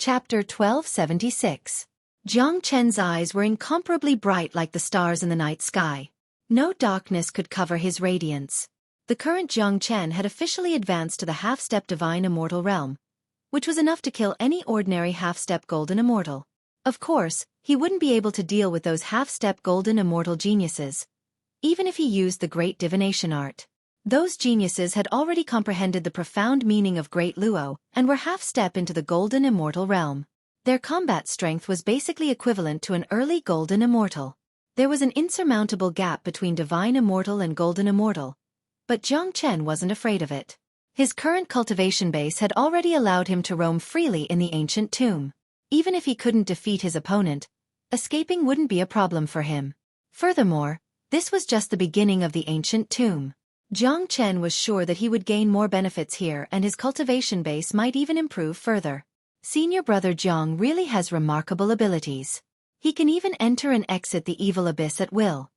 Chapter 1276. Jiang Chen's eyes were incomparably bright like the stars in the night sky. No darkness could cover his radiance. The current Jiang Chen had officially advanced to the half-step divine immortal realm, which was enough to kill any ordinary half-step golden immortal. Of course, he wouldn't be able to deal with those half-step golden immortal geniuses, even if he used the great divination art. Those geniuses had already comprehended the profound meaning of Great Luo and were half-step into the golden immortal realm. Their combat strength was basically equivalent to an early golden immortal. There was an insurmountable gap between divine immortal and golden immortal, but Jiang Chen wasn't afraid of it. His current cultivation base had already allowed him to roam freely in the ancient tomb. Even if he couldn't defeat his opponent, escaping wouldn't be a problem for him. Furthermore, this was just the beginning of the ancient tomb. Jiang Chen was sure that he would gain more benefits here and his cultivation base might even improve further. Senior brother Jiang really has remarkable abilities. He can even enter and exit the evil abyss at will.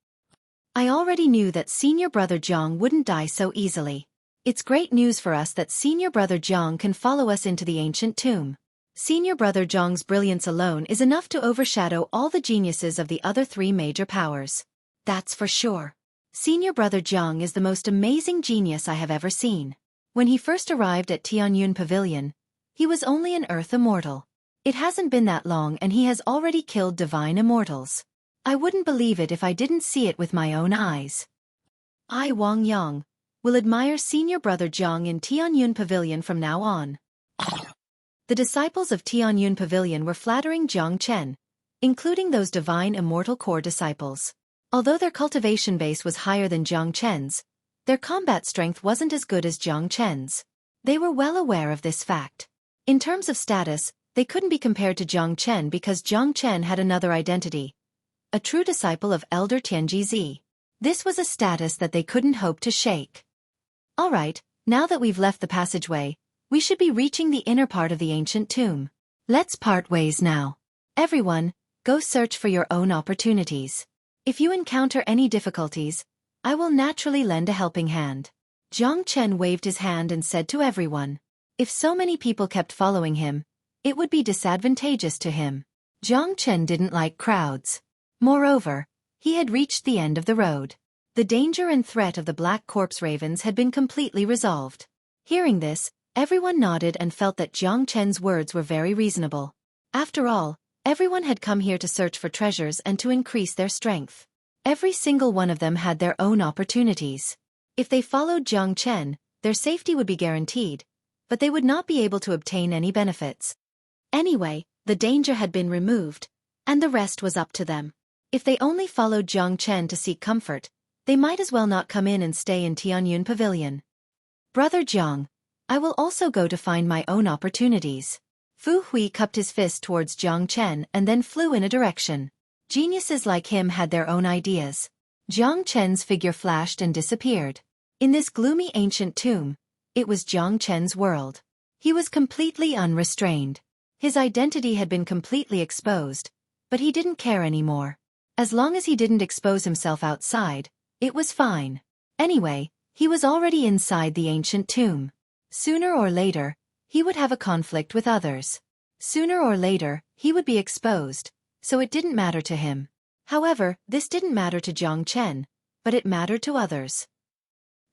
I already knew that senior brother Jiang wouldn't die so easily. It's great news for us that senior brother Jiang can follow us into the ancient tomb. Senior brother Jiang's brilliance alone is enough to overshadow all the geniuses of the other three major powers. That's for sure. Senior brother Jiang is the most amazing genius I have ever seen. When he first arrived at Tianyun Pavilion, he was only an earth immortal. It hasn't been that long and he has already killed divine immortals. I wouldn't believe it if I didn't see it with my own eyes. I, Wang Yang, will admire senior brother Jiang in Tianyun Pavilion from now on. The disciples of Tianyun Pavilion were flattering Jiang Chen, including those divine immortal core disciples. Although their cultivation base was higher than Jiang Chen's, their combat strength wasn't as good as Jiang Chen's. They were well aware of this fact. In terms of status, they couldn't be compared to Jiang Chen because Jiang Chen had another identity, a true disciple of Elder Tianji Zi. This was a status that they couldn't hope to shake. Alright, now that we've left the passageway, we should be reaching the inner part of the ancient tomb. Let's part ways now. Everyone, go search for your own opportunities. If you encounter any difficulties, I will naturally lend a helping hand. Jiang Chen waved his hand and said to everyone. If so many people kept following him, it would be disadvantageous to him. Jiang Chen didn't like crowds. Moreover, he had reached the end of the road. The danger and threat of the black corpse ravens had been completely resolved. Hearing this, everyone nodded and felt that Jiang Chen's words were very reasonable. After all, everyone had come here to search for treasures and to increase their strength. Every single one of them had their own opportunities. If they followed Jiang Chen, their safety would be guaranteed, but they would not be able to obtain any benefits. Anyway, the danger had been removed, and the rest was up to them. If they only followed Jiang Chen to seek comfort, they might as well not come in and stay in Tianyun Pavilion. Brother Jiang, I will also go to find my own opportunities. Fu Hui cupped his fist towards Jiang Chen and then flew in a direction. Geniuses like him had their own ideas. Jiang Chen's figure flashed and disappeared. In this gloomy ancient tomb, it was Jiang Chen's world. He was completely unrestrained. His identity had been completely exposed, but he didn't care anymore. As long as he didn't expose himself outside, it was fine. Anyway, he was already inside the ancient tomb. Sooner or later, he would have a conflict with others. Sooner or later, he would be exposed, so it didn't matter to him. However, this didn't matter to Jiang Chen, but it mattered to others.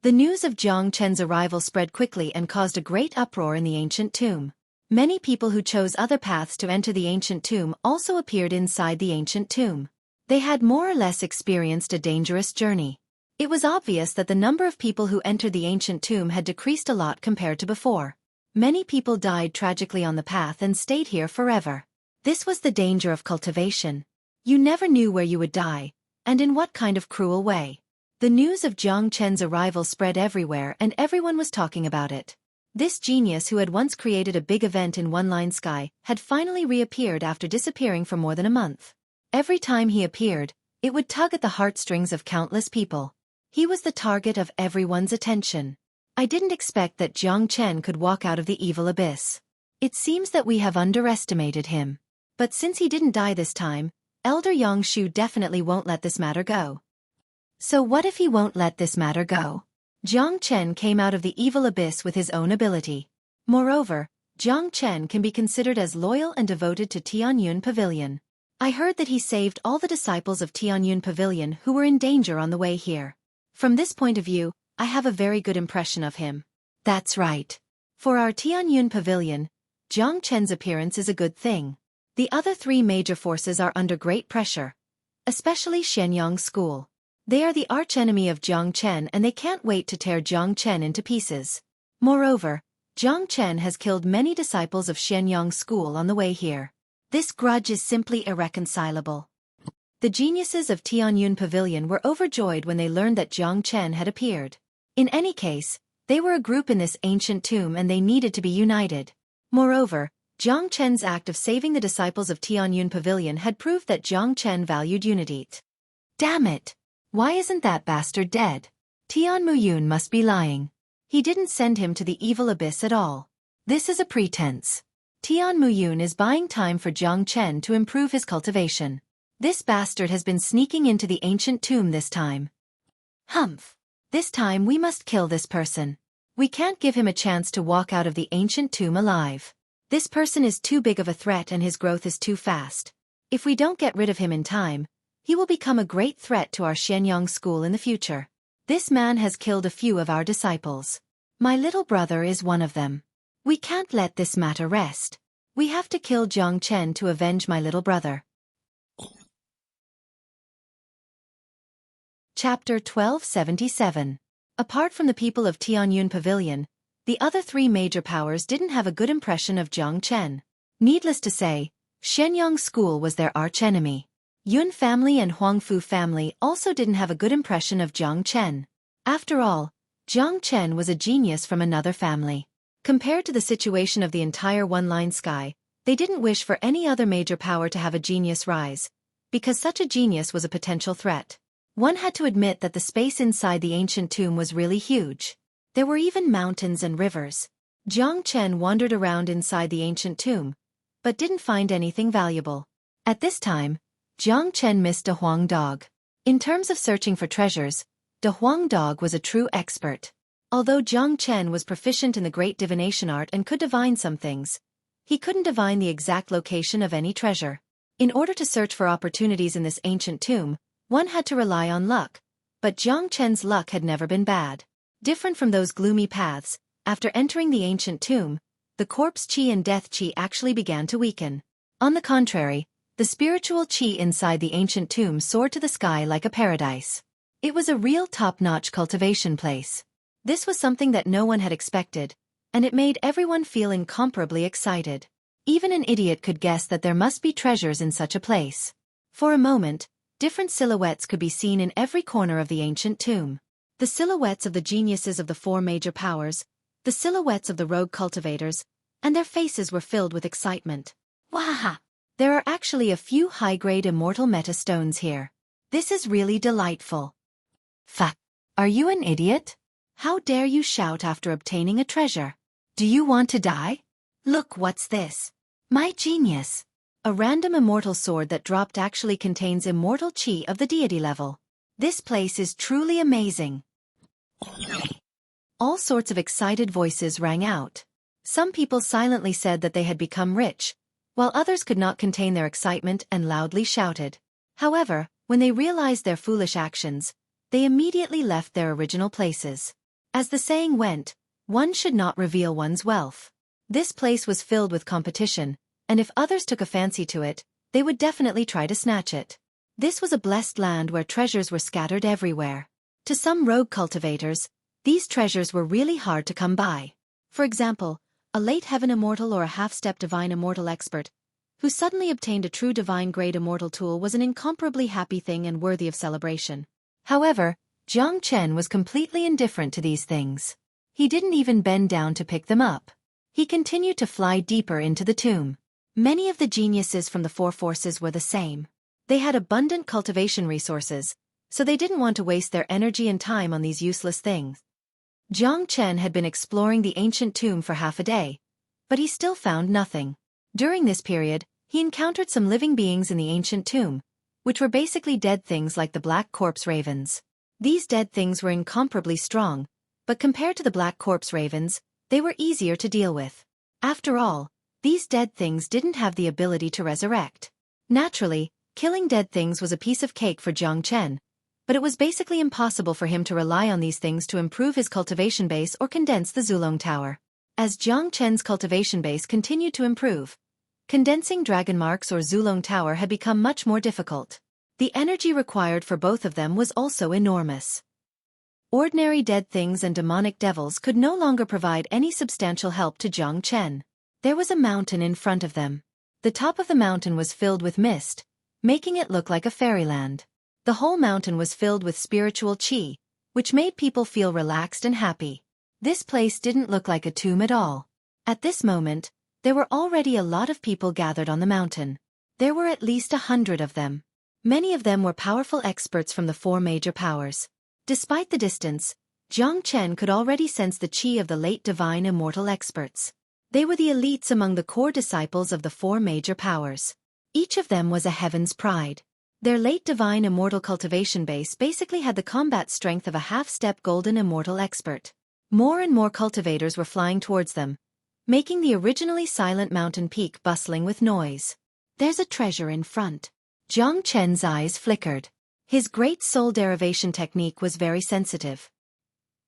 The news of Jiang Chen's arrival spread quickly and caused a great uproar in the ancient tomb. Many people who chose other paths to enter the ancient tomb also appeared inside the ancient tomb. They had more or less experienced a dangerous journey. It was obvious that the number of people who entered the ancient tomb had decreased a lot compared to before. Many people died tragically on the path and stayed here forever. This was the danger of cultivation. You never knew where you would die, and in what kind of cruel way. The news of Jiang Chen's arrival spread everywhere and everyone was talking about it. This genius who had once created a big event in One Line Sky had finally reappeared after disappearing for more than a month. Every time he appeared, it would tug at the heartstrings of countless people. He was the target of everyone's attention. I didn't expect that Jiang Chen could walk out of the evil abyss. It seems that we have underestimated him. But since he didn't die this time, Elder Yang Shu definitely won't let this matter go. So what if he won't let this matter go? Jiang Chen came out of the evil abyss with his own ability. Moreover, Jiang Chen can be considered as loyal and devoted to Tianyun Pavilion. I heard that he saved all the disciples of Tianyun Pavilion who were in danger on the way here. From this point of view, I have a very good impression of him. That's right. For our Tianyun Pavilion, Jiang Chen's appearance is a good thing. The other three major forces are under great pressure, especially Shenyang School. They are the archenemy of Jiang Chen and they can't wait to tear Jiang Chen into pieces. Moreover, Jiang Chen has killed many disciples of Shenyang School on the way here. This grudge is simply irreconcilable. The geniuses of Tianyun Pavilion were overjoyed when they learned that Jiang Chen had appeared. In any case, they were a group in this ancient tomb and they needed to be united. Moreover, Jiang Chen's act of saving the disciples of Tianyun Pavilion had proved that Jiang Chen valued unity. Damn it! Why isn't that bastard dead? Tian Muyun must be lying. He didn't send him to the evil abyss at all. This is a pretense. Tian Muyun is buying time for Jiang Chen to improve his cultivation. This bastard has been sneaking into the ancient tomb this time. Humph. This time we must kill this person. We can't give him a chance to walk out of the ancient tomb alive. This person is too big of a threat and his growth is too fast. If we don't get rid of him in time, he will become a great threat to our Shenyang School in the future. This man has killed a few of our disciples. My little brother is one of them. We can't let this matter rest. We have to kill Jiang Chen to avenge my little brother. Chapter 1277. Apart from the people of Tianyun Pavilion, the other three major powers didn't have a good impression of Jiang Chen. Needless to say, Shenyang School was their archenemy. Yun family and Huangfu family also didn't have a good impression of Jiang Chen. After all, Jiang Chen was a genius from another family. Compared to the situation of the entire one-line sky, they didn't wish for any other major power to have a genius rise, because such a genius was a potential threat. One had to admit that the space inside the ancient tomb was really huge. There were even mountains and rivers. Jiang Chen wandered around inside the ancient tomb, but didn't find anything valuable. At this time, Jiang Chen missed De Huang Dog. In terms of searching for treasures, De Huang Dog was a true expert. Although Jiang Chen was proficient in the great divination art and could divine some things, he couldn't divine the exact location of any treasure. In order to search for opportunities in this ancient tomb, one had to rely on luck, but Jiang Chen's luck had never been bad. Different from those gloomy paths, after entering the ancient tomb, the corpse chi and death chi actually began to weaken. On the contrary, the spiritual chi inside the ancient tomb soared to the sky like a paradise. It was a real top-notch cultivation place. This was something that no one had expected, and it made everyone feel incomparably excited. Even an idiot could guess that there must be treasures in such a place. For a moment, different silhouettes could be seen in every corner of the ancient tomb. The silhouettes of the geniuses of the four major powers, the silhouettes of the rogue cultivators, and their faces were filled with excitement. Wah! There are actually a few high-grade immortal meta stones here. This is really delightful. Fuck. Are you an idiot? How dare you shout after obtaining a treasure? Do you want to die? Look, what's this? My genius. A random immortal sword that dropped actually contains immortal chi of the deity level. This place is truly amazing. All sorts of excited voices rang out. Some people silently said that they had become rich, while others could not contain their excitement and loudly shouted. However, when they realized their foolish actions, they immediately left their original places. As the saying went, one should not reveal one's wealth. This place was filled with competition, and if others took a fancy to it, they would definitely try to snatch it. This was a blessed land where treasures were scattered everywhere. To some rogue cultivators, these treasures were really hard to come by. For example, a late heaven immortal or a half-step divine immortal expert, who suddenly obtained a true divine grade immortal tool was an incomparably happy thing and worthy of celebration. However, Jiang Chen was completely indifferent to these things. He didn't even bend down to pick them up. He continued to fly deeper into the tomb. Many of the geniuses from the four forces were the same. They had abundant cultivation resources, so they didn't want to waste their energy and time on these useless things. Jiang Chen had been exploring the ancient tomb for half a day, but he still found nothing. During this period, he encountered some living beings in the ancient tomb, which were basically dead things like the black corpse ravens. These dead things were incomparably strong, but compared to the black corpse ravens, they were easier to deal with. After all, these dead things didn't have the ability to resurrect. Naturally, killing dead things was a piece of cake for Jiang Chen, but it was basically impossible for him to rely on these things to improve his cultivation base or condense the Zulong Tower. As Jiang Chen's cultivation base continued to improve, condensing Dragon Marks or Zulong Tower had become much more difficult. The energy required for both of them was also enormous. Ordinary dead things and demonic devils could no longer provide any substantial help to Jiang Chen. There was a mountain in front of them. The top of the mountain was filled with mist, making it look like a fairyland. The whole mountain was filled with spiritual qi, which made people feel relaxed and happy. This place didn't look like a tomb at all. At this moment, there were already a lot of people gathered on the mountain. There were at least 100 of them. Many of them were powerful experts from the 4 major powers. Despite the distance, Jiang Chen could already sense the qi of the late divine immortal experts. They were the elites among the core disciples of the 4 major powers. Each of them was a heaven's pride. Their late divine immortal cultivation base basically had the combat strength of a half-step golden immortal expert. More and more cultivators were flying towards them, making the originally silent mountain peak bustling with noise. There's a treasure in front. Jiang Chen's eyes flickered. His great soul derivation technique was very sensitive.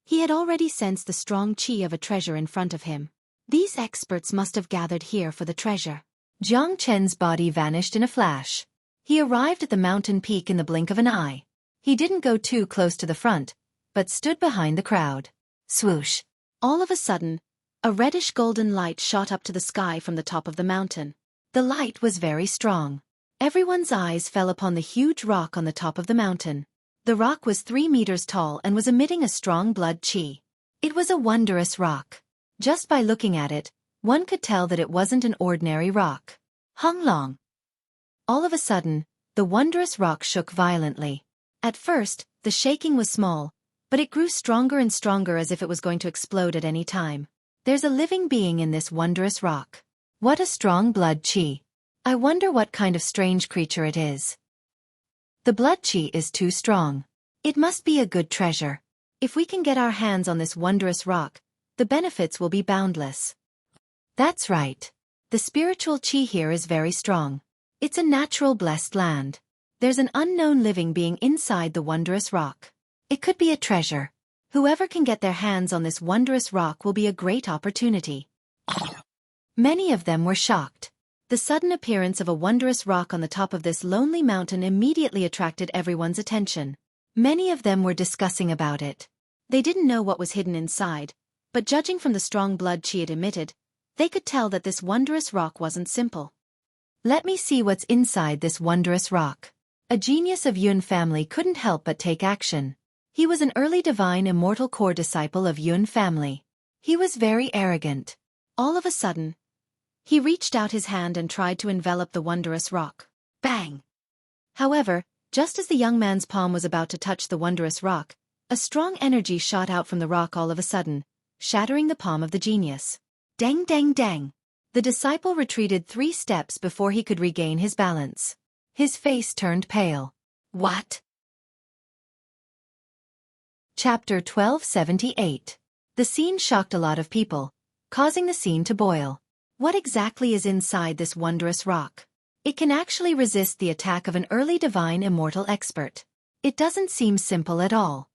He had already sensed the strong qi of a treasure in front of him. These experts must have gathered here for the treasure. Jiang Chen's body vanished in a flash. He arrived at the mountain peak in the blink of an eye. He didn't go too close to the front, but stood behind the crowd. Swoosh! All of a sudden, a reddish-golden light shot up to the sky from the top of the mountain. The light was very strong. Everyone's eyes fell upon the huge rock on the top of the mountain. The rock was 3 meters tall and was emitting a strong blood qi. It was a wondrous rock. Just by looking at it, one could tell that it wasn't an ordinary rock. Hung Long. All of a sudden, the wondrous rock shook violently. At first, the shaking was small, but it grew stronger and stronger as if it was going to explode at any time. There's a living being in this wondrous rock. What a strong blood qi. I wonder what kind of strange creature it is. The blood qi is too strong. It must be a good treasure. If we can get our hands on this wondrous rock, the benefits will be boundless. That's right. The spiritual qi here is very strong. It's a natural blessed land. There's an unknown living being inside the wondrous rock. It could be a treasure. Whoever can get their hands on this wondrous rock will be a great opportunity. Many of them were shocked. The sudden appearance of a wondrous rock on the top of this lonely mountain immediately attracted everyone's attention. Many of them were discussing about it. They didn't know what was hidden inside, but judging from the strong blood qi it emitted, they could tell that this wondrous rock wasn't simple. Let me see what's inside this wondrous rock. A genius of Yun family couldn't help but take action. He was an early divine immortal core disciple of Yun family. He was very arrogant. All of a sudden, he reached out his hand and tried to envelop the wondrous rock. Bang! However, just as the young man's palm was about to touch the wondrous rock, a strong energy shot out from the rock all of a sudden, shattering the palm of the genius. Dang dang dang! The disciple retreated 3 steps before he could regain his balance. His face turned pale. What? Chapter 1278. The scene shocked a lot of people, causing the scene to boil. What exactly is inside this wondrous rock? It can actually resist the attack of an early divine immortal expert. It doesn't seem simple at all.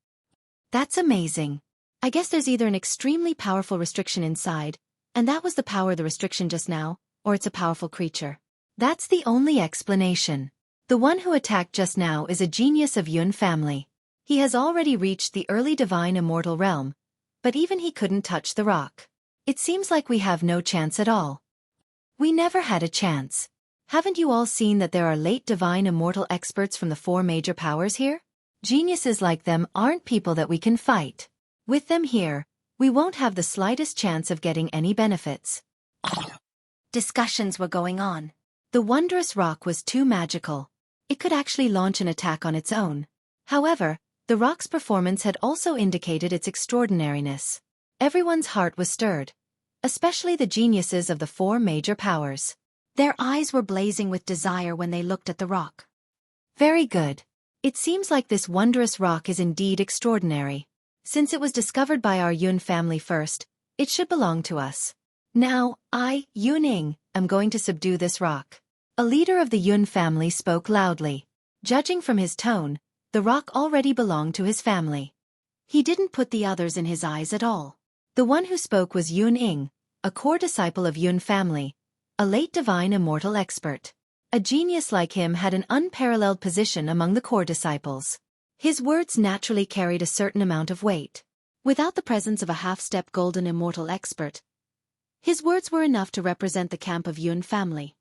That's amazing. I guess there's either an extremely powerful restriction inside, and that was the power of the restriction just now, or it's a powerful creature. That's the only explanation. The one who attacked just now is a genius of Yun family. He has already reached the early divine immortal realm, but even he couldn't touch the rock. It seems like we have no chance at all. We never had a chance. Haven't you all seen that there are late divine immortal experts from the 4 major powers here? Geniuses like them aren't people that we can fight. With them here, we won't have the slightest chance of getting any benefits. Discussions were going on. The wondrous rock was too magical. It could actually launch an attack on its own. However, the rock's performance had also indicated its extraordinariness. Everyone's heart was stirred, especially the geniuses of the 4 major powers. Their eyes were blazing with desire when they looked at the rock. Very good. It seems like this wondrous rock is indeed extraordinary. Since it was discovered by our Yun family first, it should belong to us. Now, I, Yuning, am going to subdue this rock. A leader of the Yun family spoke loudly. Judging from his tone, the rock already belonged to his family. He didn't put the others in his eyes at all. The one who spoke was Yun Ing, a core disciple of Yun family, a late divine immortal expert. A genius like him had an unparalleled position among the core disciples. His words naturally carried a certain amount of weight. Without the presence of a half-step golden immortal expert, his words were enough to represent the camp of Yun family.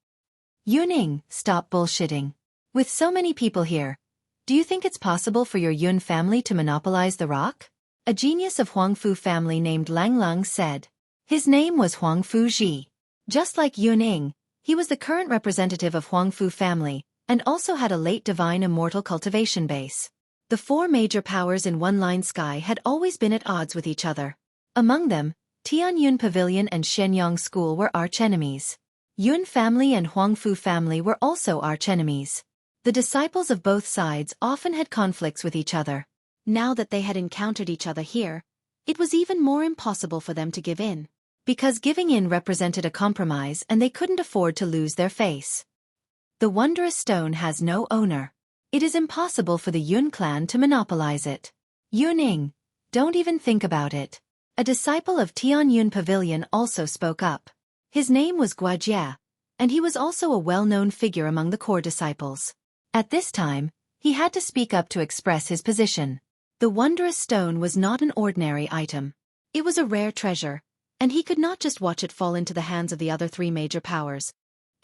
Yuning, stop bullshitting. With so many people here, do you think it's possible for your Yun family to monopolize the rock? A genius of Huangfu family named Lang Lang said. His name was Huangfu Ji. Just like Yuning, he was the current representative of Huangfu family, and also had a late divine immortal cultivation base. The four major powers in one-line sky had always been at odds with each other. Among them, Tianyun Pavilion and Shenyang School were arch-enemies. Yun family and Huangfu family were also arch-enemies. The disciples of both sides often had conflicts with each other. Now that they had encountered each other here, it was even more impossible for them to give in. Because giving in represented a compromise and they couldn't afford to lose their face. The wondrous stone has no owner. It is impossible for the Yun clan to monopolize it. Yuning, don't even think about it. A disciple of Tianyun Pavilion also spoke up. His name was Guajia, and he was also a well-known figure among the core disciples. At this time, he had to speak up to express his position. The wondrous stone was not an ordinary item. It was a rare treasure, and he could not just watch it fall into the hands of the other three major powers.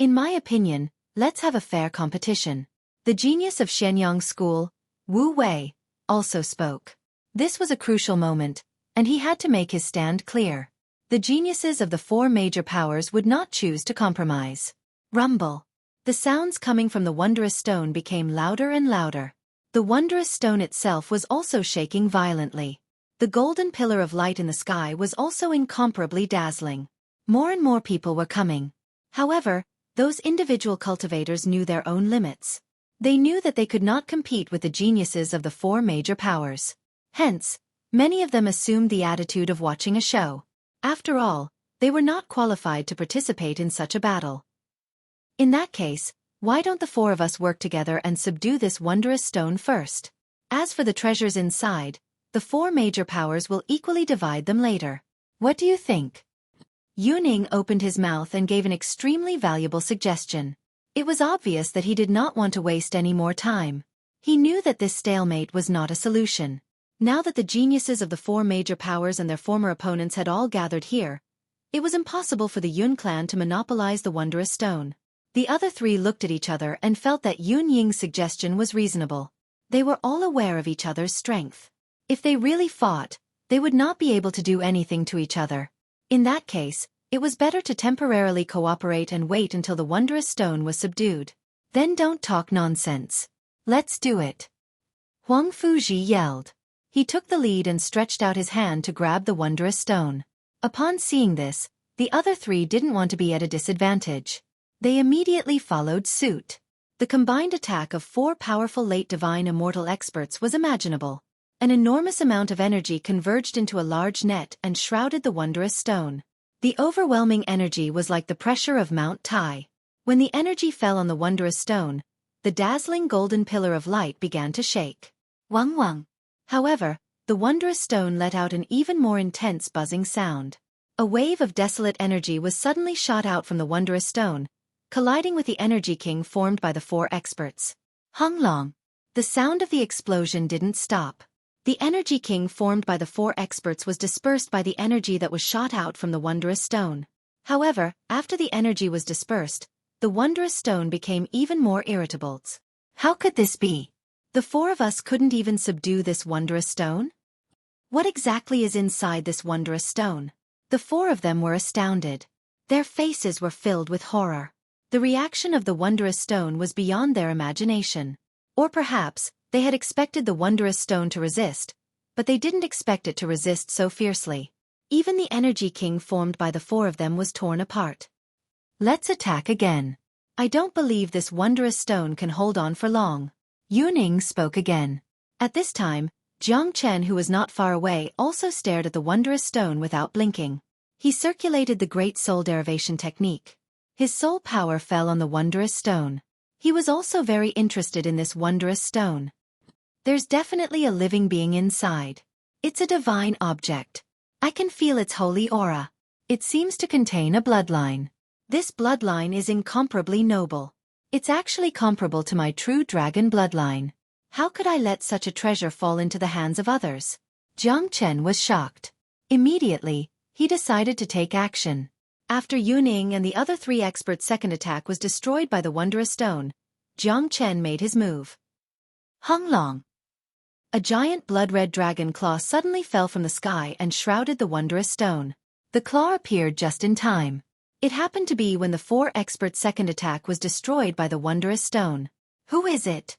In my opinion, let's have a fair competition. The genius of Shenyang School, Wu Wei, also spoke. This was a crucial moment, and he had to make his stand clear. The geniuses of the four major powers would not choose to compromise. Rumble. The sounds coming from the wondrous stone became louder and louder. The wondrous stone itself was also shaking violently. The golden pillar of light in the sky was also incomparably dazzling. More and more people were coming. However, those individual cultivators knew their own limits. They knew that they could not compete with the geniuses of the four major powers. Hence, many of them assumed the attitude of watching a show. After all, they were not qualified to participate in such a battle. In that case, why don't the four of us work together and subdue this wondrous stone first? As for the treasures inside, the four major powers will equally divide them later. What do you think? Yuning opened his mouth and gave an extremely valuable suggestion. It was obvious that he did not want to waste any more time. He knew that this stalemate was not a solution. Now that the geniuses of the four major powers and their former opponents had all gathered here, it was impossible for the Yun clan to monopolize the wondrous stone. The other three looked at each other and felt that Yun Ying's suggestion was reasonable. They were all aware of each other's strength. If they really fought, they would not be able to do anything to each other. In that case, it was better to temporarily cooperate and wait until the wondrous stone was subdued. Then don't talk nonsense. Let's do it. Huang Fuji yelled. He took the lead and stretched out his hand to grab the wondrous stone. Upon seeing this, the other three didn't want to be at a disadvantage. They immediately followed suit. The combined attack of four powerful late divine immortal experts was imaginable. An enormous amount of energy converged into a large net and shrouded the wondrous stone. The overwhelming energy was like the pressure of Mount Tai. When the energy fell on the wondrous stone, the dazzling golden pillar of light began to shake. Wang wang. However, the wondrous stone let out an even more intense buzzing sound. A wave of desolate energy was suddenly shot out from the wondrous stone, colliding with the energy king formed by the four experts. Hung long. The sound of the explosion didn't stop. The energy king formed by the four experts was dispersed by the energy that was shot out from the wondrous stone. However, after the energy was dispersed, the wondrous stone became even more irritable. How could this be? The four of us couldn't even subdue this wondrous stone? What exactly is inside this wondrous stone? The four of them were astounded. Their faces were filled with horror. The reaction of the wondrous stone was beyond their imagination. Or perhaps, they had expected the wondrous stone to resist, but they didn't expect it to resist so fiercely. Even the energy king formed by the four of them was torn apart. Let's attack again. I don't believe this wondrous stone can hold on for long. Yuning spoke again. At this time, Jiang Chen, who was not far away, also stared at the wondrous stone without blinking. He circulated the great soul derivation technique. His soul power fell on the wondrous stone. He was also very interested in this wondrous stone. There's definitely a living being inside. It's a divine object. I can feel its holy aura. It seems to contain a bloodline. This bloodline is incomparably noble. It's actually comparable to my true dragon bloodline. How could I let such a treasure fall into the hands of others? Jiang Chen was shocked. Immediately, he decided to take action. After Yuning and the other 3 experts' second attack was destroyed by the wondrous stone, Jiang Chen made his move. Hung Long. A giant blood-red dragon claw suddenly fell from the sky and shrouded the wondrous stone. The claw appeared just in time. It happened to be when the 4 experts' second attack was destroyed by the wondrous stone. Who is it?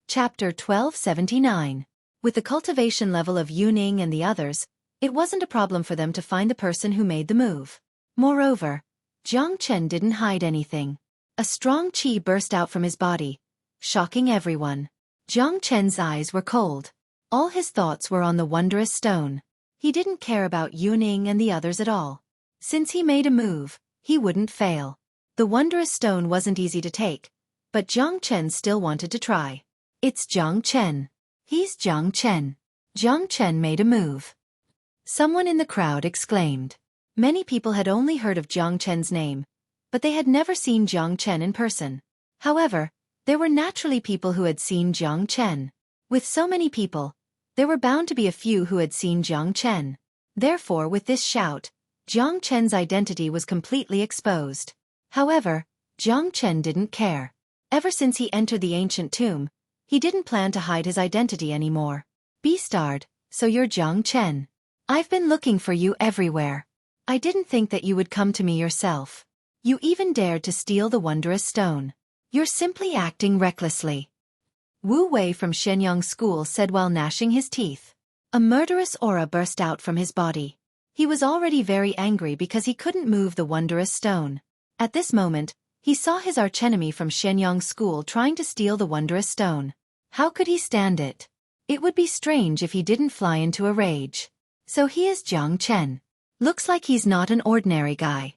Chapter 1279. With the cultivation level of Yuning and the others, it wasn't a problem for them to find the person who made the move. Moreover, Jiang Chen didn't hide anything. A strong qi burst out from his body, shocking everyone. Jiang Chen's eyes were cold. All his thoughts were on the wondrous stone. He didn't care about Yuning and the others at all. Since he made a move, he wouldn't fail. The wondrous stone wasn't easy to take, but Jiang Chen still wanted to try. It's Jiang Chen. He's Jiang Chen. Jiang Chen made a move. Someone in the crowd exclaimed. Many people had only heard of Jiang Chen's name, but they had never seen Jiang Chen in person. However, there were naturally people who had seen Jiang Chen. With so many people, there were bound to be a few who had seen Jiang Chen. Therefore, with this shout, Jiang Chen's identity was completely exposed. However, Jiang Chen didn't care. Ever since he entered the ancient tomb, he didn't plan to hide his identity anymore. Beastard, so you're Jiang Chen. I've been looking for you everywhere. I didn't think that you would come to me yourself. You even dared to steal the wondrous stone. You're simply acting recklessly. Wu Wei from Shenyang School said while gnashing his teeth. A murderous aura burst out from his body. He was already very angry because he couldn't move the wondrous stone. At this moment, he saw his archenemy from Shenyang School trying to steal the wondrous stone. How could he stand it? It would be strange if he didn't fly into a rage. So he is Jiang Chen. Looks like he's not an ordinary guy.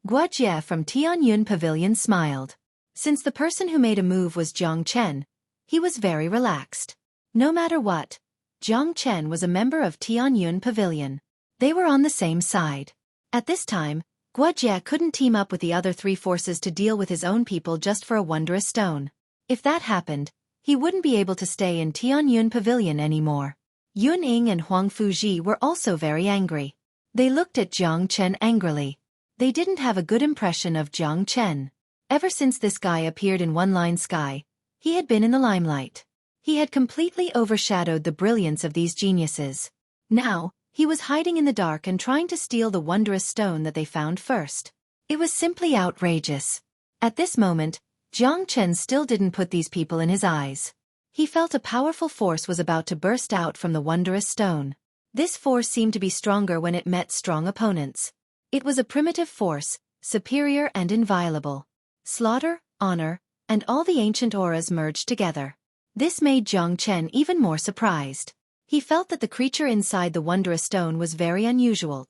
Guojie from Tianyun Pavilion smiled. Since the person who made a move was Jiang Chen, he was very relaxed. No matter what, Jiang Chen was a member of Tianyun Pavilion. They were on the same side. At this time, Guojie couldn't team up with the other 3 forces to deal with his own people just for a wondrous stone. If that happened, he wouldn't be able to stay in Tianyun Pavilion anymore. Yun Ying and Huang Fuji were also very angry. They looked at Jiang Chen angrily. They didn't have a good impression of Jiang Chen. Ever since this guy appeared in One Line Sky, he had been in the limelight. He had completely overshadowed the brilliance of these geniuses. Now, he was hiding in the dark and trying to steal the wondrous stone that they found first. It was simply outrageous. At this moment, Jiang Chen still didn't put these people in his eyes. He felt a powerful force was about to burst out from the wondrous stone. This force seemed to be stronger when it met strong opponents. It was a primitive force, superior and inviolable. Slaughter, honor, and all the ancient auras merged together. This made Jiang Chen even more surprised. He felt that the creature inside the wondrous stone was very unusual.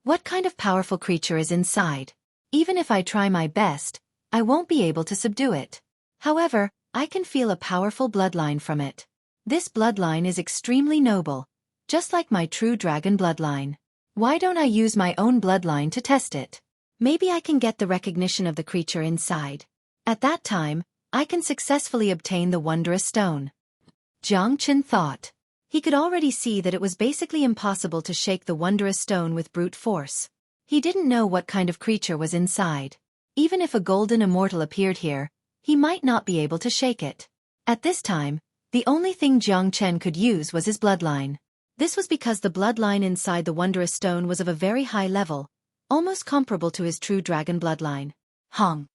What kind of powerful creature is inside? Even if I try my best, I won't be able to subdue it. However, I can feel a powerful bloodline from it. This bloodline is extremely noble, just like my true dragon bloodline. Why don't I use my own bloodline to test it? Maybe I can get the recognition of the creature inside. At that time, I can successfully obtain the wondrous stone. Jiang Chen thought. He could already see that it was basically impossible to shake the wondrous stone with brute force. He didn't know what kind of creature was inside. Even if a golden immortal appeared here, he might not be able to shake it. At this time, the only thing Jiang Chen could use was his bloodline. This was because the bloodline inside the wondrous stone was of a very high level, almost comparable to his true dragon bloodline. Hong.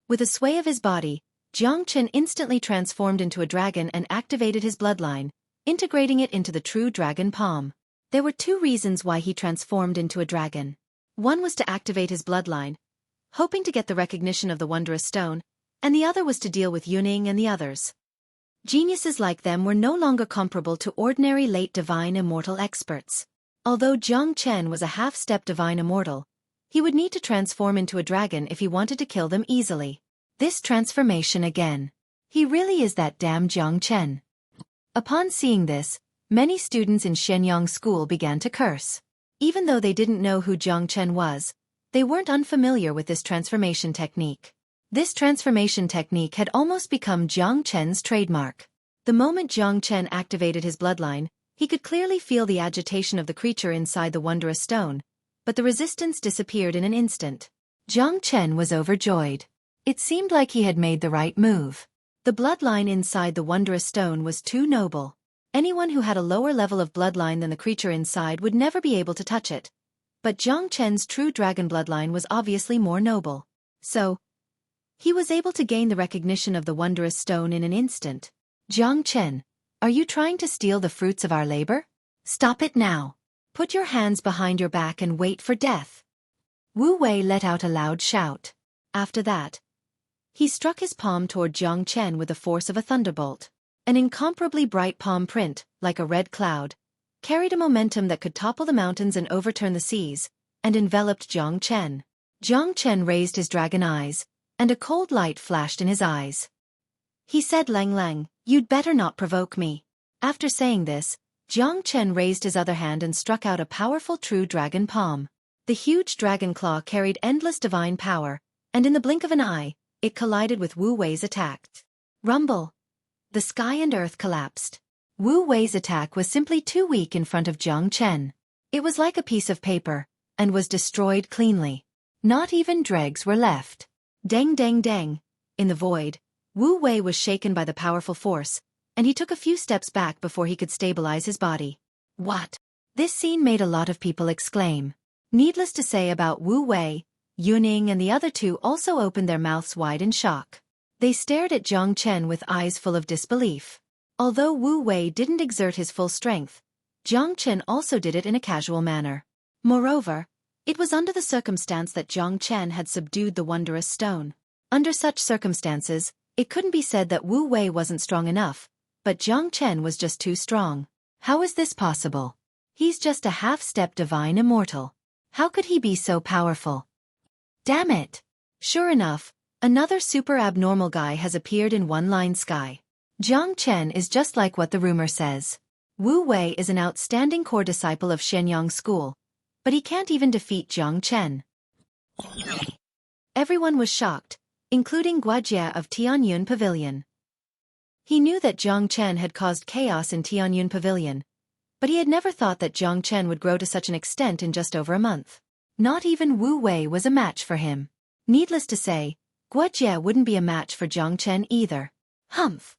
With a sway of his body, Jiang Chen instantly transformed into a dragon and activated his bloodline, integrating it into the true dragon palm. There were 2 reasons why he transformed into a dragon. One was to activate his bloodline, hoping to get the recognition of the wondrous stone, and the other was to deal with Yuning and the others. Geniuses like them were no longer comparable to ordinary late divine immortal experts. Although Jiang Chen was a half-step divine immortal, he would need to transform into a dragon if he wanted to kill them easily. This transformation again. He really is that damn Jiang Chen. Upon seeing this, many students in Shenyang School began to curse. Even though they didn't know who Jiang Chen was, they weren't unfamiliar with this transformation technique. This transformation technique had almost become Jiang Chen's trademark. The moment Jiang Chen activated his bloodline, he could clearly feel the agitation of the creature inside the wondrous stone, but the resistance disappeared in an instant. Jiang Chen was overjoyed. It seemed like he had made the right move. The bloodline inside the wondrous stone was too noble. Anyone who had a lower level of bloodline than the creature inside would never be able to touch it. But Jiang Chen's true dragon bloodline was obviously more noble. So, he was able to gain the recognition of the wondrous stone in an instant. Jiang Chen, are you trying to steal the fruits of our labor? Stop it now. Put your hands behind your back and wait for death. Wu Wei let out a loud shout. After that, he struck his palm toward Jiang Chen with the force of a thunderbolt. An incomparably bright palm print, like a red cloud, carried a momentum that could topple the mountains and overturn the seas, and enveloped Jiang Chen. Jiang Chen raised his dragon eyes, and a cold light flashed in his eyes. He said, "Lang Lang, you'd better not provoke me." After saying this, Jiang Chen raised his other hand and struck out a powerful true dragon palm. The huge dragon claw carried endless divine power, and in the blink of an eye, it collided with Wu Wei's attack. Rumble! The sky and earth collapsed. Wu Wei's attack was simply too weak in front of Jiang Chen. It was like a piece of paper, and was destroyed cleanly. Not even dregs were left. Dang dang dang. In the void, Wu Wei was shaken by the powerful force, and he took a few steps back before he could stabilize his body. What? This scene made a lot of people exclaim. Needless to say about Wu Wei, Yuning and the other two also opened their mouths wide in shock. They stared at Jiang Chen with eyes full of disbelief. Although Wu Wei didn't exert his full strength, Jiang Chen also did it in a casual manner. Moreover, it was under the circumstance that Jiang Chen had subdued the wondrous stone. Under such circumstances, it couldn't be said that Wu Wei wasn't strong enough, but Jiang Chen was just too strong. How is this possible? He's just a half-step divine immortal. How could he be so powerful? Damn it! Sure enough, another super abnormal guy has appeared in One-Line Sky. Jiang Chen is just like what the rumor says. Wu Wei is an outstanding core disciple of Shenyang School, but he can't even defeat Jiang Chen. Everyone was shocked, including Guojie of Tianyun Pavilion. He knew that Jiang Chen had caused chaos in Tianyun Pavilion, but he had never thought that Jiang Chen would grow to such an extent in just over a month. Not even Wu Wei was a match for him. Needless to say, Guojie wouldn't be a match for Jiang Chen either. Humph.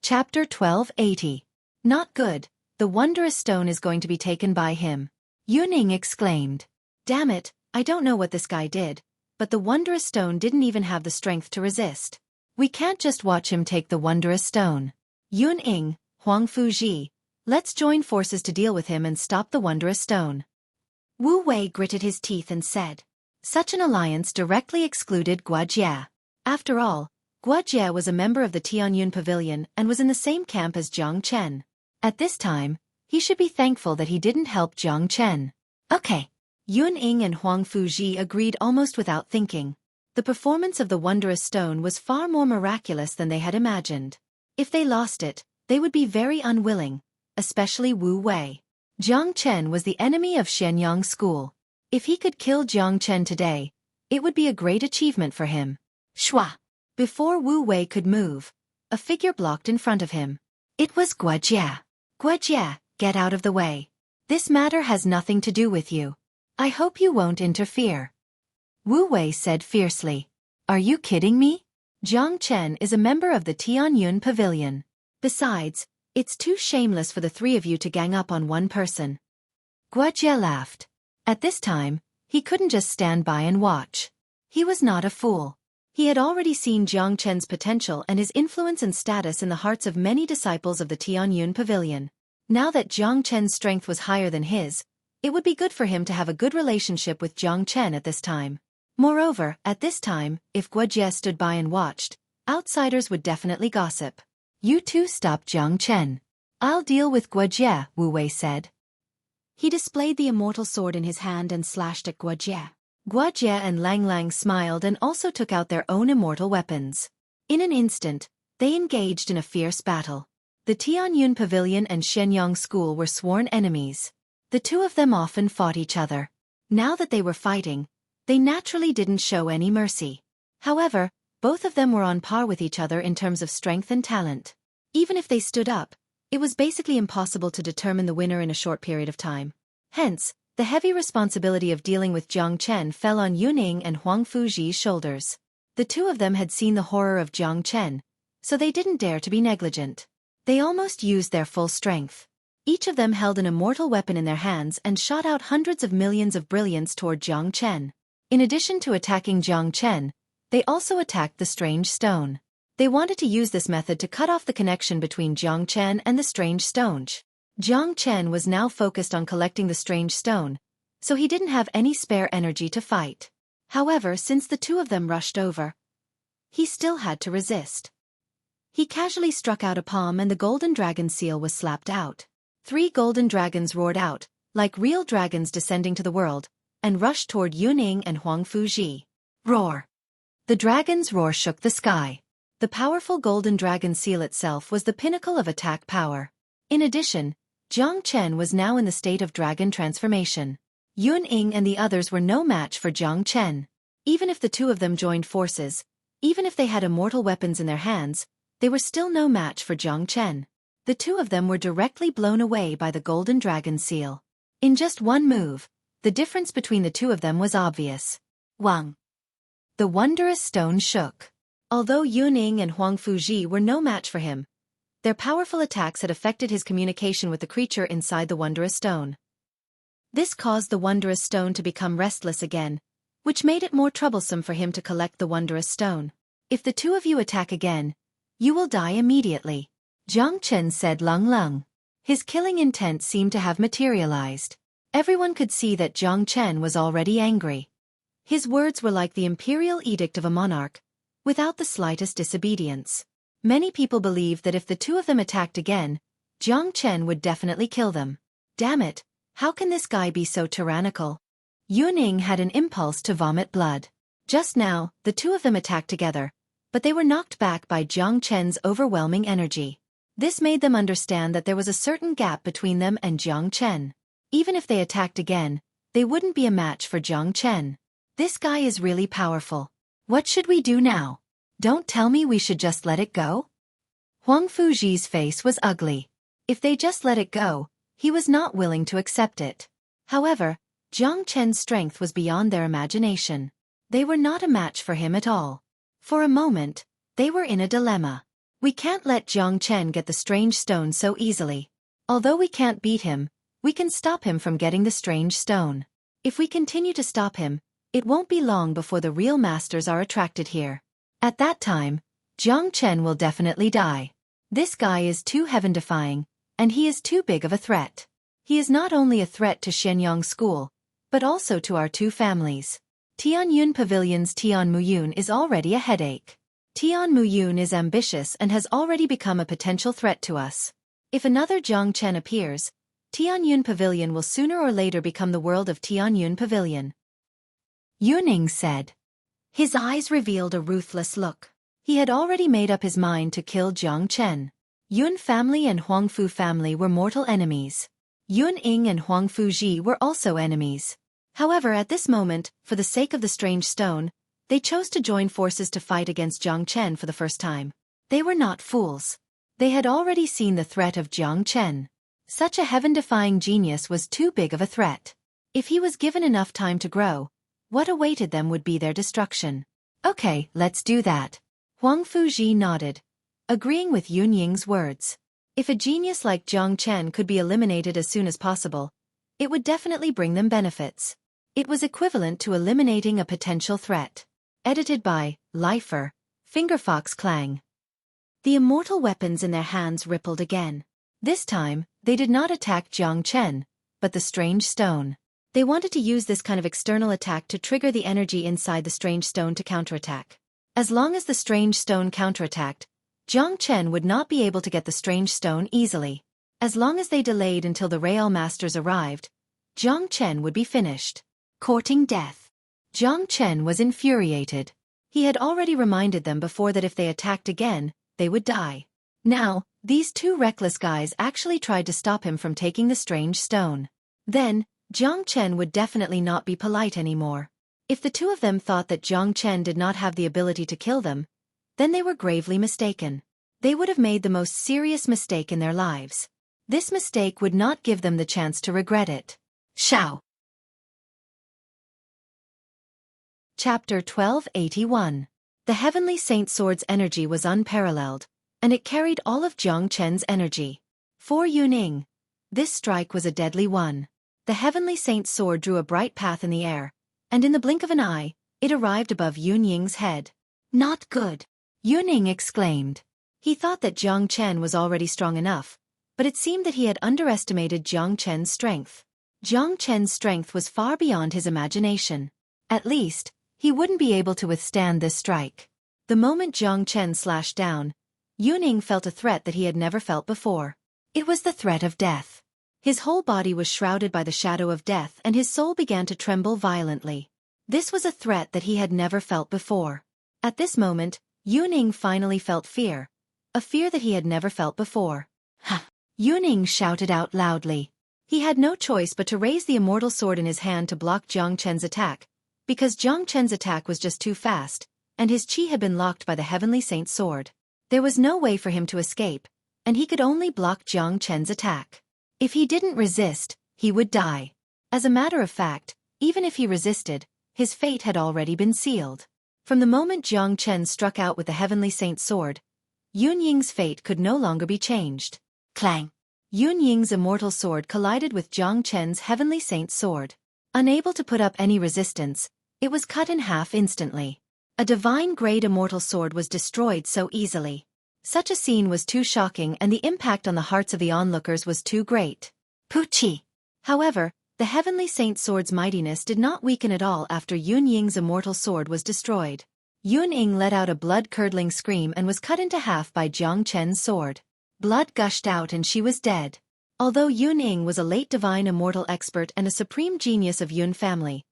Chapter 1280. Not good. The wondrous stone is going to be taken by him. Yuning exclaimed. Damn it, I don't know what this guy did, but the wondrous stone didn't even have the strength to resist. We can't just watch him take the wondrous stone. Yuning, Huang Fuji, let's join forces to deal with him and stop the wondrous stone. Wu Wei gritted his teeth and said. Such an alliance directly excluded Guojie. After all, Guojie was a member of the Tianyun Pavilion and was in the same camp as Jiang Chen. At this time, he should be thankful that he didn't help Jiang Chen. Okay. Yuning and Huang Fuji agreed almost without thinking. The performance of the wondrous stone was far more miraculous than they had imagined. If they lost it, they would be very unwilling, especially Wu Wei. Jiang Chen was the enemy of Shenyang School. If he could kill Jiang Chen today, it would be a great achievement for him. Shwa! Before Wu Wei could move, a figure blocked in front of him. It was Guojie. Guojie, get out of the way. This matter has nothing to do with you. I hope you won't interfere. Wu Wei said fiercely. Are you kidding me? Jiang Chen is a member of the Tianyun Pavilion. Besides, it's too shameless for the three of you to gang up on one person. Guojie laughed. At this time, he couldn't just stand by and watch. He was not a fool. He had already seen Jiang Chen's potential and his influence and status in the hearts of many disciples of the Tianyun Pavilion. Now that Jiang Chen's strength was higher than his, it would be good for him to have a good relationship with Jiang Chen at this time. Moreover, at this time, if Guojie stood by and watched, Outsiders would definitely gossip. You two stop Jiang Chen. I'll deal with Guojie, Wu Wei said. He displayed the immortal sword in his hand and slashed at Guojie. Guojie and Lang Lang smiled and also took out their own immortal weapons. In an instant, they engaged in a fierce battle. The Tianyun Pavilion and Shenyang School were sworn enemies. The two of them often fought each other. Now that they were fighting, they naturally didn't show any mercy. However, both of them were on par with each other in terms of strength and talent. Even if they stood up, it was basically impossible to determine the winner in a short period of time. Hence, the heavy responsibility of dealing with Jiang Chen fell on Yuning and Huang Fuji's shoulders. The two of them had seen the horror of Jiang Chen, so they didn't dare to be negligent. They almost used their full strength. Each of them held an immortal weapon in their hands and shot out hundreds of millions of brilliance toward Jiang Chen. In addition to attacking Jiang Chen, they also attacked the strange stone. They wanted to use this method to cut off the connection between Jiang Chen and the strange stone. Jiang Chen was now focused on collecting the strange stone, so he didn't have any spare energy to fight. However, since the two of them rushed over, he still had to resist. He casually struck out a palm and the golden dragon seal was slapped out. 3 golden dragons roared out, like real dragons descending to the world, and rushed toward Yuning and Huang Fuji. Roar! The dragon's roar shook the sky. The powerful golden dragon seal itself was the pinnacle of attack power. In addition, Jiang Chen was now in the state of dragon transformation. Yun Ying and the others were no match for Jiang Chen. Even if the two of them joined forces, even if they had immortal weapons in their hands, they were still no match for Jiang Chen. The two of them were directly blown away by the golden dragon seal. In just one move, the difference between the two of them was obvious. Wang! The wondrous stone shook. Although Yuning and Huang Fuji were no match for him, their powerful attacks had affected his communication with the creature inside the wondrous stone. This caused the wondrous stone to become restless again, which made it more troublesome for him to collect the wondrous stone. If the two of you attack again, you will die immediately, Jiang Chen said Lung Lung. His killing intent seemed to have materialized. Everyone could see that Jiang Chen was already angry. His words were like the imperial edict of a monarch, without the slightest disobedience. Many people believed that if the two of them attacked again, Jiang Chen would definitely kill them. Damn it, how can this guy be so tyrannical? Yuning had an impulse to vomit blood. Just now, the two of them attacked together, but they were knocked back by Jiang Chen's overwhelming energy. This made them understand that there was a certain gap between them and Jiang Chen. Even if they attacked again, they wouldn't be a match for Jiang Chen. This guy is really powerful. What should we do now? Don't tell me we should just let it go? Huang Fuji's face was ugly. If they just let it go, he was not willing to accept it. However, Jiang Chen's strength was beyond their imagination. They were not a match for him at all. For a moment, they were in a dilemma. We can't let Jiang Chen get the strange stone so easily. Although we can't beat him, we can stop him from getting the strange stone. If we continue to stop him, it won't be long before the real masters are attracted here. At that time, Jiang Chen will definitely die. This guy is too heaven-defying, and he is too big of a threat. He is not only a threat to Shenyang School, but also to our two families. Tianyun Pavilion's Tian Muyun is already a headache. Tian Muyun is ambitious and has already become a potential threat to us. If another Jiang Chen appears, Tianyun Pavilion will sooner or later become the world of Tianyun Pavilion. Yuning said. His eyes revealed a ruthless look. He had already made up his mind to kill Jiang Chen. Yun family and Huangfu family were mortal enemies. Yun Ying and Huang Fuji were also enemies. However, at this moment, for the sake of the strange stone, they chose to join forces to fight against Jiang Chen for the first time. They were not fools. They had already seen the threat of Jiang Chen. Such a heaven-defying genius was too big of a threat. If he was given enough time to grow, what awaited them would be their destruction. Okay, let's do that. Huang Fuji nodded, agreeing with Yun Ying's words. If a genius like Jiang Chen could be eliminated as soon as possible, it would definitely bring them benefits. It was equivalent to eliminating a potential threat. Edited by Lifer, Fingerfox Clang. The immortal weapons in their hands rippled again. This time, they did not attack Jiang Chen, but the strange stone. They wanted to use this kind of external attack to trigger the energy inside the strange stone to counterattack. As long as the strange stone counterattacked, Jiang Chen would not be able to get the strange stone easily. As long as they delayed until the Real Masters arrived, Jiang Chen would be finished. Courting death. Jiang Chen was infuriated. He had already reminded them before that if they attacked again, they would die. Now, these two reckless guys actually tried to stop him from taking the strange stone. Then, Jiang Chen would definitely not be polite anymore. If the two of them thought that Jiang Chen did not have the ability to kill them, then they were gravely mistaken. They would have made the most serious mistake in their lives. This mistake would not give them the chance to regret it. Shao. Chapter 1281. The Heavenly Saint Sword's energy was unparalleled, and it carried all of Jiang Chen's energy. For Yuning, this strike was a deadly one. The Heavenly Saint's sword drew a bright path in the air, and in the blink of an eye, it arrived above Yun Ying's head. Not good, Yuning exclaimed. He thought that Jiang Chen was already strong enough, but it seemed that he had underestimated Jiang Chen's strength. Jiang Chen's strength was far beyond his imagination. At least, he wouldn't be able to withstand this strike. The moment Jiang Chen slashed down, Yuning felt a threat that he had never felt before. It was the threat of death. His whole body was shrouded by the shadow of death and his soul began to tremble violently. This was a threat that he had never felt before. At this moment, Yuning finally felt fear. A fear that he had never felt before. Ha! Yuning shouted out loudly. He had no choice but to raise the immortal sword in his hand to block Jiang Chen's attack, because Jiang Chen's attack was just too fast, and his chi had been locked by the Heavenly Saint's sword. There was no way for him to escape, and he could only block Jiang Chen's attack. If he didn't resist, he would die. As a matter of fact, even if he resisted, his fate had already been sealed. From the moment Jiang Chen struck out with the Heavenly Saint's sword, Yun Ying's fate could no longer be changed. Clang! Yun Ying's immortal sword collided with Jiang Chen's Heavenly Saint's sword. Unable to put up any resistance, it was cut in half instantly. A divine-grade immortal sword was destroyed so easily. Such a scene was too shocking and the impact on the hearts of the onlookers was too great. Puchi! However, the Heavenly Saint Sword's mightiness did not weaken at all after Yun Ying's immortal sword was destroyed. Yun Ying let out a blood-curdling scream and was cut into half by Jiang Chen's sword. Blood gushed out and she was dead. Although Yun Ying was a late divine immortal expert and a supreme genius of Yun family,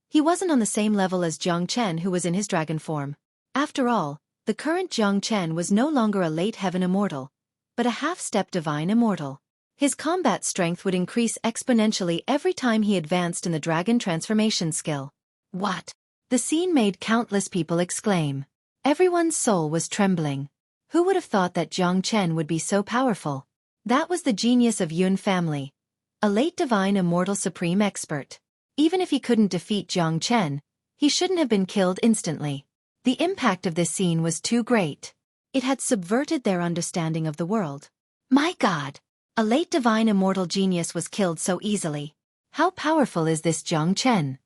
he wasn't on the same level as Jiang Chen who was in his dragon form. After all, the current Jiang Chen was no longer a late heaven immortal, but a half-step divine immortal. His combat strength would increase exponentially every time he advanced in the dragon transformation skill. What? The scene made countless people exclaim. Everyone's soul was trembling. Who would have thought that Jiang Chen would be so powerful? That was the genius of Yun family. A late divine immortal supreme expert. Even if he couldn't defeat Jiang Chen, he shouldn't have been killed instantly. The impact of this scene was too great. It had subverted their understanding of the world. My God! A late divine immortal genius was killed so easily. How powerful is this Jiang Chen?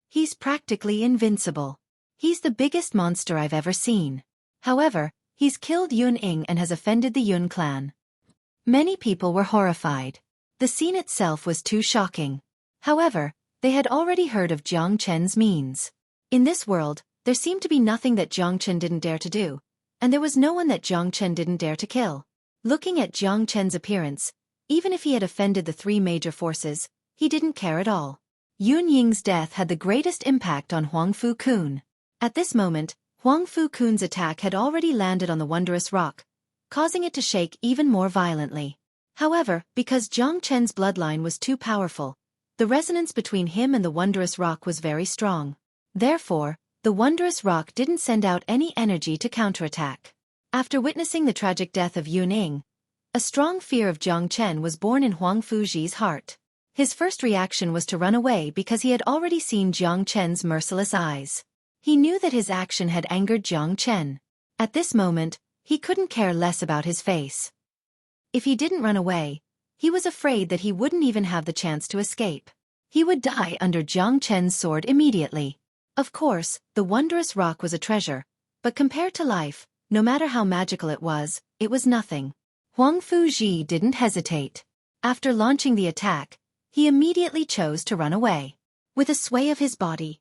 He's practically invincible. He's the biggest monster I've ever seen. However, he's killed Yun Ying and has offended the Yun clan. Many people were horrified. The scene itself was too shocking. However, they had already heard of Jiang Chen's means. In this world, there seemed to be nothing that Jiang Chen didn't dare to do, and there was no one that Jiang Chen didn't dare to kill. Looking at Jiang Chen's appearance, even if he had offended the three major forces, he didn't care at all. Yun Ying's death had the greatest impact on Huang Fu Kun. At this moment, Huang Fu Kun's attack had already landed on the wondrous rock, causing it to shake even more violently. However, because Jiang Chen's bloodline was too powerful, the resonance between him and the wondrous rock was very strong. Therefore, the wondrous rock didn't send out any energy to counterattack. After witnessing the tragic death of Yun Ying, a strong fear of Jiang Chen was born in Huang Fuji's heart. His first reaction was to run away because he had already seen Jiang Chen's merciless eyes. He knew that his action had angered Jiang Chen. At this moment, he couldn't care less about his face. If he didn't run away, he was afraid that he wouldn't even have the chance to escape. He would die under Jiang Chen's sword immediately. Of course, the wondrous rock was a treasure, but compared to life, no matter how magical it was nothing. Huang Fuji didn't hesitate. After launching the attack, he immediately chose to run away. With a sway of his body,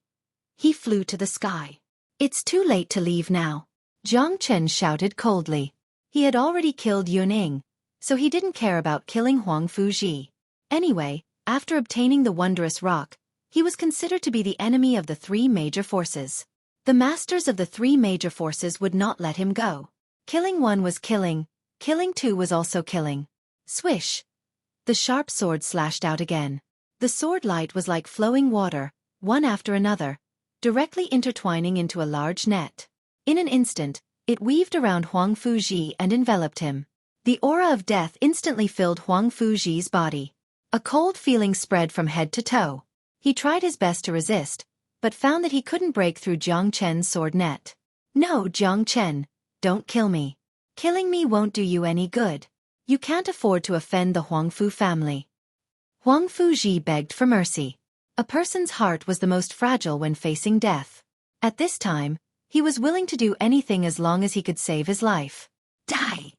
he flew to the sky. It's too late to leave now. Jiang Chen shouted coldly. He had already killed Yun Ying, so he didn't care about killing Huang Fuji. Anyway, after obtaining the wondrous rock, he was considered to be the enemy of the three major forces. The masters of the three major forces would not let him go. Killing one was killing two was also killing. Swish! The sharp sword slashed out again. The sword light was like flowing water, one after another, directly intertwining into a large net. In an instant, it weaved around Huang Fuji and enveloped him. The aura of death instantly filled Huang Fuji's body. A cold feeling spread from head to toe. He tried his best to resist, but found that he couldn't break through Jiang Chen's sword net. No, Jiang Chen, don't kill me. Killing me won't do you any good. You can't afford to offend the Huangfu family. Huang Fuji begged for mercy. A person's heart was the most fragile when facing death. At this time, he was willing to do anything as long as he could save his life. Die!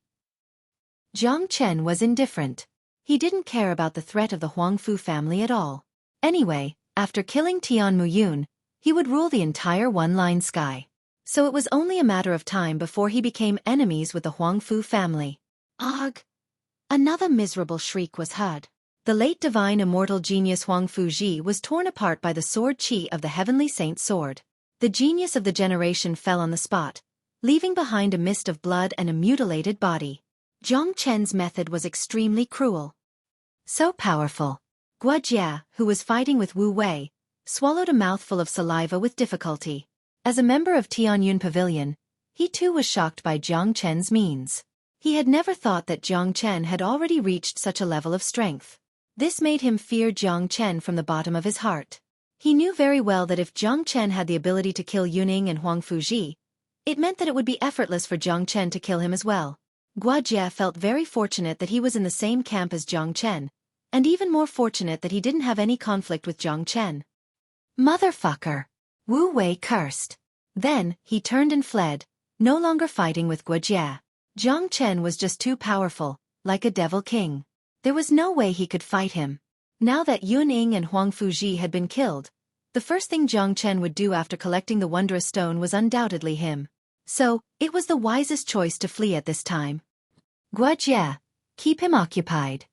Jiang Chen was indifferent. He didn't care about the threat of the Huangfu family at all. Anyway, after killing Tian Muyun, he would rule the entire one-line sky. So it was only a matter of time before he became enemies with the Huangfu family. Ugh! Another miserable shriek was heard. The late divine immortal genius Huang Fuji was torn apart by the sword chi of the heavenly saint's sword. The genius of the generation fell on the spot, leaving behind a mist of blood and a mutilated body. Jiang Chen's method was extremely cruel. So powerful. Guojia, who was fighting with Wu Wei, swallowed a mouthful of saliva with difficulty. As a member of Tianyun Pavilion, he too was shocked by Jiang Chen's means. He had never thought that Jiang Chen had already reached such a level of strength. This made him fear Jiang Chen from the bottom of his heart. He knew very well that if Jiang Chen had the ability to kill Yuning and Huang Fuji, it meant that it would be effortless for Jiang Chen to kill him as well. Guojia felt very fortunate that he was in the same camp as Jiang Chen, and even more fortunate that he didn't have any conflict with Jiang Chen. Motherfucker! Wu Wei cursed. Then, he turned and fled, no longer fighting with Guojia. Jiang Chen was just too powerful, like a devil king. There was no way he could fight him. Now that Yun Ying and Huang Fuji had been killed, the first thing Jiang Chen would do after collecting the wondrous stone was undoubtedly him. So, it was the wisest choice to flee at this time. Guojia, keep him occupied.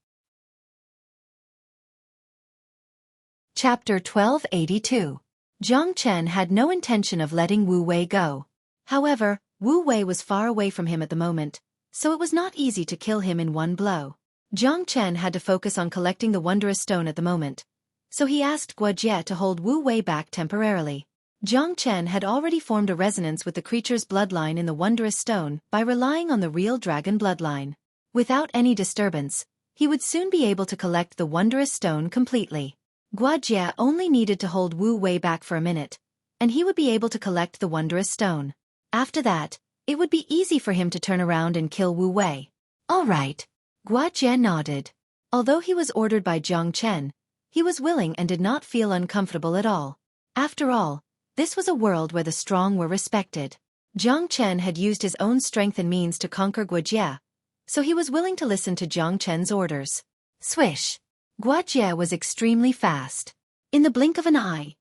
Chapter 1282. Jiang Chen had no intention of letting Wu Wei go. However, Wu Wei was far away from him at the moment, so it was not easy to kill him in one blow. Jiang Chen had to focus on collecting the wondrous stone at the moment, so he asked Guojia to hold Wu Wei back temporarily. Jiang Chen had already formed a resonance with the creature's bloodline in the wondrous stone by relying on the real dragon bloodline. Without any disturbance, he would soon be able to collect the wondrous stone completely. Guojia only needed to hold Wu Wei back for a minute, and he would be able to collect the wondrous stone. After that, it would be easy for him to turn around and kill Wu Wei. All right. Guojia nodded. Although he was ordered by Jiang Chen, he was willing and did not feel uncomfortable at all. After all, this was a world where the strong were respected. Jiang Chen had used his own strength and means to conquer Guojia, so he was willing to listen to Jiang Chen's orders. Swish! Guojia was extremely fast. In the blink of an eye,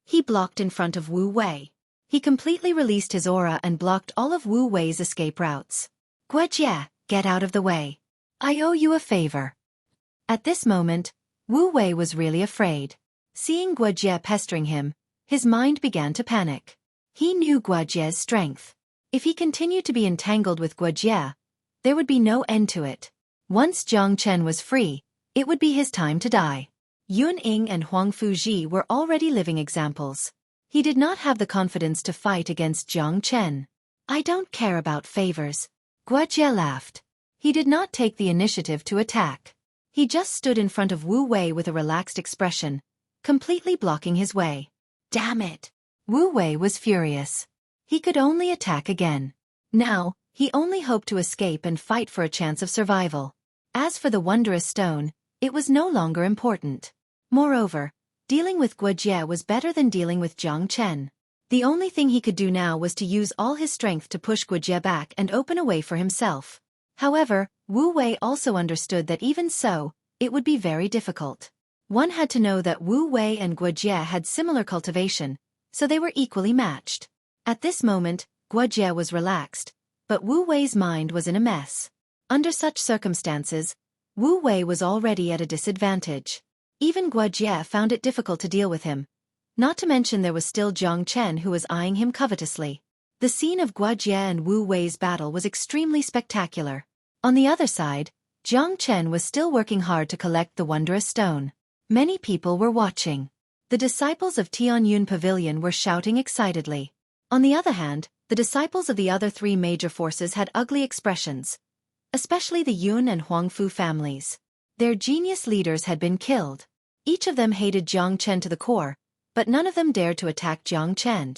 he blocked in front of Wu Wei. He completely released his aura and blocked all of Wu Wei's escape routes. Guojia, get out of the way. I owe you a favor. At this moment, Wu Wei was really afraid. Seeing Guojia pestering him, his mind began to panic. He knew Guojia's strength. If he continued to be entangled with Guojia, there would be no end to it. Once Jiang Chen was free, it would be his time to die. Yun Ying and Huang Fuji were already living examples. He did not have the confidence to fight against Jiang Chen. I don't care about favors. Guojia laughed. He did not take the initiative to attack. He just stood in front of Wu Wei with a relaxed expression, completely blocking his way. Damn it! Wu Wei was furious. He could only attack again. Now, he only hoped to escape and fight for a chance of survival. As for the wondrous stone, it was no longer important. Moreover, dealing with Guojia was better than dealing with Jiang Chen. The only thing he could do now was to use all his strength to push Guojia back and open a way for himself. However, Wu Wei also understood that even so, it would be very difficult. One had to know that Wu Wei and Guojia had similar cultivation, so they were equally matched. At this moment, Guojie was relaxed, but Wu Wei's mind was in a mess. Under such circumstances, Wu Wei was already at a disadvantage. Even Guojie found it difficult to deal with him. Not to mention there was still Jiang Chen who was eyeing him covetously. The scene of Guojie and Wu Wei's battle was extremely spectacular. On the other side, Jiang Chen was still working hard to collect the wondrous stone. Many people were watching. The disciples of Tianyun Pavilion were shouting excitedly. On the other hand, the disciples of the other three major forces had ugly expressions, especially the Yun and Huangfu families. Their genius leaders had been killed. Each of them hated Jiang Chen to the core, but none of them dared to attack Jiang Chen.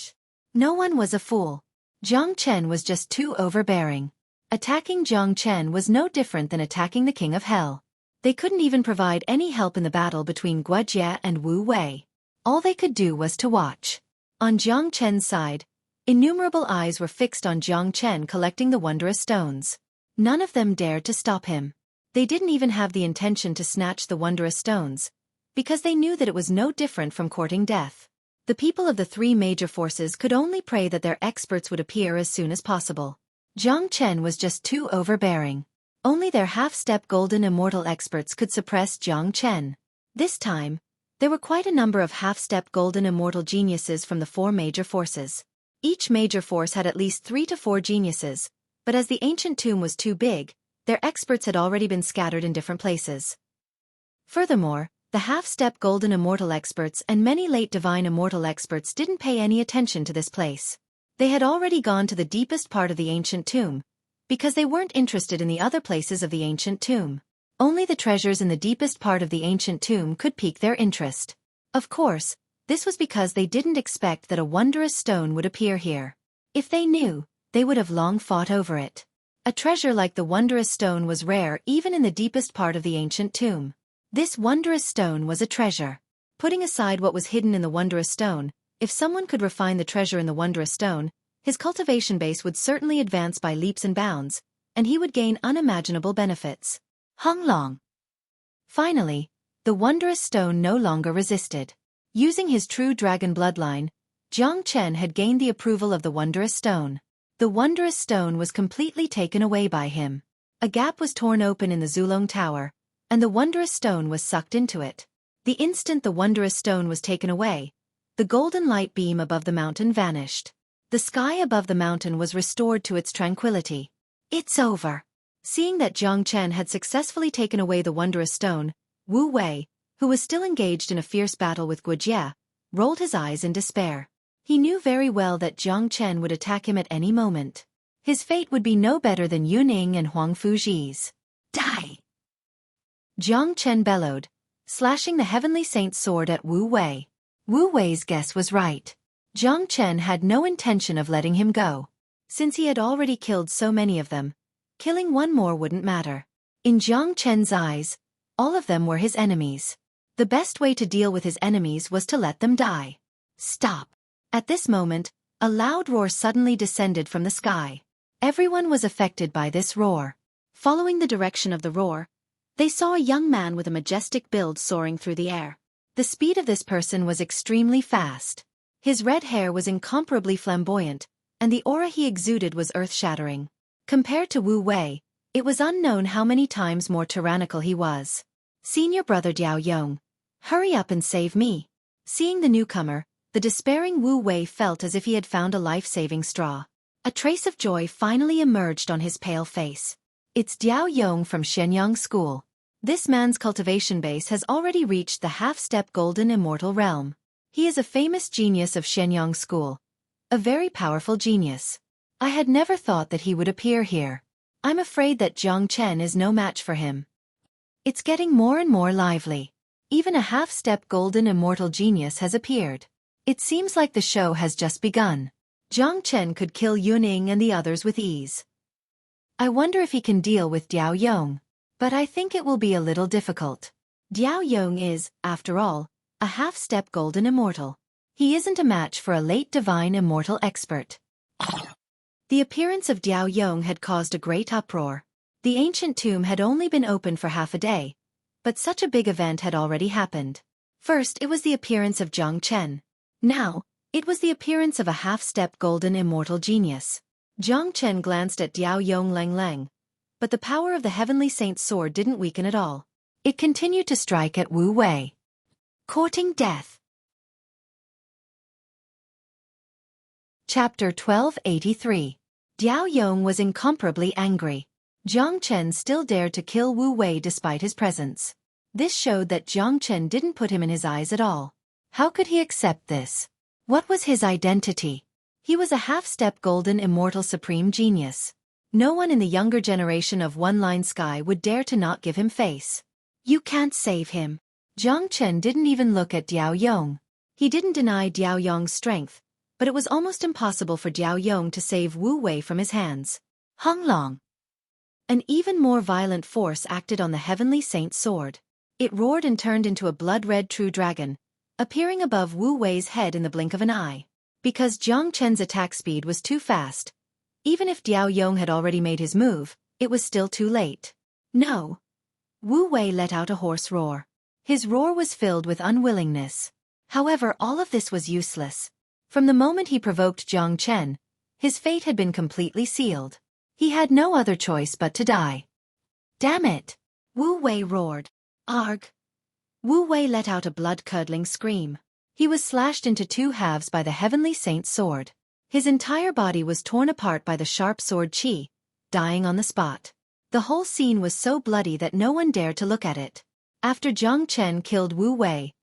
No one was a fool. Jiang Chen was just too overbearing. Attacking Jiang Chen was no different than attacking the King of Hell. They couldn't even provide any help in the battle between Guojie and Wu Wei. All they could do was to watch. On Jiang Chen's side, innumerable eyes were fixed on Jiang Chen collecting the wondrous stones. None of them dared to stop him. They didn't even have the intention to snatch the wondrous stones, because they knew that it was no different from courting death. The people of the three major forces could only pray that their experts would appear as soon as possible. Jiang Chen was just too overbearing. Only their half-step golden immortal experts could suppress Jiang Chen. This time, there were quite a number of half-step golden immortal geniuses from the four major forces. Each major force had at least 3 to 4 geniuses, but as the ancient tomb was too big, their experts had already been scattered in different places. Furthermore, the half-step golden immortal experts and many late divine immortal experts didn't pay any attention to this place. They had already gone to the deepest part of the ancient tomb, because they weren't interested in the other places of the ancient tomb. Only the treasures in the deepest part of the ancient tomb could pique their interest. Of course, this was because they didn't expect that a wondrous stone would appear here. If they knew, they would have long fought over it. A treasure like the wondrous stone was rare even in the deepest part of the ancient tomb. This wondrous stone was a treasure. Putting aside what was hidden in the wondrous stone, if someone could refine the treasure in the wondrous stone, his cultivation base would certainly advance by leaps and bounds, and he would gain unimaginable benefits. Hung Long. Finally, the wondrous stone no longer resisted. Using his true dragon bloodline, Jiang Chen had gained the approval of the wondrous stone. The wondrous stone was completely taken away by him. A gap was torn open in the Zulong Tower, and the wondrous stone was sucked into it. The instant the wondrous stone was taken away, the golden light beam above the mountain vanished. The sky above the mountain was restored to its tranquility. It's over. Seeing that Jiang Chen had successfully taken away the wondrous stone, Wu Wei, who was still engaged in a fierce battle with Guojie, rolled his eyes in despair. He knew very well that Jiang Chen would attack him at any moment. His fate would be no better than Yuning and Huang Fuji's. Die! Jiang Chen bellowed, slashing the heavenly saint's sword at Wu Wei. Wu Wei's guess was right. Jiang Chen had no intention of letting him go. Since he had already killed so many of them, killing one more wouldn't matter. In Jiang Chen's eyes, all of them were his enemies. The best way to deal with his enemies was to let them die. Stop! At this moment, a loud roar suddenly descended from the sky. Everyone was affected by this roar. Following the direction of the roar, they saw a young man with a majestic build soaring through the air. The speed of this person was extremely fast. His red hair was incomparably flamboyant, and the aura he exuded was earth-shattering. Compared to Wu Wei, it was unknown how many times more tyrannical he was. Senior brother Diao Yong, hurry up and save me. Seeing the newcomer, the despairing Wu Wei felt as if he had found a life-saving straw. A trace of joy finally emerged on his pale face. It's Diao Yong from Shenyang School. This man's cultivation base has already reached the half-step golden immortal realm. He is a famous genius of Shenyang School. A very powerful genius. I had never thought that he would appear here. I'm afraid that Jiang Chen is no match for him. It's getting more and more lively. Even a half-step golden immortal genius has appeared. It seems like the show has just begun. Jiang Chen could kill Yuning and the others with ease. I wonder if he can deal with Diao Yong. But I think it will be a little difficult. Diao Yong is, after all, a half-step golden immortal. He isn't a match for a late divine immortal expert. The appearance of Diao Yong had caused a great uproar. The ancient tomb had only been open for half a day, but such a big event had already happened. First it was the appearance of Jiang Chen. Now, It was the appearance of a half-step golden immortal genius. Jiang Chen glanced at Diao Yong Lang Lang, but the power of the heavenly saint's sword didn't weaken at all. It continued to strike at Wu Wei. Courting Death. Chapter 1283. Diao Yong was incomparably angry. Jiang Chen still dared to kill Wu Wei despite his presence. This showed that Jiang Chen didn't put him in his eyes at all. How could he accept this? What was his identity? He was a half-step golden immortal supreme genius. No one in the younger generation of One Line Sky would dare to not give him face. You can't save him. Jiang Chen didn't even look at Diao Yong. He didn't deny Diao Yong's strength, but it was almost impossible for Diao Yong to save Wu Wei from his hands. Hung Long. An even more violent force acted on the heavenly saint's sword. It roared and turned into a blood-red true dragon, appearing above Wu Wei's head in the blink of an eye. Because Jiang Chen's attack speed was too fast, even if Diao Yong had already made his move, it was still too late. No. Wu Wei let out a hoarse roar. His roar was filled with unwillingness. However, all of this was useless. From the moment he provoked Jiang Chen, his fate had been completely sealed. He had no other choice but to die. Damn it! Wu Wei roared. Arg! Wu Wei let out a blood-curdling scream. He was slashed into two halves by the heavenly saint's sword. His entire body was torn apart by the sharp sword qi, dying on the spot. The whole scene was so bloody that no one dared to look at it. After Jiang Chen killed Wu Wei,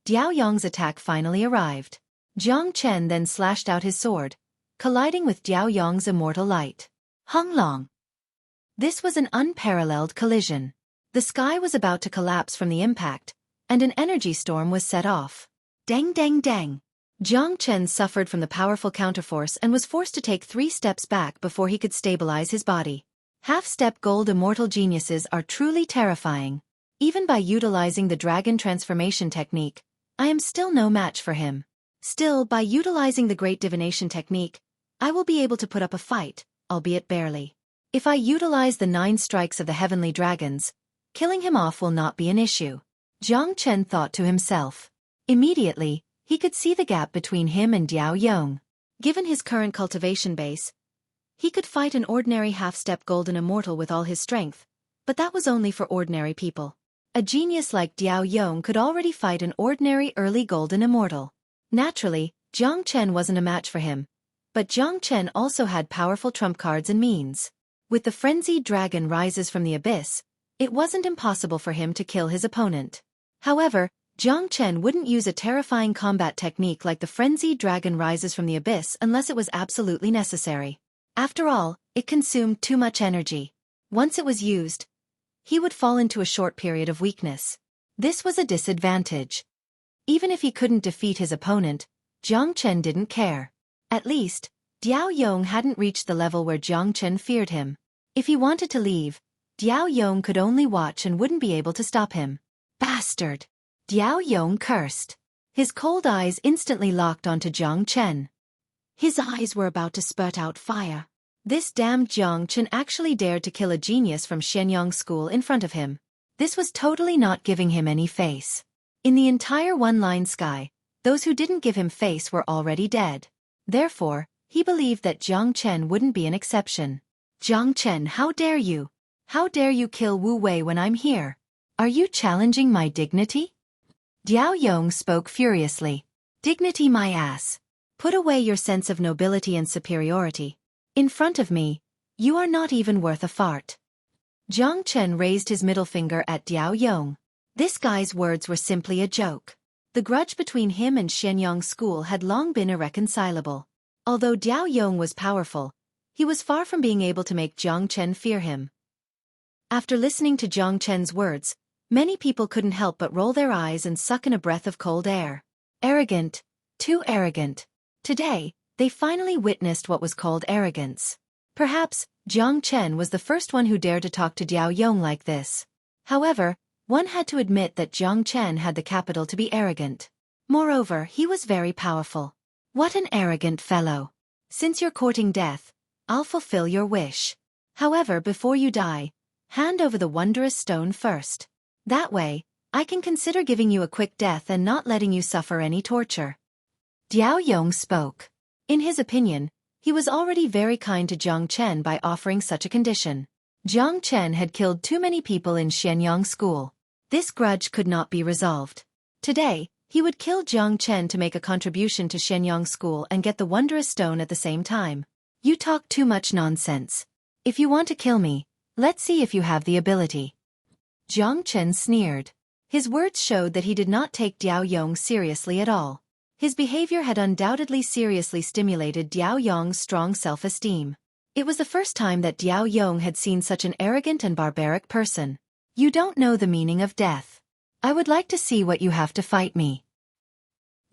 Diao Yong's attack finally arrived. Jiang Chen then slashed out his sword, colliding with Diao Yong's immortal light. Hung Long. This was an unparalleled collision. The sky was about to collapse from the impact, and an energy storm was set off. Dang dang dang. Jiang Chen suffered from the powerful counterforce and was forced to take 3 steps back before he could stabilize his body. Half-step gold immortal geniuses are truly terrifying. Even by utilizing the dragon transformation technique, I am still no match for him. Still, by utilizing the great divination technique, I will be able to put up a fight, albeit barely. If I utilize the 9 strikes of the heavenly dragons, killing him off will not be an issue. Jiang Chen thought to himself. Immediately, he could see the gap between him and Diao Yong. Given his current cultivation base, he could fight an ordinary half-step golden immortal with all his strength, but that was only for ordinary people. A genius like Diao Yong could already fight an ordinary early golden immortal. Naturally, Jiang Chen wasn't a match for him, but Jiang Chen also had powerful trump cards and means. With the frenzied dragon rises from the abyss, it wasn't impossible for him to kill his opponent. However, Jiang Chen wouldn't use a terrifying combat technique like the frenzied dragon rises from the abyss unless it was absolutely necessary. After all, it consumed too much energy. Once it was used, he would fall into a short period of weakness. This was a disadvantage. Even if he couldn't defeat his opponent, Jiang Chen didn't care. At least, Diao Yong hadn't reached the level where Jiang Chen feared him. If he wanted to leave, Diao Yong could only watch and wouldn't be able to stop him. Bastard! Diao Yong cursed. His cold eyes instantly locked onto Jiang Chen. His eyes were about to spurt out fire. This damned Jiang Chen actually dared to kill a genius from Shenyang School in front of him. This was totally not giving him any face. In the entire One Line Sky, those who didn't give him face were already dead. Therefore, he believed that Jiang Chen wouldn't be an exception. Jiang Chen, how dare you? How dare you kill Wu Wei when I'm here? Are you challenging my dignity? Diao Yong spoke furiously. Dignity my ass. Put away your sense of nobility and superiority. In front of me, you are not even worth a fart. Jiang Chen raised his middle finger at Diao Yong. This guy's words were simply a joke. The grudge between him and Shenyang School had long been irreconcilable. Although Diao Yong was powerful, he was far from being able to make Jiang Chen fear him. After listening to Jiang Chen's words, many people couldn't help but roll their eyes and suck in a breath of cold air. Arrogant. Too arrogant. Today, they finally witnessed what was called arrogance. Perhaps, Jiang Chen was the first one who dared to talk to Diao Yong like this. However, one had to admit that Jiang Chen had the capital to be arrogant. Moreover, he was very powerful. What an arrogant fellow. Since you're courting death, I'll fulfill your wish. However, before you die, hand over the wondrous stone first. That way, I can consider giving you a quick death and not letting you suffer any torture. Diao Yong spoke. In his opinion, he was already very kind to Jiang Chen by offering such a condition. Jiang Chen had killed too many people in Xianyang school. This grudge could not be resolved. Today, he would kill Jiang Chen to make a contribution to Xianyang school and get the wondrous stone at the same time. You talk too much nonsense. If you want to kill me, let's see if you have the ability. Jiang Chen sneered. His words showed that he did not take Diao Yong seriously at all. His behavior had undoubtedly seriously stimulated Diao Yong's strong self-esteem. It was the first time that Diao Yong had seen such an arrogant and barbaric person. You don't know the meaning of death. I would like to see what you have to fight me.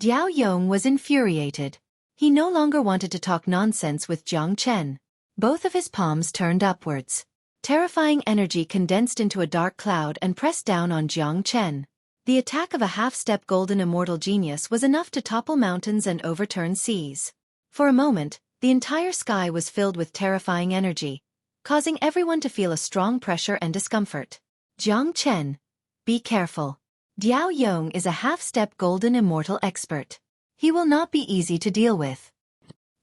Diao Yong was infuriated. He no longer wanted to talk nonsense with Jiang Chen. Both of his palms turned upwards. Terrifying energy condensed into a dark cloud and pressed down on Jiang Chen. The attack of a half-step golden immortal genius was enough to topple mountains and overturn seas. For a moment, the entire sky was filled with terrifying energy, causing everyone to feel a strong pressure and discomfort. Jiang Chen, be careful. Diao Yong is a half-step golden immortal expert. He will not be easy to deal with.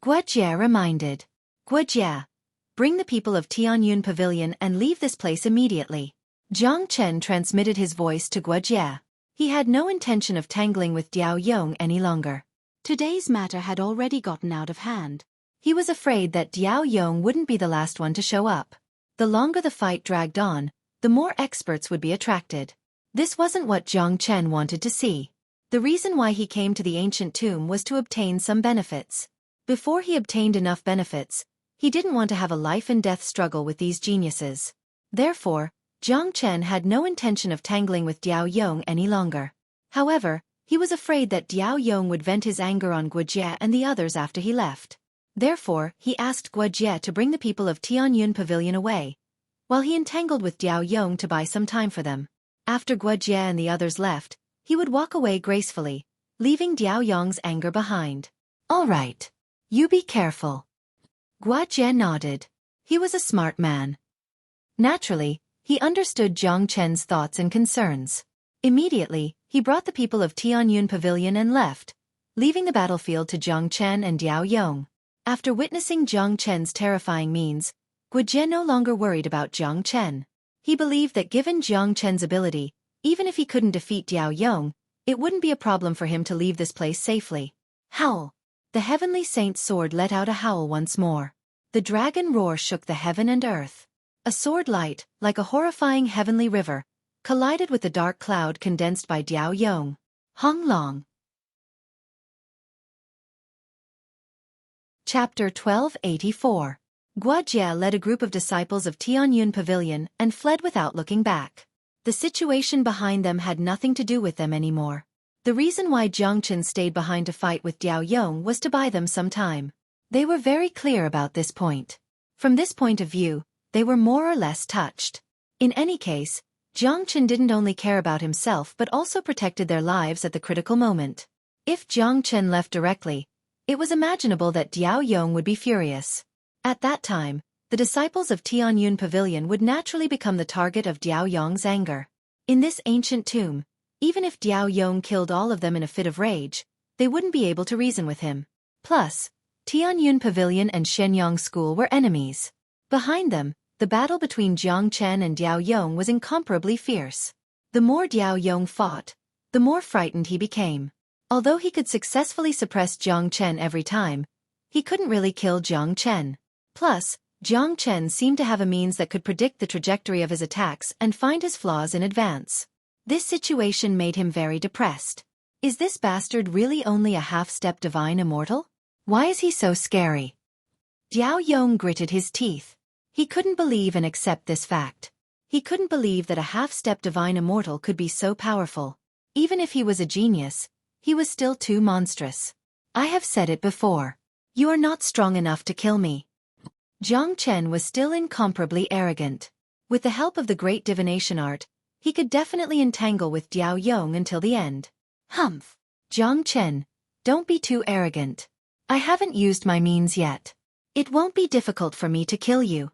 Guojie reminded. Guojie, bring the people of Tianyun Pavilion and leave this place immediately. Jiang Chen transmitted his voice to Guojie. He had no intention of tangling with Diao Yong any longer. Today's matter had already gotten out of hand. He was afraid that Diao Yong wouldn't be the last one to show up. The longer the fight dragged on, the more experts would be attracted. This wasn't what Jiang Chen wanted to see. The reason why he came to the ancient tomb was to obtain some benefits. Before he obtained enough benefits, he didn't want to have a life-and-death struggle with these geniuses. Therefore, Jiang Chen had no intention of tangling with Diao Yong any longer. However, he was afraid that Diao Yong would vent his anger on Guojie and the others after he left. Therefore, he asked Guojie to bring the people of Tianyun Pavilion away, while he entangled with Diao Yong to buy some time for them. After Guojie and the others left, he would walk away gracefully, leaving Diao Yong's anger behind. All right. You be careful. Guojie nodded. He was a smart man. Naturally, he understood Jiang Chen's thoughts and concerns. Immediately, he brought the people of Tianyun Pavilion and left, leaving the battlefield to Jiang Chen and Diao Yong. After witnessing Jiang Chen's terrifying means, Guojie no longer worried about Jiang Chen. He believed that given Jiang Chen's ability, even if he couldn't defeat Diao Yong, it wouldn't be a problem for him to leave this place safely. Howl! The heavenly saint's sword let out a howl once more. The dragon roar shook the heaven and earth. A sword light, like a horrifying heavenly river, collided with the dark cloud condensed by Diao Yong. Hong Long. Chapter 1284. Guojie led a group of disciples of Tianyun Pavilion and fled without looking back. The situation behind them had nothing to do with them anymore. The reason why Jiang Chen stayed behind to fight with Diao Yong was to buy them some time. They were very clear about this point. From this point of view, they were more or less touched. In any case, Jiang Chen didn't only care about himself but also protected their lives at the critical moment. If Jiang Chen left directly, it was imaginable that Diao Yong would be furious. At that time, the disciples of Tianyun Pavilion would naturally become the target of Diao Yong's anger. In this ancient tomb, even if Diao Yong killed all of them in a fit of rage, they wouldn't be able to reason with him. Plus, Tianyun Pavilion and Xianyang School were enemies. Behind them, the battle between Jiang Chen and Diao Yong was incomparably fierce. The more Diao Yong fought, the more frightened he became. Although he could successfully suppress Jiang Chen every time, he couldn't really kill Jiang Chen. Plus, Jiang Chen seemed to have a means that could predict the trajectory of his attacks and find his flaws in advance. This situation made him very depressed. Is this bastard really only a half-step divine immortal? Why is he so scary? Diao Yong gritted his teeth. He couldn't believe and accept this fact. He couldn't believe that a half-step divine immortal could be so powerful. Even if he was a genius, he was still too monstrous. I have said it before. You are not strong enough to kill me. Jiang Chen was still incomparably arrogant. With the help of the great divination art, he could definitely entangle with Diao Yong until the end. Humph! Jiang Chen, don't be too arrogant. I haven't used my means yet. It won't be difficult for me to kill you.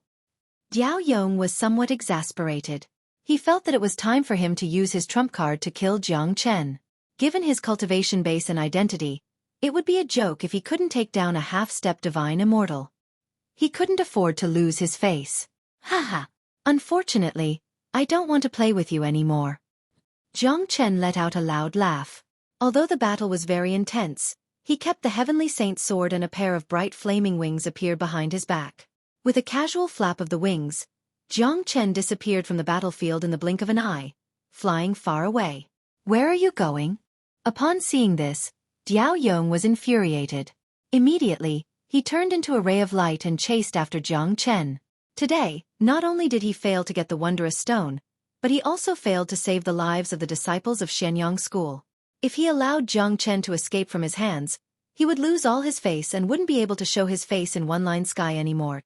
Diao Yong was somewhat exasperated. He felt that it was time for him to use his trump card to kill Jiang Chen. Given his cultivation base and identity, It would be a joke if he couldn't take down a half-step divine immortal. He couldn't afford to lose his face. Haha. Unfortunately, I don't want to play with you anymore. Jiang Chen let out a loud laugh. Although the battle was very intense, he kept the heavenly saint's sword, and a pair of bright flaming wings appeared behind his back. With a casual flap of the wings, Jiang Chen disappeared from the battlefield in the blink of an eye, flying far away. Where are you going? Upon seeing this, Diao Yong was infuriated. Immediately, he turned into a ray of light and chased after Jiang Chen. Today, not only did he fail to get the wondrous stone, but he also failed to save the lives of the disciples of Shenyang School. If he allowed Jiang Chen to escape from his hands, he would lose all his face and wouldn't be able to show his face in one-line sky anymore.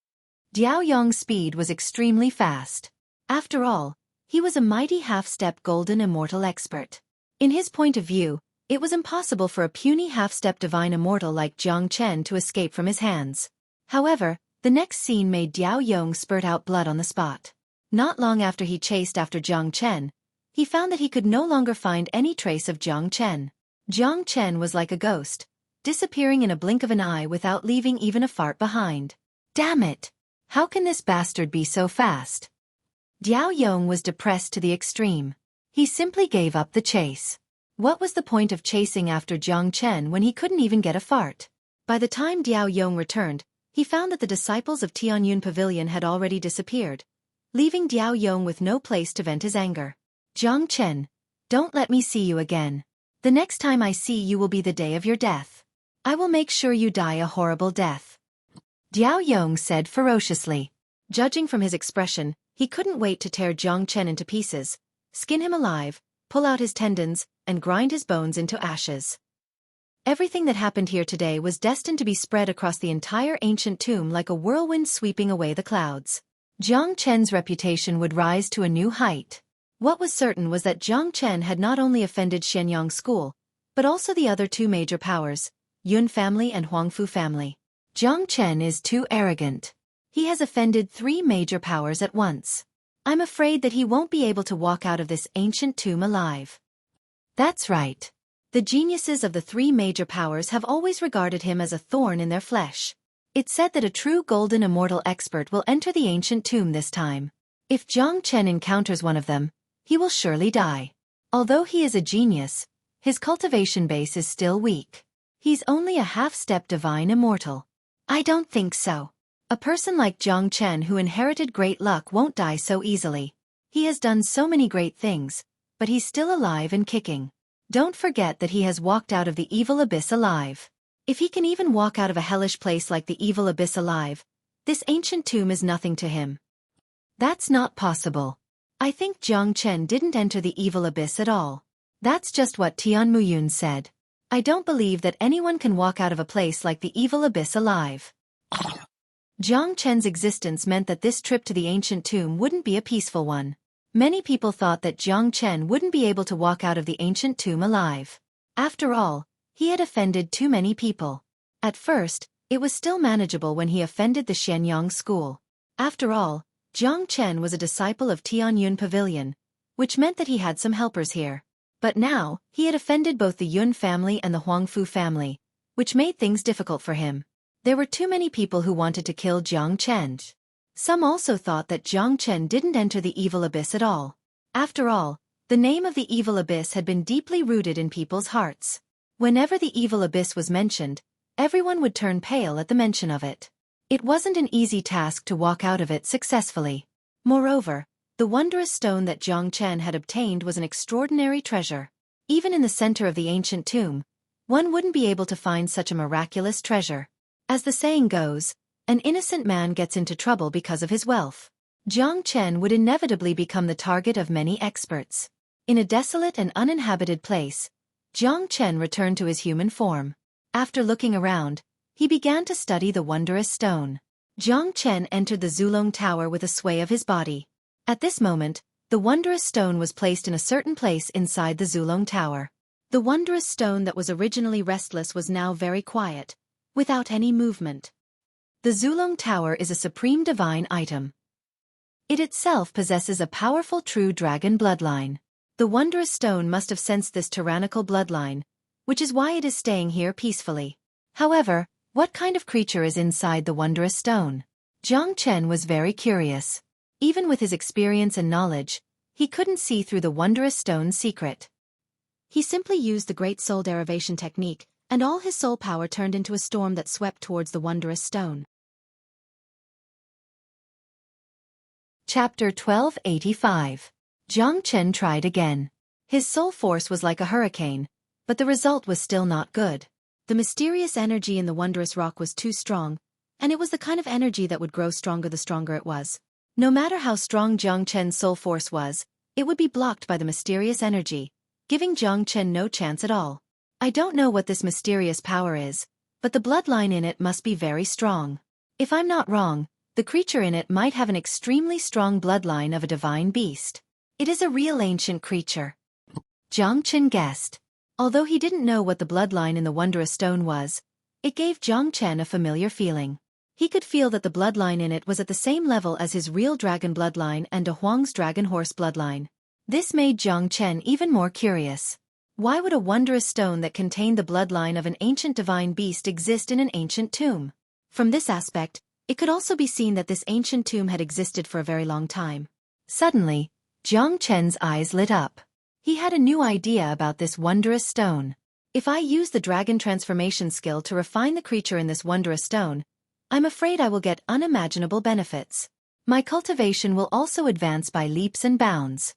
Diao Yong's speed was extremely fast. After all, he was a mighty half-step golden immortal expert. In his point of view, it was impossible for a puny half-step divine immortal like Jiang Chen to escape from his hands. However, the next scene made Diao Yong spurt out blood on the spot. Not long after he chased after Jiang Chen, he found that he could no longer find any trace of Jiang Chen. Jiang Chen was like a ghost, disappearing in a blink of an eye without leaving even a fart behind. Damn it! How can this bastard be so fast? Diao Yong was depressed to the extreme. He simply gave up the chase. What was the point of chasing after Jiang Chen when he couldn't even get a fart? By the time Diao Yong returned, he found that the disciples of Tianyun Pavilion had already disappeared, leaving Diao Yong with no place to vent his anger. Jiang Chen, don't let me see you again. The next time I see you will be the day of your death. I will make sure you die a horrible death. Diao Yong said ferociously. Judging from his expression, he couldn't wait to tear Jiang Chen into pieces, skin him alive, pull out his tendons, and grind his bones into ashes. Everything that happened here today was destined to be spread across the entire ancient tomb like a whirlwind sweeping away the clouds. Jiang Chen's reputation would rise to a new height. What was certain was that Jiang Chen had not only offended Shenyang School, but also the other two major powers, Yun family and Huangfu family. Jiang Chen is too arrogant. He has offended three major powers at once. I'm afraid that he won't be able to walk out of this ancient tomb alive. That's right. The geniuses of the three major powers have always regarded him as a thorn in their flesh. It's said that a true golden immortal expert will enter the ancient tomb this time. If Jiang Chen encounters one of them, he will surely die. Although he is a genius, his cultivation base is still weak. He's only a half-step divine immortal. I don't think so. A person like Jiang Chen who inherited great luck won't die so easily. He has done so many great things, but he's still alive and kicking. Don't forget that he has walked out of the evil abyss alive. If he can even walk out of a hellish place like the evil abyss alive, this ancient tomb is nothing to him. That's not possible. I think Jiang Chen didn't enter the evil abyss at all. That's just what Tian Muyun said. I don't believe that anyone can walk out of a place like the evil abyss alive. Jiang Chen's existence meant that this trip to the ancient tomb wouldn't be a peaceful one. Many people thought that Jiang Chen wouldn't be able to walk out of the ancient tomb alive. After all, he had offended too many people. At first, it was still manageable when he offended the Shenyang School. After all, Jiang Chen was a disciple of Tianyun Pavilion, which meant that he had some helpers here. But now, he had offended both the Yun family and the Huangfu family, which made things difficult for him. There were too many people who wanted to kill Jiang Chen. Some also thought that Jiang Chen didn't enter the evil abyss at all. After all, the name of the evil abyss had been deeply rooted in people's hearts. Whenever the evil abyss was mentioned, everyone would turn pale at the mention of it. It wasn't an easy task to walk out of it successfully. Moreover, the wondrous stone that Jiang Chen had obtained was an extraordinary treasure. Even in the center of the ancient tomb, one wouldn't be able to find such a miraculous treasure. As the saying goes, an innocent man gets into trouble because of his wealth. Jiang Chen would inevitably become the target of many experts. In a desolate and uninhabited place, Jiang Chen returned to his human form. After looking around, he began to study the wondrous stone. Jiang Chen entered the Zulong Tower with a sway of his body. At this moment, the wondrous stone was placed in a certain place inside the Zulong Tower. The wondrous stone that was originally restless was now very quiet, without any movement. The Zulong Tower is a supreme divine item. It itself possesses a powerful true dragon bloodline. The wondrous stone must have sensed this tyrannical bloodline, which is why it is staying here peacefully. However, what kind of creature is inside the wondrous stone? Jiang Chen was very curious. Even with his experience and knowledge, he couldn't see through the wondrous stone's secret. He simply used the Great Soul Derivation technique, and all his soul power turned into a storm that swept towards the wondrous stone. Chapter 1285. Jiang Chen tried again. His soul force was like a hurricane, but the result was still not good. The mysterious energy in the wondrous rock was too strong, and it was the kind of energy that would grow stronger the stronger it was. No matter how strong Jiang Chen's soul force was, it would be blocked by the mysterious energy, giving Jiang Chen no chance at all. I don't know what this mysterious power is, but the bloodline in it must be very strong. If I'm not wrong, the creature in it might have an extremely strong bloodline of a divine beast. It is a real ancient creature. Jiang Chen guessed. Although he didn't know what the bloodline in the wondrous stone was, it gave Jiang Chen a familiar feeling. He could feel that the bloodline in it was at the same level as his real dragon bloodline and De Huang's dragon horse bloodline. This made Jiang Chen even more curious. Why would a wondrous stone that contained the bloodline of an ancient divine beast exist in an ancient tomb? From this aspect, it could also be seen that this ancient tomb had existed for a very long time. Suddenly, Jiang Chen's eyes lit up. He had a new idea about this wondrous stone. If I use the dragon transformation skill to refine the creature in this wondrous stone, I'm afraid I will get unimaginable benefits. My cultivation will also advance by leaps and bounds.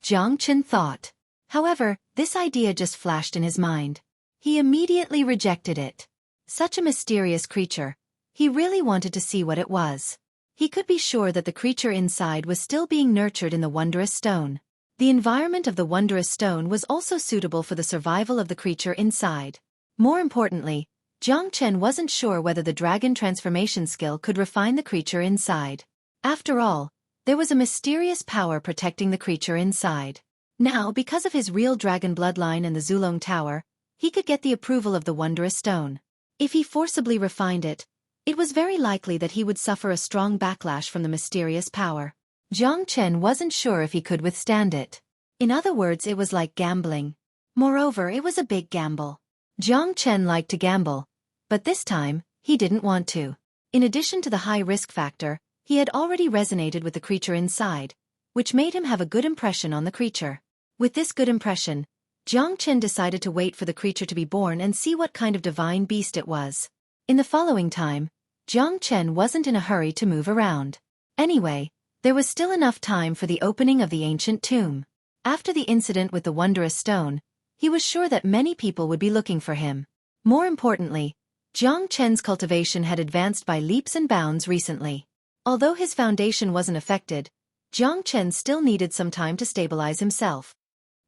Jiang Chen thought. However, this idea just flashed in his mind. He immediately rejected it. Such a mysterious creature. He really wanted to see what it was. He could be sure that the creature inside was still being nurtured in the wondrous stone. The environment of the wondrous stone was also suitable for the survival of the creature inside. More importantly, Jiang Chen wasn't sure whether the dragon transformation skill could refine the creature inside. After all, there was a mysterious power protecting the creature inside. Now, because of his real dragon bloodline and the Zulong Tower, he could get the approval of the wondrous stone. If he forcibly refined it, it was very likely that he would suffer a strong backlash from the mysterious power. Jiang Chen wasn't sure if he could withstand it. In other words, it was like gambling. Moreover, it was a big gamble. Jiang Chen liked to gamble, but this time, he didn't want to. In addition to the high risk factor, he had already resonated with the creature inside, which made him have a good impression on the creature. With this good impression, Jiang Chen decided to wait for the creature to be born and see what kind of divine beast it was. In the following time, Jiang Chen wasn't in a hurry to move around. Anyway, there was still enough time for the opening of the ancient tomb. After the incident with the wondrous stone, he was sure that many people would be looking for him. More importantly, Jiang Chen's cultivation had advanced by leaps and bounds recently. Although his foundation wasn't affected, Jiang Chen still needed some time to stabilize himself.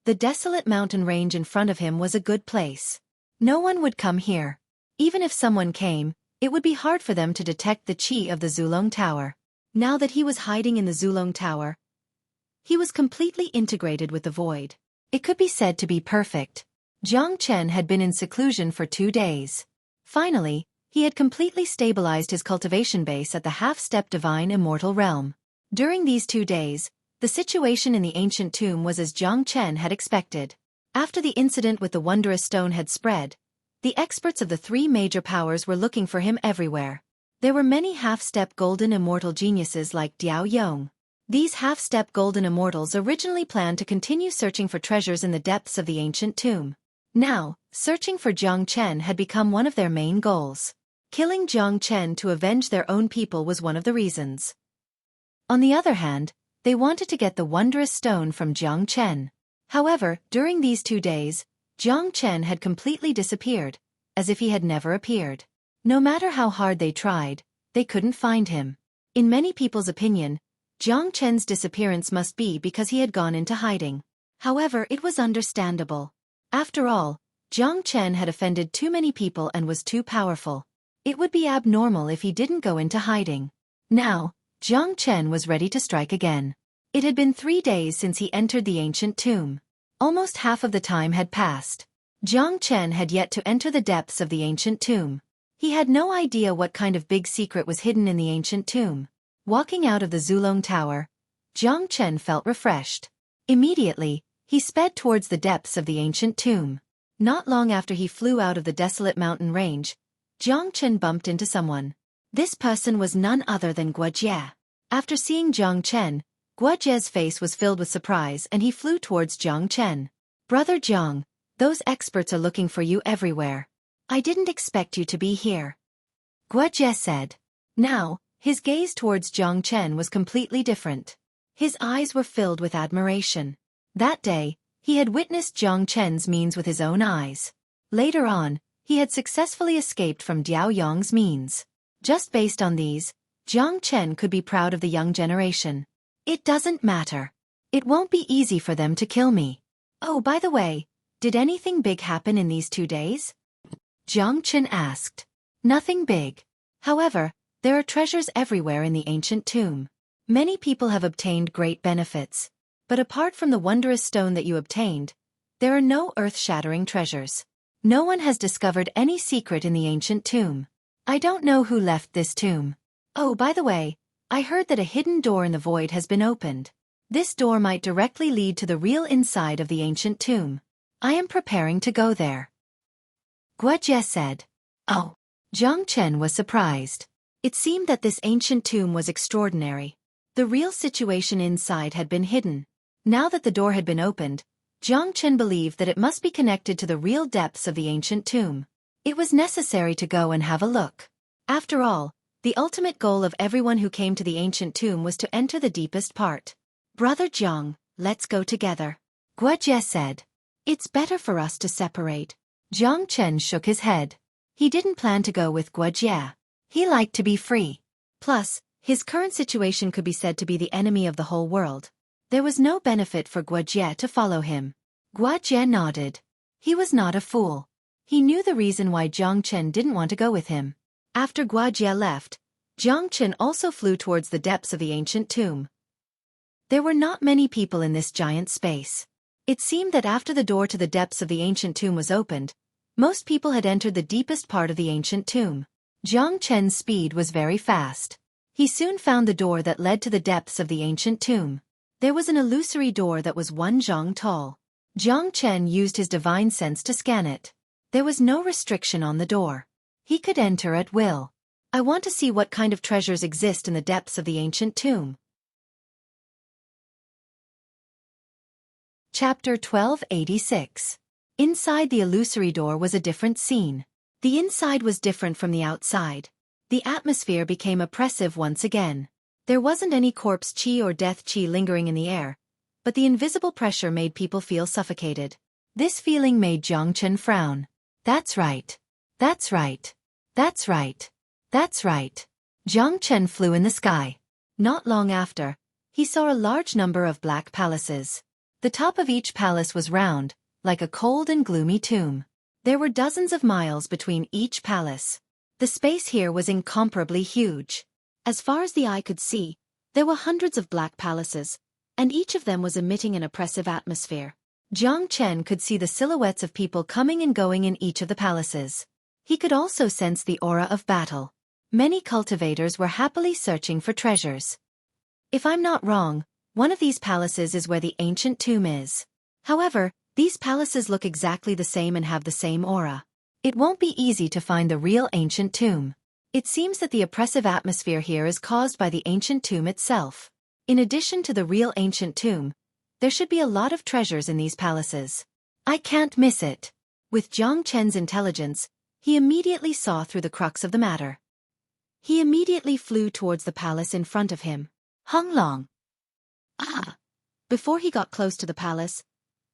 The desolate mountain range in front of him was a good place. No one would come here. Even if someone came, it would be hard for them to detect the qi of the Zulong Tower. Now that he was hiding in the Zulong Tower, he was completely integrated with the void. It could be said to be perfect. Jiang Chen had been in seclusion for 2 days. Finally, he had completely stabilized his cultivation base at the half-step divine immortal realm. During these 2 days, the situation in the ancient tomb was as Jiang Chen had expected. After the incident with the wondrous stone had spread, the experts of the 3 major powers were looking for him everywhere. There were many half-step golden immortal geniuses like Diao Yong. These half-step golden immortals originally planned to continue searching for treasures in the depths of the ancient tomb. Now, searching for Jiang Chen had become one of their main goals. Killing Jiang Chen to avenge their own people was one of the reasons. On the other hand, they wanted to get the wondrous stone from Jiang Chen. However, during these 2 days, Jiang Chen had completely disappeared, as if he had never appeared. No matter how hard they tried, they couldn't find him. In many people's opinion, Jiang Chen's disappearance must be because he had gone into hiding. However, it was understandable. After all, Jiang Chen had offended too many people and was too powerful. It would be abnormal if he didn't go into hiding. Now, Jiang Chen was ready to strike again. It had been 3 days since he entered the ancient tomb. Almost half of the time had passed. Jiang Chen had yet to enter the depths of the ancient tomb. He had no idea what kind of big secret was hidden in the ancient tomb. Walking out of the Zulong Tower, Jiang Chen felt refreshed. Immediately, he sped towards the depths of the ancient tomb. Not long after he flew out of the desolate mountain range, Jiang Chen bumped into someone. This person was none other than Guojie. After seeing Jiang Chen, Guojie's face was filled with surprise and he flew towards Jiang Chen. "Brother Jiang, those experts are looking for you everywhere. I didn't expect you to be here," Guojie said. Now, his gaze towards Jiang Chen was completely different. His eyes were filled with admiration. That day, he had witnessed Jiang Chen's means with his own eyes. Later on, he had successfully escaped from Diao Yong's means. Just based on these, Jiang Chen could be proud of the young generation. "It doesn't matter. It won't be easy for them to kill me. Oh, by the way, did anything big happen in these 2 days?" Jiang Chen asked. "Nothing big. However, there are treasures everywhere in the ancient tomb. Many people have obtained great benefits. But apart from the wondrous stone that you obtained, there are no earth-shattering treasures. No one has discovered any secret in the ancient tomb. I don't know who left this tomb. Oh, by the way, I heard that a hidden door in the void has been opened. This door might directly lead to the real inside of the ancient tomb. I am preparing to go there," Guojie said. Oh, Jiang Chen was surprised. It seemed that this ancient tomb was extraordinary. The real situation inside had been hidden. Now that the door had been opened, Jiang Chen believed that it must be connected to the real depths of the ancient tomb. It was necessary to go and have a look. After all, the ultimate goal of everyone who came to the ancient tomb was to enter the deepest part. "Brother Jiang, let's go together," Guojie said. "It's better for us to separate." Jiang Chen shook his head. He didn't plan to go with Guojie. He liked to be free. Plus, his current situation could be said to be the enemy of the whole world. There was no benefit for Guojie to follow him. Guojie nodded. He was not a fool. He knew the reason why Jiang Chen didn't want to go with him. After Guojie left, Jiang Chen also flew towards the depths of the ancient tomb. There were not many people in this giant space. It seemed that after the door to the depths of the ancient tomb was opened, most people had entered the deepest part of the ancient tomb. Jiang Chen's speed was very fast. He soon found the door that led to the depths of the ancient tomb. There was an illusory door that was 1 zhang tall. Jiang Chen used his divine sense to scan it. There was no restriction on the door. He could enter at will. I want to see what kind of treasures exist in the depths of the ancient tomb. Chapter 1286. Inside the illusory door was a different scene. The inside was different from the outside. The atmosphere became oppressive once again. There wasn't any corpse qi or death qi lingering in the air, but the invisible pressure made people feel suffocated. This feeling made Jiang Chen frown. That's right. That's right. That's right. That's right. Jiang Chen flew in the sky. Not long after, he saw a large number of black palaces. The top of each palace was round, like a cold and gloomy tomb. There were dozens of miles between each palace. The space here was incomparably huge. As far as the eye could see, there were hundreds of black palaces, and each of them was emitting an oppressive atmosphere. Jiang Chen could see the silhouettes of people coming and going in each of the palaces. He could also sense the aura of battle. Many cultivators were happily searching for treasures. If I'm not wrong, one of these palaces is where the ancient tomb is. However, these palaces look exactly the same and have the same aura. It won't be easy to find the real ancient tomb. It seems that the oppressive atmosphere here is caused by the ancient tomb itself. In addition to the real ancient tomb, there should be a lot of treasures in these palaces. I can't miss it. With Jiang Chen's intelligence, he immediately saw through the crux of the matter. He immediately flew towards the palace in front of him. Hung Long. Ah! Before he got close to the palace,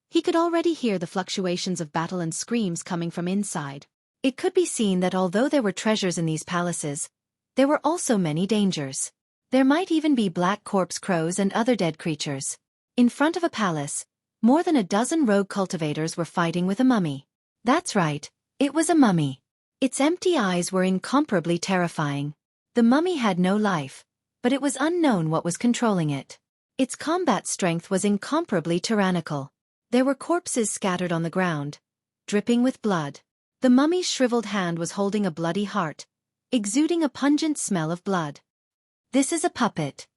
he could already hear the fluctuations of battle and screams coming from inside. It could be seen that although there were treasures in these palaces, there were also many dangers. There might even be black corpse crows and other dead creatures. In front of a palace, more than a dozen rogue cultivators were fighting with a mummy. That's right, it was a mummy. Its empty eyes were incomparably terrifying. The mummy had no life, but it was unknown what was controlling it. Its combat strength was incomparably tyrannical. There were corpses scattered on the ground, dripping with blood. The mummy's shriveled hand was holding a bloody heart, exuding a pungent smell of blood. This is a puppet,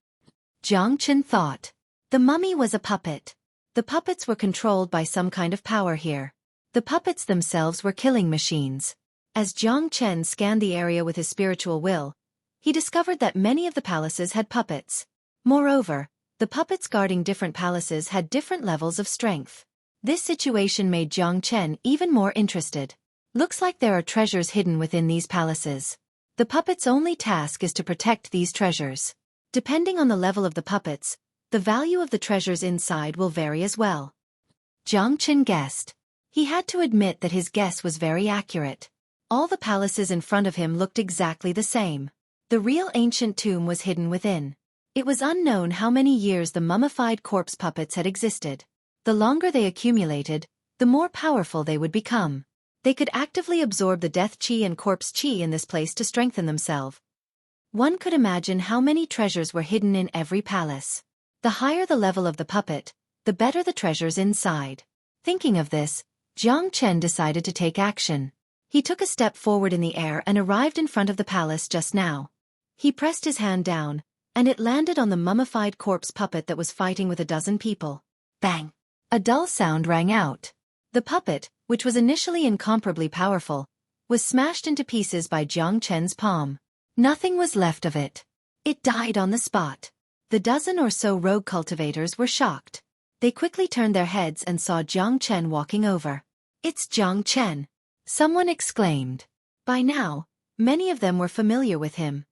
Jiang Chen thought. The mummy was a puppet. The puppets were controlled by some kind of power here. The puppets themselves were killing machines. As Jiang Chen scanned the area with his spiritual will, he discovered that many of the palaces had puppets. Moreover, the puppets guarding different palaces had different levels of strength. This situation made Jiang Chen even more interested. Looks like there are treasures hidden within these palaces. The puppets' only task is to protect these treasures. Depending on the level of the puppets, the value of the treasures inside will vary as well. Jiang Chen guessed. He had to admit that his guess was very accurate. All the palaces in front of him looked exactly the same. The real ancient tomb was hidden within. It was unknown how many years the mummified corpse puppets had existed. The longer they accumulated, the more powerful they would become. They could actively absorb the death chi and corpse chi in this place to strengthen themselves. One could imagine how many treasures were hidden in every palace. The higher the level of the puppet, the better the treasures inside. Thinking of this, Jiang Chen decided to take action. He took a step forward in the air and arrived in front of the palace just now. He pressed his hand down, and it landed on the mummified corpse puppet that was fighting with a dozen people. Bang! A dull sound rang out. The puppet, which was initially incomparably powerful, was smashed into pieces by Jiang Chen's palm. Nothing was left of it. It died on the spot. The dozen or so rogue cultivators were shocked. They quickly turned their heads and saw Jiang Chen walking over. "It's Jiang Chen!" someone exclaimed. By now, many of them were familiar with him.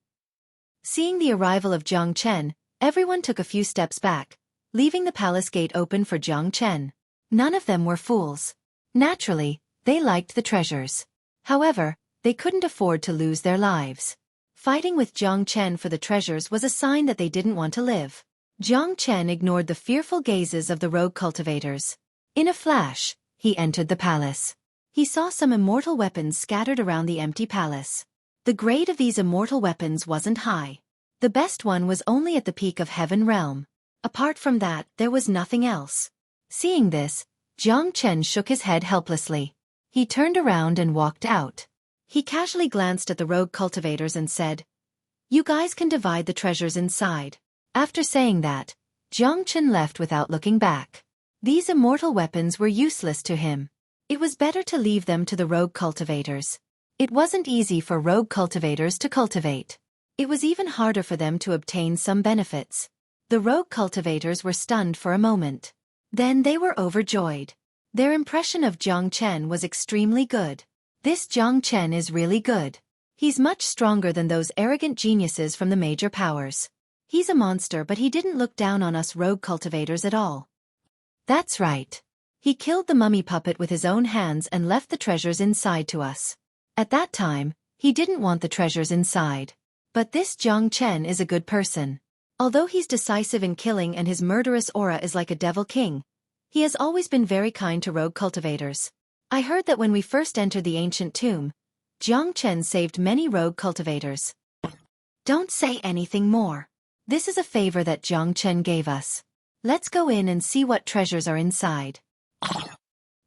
Seeing the arrival of Jiang Chen, everyone took a few steps back, leaving the palace gate open for Jiang Chen. None of them were fools. Naturally, they liked the treasures. However, they couldn't afford to lose their lives. Fighting with Jiang Chen for the treasures was a sign that they didn't want to live. Jiang Chen ignored the fearful gazes of the rogue cultivators. In a flash, he entered the palace. He saw some immortal weapons scattered around the empty palace. The grade of these immortal weapons wasn't high. The best one was only at the peak of Heaven Realm. Apart from that, there was nothing else. Seeing this, Jiang Chen shook his head helplessly. He turned around and walked out. He casually glanced at the rogue cultivators and said, "You guys can divide the treasures inside." After saying that, Jiang Chen left without looking back. These immortal weapons were useless to him. It was better to leave them to the rogue cultivators. It wasn't easy for rogue cultivators to cultivate. It was even harder for them to obtain some benefits. The rogue cultivators were stunned for a moment. Then they were overjoyed. Their impression of Jiang Chen was extremely good. This Jiang Chen is really good. He's much stronger than those arrogant geniuses from the major powers. He's a monster, but he didn't look down on us rogue cultivators at all. That's right. He killed the mummy puppet with his own hands and left the treasures inside to us. At that time, he didn't want the treasures inside. But this Jiang Chen is a good person. Although he's decisive in killing and his murderous aura is like a devil king, he has always been very kind to rogue cultivators. I heard that when we first entered the ancient tomb, Jiang Chen saved many rogue cultivators. Don't say anything more. This is a favor that Jiang Chen gave us. Let's go in and see what treasures are inside.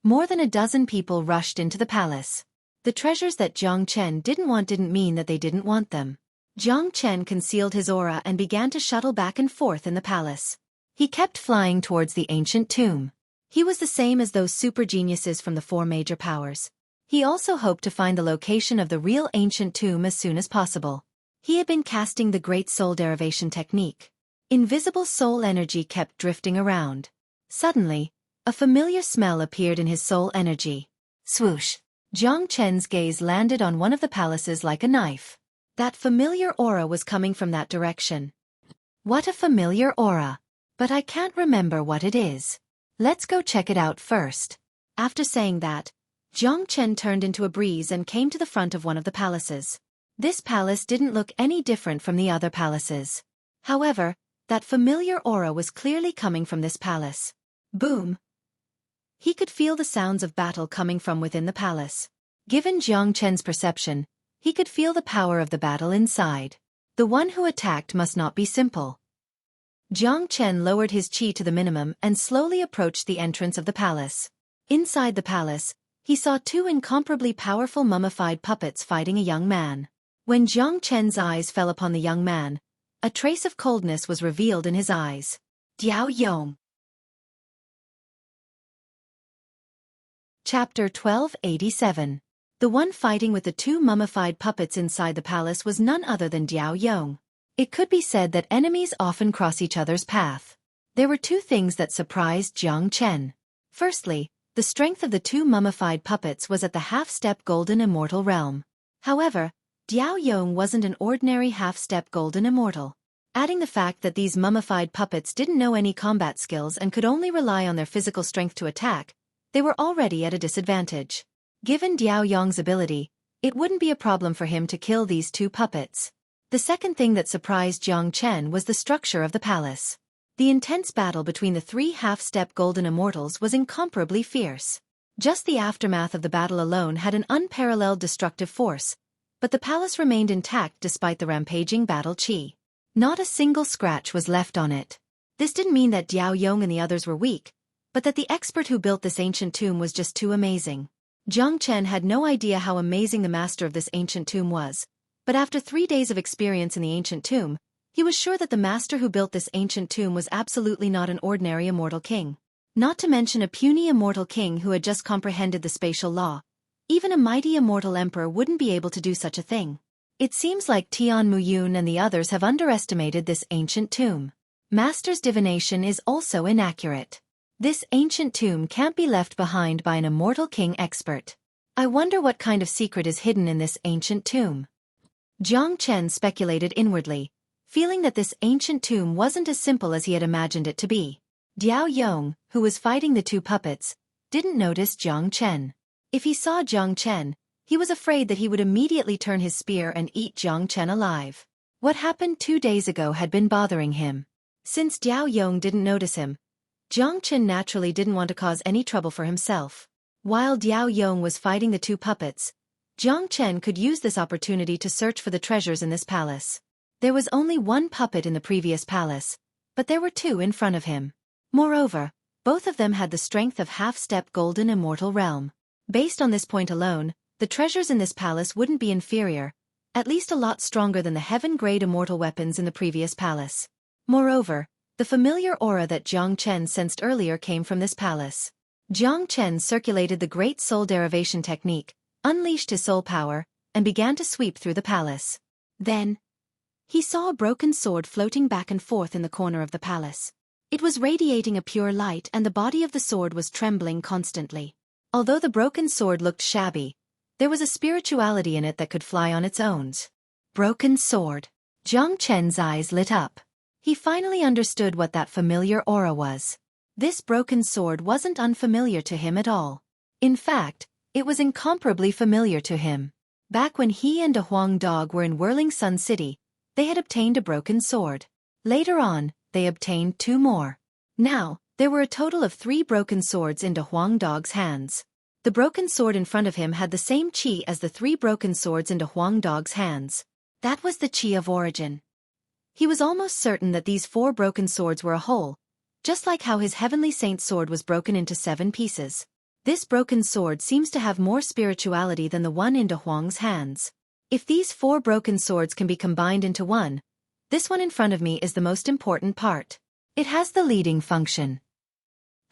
More than a dozen people rushed into the palace. The treasures that Jiang Chen didn't want didn't mean that they didn't want them. Jiang Chen concealed his aura and began to shuttle back and forth in the palace. He kept flying towards the ancient tomb. He was the same as those super geniuses from the four major powers. He also hoped to find the location of the real ancient tomb as soon as possible. He had been casting the great soul derivation technique. Invisible soul energy kept drifting around. Suddenly, a familiar smell appeared in his soul energy. Swoosh! Jiang Chen's gaze landed on one of the palaces like a knife. That familiar aura was coming from that direction. What a familiar aura! But I can't remember what it is. Let's go check it out first. After saying that, Jiang Chen turned into a breeze and came to the front of one of the palaces. This palace didn't look any different from the other palaces. However, that familiar aura was clearly coming from this palace. Boom! He could feel the sounds of battle coming from within the palace. Given Jiang Chen's perception, he could feel the power of the battle inside. The one who attacked must not be simple. Jiang Chen lowered his chi to the minimum and slowly approached the entrance of the palace. Inside the palace, he saw two incomparably powerful mummified puppets fighting a young man. When Jiang Chen's eyes fell upon the young man, a trace of coldness was revealed in his eyes. Diao Yong. Chapter 1287. The one fighting with the two mummified puppets inside the palace was none other than Diao Yong. It could be said that enemies often cross each other's path. There were two things that surprised Jiang Chen. Firstly, the strength of the two mummified puppets was at the half-step golden immortal realm. However, Diao Yong wasn't an ordinary half-step golden immortal. Adding the fact that these mummified puppets didn't know any combat skills and could only rely on their physical strength to attack, they were already at a disadvantage. Given Diao Yong's ability, it wouldn't be a problem for him to kill these two puppets. The second thing that surprised Jiang Chen was the structure of the palace. The intense battle between the three half-step golden immortals was incomparably fierce. Just the aftermath of the battle alone had an unparalleled destructive force, but the palace remained intact despite the rampaging battle chi. Not a single scratch was left on it. This didn't mean that Diao Yong and the others were weak, but that the expert who built this ancient tomb was just too amazing. Jiang Chen had no idea how amazing the master of this ancient tomb was, but after 3 days of experience in the ancient tomb, he was sure that the master who built this ancient tomb was absolutely not an ordinary immortal king. Not to mention a puny immortal king who had just comprehended the spatial law. Even a mighty immortal emperor wouldn't be able to do such a thing. It seems like Tian Muyun and the others have underestimated this ancient tomb. Master's divination is also inaccurate. This ancient tomb can't be left behind by an immortal king expert. I wonder what kind of secret is hidden in this ancient tomb. Jiang Chen speculated inwardly, feeling that this ancient tomb wasn't as simple as he had imagined it to be. Diao Yong, who was fighting the two puppets, didn't notice Jiang Chen. If he saw Jiang Chen, he was afraid that he would immediately turn his spear and eat Jiang Chen alive. What happened 2 days ago had been bothering him. Since Diao Yong didn't notice him, Jiang Chen naturally didn't want to cause any trouble for himself. While Diao Yong was fighting the two puppets, Jiang Chen could use this opportunity to search for the treasures in this palace. There was only one puppet in the previous palace, but there were two in front of him. Moreover, both of them had the strength of half-step golden immortal realm. Based on this point alone, the treasures in this palace wouldn't be inferior, at least a lot stronger than the heaven-grade immortal weapons in the previous palace. Moreover, the familiar aura that Jiang Chen sensed earlier came from this palace. Jiang Chen circulated the Great Soul Derivation technique, unleashed his soul power, and began to sweep through the palace. Then, he saw a broken sword floating back and forth in the corner of the palace. It was radiating a pure light and the body of the sword was trembling constantly. Although the broken sword looked shabby, there was a spirituality in it that could fly on its own. Broken sword. Jiang Chen's eyes lit up. He finally understood what that familiar aura was. This broken sword wasn't unfamiliar to him at all. In fact, it was incomparably familiar to him. Back when he and a Huang dog were in Whirling Sun City, they had obtained a broken sword. Later on, they obtained 2 more. Now, there were a total of 3 broken swords in Huang Dog's hands. The broken sword in front of him had the same chi as the 3 broken swords in Huang Dog's hands. That was the chi of origin. He was almost certain that these 4 broken swords were a whole, just like how his Heavenly Saint sword was broken into 7 pieces. This broken sword seems to have more spirituality than the one in Huang's hands. If these 4 broken swords can be combined into one, this one in front of me is the most important part. It has the leading function.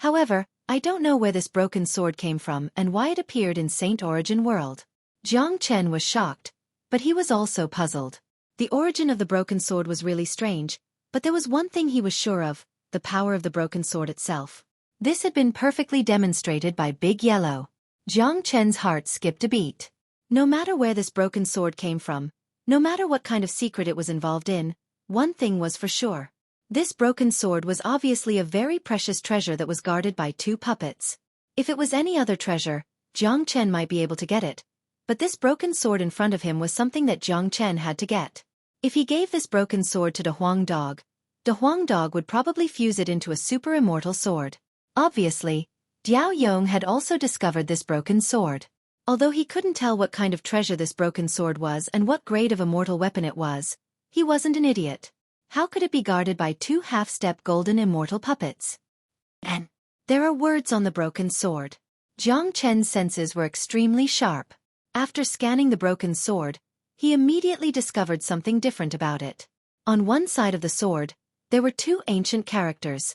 However, I don't know where this broken sword came from and why it appeared in Saint Origin World. Jiang Chen was shocked, but he was also puzzled. The origin of the broken sword was really strange, but there was one thing he was sure of, the power of the broken sword itself. This had been perfectly demonstrated by Big Yellow. Jiang Chen's heart skipped a beat. No matter where this broken sword came from, no matter what kind of secret it was involved in, one thing was for sure. This broken sword was obviously a very precious treasure that was guarded by 2 puppets. If it was any other treasure, Jiang Chen might be able to get it, but this broken sword in front of him was something that Jiang Chen had to get. If he gave this broken sword to the Huang Dog would probably fuse it into a super immortal sword. Obviously, Diao Yong had also discovered this broken sword. Although he couldn't tell what kind of treasure this broken sword was and what grade of immortal weapon it was, he wasn't an idiot. How could it be guarded by 2 half-step golden immortal puppets? And there are words on the broken sword. Jiang Chen's senses were extremely sharp. After scanning the broken sword, he immediately discovered something different about it. On one side of the sword, there were 2 ancient characters.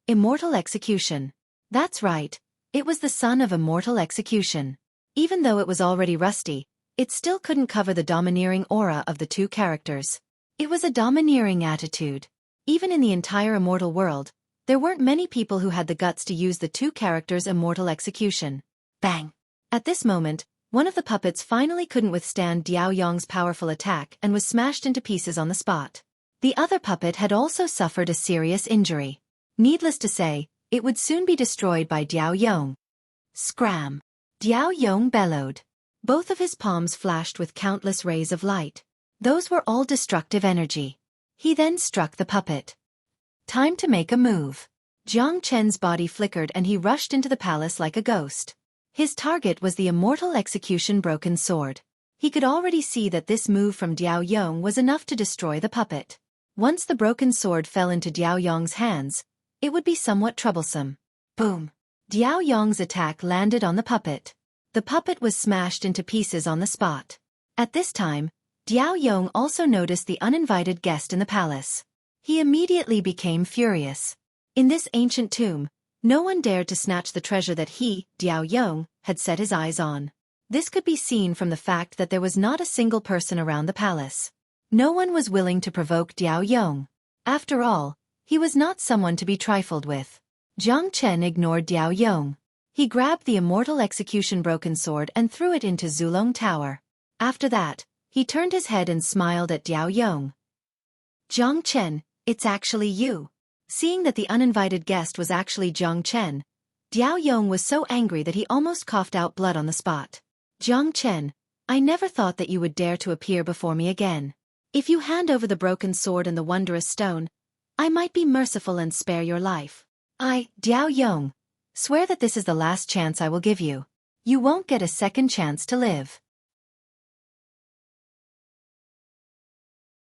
Immortal execution. That's right, It was the son of immortal execution. Even though it was already rusty, it still couldn't cover the domineering aura of the two characters. It was a domineering attitude. Even in the entire immortal world, there weren't many people who had the guts to use the two characters' immortal execution. Bang! At this moment, one of the puppets finally couldn't withstand Diao Yong's powerful attack and was smashed into pieces on the spot. The other puppet had also suffered a serious injury. Needless to say, it would soon be destroyed by Diao Yong. Scram! Diao Yong bellowed. Both of his palms flashed with countless rays of light. Those were all destructive energy. He then struck the puppet. Time to make a move. Jiang Chen's body flickered and he rushed into the palace like a ghost. His target was the immortal execution broken sword. He could already see that this move from Diao Yong was enough to destroy the puppet. Once the broken sword fell into Diao Yong's hands, it would be somewhat troublesome. Boom! Diao Yong's attack landed on the puppet. The puppet was smashed into pieces on the spot. At this time, Diao Yong also noticed the uninvited guest in the palace. He immediately became furious. In this ancient tomb, no one dared to snatch the treasure that he, Diao Yong, had set his eyes on. This could be seen from the fact that there was not a single person around the palace. No one was willing to provoke Diao Yong. After all, he was not someone to be trifled with. Jiang Chen ignored Diao Yong. He grabbed the immortal execution broken sword and threw it into Zulong Tower. After that, he turned his head and smiled at Diao Yong. Jiang Chen, it's actually you. Seeing that the uninvited guest was actually Jiang Chen, Diao Yong was so angry that he almost coughed out blood on the spot. Jiang Chen, I never thought that you would dare to appear before me again. If you hand over the broken sword and the wondrous stone, I might be merciful and spare your life. Diao Yong, swear that this is the last chance I will give you. You won't get a second chance to live.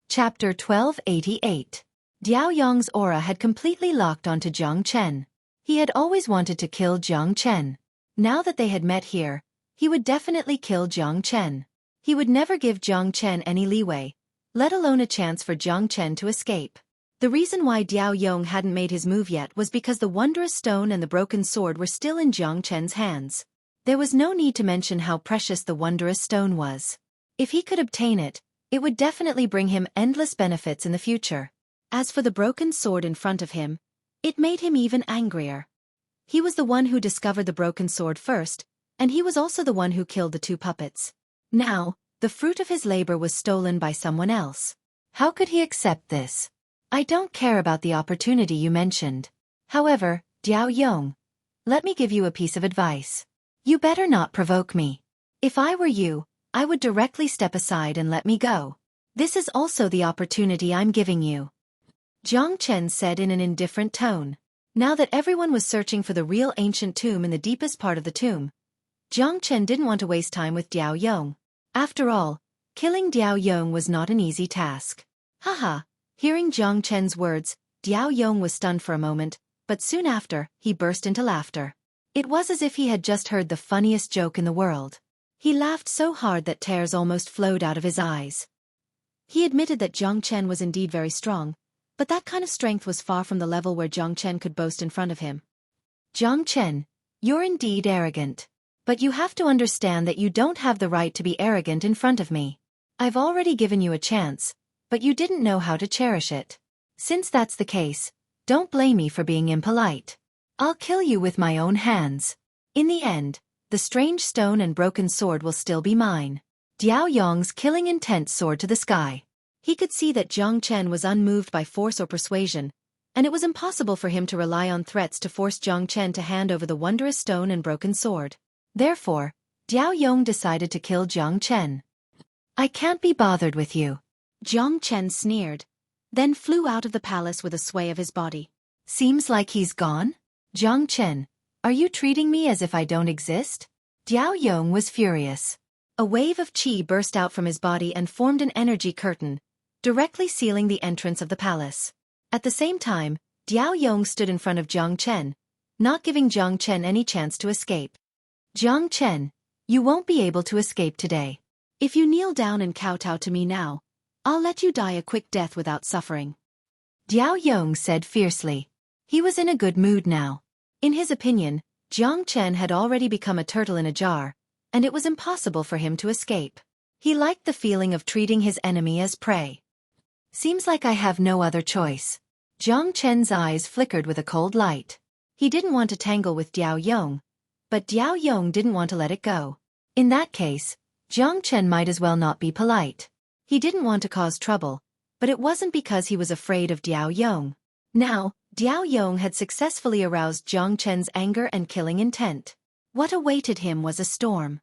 Chapter 1288. Diao Yong's aura had completely locked onto Jiang Chen. He had always wanted to kill Jiang Chen. Now that they had met here, he would definitely kill Jiang Chen. He would never give Jiang Chen any leeway, let alone a chance for Jiang Chen to escape. The reason why Diao Yong hadn't made his move yet was because the wondrous stone and the broken sword were still in Jiang Chen's hands. There was no need to mention how precious the wondrous stone was. If he could obtain it, it would definitely bring him endless benefits in the future. As for the broken sword in front of him, it made him even angrier. He was the one who discovered the broken sword first, and he was also the one who killed the two puppets. Now, the fruit of his labor was stolen by someone else. How could he accept this? I don't care about the opportunity you mentioned. However, Diao Yong, let me give you a piece of advice. You better not provoke me. If I were you, I would directly step aside and let me go. This is also the opportunity I'm giving you. Jiang Chen said in an indifferent tone. Now that everyone was searching for the real ancient tomb in the deepest part of the tomb, Jiang Chen didn't want to waste time with Diao Yong. After all, killing Diao Yong was not an easy task. Haha, hearing Jiang Chen's words, Diao Yong was stunned for a moment, but soon after, he burst into laughter. It was as if he had just heard the funniest joke in the world. He laughed so hard that tears almost flowed out of his eyes. He admitted that Jiang Chen was indeed very strong, but that kind of strength was far from the level where Jiang Chen could boast in front of him. Jiang Chen, you're indeed arrogant. But you have to understand that you don't have the right to be arrogant in front of me. I've already given you a chance, but you didn't know how to cherish it. Since that's the case, don't blame me for being impolite. I'll kill you with my own hands. In the end, the strange stone and broken sword will still be mine. Diao Yong's killing intent soared to the sky. He could see that Jiang Chen was unmoved by force or persuasion, and it was impossible for him to rely on threats to force Jiang Chen to hand over the wondrous stone and broken sword. Therefore, Diao Yong decided to kill Jiang Chen. I can't be bothered with you. Jiang Chen sneered, then flew out of the palace with a sway of his body. Seems like he's gone? Jiang Chen, are you treating me as if I don't exist? Diao Yong was furious. A wave of qi burst out from his body and formed an energy curtain, directly sealing the entrance of the palace. At the same time, Diao Yong stood in front of Jiang Chen, not giving Jiang Chen any chance to escape. Jiang Chen, you won't be able to escape today. If you kneel down and kowtow to me now, I'll let you die a quick death without suffering. Diao Yong said fiercely. He was in a good mood now. In his opinion, Jiang Chen had already become a turtle in a jar, and it was impossible for him to escape. He liked the feeling of treating his enemy as prey. Seems like I have no other choice. Jiang Chen's eyes flickered with a cold light. He didn't want to tangle with Diao Yong, but Diao Yong didn't want to let it go. In that case, Jiang Chen might as well not be polite. He didn't want to cause trouble, but it wasn't because he was afraid of Diao Yong. Now, Diao Yong had successfully aroused Jiang Chen's anger and killing intent. What awaited him was a storm.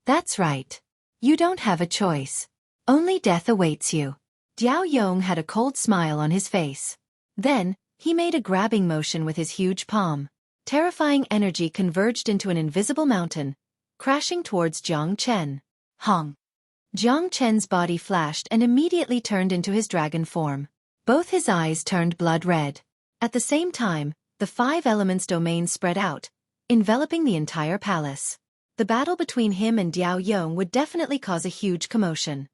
That's right. You don't have a choice. Only death awaits you. Diao Yong had a cold smile on his face. Then, he made a grabbing motion with his huge palm. Terrifying energy converged into an invisible mountain, crashing towards Jiang Chen. Hong! Jiang Chen's body flashed and immediately turned into his dragon form. Both his eyes turned blood red. At the same time, the 5 elements domain spread out, enveloping the entire palace. The battle between him and Diao Yong would definitely cause a huge commotion.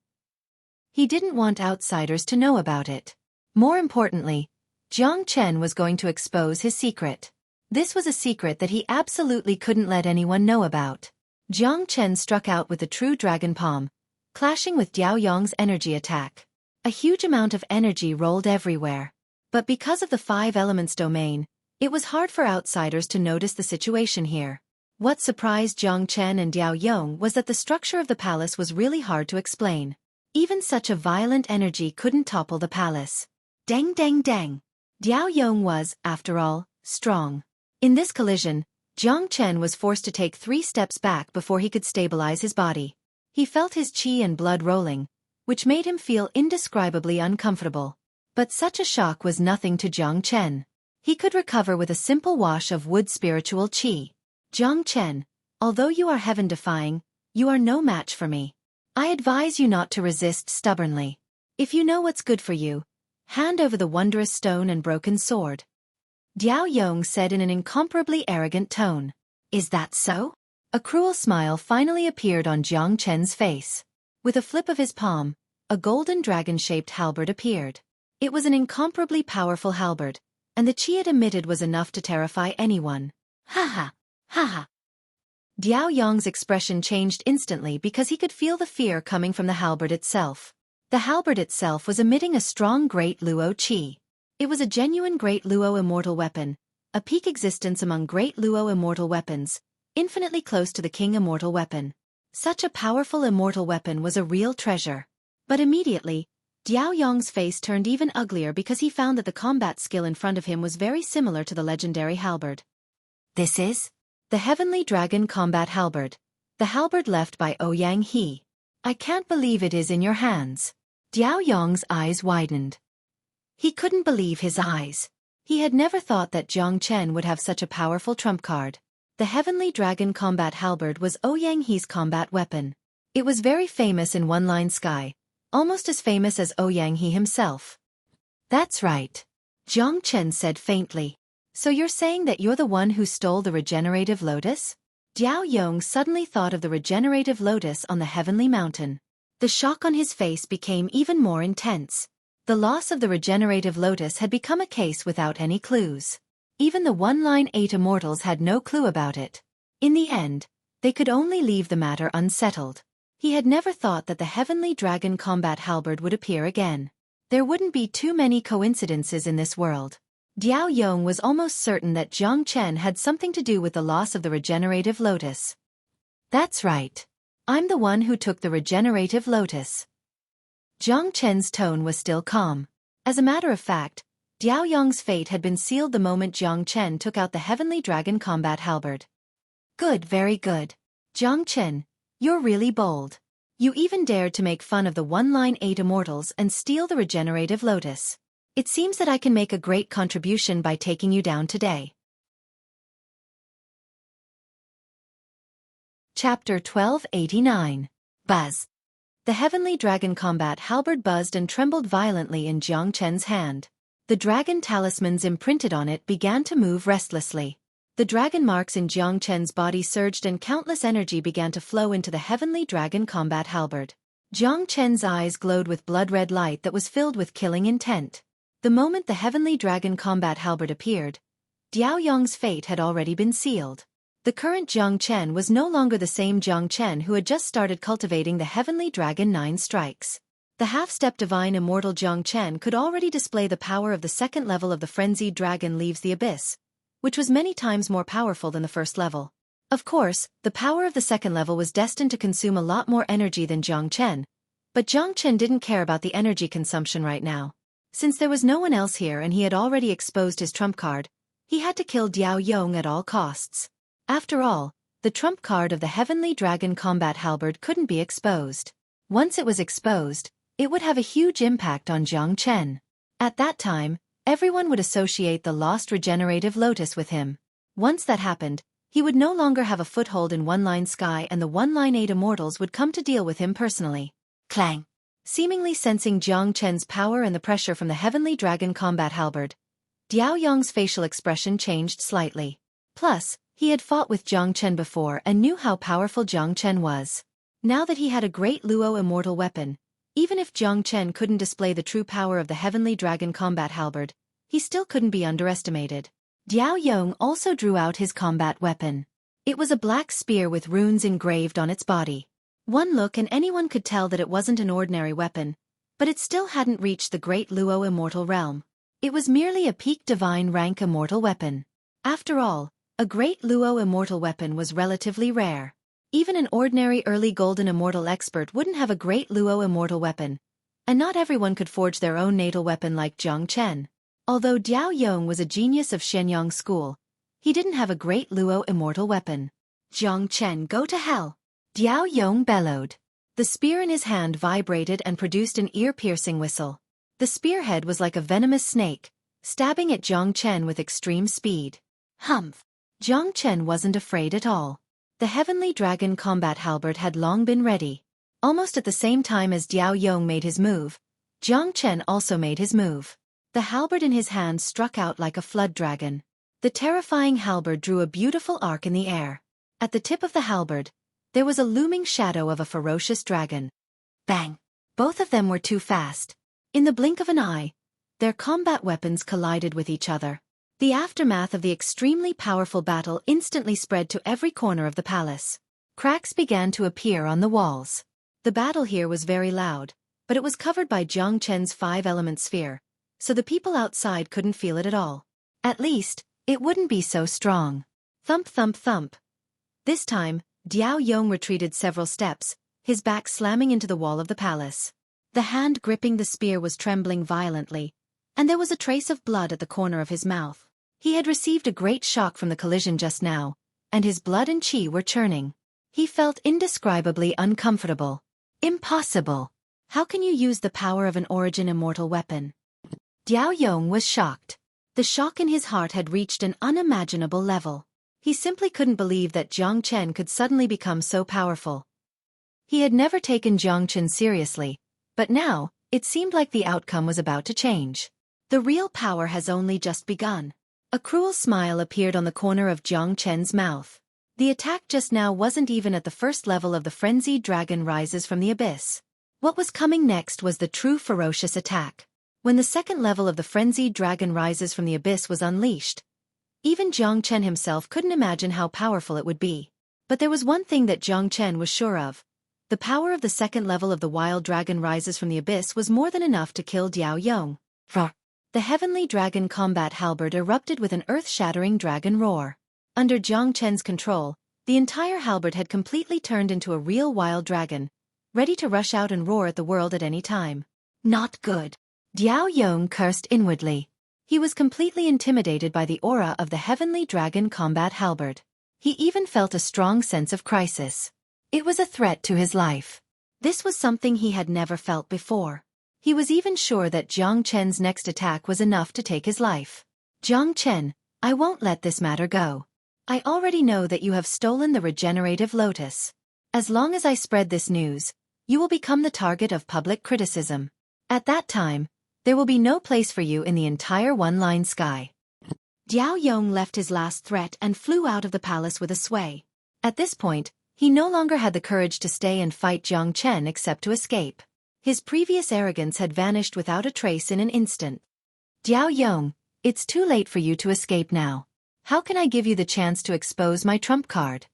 He didn't want outsiders to know about it. More importantly, Jiang Chen was going to expose his secret. This was a secret that he absolutely couldn't let anyone know about. Jiang Chen struck out with the true dragon palm, clashing with Diao Yong's energy attack. A huge amount of energy rolled everywhere. But because of the 5 elements domain, it was hard for outsiders to notice the situation here. What surprised Jiang Chen and Diao Yong was that the structure of the palace was really hard to explain. Even such a violent energy couldn't topple the palace. Dang dang dang. Diao Yong was, after all, strong. In this collision, Jiang Chen was forced to take 3 steps back before he could stabilize his body. He felt his qi and blood rolling, which made him feel indescribably uncomfortable. But such a shock was nothing to Jiang Chen. He could recover with a simple wash of wood spiritual qi. Jiang Chen, although you are heaven-defying, you are no match for me. I advise you not to resist stubbornly. If you know what's good for you, hand over the wondrous stone and broken sword. Diao Yong said in an incomparably arrogant tone. Is that so? A cruel smile finally appeared on Jiang Chen's face. With a flip of his palm, a golden dragon-shaped halberd appeared. It was an incomparably powerful halberd, and the qi it emitted was enough to terrify anyone. Ha ha! Ha ha! Diao Yong's expression changed instantly because he could feel the fear coming from the halberd itself. The halberd itself was emitting a strong Great Luo qi. It was a genuine Great Luo immortal weapon, a peak existence among Great Luo immortal weapons, infinitely close to the king immortal weapon. Such a powerful immortal weapon was a real treasure. But immediately, Diao Yong's face turned even uglier because he found that the combat skill in front of him was very similar to the legendary halberd. This is the Heavenly Dragon Combat Halberd, the halberd left by Ouyang He. I can't believe it is in your hands. Diao Yong's eyes widened. He couldn't believe his eyes. He had never thought that Jiang Chen would have such a powerful trump card. The Heavenly Dragon Combat Halberd was Ouyang He's combat weapon. It was very famous in One-Line Sky, almost as famous as Ouyang He himself. That's right. Jiang Chen said faintly. So you're saying that you're the one who stole the regenerative lotus? Diao Yong suddenly thought of the regenerative lotus on the heavenly mountain. The shock on his face became even more intense. The loss of the regenerative lotus had become a case without any clues. Even the One-Line 8 immortals had no clue about it. In the end, they could only leave the matter unsettled. He had never thought that the Heavenly Dragon Combat Halberd would appear again. There wouldn't be too many coincidences in this world. Diao Yong was almost certain that Jiang Chen had something to do with the loss of the regenerative lotus. That's right. I'm the one who took the regenerative lotus. Jiang Chen's tone was still calm. As a matter of fact, Diao Yong's fate had been sealed the moment Jiang Chen took out the Heavenly Dragon Combat Halberd. Good, very good. Jiang Chen, you're really bold. You even dared to make fun of the One-Line 8 immortals and steal the regenerative lotus. It seems that I can make a great contribution by taking you down today. Chapter 1289. Buzz. The Heavenly Dragon Combat Halberd buzzed and trembled violently in Jiang Chen's hand. The dragon talismans imprinted on it began to move restlessly. The dragon marks in Jiang Chen's body surged and countless energy began to flow into the Heavenly Dragon Combat Halberd. Jiang Chen's eyes glowed with blood-red light that was filled with killing intent. The moment the Heavenly Dragon Combat Halberd appeared, Diao Yong's fate had already been sealed. The current Jiang Chen was no longer the same Jiang Chen who had just started cultivating the heavenly dragon 9 strikes. The half-step divine immortal Jiang Chen could already display the power of the second level of the frenzied dragon leaves the abyss, which was many times more powerful than the first level. Of course, the power of the second level was destined to consume a lot more energy than Jiang Chen, but Jiang Chen didn't care about the energy consumption right now. Since there was no one else here and he had already exposed his trump card, he had to kill Diao Yong at all costs. After all, the trump card of the Heavenly Dragon Combat Halberd couldn't be exposed. Once it was exposed, it would have a huge impact on Jiang Chen. At that time, everyone would associate the lost regenerative lotus with him. Once that happened, he would no longer have a foothold in One-Line Sky and the One-Line 8 immortals would come to deal with him personally. Clang! Seemingly sensing Jiang Chen's power and the pressure from the Heavenly Dragon Combat Halberd, Diao Yong's facial expression changed slightly. Plus, he had fought with Jiang Chen before and knew how powerful Jiang Chen was. Now that he had a great Luo immortal weapon, even if Jiang Chen couldn't display the true power of the Heavenly Dragon Combat Halberd, he still couldn't be underestimated. Diao Yong also drew out his combat weapon. It was a black spear with runes engraved on its body. One look and anyone could tell that it wasn't an ordinary weapon, but it still hadn't reached the great Luo immortal realm. It was merely a peak divine rank immortal weapon. After all, a great Luo immortal weapon was relatively rare. Even an ordinary early golden immortal expert wouldn't have a great Luo immortal weapon, and not everyone could forge their own natal weapon like Jiang Chen. Although Diao Yong was a genius of Shenyang school, he didn't have a great Luo immortal weapon. Jiang Chen, go to hell! Diao Yong bellowed. The spear in his hand vibrated and produced an ear-piercing whistle. The spearhead was like a venomous snake, stabbing at Jiang Chen with extreme speed. Humph! Jiang Chen wasn't afraid at all. The Heavenly Dragon Combat Halberd had long been ready. Almost at the same time as Diao Yong made his move, Jiang Chen also made his move. The halberd in his hand struck out like a flood dragon. The terrifying halberd drew a beautiful arc in the air. At the tip of the halberd, there was a looming shadow of a ferocious dragon. Bang! Both of them were too fast. In the blink of an eye, their combat weapons collided with each other. The aftermath of the extremely powerful battle instantly spread to every corner of the palace. Cracks began to appear on the walls. The battle here was very loud, but it was covered by Jiang Chen's 5-element sphere, so the people outside couldn't feel it at all. At least, it wouldn't be so strong. Thump thump thump. This time, Diao Yong retreated several steps, his back slamming into the wall of the palace. The hand gripping the spear was trembling violently, and there was a trace of blood at the corner of his mouth. He had received a great shock from the collision just now, and his blood and qi were churning. He felt indescribably uncomfortable. Impossible! How can you use the power of an origin immortal weapon? Diao Yong was shocked. The shock in his heart had reached an unimaginable level. He simply couldn't believe that Jiang Chen could suddenly become so powerful. He had never taken Jiang Chen seriously, but now, it seemed like the outcome was about to change. The real power has only just begun. A cruel smile appeared on the corner of Jiang Chen's mouth. The attack just now wasn't even at the first level of the frenzied dragon rises from the abyss. What was coming next was the true ferocious attack. When the second level of the frenzied dragon rises from the abyss was unleashed, even Jiang Chen himself couldn't imagine how powerful it would be. But there was one thing that Jiang Chen was sure of. The power of the second level of the wild dragon rises from the abyss was more than enough to kill Diao Yong. Roar! The Heavenly Dragon Combat Halberd erupted with an earth-shattering dragon roar. Under Jiang Chen's control, the entire halberd had completely turned into a real wild dragon, ready to rush out and roar at the world at any time. Not good. Diao Yong cursed inwardly. He was completely intimidated by the aura of the Heavenly Dragon Combat Halberd. He even felt a strong sense of crisis. It was a threat to his life. This was something he had never felt before. He was even sure that Jiang Chen's next attack was enough to take his life. Jiang Chen, I won't let this matter go. I already know that you have stolen the regenerative lotus. As long as I spread this news, you will become the target of public criticism. At that time, there will be no place for you in the entire One-Line Sky. Diao Yong left his last threat and flew out of the palace with a sway. At this point, he no longer had the courage to stay and fight Jiang Chen except to escape. His previous arrogance had vanished without a trace in an instant. Diao Yong, it's too late for you to escape now. How can I give you the chance to expose my trump card?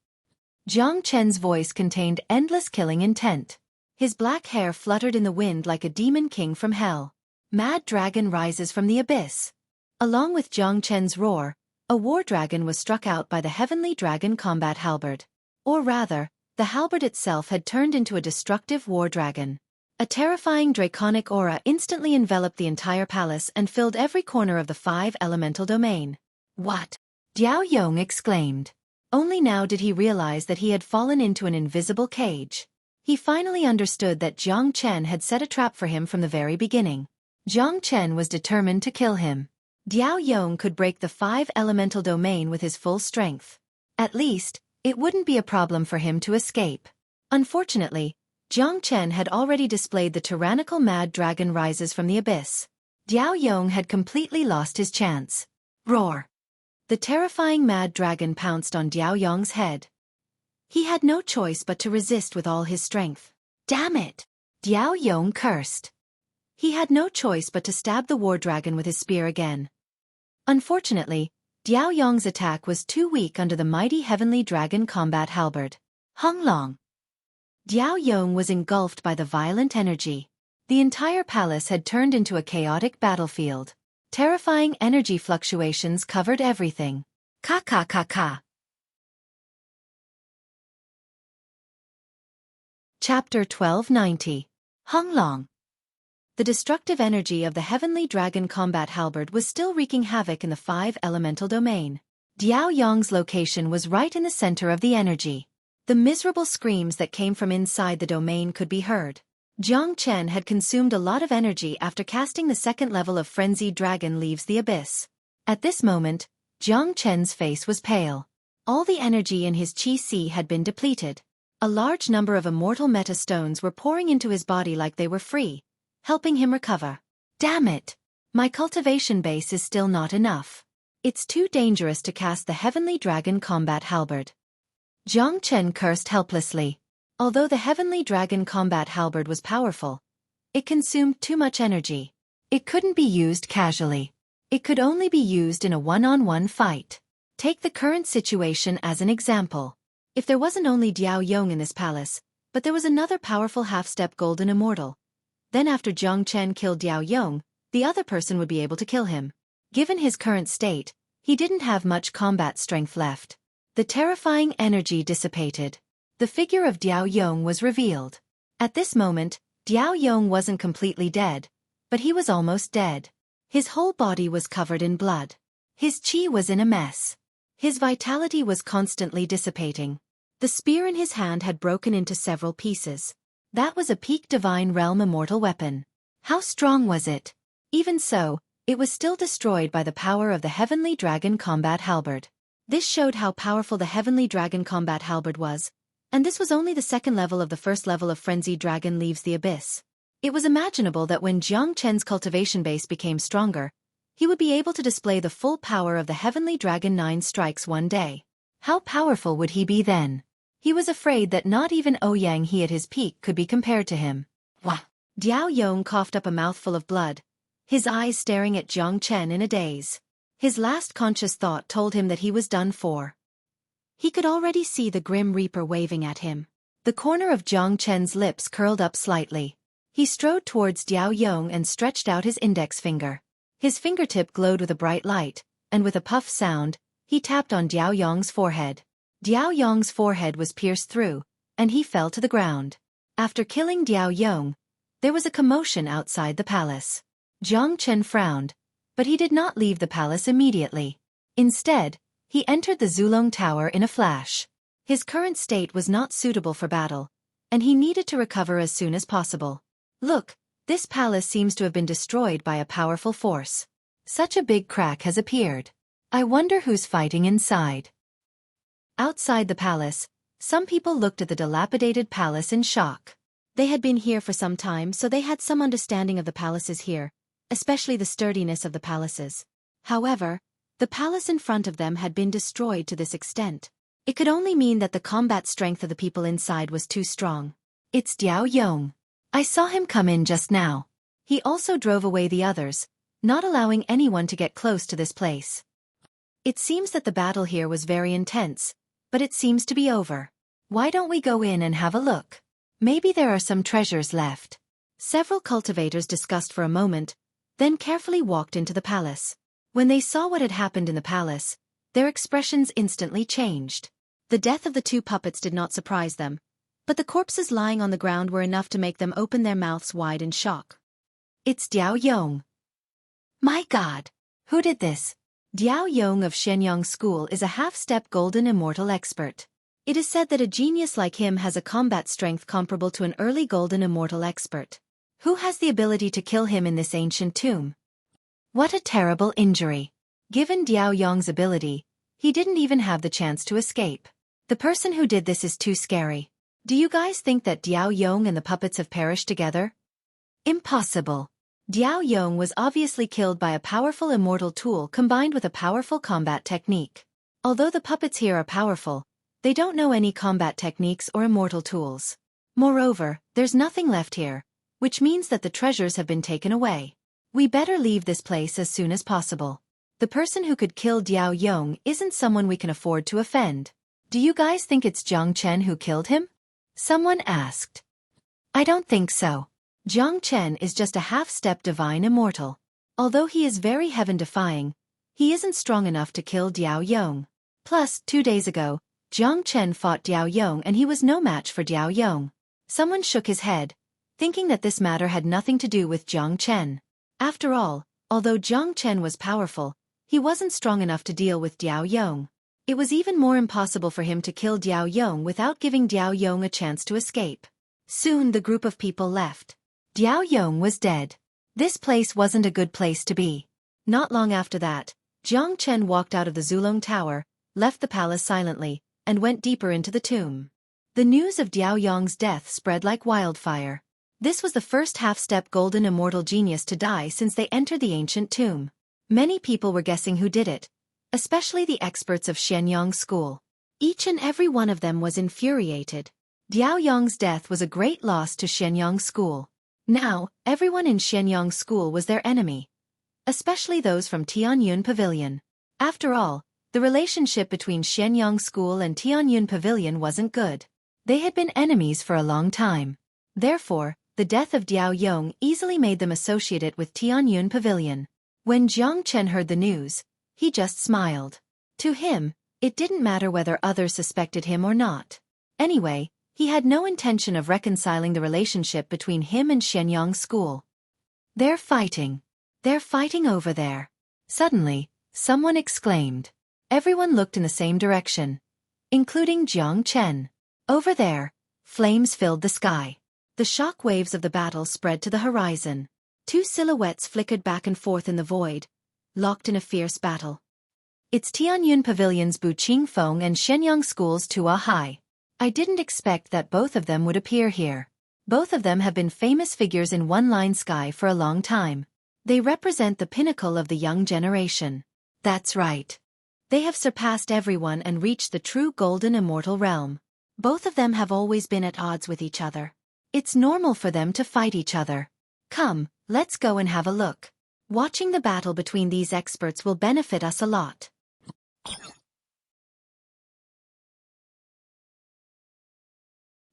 Jiang Chen's voice contained endless killing intent. His black hair fluttered in the wind like a demon king from hell. Mad dragon rises from the abyss. Along with Jiang Chen's roar, a war dragon was struck out by the heavenly dragon combat halberd. Or rather, the halberd itself had turned into a destructive war dragon. A terrifying draconic aura instantly enveloped the entire palace and filled every corner of the 5-elemental domain. What? Diao Yong exclaimed. Only now did he realize that he had fallen into an invisible cage. He finally understood that Jiang Chen had set a trap for him from the very beginning. Jiang Chen was determined to kill him. Diao Yong could break the 5-elemental domain with his full strength. At least, it wouldn't be a problem for him to escape. Unfortunately, Jiang Chen had already displayed the tyrannical mad dragon rises from the abyss. Diao Yong had completely lost his chance. Roar! The terrifying mad dragon pounced on Diao Yong's head. He had no choice but to resist with all his strength. Damn it! Diao Yong cursed. He had no choice but to stab the war dragon with his spear again. Unfortunately, Diao Yong's attack was too weak under the mighty heavenly dragon combat halberd. Hung Long. Diao Yong was engulfed by the violent energy. The entire palace had turned into a chaotic battlefield. Terrifying energy fluctuations covered everything. Ka ka ka ka. Chapter 1290. Hung Long. The destructive energy of the heavenly dragon combat halberd was still wreaking havoc in the 5-elemental domain. Diao Yong's location was right in the center of the energy. The miserable screams that came from inside the domain could be heard. Jiang Chen had consumed a lot of energy after casting the second level of Frenzied Dragon Leaves the Abyss. At this moment, Jiang Chen's face was pale. All the energy in his Qi had been depleted. A large number of immortal meta stones were pouring into his body like they were free, helping him recover. Damn it! My cultivation base is still not enough. It's too dangerous to cast the heavenly dragon combat halberd. Jiang Chen cursed helplessly. Although the heavenly dragon combat halberd was powerful, it consumed too much energy. It couldn't be used casually. It could only be used in a one-on-one fight. Take the current situation as an example. If there wasn't only Diao Yong in this palace, but there was another powerful half-step golden immortal, then after Jiang Chen killed Diao Yong, the other person would be able to kill him. Given his current state, he didn't have much combat strength left. The terrifying energy dissipated. The figure of Diao Yong was revealed. At this moment, Diao Yong wasn't completely dead, but he was almost dead. His whole body was covered in blood. His qi was in a mess. His vitality was constantly dissipating. The spear in his hand had broken into several pieces. That was a peak divine realm immortal weapon. How strong was it? Even so, it was still destroyed by the power of the heavenly dragon combat halberd. This showed how powerful the heavenly dragon combat halberd was. And this was only the second level of the first level of Frenzied Dragon Leaves the Abyss. It was imaginable that when Jiang Chen's cultivation base became stronger, he would be able to display the full power of the Heavenly Dragon 9 strikes one day. How powerful would he be then? He was afraid that not even Ouyang He at his peak could be compared to him. Wah! Diao Yong coughed up a mouthful of blood, his eyes staring at Jiang Chen in a daze. His last conscious thought told him that he was done for. He could already see the Grim Reaper waving at him. The corner of Jiang Chen's lips curled up slightly. He strode towards Diao Yong and stretched out his index finger. His fingertip glowed with a bright light, and with a puff sound, he tapped on Diao Yong's forehead. Diao Yong's forehead was pierced through, and he fell to the ground. After killing Diao Yong, there was a commotion outside the palace. Jiang Chen frowned, but he did not leave the palace immediately. Instead, he entered the Zulong Tower in a flash. His current state was not suitable for battle, and he needed to recover as soon as possible. Look, this palace seems to have been destroyed by a powerful force. Such a big crack has appeared. I wonder who's fighting inside. Outside the palace, some people looked at the dilapidated palace in shock. They had been here for some time, so they had some understanding of the palaces here, especially the sturdiness of the palaces. However, the palace in front of them had been destroyed to this extent. It could only mean that the combat strength of the people inside was too strong. It's Diao Yong. I saw him come in just now. He also drove away the others, not allowing anyone to get close to this place. It seems that the battle here was very intense, but it seems to be over. Why don't we go in and have a look? Maybe there are some treasures left. Several cultivators discussed for a moment, then carefully walked into the palace. When they saw what had happened in the palace, their expressions instantly changed. The death of the two puppets did not surprise them, but the corpses lying on the ground were enough to make them open their mouths wide in shock. It's Diao Yong. My God! Who did this? Diao Yong of Shenyang School is a half-step golden immortal expert. It is said that a genius like him has a combat strength comparable to an early golden immortal expert. Who has the ability to kill him in this ancient tomb? What a terrible injury. Given Diao Yong's ability, he didn't even have the chance to escape. The person who did this is too scary. Do you guys think that Diao Yong and the puppets have perished together? Impossible. Diao Yong was obviously killed by a powerful immortal tool combined with a powerful combat technique. Although the puppets here are powerful, they don't know any combat techniques or immortal tools. Moreover, there's nothing left here, which means that the treasures have been taken away. We better leave this place as soon as possible. The person who could kill Diao Yong isn't someone we can afford to offend. Do you guys think it's Jiang Chen who killed him? Someone asked. I don't think so. Jiang Chen is just a half-step divine immortal. Although he is very heaven-defying, he isn't strong enough to kill Diao Yong. Plus, 2 days ago, Jiang Chen fought Diao Yong and he was no match for Diao Yong. Someone shook his head, thinking that this matter had nothing to do with Jiang Chen. After all, although Jiang Chen was powerful, he wasn't strong enough to deal with Diao Yong. It was even more impossible for him to kill Diao Yong without giving Diao Yong a chance to escape. Soon the group of people left. Diao Yong was dead. This place wasn't a good place to be. Not long after that, Jiang Chen walked out of the Zulong Tower, left the palace silently, and went deeper into the tomb. The news of Diao Yong's death spread like wildfire. This was the first half-step golden immortal genius to die since they entered the ancient tomb. Many people were guessing who did it, especially the experts of Shenyang School. Each and every one of them was infuriated. Diao Yong's death was a great loss to Shenyang School. Now, everyone in Shenyang School was their enemy, especially those from Tianyun Pavilion. After all, the relationship between Shenyang School and Tianyun Pavilion wasn't good. They had been enemies for a long time. Therefore, the death of Diao Yong easily made them associate it with Tianyun Pavilion. When Jiang Chen heard the news, he just smiled. To him, it didn't matter whether others suspected him or not. Anyway, he had no intention of reconciling the relationship between him and Shenyang School. They're fighting. They're fighting over there. Suddenly, someone exclaimed. Everyone looked in the same direction, including Jiang Chen. Over there, flames filled the sky. The shock waves of the battle spread to the horizon. Two silhouettes flickered back and forth in the void, locked in a fierce battle. It's Tianyun Pavilion's Bu Qingfeng and Shenyang School's Tua Hai. I didn't expect that both of them would appear here. Both of them have been famous figures in One-Line Sky for a long time. They represent the pinnacle of the young generation. That's right. They have surpassed everyone and reached the true golden immortal realm. Both of them have always been at odds with each other. It's normal for them to fight each other. Come, let's go and have a look. Watching the battle between these experts will benefit us a lot.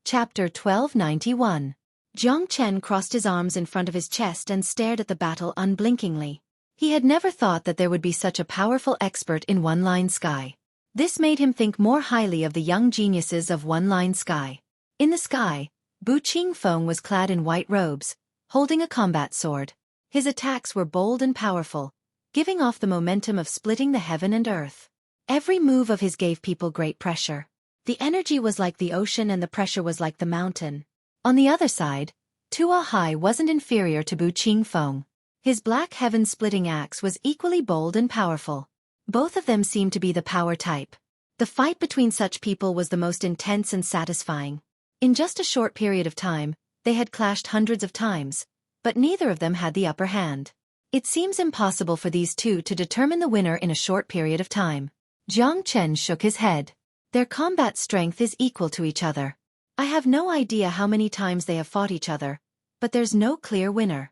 Chapter 1291. Jiang Chen crossed his arms in front of his chest and stared at the battle unblinkingly. He had never thought that there would be such a powerful expert in One-Line Sky. This made him think more highly of the young geniuses of One-Line Sky. In the sky, Bu Qingfeng was clad in white robes, holding a combat sword. His attacks were bold and powerful, giving off the momentum of splitting the heaven and earth. Every move of his gave people great pressure. The energy was like the ocean and the pressure was like the mountain. On the other side, Tua Hai wasn't inferior to Bu Qingfeng. His black heaven-splitting axe was equally bold and powerful. Both of them seemed to be the power type. The fight between such people was the most intense and satisfying. In just a short period of time, they had clashed hundreds of times, but neither of them had the upper hand. It seems impossible for these two to determine the winner in a short period of time. Jiang Chen shook his head. Their combat strength is equal to each other. I have no idea how many times they have fought each other, but there's no clear winner.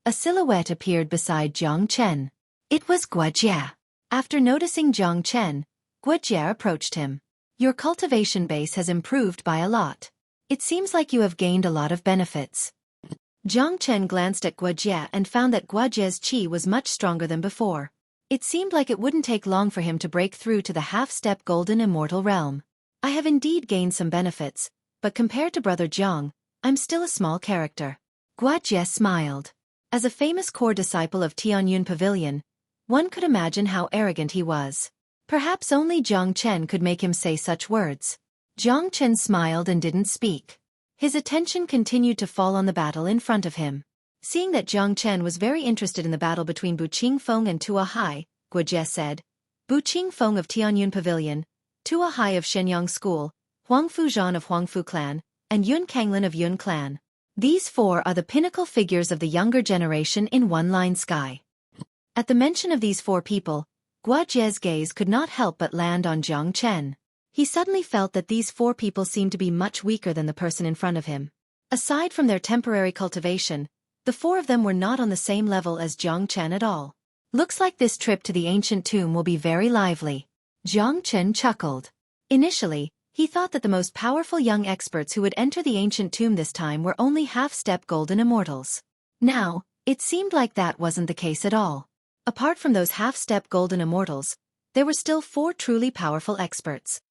A silhouette appeared beside Jiang Chen. It was Guojia. After noticing Jiang Chen, Guojie approached him. Your cultivation base has improved by a lot. It seems like you have gained a lot of benefits. Jiang Chen glanced at Guojie and found that Guojie's qi was much stronger than before. It seemed like it wouldn't take long for him to break through to the half-step golden immortal realm. I have indeed gained some benefits, but compared to Brother Jiang, I'm still a small character. Guojie smiled. As a famous core disciple of Tianyun Pavilion, one could imagine how arrogant he was. Perhaps only Jiang Chen could make him say such words. Jiang Chen smiled and didn't speak. His attention continued to fall on the battle in front of him. Seeing that Jiang Chen was very interested in the battle between Bu Qingfeng and Tua Hai, Guojie said, Bu Qingfeng of Tianyun Pavilion, Tua Hai of Shenyang School, Huang Fuzhan of Huangfu Clan, and Yun Kanglin of Yun Clan. These four are the pinnacle figures of the younger generation in one-line sky. At the mention of these four people, Guojie's gaze could not help but land on Jiang Chen. He suddenly felt that these four people seemed to be much weaker than the person in front of him. Aside from their temporary cultivation, the four of them were not on the same level as Jiang Chen at all. Looks like this trip to the ancient tomb will be very lively. Jiang Chen chuckled. Initially, he thought that the most powerful young experts who would enter the ancient tomb this time were only half-step golden immortals. Now, it seemed like that wasn't the case at all. Apart from those half-step golden immortals, there were still four truly powerful experts.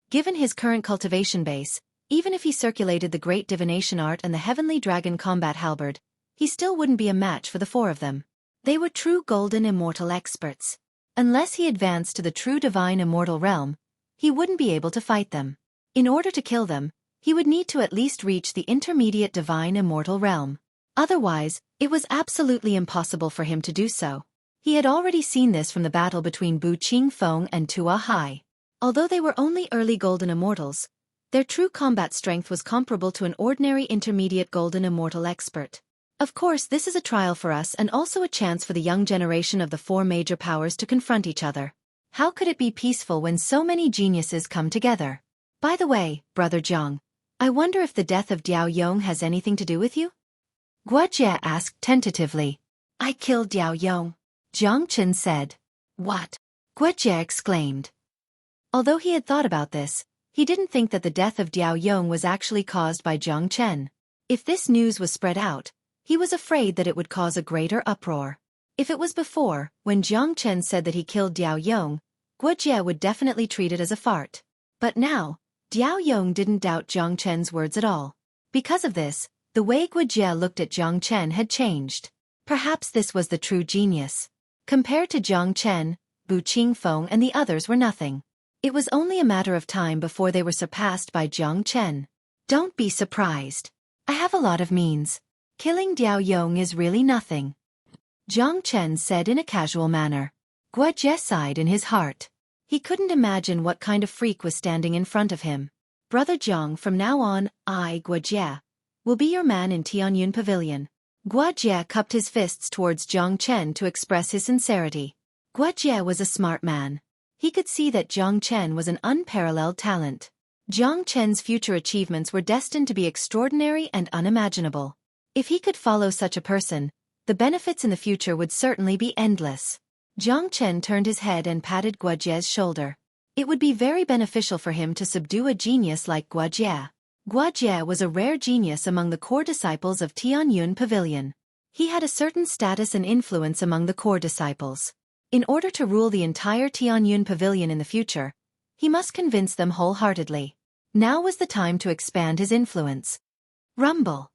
Given his current cultivation base, even if he circulated the great divination art and the heavenly dragon combat halberd, he still wouldn't be a match for the four of them. They were true golden immortal experts. Unless he advanced to the true divine immortal realm, he wouldn't be able to fight them. In order to kill them, he would need to at least reach the intermediate divine immortal realm. Otherwise, it was absolutely impossible for him to do so. He had already seen this from the battle between Bu Qingfeng and Tua Hai. Although they were only early golden immortals, their true combat strength was comparable to an ordinary intermediate golden immortal expert. Of course, this is a trial for us and also a chance for the young generation of the four major powers to confront each other. How could it be peaceful when so many geniuses come together? By the way, Brother Jiang, I wonder if the death of Diao Yong has anything to do with you? Guojie asked tentatively. I killed Diao Yong, Jiang Chen said. What? Guojie exclaimed. Although he had thought about this, he didn't think that the death of Diao Yong was actually caused by Jiang Chen. If this news was spread out, he was afraid that it would cause a greater uproar. If it was before, when Jiang Chen said that he killed Diao Yong, Guojie would definitely treat it as a fart. But now, Diao Yong didn't doubt Jiang Chen's words at all. Because of this, the way Guojie looked at Jiang Chen had changed. Perhaps this was the true genius. Compared to Jiang Chen, Bu Qingfeng and the others were nothing. It was only a matter of time before they were surpassed by Jiang Chen. Don't be surprised. I have a lot of means. Killing Diao Yong is really nothing. Jiang Chen said in a casual manner. Guojie sighed in his heart. He couldn't imagine what kind of freak was standing in front of him. Brother Jiang, from now on, I, Guojie, will be your man in Tianyun Pavilion. Guojie cupped his fists towards Jiang Chen to express his sincerity. Guojie was a smart man. He could see that Jiang Chen was an unparalleled talent. Jiang Chen's future achievements were destined to be extraordinary and unimaginable. If he could follow such a person, the benefits in the future would certainly be endless. Jiang Chen turned his head and patted Guojie's shoulder. It would be very beneficial for him to subdue a genius like Guojie. Guojie was a rare genius among the core disciples of Tianyun Pavilion. He had a certain status and influence among the core disciples. In order to rule the entire Tianyun Pavilion in the future, he must convince them wholeheartedly. Now was the time to expand his influence. Rumble.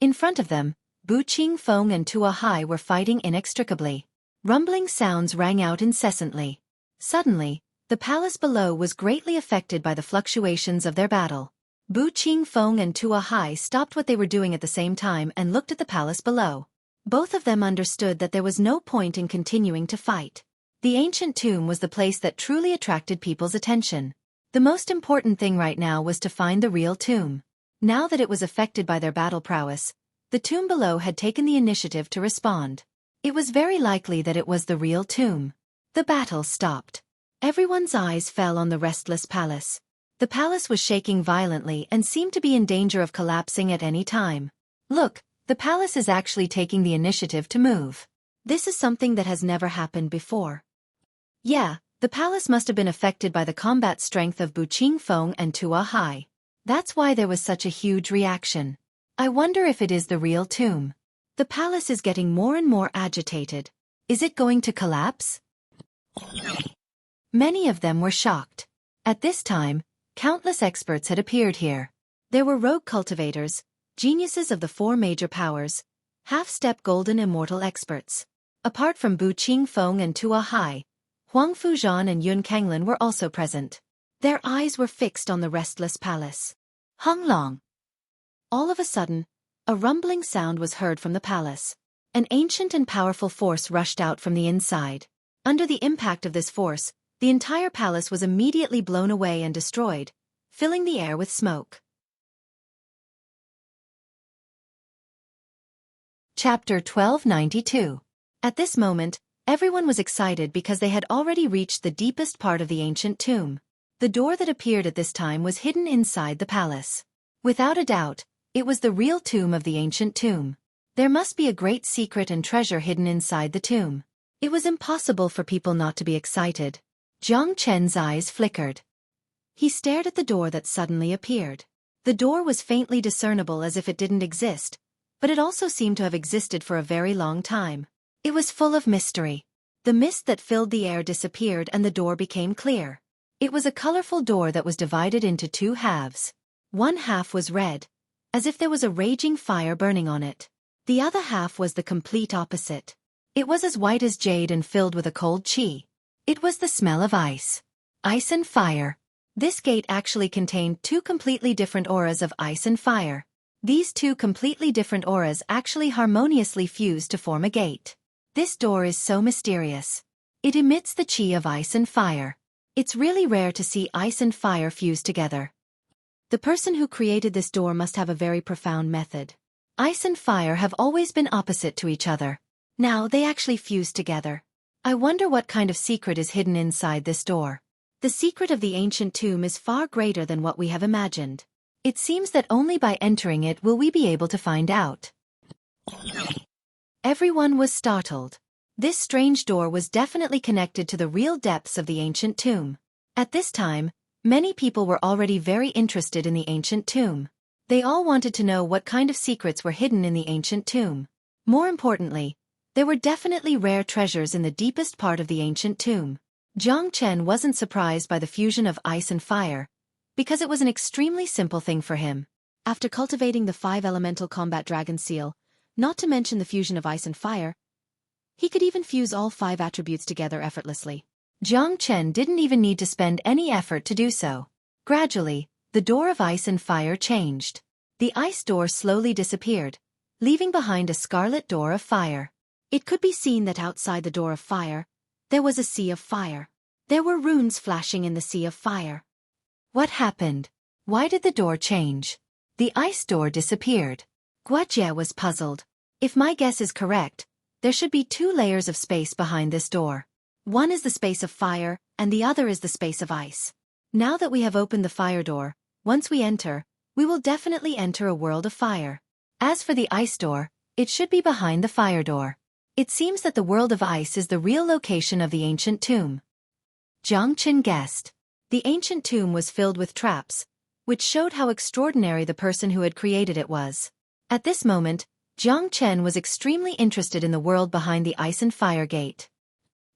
In front of them, Bu Qingfeng and Tua Hai were fighting inextricably. Rumbling sounds rang out incessantly. Suddenly, the palace below was greatly affected by the fluctuations of their battle. Bu Qingfeng and Tua Hai stopped what they were doing at the same time and looked at the palace below. Both of them understood that there was no point in continuing to fight. The ancient tomb was the place that truly attracted people's attention. The most important thing right now was to find the real tomb. Now that it was affected by their battle prowess, the tomb below had taken the initiative to respond. It was very likely that it was the real tomb. The battle stopped. Everyone's eyes fell on the restless palace. The palace was shaking violently and seemed to be in danger of collapsing at any time. Look, the palace is actually taking the initiative to move. This is something that has never happened before. Yeah, the palace must have been affected by the combat strength of Bu Qingfeng and Tua Hai. That's why there was such a huge reaction. I wonder if it is the real tomb. The palace is getting more and more agitated. Is it going to collapse? Many of them were shocked. At this time, countless experts had appeared here. There were rogue cultivators, geniuses of the four major powers, half-step golden immortal experts. Apart from Bu Qingfeng and Tua Hai, Huang Fuzhan and Yun Kanglin were also present. Their eyes were fixed on the restless palace. Hung Long. All of a sudden, a rumbling sound was heard from the palace. An ancient and powerful force rushed out from the inside. Under the impact of this force, the entire palace was immediately blown away and destroyed, filling the air with smoke. Chapter 1292. At this moment, everyone was excited because they had already reached the deepest part of the ancient tomb. The door that appeared at this time was hidden inside the palace. Without a doubt, it was the real tomb of the ancient tomb. There must be a great secret and treasure hidden inside the tomb. It was impossible for people not to be excited. Jiang Chen's eyes flickered. He stared at the door that suddenly appeared. The door was faintly discernible as if it didn't exist, but it also seemed to have existed for a very long time. It was full of mystery. The mist that filled the air disappeared and the door became clear. It was a colorful door that was divided into two halves. One half was red, as if there was a raging fire burning on it. The other half was the complete opposite. It was as white as jade and filled with a cold qi. It was the smell of ice. Ice and fire. This gate actually contained two completely different auras of ice and fire. These two completely different auras actually harmoniously fused to form a gate. This door is so mysterious. It emits the qi of ice and fire. It's really rare to see ice and fire fused together. The person who created this door must have a very profound method. Ice and fire have always been opposite to each other. Now they actually fused together. I wonder what kind of secret is hidden inside this door. The secret of the ancient tomb is far greater than what we have imagined. It seems that only by entering it will we be able to find out. Everyone was startled. This strange door was definitely connected to the real depths of the ancient tomb. At this time, many people were already very interested in the ancient tomb. They all wanted to know what kind of secrets were hidden in the ancient tomb. More importantly, there were definitely rare treasures in the deepest part of the ancient tomb. Jiang Chen wasn't surprised by the fusion of ice and fire, because it was an extremely simple thing for him. After cultivating the 5-elemental combat dragon seal, not to mention the fusion of ice and fire, he could even fuse all 5 attributes together effortlessly. Jiang Chen didn't even need to spend any effort to do so. Gradually, the door of ice and fire changed. The ice door slowly disappeared, leaving behind a scarlet door of fire. It could be seen that outside the door of fire, there was a sea of fire. There were runes flashing in the sea of fire. What happened? Why did the door change? The ice door disappeared. Guojie was puzzled. If my guess is correct, there should be 2 layers of space behind this door. One is the space of fire, and the other is the space of ice. Now that we have opened the fire door, once we enter, we will definitely enter a world of fire. As for the ice door, it should be behind the fire door. It seems that the world of ice is the real location of the ancient tomb. Jiang Chen guessed. The ancient tomb was filled with traps, which showed how extraordinary the person who had created it was. At this moment, Jiang Chen was extremely interested in the world behind the ice and fire gate.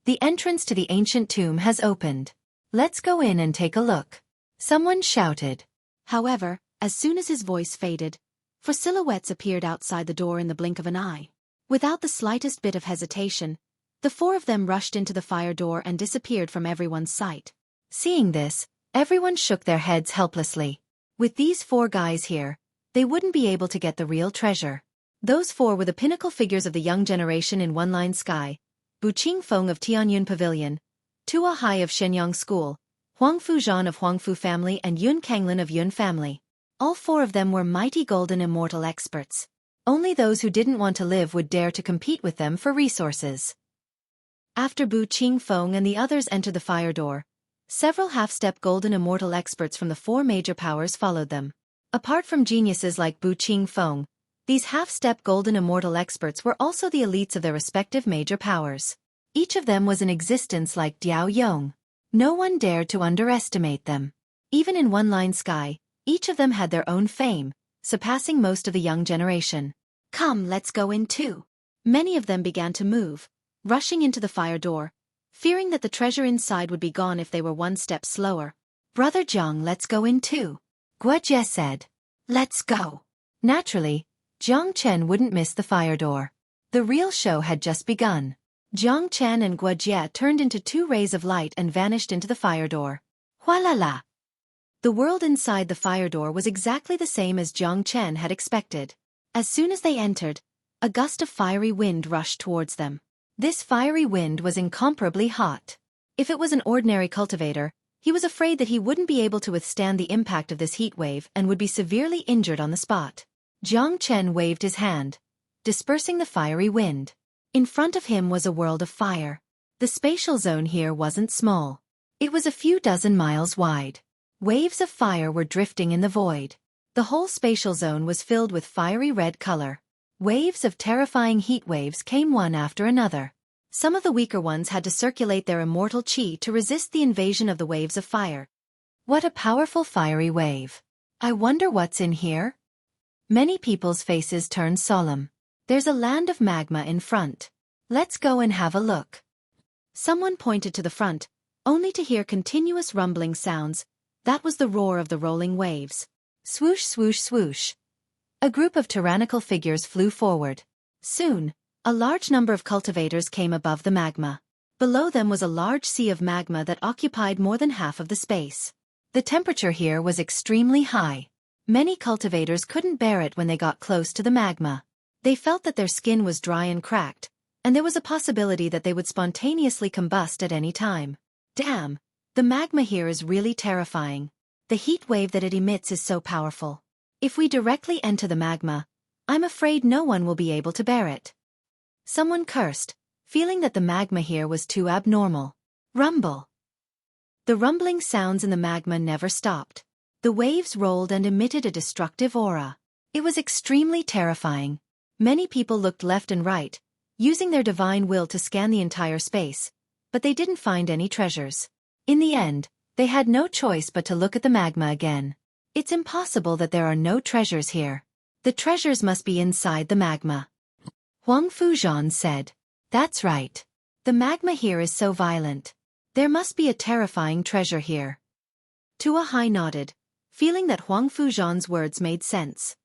The entrance to the ancient tomb has opened. Let's go in and take a look. Someone shouted. However, as soon as his voice faded, 4 silhouettes appeared outside the door in the blink of an eye. Without the slightest bit of hesitation, the 4 of them rushed into the fire door and disappeared from everyone's sight. Seeing this, everyone shook their heads helplessly. With these 4 guys here, they wouldn't be able to get the real treasure. Those 4 were the pinnacle figures of the young generation in One Line Sky: Bu Qingfeng of Tianyun Pavilion, Tua Hai of Shenyang School, Huang Fuzhan of Huangfu family and Yun Kanglin of Yun family. All 4 of them were mighty golden immortal experts. Only those who didn't want to live would dare to compete with them for resources. After Bu Qingfeng and the others entered the fire door, several half-step golden immortal experts from the 4 major powers followed them. Apart from geniuses like Bu Qingfeng, these half-step golden immortal experts were also the elites of their respective major powers. Each of them was in existence like Diao Yong. No one dared to underestimate them. Even in one-line sky, each of them had their own fame, surpassing most of the young generation. Come, let's go in too. Many of them began to move, rushing into the fire door, fearing that the treasure inside would be gone if they were one step slower. Brother Jiang, let's go in too. Guojie said. Let's go. Naturally, Jiang Chen wouldn't miss the fire door. The real show had just begun. Jiang Chen and Guojie turned into two rays of light and vanished into the fire door. Hualala! The world inside the fire door was exactly the same as Jiang Chen had expected. As soon as they entered, a gust of fiery wind rushed towards them. This fiery wind was incomparably hot. If it was an ordinary cultivator, he was afraid that he wouldn't be able to withstand the impact of this heat wave and would be severely injured on the spot. Jiang Chen waved his hand, dispersing the fiery wind. In front of him was a world of fire. The spatial zone here wasn't small. It was a few dozen miles wide. Waves of fire were drifting in the void. The whole spatial zone was filled with fiery red color. Waves of terrifying heat waves came one after another. Some of the weaker ones had to circulate their immortal qi to resist the invasion of the waves of fire. What a powerful fiery wave. I wonder what's in here? Many people's faces turned solemn. There's a land of magma in front. Let's go and have a look. Someone pointed to the front, only to hear continuous rumbling sounds. That was the roar of the rolling waves. Swoosh, swoosh, swoosh. A group of tyrannical figures flew forward. Soon, a large number of cultivators came above the magma. Below them was a large sea of magma that occupied more than half of the space. The temperature here was extremely high. Many cultivators couldn't bear it when they got close to the magma. They felt that their skin was dry and cracked, and there was a possibility that they would spontaneously combust at any time. Damn! The magma here is really terrifying. The heat wave that it emits is so powerful. If we directly enter the magma, I'm afraid no one will be able to bear it. Someone cursed, feeling that the magma here was too abnormal. Rumble. The rumbling sounds in the magma never stopped. The waves rolled and emitted a destructive aura. It was extremely terrifying. Many people looked left and right, using their divine will to scan the entire space, but they didn't find any treasures. In the end, they had no choice but to look at the magma again. It's impossible that there are no treasures here. The treasures must be inside the magma. Huang Fuzhan said. That's right. The magma here is so violent. There must be a terrifying treasure here. Tua Hai nodded, feeling that Huang Fuzhan's words made sense.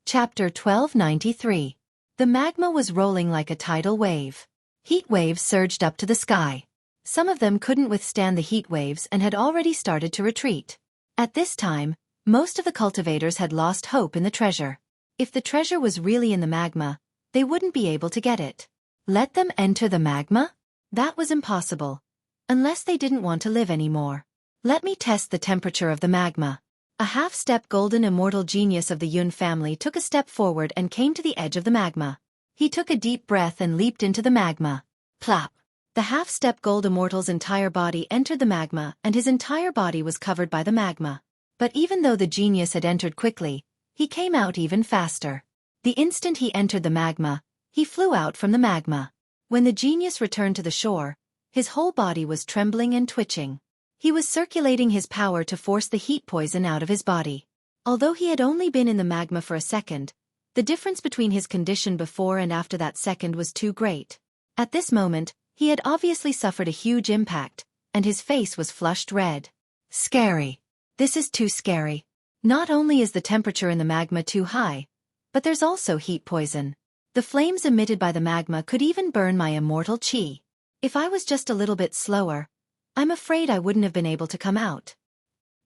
Chapter 1293. The magma was rolling like a tidal wave. Heat waves surged up to the sky. Some of them couldn't withstand the heat waves and had already started to retreat. At this time, most of the cultivators had lost hope in the treasure. If the treasure was really in the magma, they wouldn't be able to get it. Let them enter the magma? That was impossible. Unless they didn't want to live anymore. Let me test the temperature of the magma. A half-step golden immortal genius of the Yun family took a step forward and came to the edge of the magma. He took a deep breath and leaped into the magma. Plop! The half-step gold immortal's entire body entered the magma and his entire body was covered by the magma. But even though the genius had entered quickly, he came out even faster. The instant he entered the magma, he flew out from the magma. When the genius returned to the shore, his whole body was trembling and twitching. He was circulating his power to force the heat poison out of his body. Although he had only been in the magma for a second, the difference between his condition before and after that second was too great. At this moment, he had obviously suffered a huge impact, and his face was flushed red. Scary. This is too scary. Not only is the temperature in the magma too high, but there's also heat poison. The flames emitted by the magma could even burn my immortal qi. If I was just a little bit slower, I'm afraid I wouldn't have been able to come out.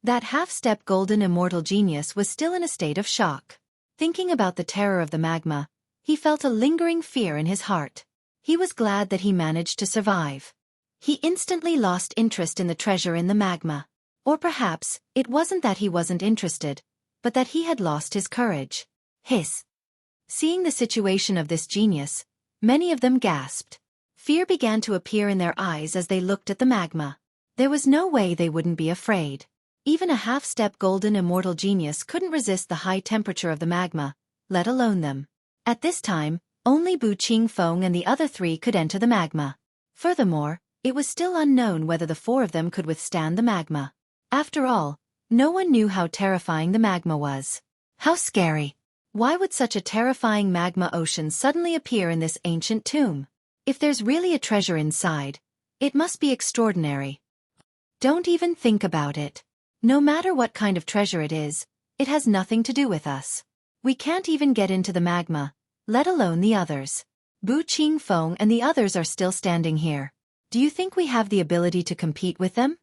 That half-step golden immortal genius was still in a state of shock. Thinking about the terror of the magma, he felt a lingering fear in his heart. He was glad that he managed to survive. He instantly lost interest in the treasure in the magma. Or perhaps, it wasn't that he wasn't interested, but that he had lost his courage. Hiss. Seeing the situation of this genius, many of them gasped. Fear began to appear in their eyes as they looked at the magma. There was no way they wouldn't be afraid. Even a half-step golden immortal genius couldn't resist the high temperature of the magma, let alone them. At this time, only Bu Qingfeng and the other three could enter the magma. Furthermore, it was still unknown whether the four of them could withstand the magma. After all, no one knew how terrifying the magma was. How scary! Why would such a terrifying magma ocean suddenly appear in this ancient tomb? If there's really a treasure inside, it must be extraordinary. Don't even think about it. No matter what kind of treasure it is, it has nothing to do with us. We can't even get into the magma, let alone the others. Bu Qingfeng and the others are still standing here. Do you think we have the ability to compete with them?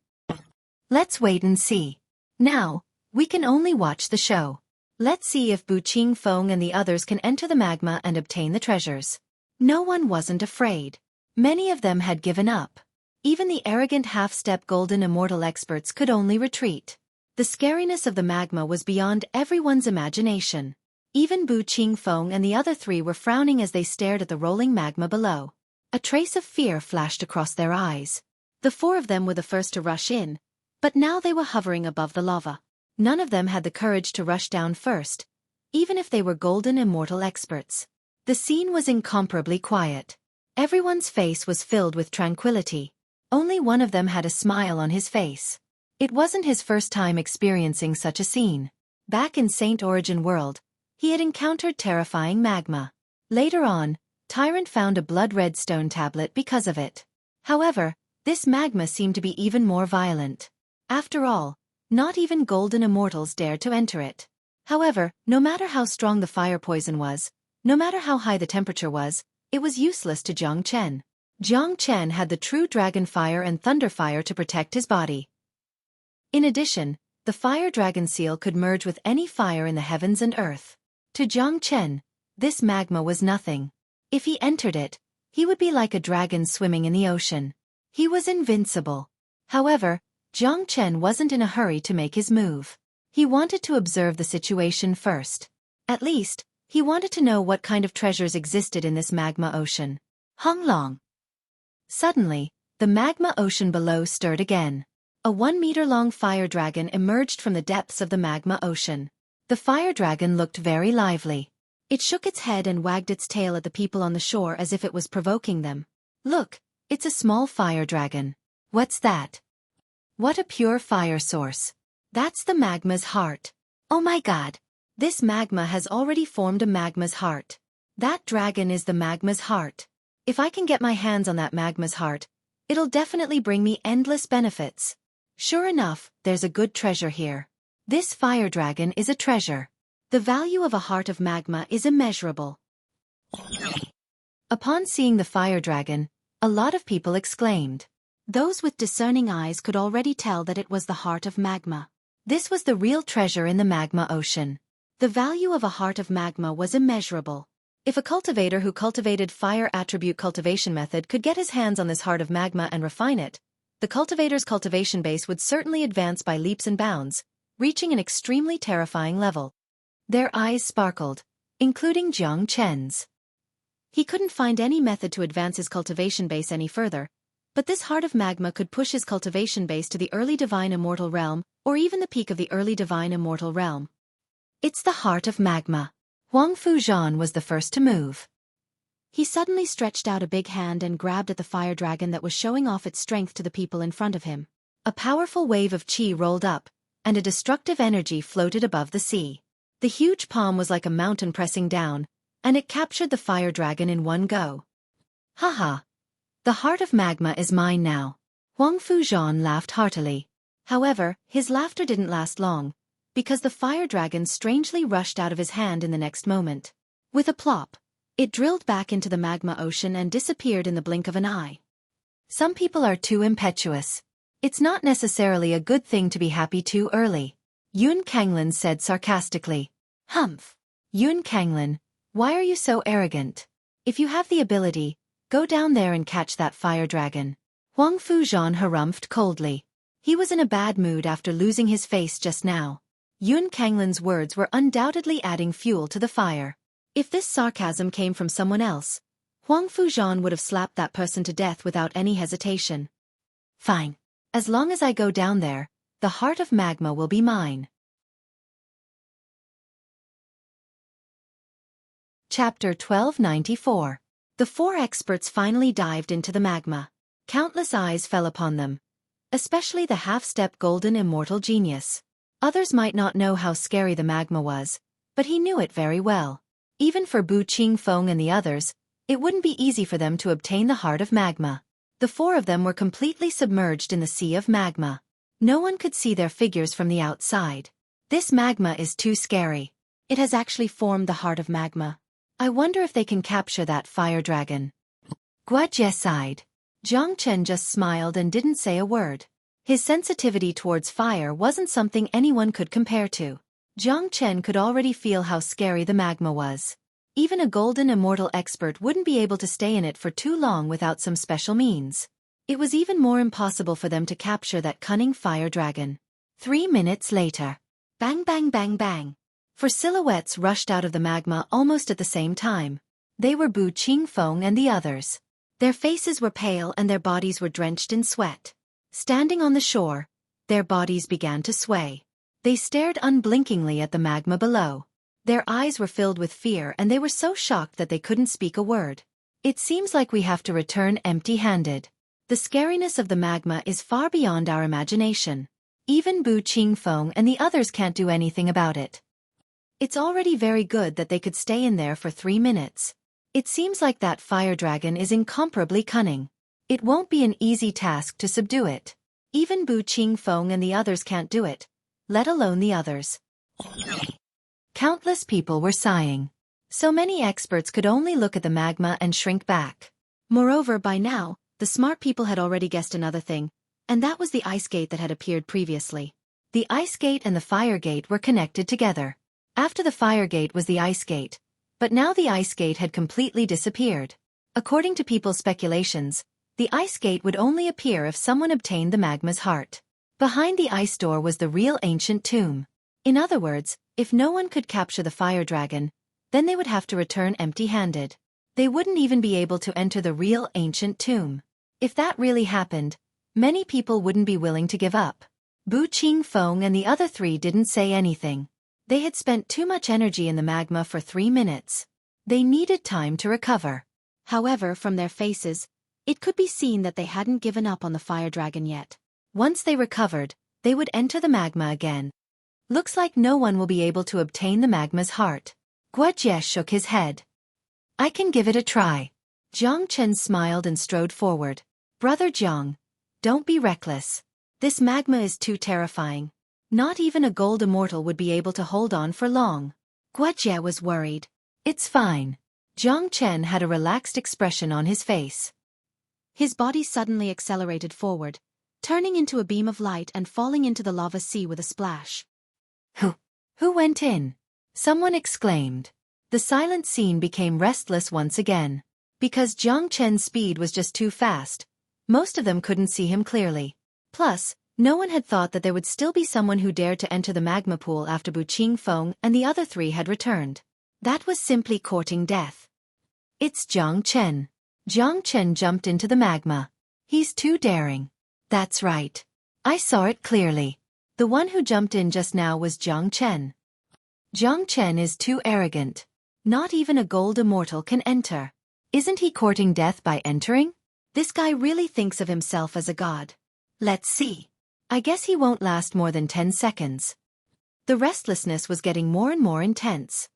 Let's wait and see. Now, we can only watch the show. Let's see if Bu Qingfeng and the others can enter the magma and obtain the treasures. No one wasn't afraid. Many of them had given up. Even the arrogant half-step golden immortal experts could only retreat. The scariness of the magma was beyond everyone's imagination. Even Bu Qingfeng and the other three were frowning as they stared at the rolling magma below. A trace of fear flashed across their eyes. The four of them were the first to rush in, but now they were hovering above the lava. None of them had the courage to rush down first, even if they were golden immortal experts. The scene was incomparably quiet. Everyone's face was filled with tranquility. Only one of them had a smile on his face. It wasn't his first time experiencing such a scene. Back in Saint Origin World, he had encountered terrifying magma. Later on, Tyrant found a blood-red stone tablet because of it. However, this magma seemed to be even more violent. After all, not even golden immortals dared to enter it. However, no matter how strong the fire poison was, no matter how high the temperature was, it was useless to Jiang Chen. Jiang Chen had the true dragon fire and thunder fire to protect his body. In addition, the fire dragon seal could merge with any fire in the heavens and earth. To Jiang Chen, this magma was nothing. If he entered it, he would be like a dragon swimming in the ocean. He was invincible. However, Jiang Chen wasn't in a hurry to make his move. He wanted to observe the situation first. At least, he wanted to know what kind of treasures existed in this magma ocean. Hung Long. Suddenly, the magma ocean below stirred again. A 1-meter-long fire dragon emerged from the depths of the magma ocean. The fire dragon looked very lively. It shook its head and wagged its tail at the people on the shore as if it was provoking them. Look, it's a small fire dragon. What's that? What a pure fire source. That's the magma's heart. Oh my god. This magma has already formed a magma's heart. That dragon is the magma's heart. If I can get my hands on that magma's heart, it'll definitely bring me endless benefits. Sure enough, there's a good treasure here. This fire dragon is a treasure. The value of a heart of magma is immeasurable. Upon seeing the fire dragon, a lot of people exclaimed. Those with discerning eyes could already tell that it was the heart of magma. This was the real treasure in the magma ocean. The value of a heart of magma was immeasurable. If a cultivator who cultivated fire attribute cultivation method could get his hands on this heart of magma and refine it, the cultivator's cultivation base would certainly advance by leaps and bounds, reaching an extremely terrifying level. Their eyes sparkled, including Jiang Chen's. He couldn't find any method to advance his cultivation base any further, but this heart of magma could push his cultivation base to the early divine immortal realm, or even the peak of the early divine immortal realm. It's the heart of magma. Huang Fuzhan was the first to move. He suddenly stretched out a big hand and grabbed at the fire dragon that was showing off its strength to the people in front of him. A powerful wave of qi rolled up, and a destructive energy floated above the sea. The huge palm was like a mountain pressing down, and it captured the fire dragon in one go. Haha! The heart of magma is mine now. Huang Fuzhan laughed heartily. However, his laughter didn't last long, because the fire dragon strangely rushed out of his hand in the next moment. With a plop, it drilled back into the magma ocean and disappeared in the blink of an eye. Some people are too impetuous. It's not necessarily a good thing to be happy too early, Yun Kanglin said sarcastically. Humph! Yun Kanglin, why are you so arrogant? If you have the ability, go down there and catch that fire dragon. Huang Fuzhan harumphed coldly. He was in a bad mood after losing his face just now. Yun Kanglin's words were undoubtedly adding fuel to the fire. If this sarcasm came from someone else, Huang Fuzhan would have slapped that person to death without any hesitation. Fine. As long as I go down there, the heart of magma will be mine. Chapter 1294. The four experts finally dived into the magma. Countless eyes fell upon them, especially the half-step golden immortal genius. Others might not know how scary the magma was, but he knew it very well. Even for Bu Qingfeng and the others, it wouldn't be easy for them to obtain the heart of magma. The four of them were completely submerged in the sea of magma. No one could see their figures from the outside. This magma is too scary. It has actually formed the heart of magma. I wonder if they can capture that fire dragon. Guojie sighed. Jiang Chen just smiled and didn't say a word. His sensitivity towards fire wasn't something anyone could compare to. Jiang Chen could already feel how scary the magma was. Even a golden immortal expert wouldn't be able to stay in it for too long without some special means. It was even more impossible for them to capture that cunning fire dragon. 3 minutes later. Bang bang bang bang. Four silhouettes rushed out of the magma almost at the same time. They were Bu Qingfeng and the others. Their faces were pale and their bodies were drenched in sweat. Standing on the shore, their bodies began to sway. They stared unblinkingly at the magma below. Their eyes were filled with fear and they were so shocked that they couldn't speak a word. It seems like we have to return empty-handed. The scariness of the magma is far beyond our imagination. Even Bu Qingfeng and the others can't do anything about it. It's already very good that they could stay in there for 3 minutes. It seems like that fire dragon is incomparably cunning. It won't be an easy task to subdue it. Even Bu Qingfeng and the others can't do it, let alone the others. Countless people were sighing. So many experts could only look at the magma and shrink back. Moreover, by now, the smart people had already guessed another thing, and that was the ice gate that had appeared previously. The ice gate and the fire gate were connected together. After the fire gate was the ice gate, but now the ice gate had completely disappeared. According to people's speculations, the ice gate would only appear if someone obtained the magma's heart. Behind the ice door was the real ancient tomb. In other words, if no one could capture the fire dragon, then they would have to return empty-handed. They wouldn't even be able to enter the real ancient tomb. If that really happened, many people wouldn't be willing to give up. Bu Qingfeng and the other three didn't say anything. They had spent too much energy in the magma for 3 minutes. They needed time to recover. However, from their faces, it could be seen that they hadn't given up on the fire dragon yet. Once they recovered, they would enter the magma again. Looks like no one will be able to obtain the magma's heart. Guojie shook his head. I can give it a try. Jiang Chen smiled and strode forward. Brother Jiang, don't be reckless. This magma is too terrifying. Not even a gold immortal would be able to hold on for long. Guojie was worried. It's fine. Jiang Chen had a relaxed expression on his face. His body suddenly accelerated forward, turning into a beam of light and falling into the lava sea with a splash. Who went in? Someone exclaimed. The silent scene became restless once again. Because Jiang Chen's speed was just too fast, most of them couldn't see him clearly. Plus, no one had thought that there would still be someone who dared to enter the magma pool after Bu Qingfeng and the other three had returned. That was simply courting death. It's Jiang Chen. Jiang Chen jumped into the magma. He's too daring. That's right. I saw it clearly. The one who jumped in just now was Jiang Chen. Jiang Chen is too arrogant. Not even a gold immortal can enter. Isn't he courting death by entering? This guy really thinks of himself as a god. Let's see. I guess he won't last more than 10 seconds. The restlessness was getting more and more intense.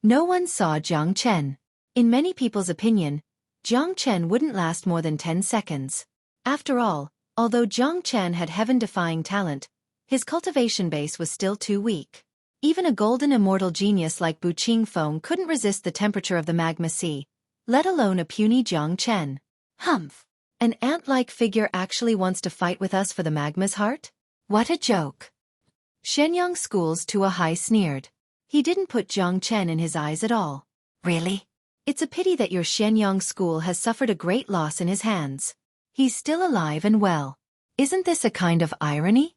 No one saw Jiang Chen. In many people's opinion, Jiang Chen wouldn't last more than 10 seconds. After all, although Jiang Chen had heaven-defying talent, his cultivation base was still too weak. Even a golden immortal genius like Bu Qingfeng couldn't resist the temperature of the magma sea, let alone a puny Jiang Chen. Humph! An ant-like figure actually wants to fight with us for the magma's heart? What a joke! Shenyang School's Tua Hai sneered. He didn't put Jiang Chen in his eyes at all. Really? It's a pity that your Shenyang School has suffered a great loss in his hands. He's still alive and well. Isn't this a kind of irony?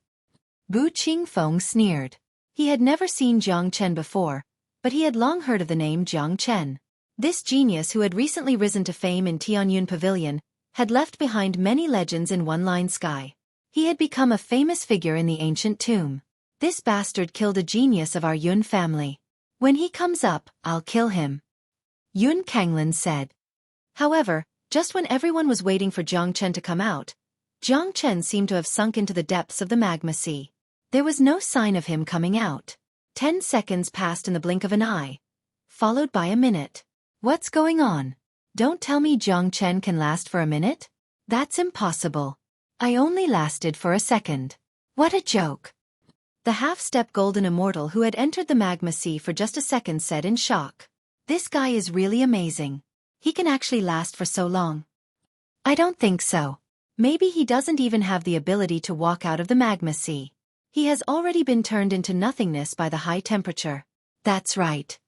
Bu Qingfeng sneered. He had never seen Jiang Chen before, but he had long heard of the name Jiang Chen. This genius who had recently risen to fame in Tianyun Pavilion had left behind many legends in One-Line Sky. He had become a famous figure in the ancient tomb. This bastard killed a genius of our Yun family. When he comes up, I'll kill him. Yun Kanglin said. However, just when everyone was waiting for Jiang Chen to come out, Jiang Chen seemed to have sunk into the depths of the magma sea. There was no sign of him coming out. 10 seconds passed in the blink of an eye, followed by a minute. What's going on? Don't tell me Jiang Chen can last for a minute? That's impossible. I only lasted for a second. What a joke. The half-step golden immortal who had entered the magma sea for just a second said in shock. This guy is really amazing. He can actually last for so long. I don't think so. Maybe he doesn't even have the ability to walk out of the magma sea. He has already been turned into nothingness by the high temperature. That's right.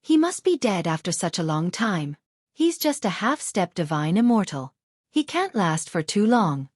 He must be dead after such a long time. He's just a half-step divine immortal. He can't last for too long.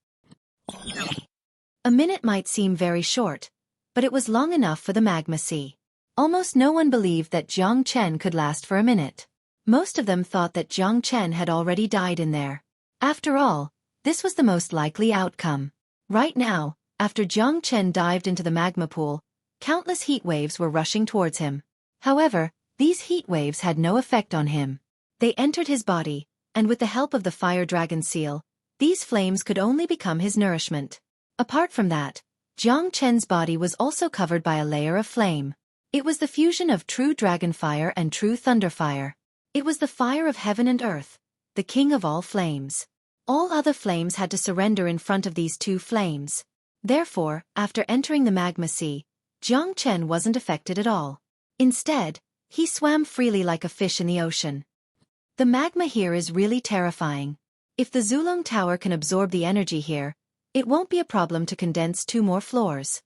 A minute might seem very short, but it was long enough for the magma sea. Almost no one believed that Jiang Chen could last for a minute. Most of them thought that Jiang Chen had already died in there. After all, this was the most likely outcome. Right now, after Jiang Chen dived into the magma pool, countless heat waves were rushing towards him. However, these heat waves had no effect on him. They entered his body, and with the help of the fire dragon seal, these flames could only become his nourishment. Apart from that, Jiang Chen's body was also covered by a layer of flame. It was the fusion of true dragon fire and true thunder fire. It was the fire of heaven and earth, the king of all flames. All other flames had to surrender in front of these two flames. Therefore, after entering the magma sea, Jiang Chen wasn't affected at all. Instead, he swam freely like a fish in the ocean. The magma here is really terrifying. If the Zulong Tower can absorb the energy here, it won't be a problem to condense 2 more floors.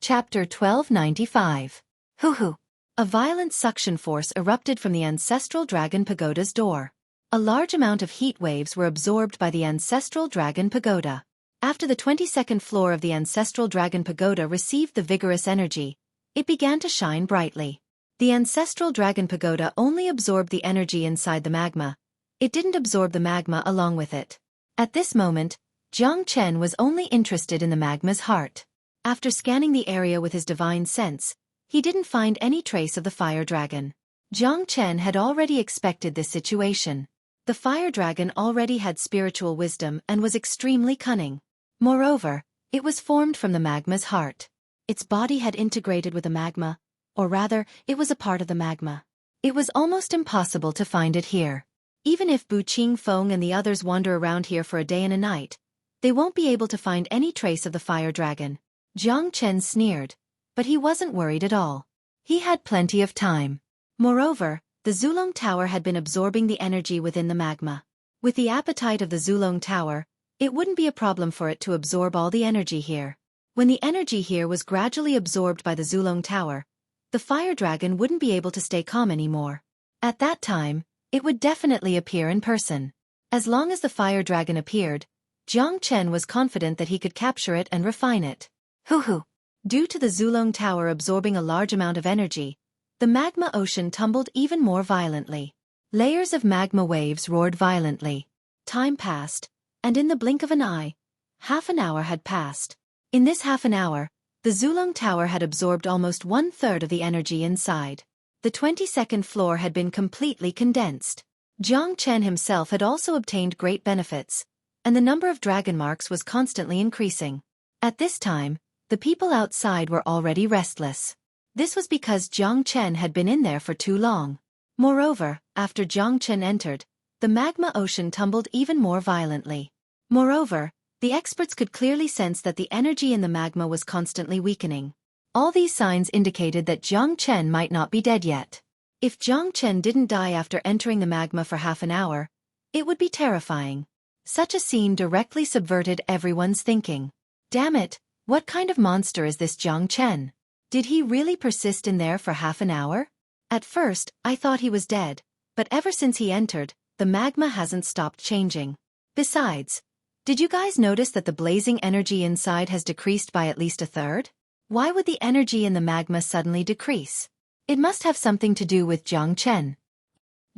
Chapter 1295. Hoo-hoo. A violent suction force erupted from the Ancestral Dragon Pagoda's door. A large amount of heat waves were absorbed by the Ancestral Dragon Pagoda. After the 22nd floor of the Ancestral Dragon Pagoda received the vigorous energy, it began to shine brightly. The Ancestral Dragon Pagoda only absorbed the energy inside the magma. It didn't absorb the magma along with it. At this moment, Jiang Chen was only interested in the magma's heart. After scanning the area with his divine sense, he didn't find any trace of the fire dragon. Jiang Chen had already expected this situation. The fire dragon already had spiritual wisdom and was extremely cunning. Moreover, it was formed from the magma's heart. Its body had integrated with the magma, or rather, it was a part of the magma. It was almost impossible to find it here. Even if Bu Qingfeng and the others wander around here for a day and a night, they won't be able to find any trace of the fire dragon. Jiang Chen sneered, but he wasn't worried at all. He had plenty of time. Moreover, the Zulong Tower had been absorbing the energy within the magma. With the appetite of the Zulong Tower, it wouldn't be a problem for it to absorb all the energy here. When the energy here was gradually absorbed by the Zulong Tower, the fire dragon wouldn't be able to stay calm anymore. At that time, it would definitely appear in person. As long as the fire dragon appeared, Jiang Chen was confident that he could capture it and refine it. Hoo-hoo. Due to the Zulong Tower absorbing a large amount of energy, the magma ocean tumbled even more violently. Layers of magma waves roared violently. Time passed, and in the blink of an eye, half an hour had passed. In this half an hour, the Zulong Tower had absorbed almost 1/3 of the energy inside. The 22nd floor had been completely condensed. Jiang Chen himself had also obtained great benefits, and the number of dragon marks was constantly increasing. At this time, the people outside were already restless. This was because Jiang Chen had been in there for too long. Moreover, after Jiang Chen entered, the magma ocean tumbled even more violently. Moreover, the experts could clearly sense that the energy in the magma was constantly weakening. All these signs indicated that Jiang Chen might not be dead yet. If Jiang Chen didn't die after entering the magma for half an hour, it would be terrifying. Such a scene directly subverted everyone's thinking. Damn it, what kind of monster is this Jiang Chen? Did he really persist in there for half an hour? At first, I thought he was dead, but ever since he entered, the magma hasn't stopped changing. Besides, did you guys notice that the blazing energy inside has decreased by at least 1/3? Why would the energy in the magma suddenly decrease? It must have something to do with Jiang Chen.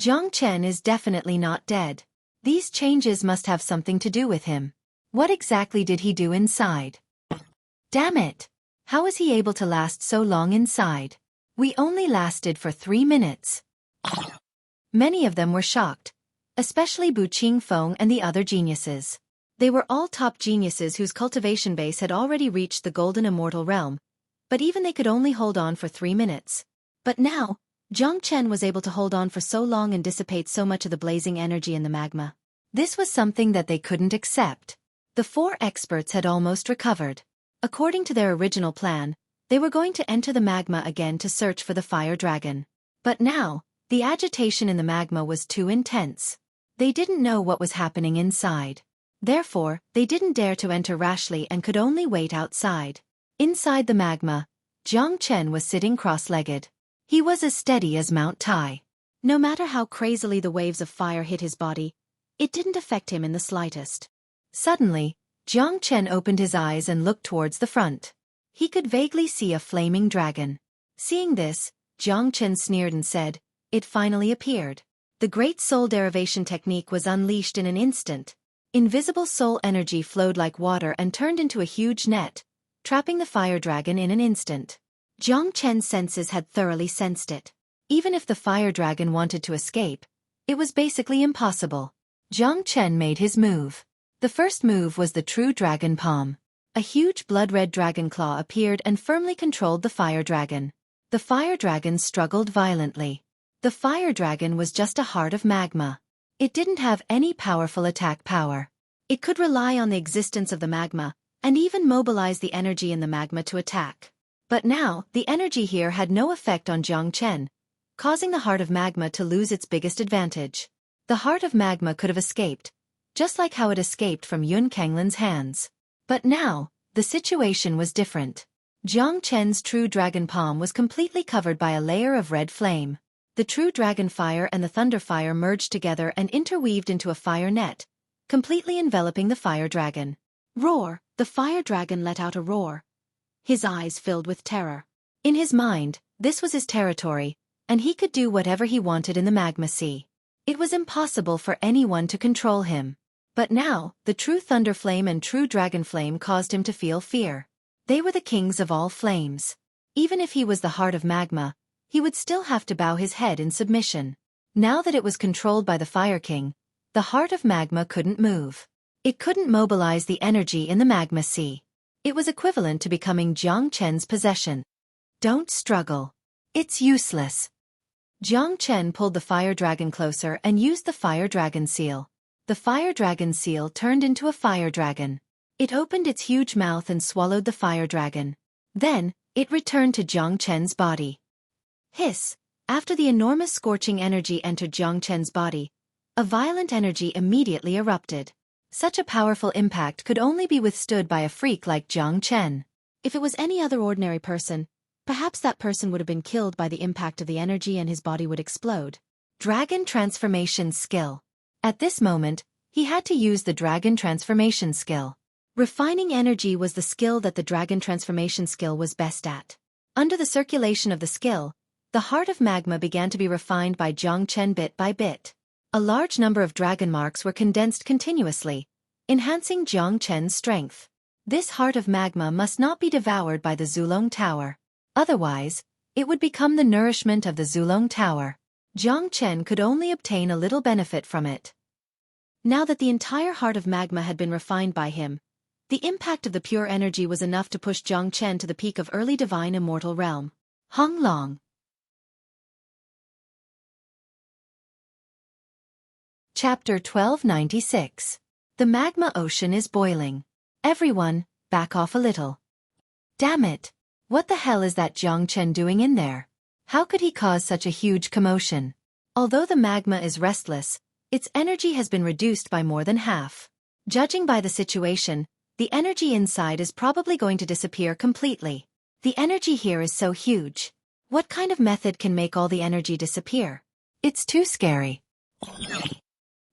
Jiang Chen is definitely not dead. These changes must have something to do with him. What exactly did he do inside? Damn it! How was he able to last so long inside? We only lasted for 3 minutes. Many of them were shocked, especially Bu Qingfeng and the other geniuses. They were all top geniuses whose cultivation base had already reached the golden immortal realm, but even they could only hold on for 3 minutes. But now, Jiang Chen was able to hold on for so long and dissipate so much of the blazing energy in the magma. This was something that they couldn't accept. The 4 experts had almost recovered. According to their original plan, they were going to enter the magma again to search for the fire dragon. But now, the agitation in the magma was too intense. They didn't know what was happening inside. Therefore, they didn't dare to enter rashly and could only wait outside. Inside the magma, Jiang Chen was sitting cross-legged. He was as steady as Mount Tai. No matter how crazily the waves of fire hit his body, it didn't affect him in the slightest. Suddenly, Jiang Chen opened his eyes and looked towards the front. He could vaguely see a flaming dragon. Seeing this, Jiang Chen sneered and said, "It finally appeared." The great soul derivation technique was unleashed in an instant. Invisible soul energy flowed like water and turned into a huge net, trapping the fire dragon in an instant. Jiang Chen's senses had thoroughly sensed it. Even if the fire dragon wanted to escape, it was basically impossible. Jiang Chen made his move. The first move was the true dragon palm. A huge blood-red dragon claw appeared and firmly controlled the fire dragon. The fire dragon struggled violently. The fire dragon was just a heart of magma. It didn't have any powerful attack power. It could rely on the existence of the magma, and even mobilize the energy in the magma to attack. But now, the energy here had no effect on Jiang Chen, causing the heart of magma to lose its biggest advantage. The heart of magma could have escaped, just like how it escaped from Yun Kanglin's hands. But now, the situation was different. Jiang Chen's true dragon palm was completely covered by a layer of red flame. The true dragon fire and the thunder fire merged together and interweaved into a fire net, completely enveloping the fire dragon. Roar! The fire dragon let out a roar. His eyes filled with terror. In his mind, this was his territory, and he could do whatever he wanted in the magma sea. It was impossible for anyone to control him. But now, the true thunder flame and true dragon flame caused him to feel fear. They were the kings of all flames. Even if he was the heart of magma, he would still have to bow his head in submission. Now that it was controlled by the Fire King, the heart of magma couldn't move. It couldn't mobilize the energy in the magma sea. It was equivalent to becoming Jiang Chen's possession. Don't struggle. It's useless. Jiang Chen pulled the fire dragon closer and used the fire dragon seal. The fire dragon seal turned into a fire dragon. It opened its huge mouth and swallowed the fire dragon. Then, it returned to Jiang Chen's body. Hiss! After the enormous scorching energy entered Jiang Chen's body, a violent energy immediately erupted. Such a powerful impact could only be withstood by a freak like Jiang Chen. If it was any other ordinary person, perhaps that person would have been killed by the impact of the energy and his body would explode. Dragon Transformation Skill. At this moment, he had to use the Dragon Transformation Skill. Refining energy was the skill that the Dragon Transformation Skill was best at. Under the circulation of the skill, the heart of magma began to be refined by Jiang Chen bit by bit. A large number of dragon marks were condensed continuously, enhancing Jiang Chen's strength. This heart of magma must not be devoured by the Zulong Tower. Otherwise, it would become the nourishment of the Zulong Tower. Jiang Chen could only obtain a little benefit from it. Now that the entire heart of magma had been refined by him, the impact of the pure energy was enough to push Jiang Chen to the peak of early divine immortal realm. Hong Long. Chapter 1296. The magma ocean is boiling. Everyone, back off a little. Damn it! What the hell is that Jiang Chen doing in there? How could he cause such a huge commotion? Although the magma is restless, its energy has been reduced by more than half. Judging by the situation, the energy inside is probably going to disappear completely. The energy here is so huge. What kind of method can make all the energy disappear? It's too scary.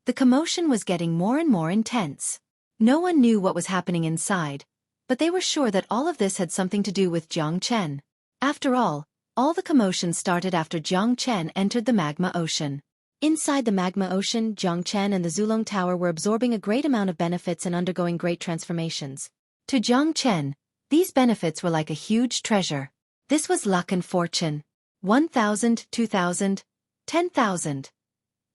The commotion was getting more and more intense. No one knew what was happening inside, but they were sure that all of this had something to do with Jiang Chen. After all the commotion started after Jiang Chen entered the magma ocean. Inside the magma ocean, Jiang Chen and the Zulong Tower were absorbing a great amount of benefits and undergoing great transformations. To Jiang Chen, These benefits were like a huge treasure. This was luck and fortune. 1,000, 2,000, 10,000.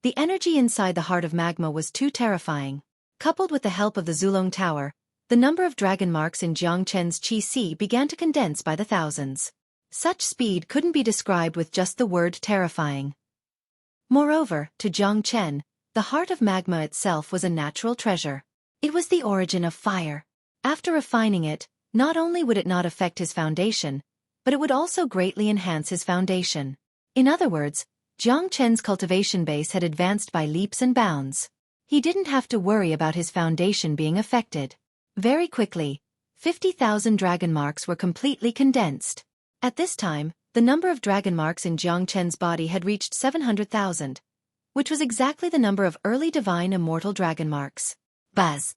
The energy inside the heart of magma was too terrifying. Coupled with the help of the Zulong Tower, the number of dragon marks in Jiang Chen's Qi Si began to condense by the thousands. Such speed couldn't be described with just the word terrifying. Moreover, to Jiang Chen, the heart of magma itself was a natural treasure. It was the origin of fire. After refining it, not only would it not affect his foundation, but it would also greatly enhance his foundation. In other words, Jiang Chen's cultivation base had advanced by leaps and bounds. He didn't have to worry about his foundation being affected. Very quickly, 50,000 dragon marks were completely condensed. At this time, the number of dragon marks in Jiang Chen's body had reached 700,000, which was exactly the number of early divine immortal dragon marks. Buzz!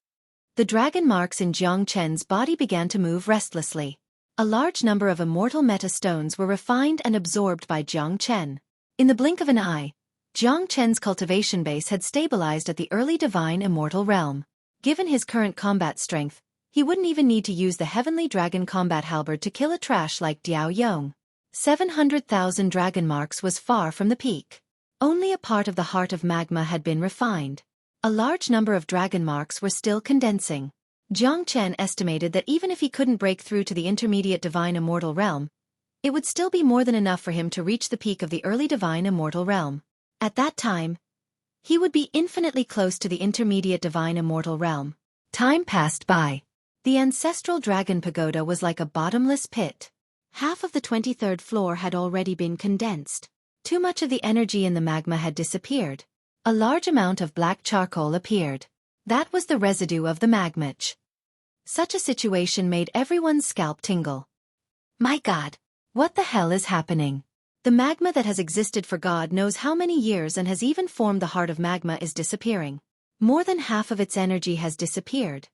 The dragon marks in Jiang Chen's body began to move restlessly. A large number of immortal meta stones were refined and absorbed by Jiang Chen. In the blink of an eye, Jiang Chen's cultivation base had stabilized at the early divine immortal realm. Given his current combat strength, he wouldn't even need to use the heavenly dragon combat halberd to kill a trash like Diao Yong. 700,000 dragon marks was far from the peak. Only a part of the heart of magma had been refined. A large number of dragon marks were still condensing. Jiang Chen estimated that even if he couldn't break through to the intermediate divine immortal realm, it would still be more than enough for him to reach the peak of the early divine immortal realm. At that time, he would be infinitely close to the intermediate divine immortal realm. Time passed by. The ancestral dragon pagoda was like a bottomless pit. Half of the 23rd floor had already been condensed. Too much of the energy in the magma had disappeared. A large amount of black charcoal appeared. That was the residue of the magmach. Such a situation made everyone's scalp tingle. My God! What the hell is happening? The magma that has existed for God knows how many years and has even formed the heart of magma is disappearing. More than half of its energy has disappeared.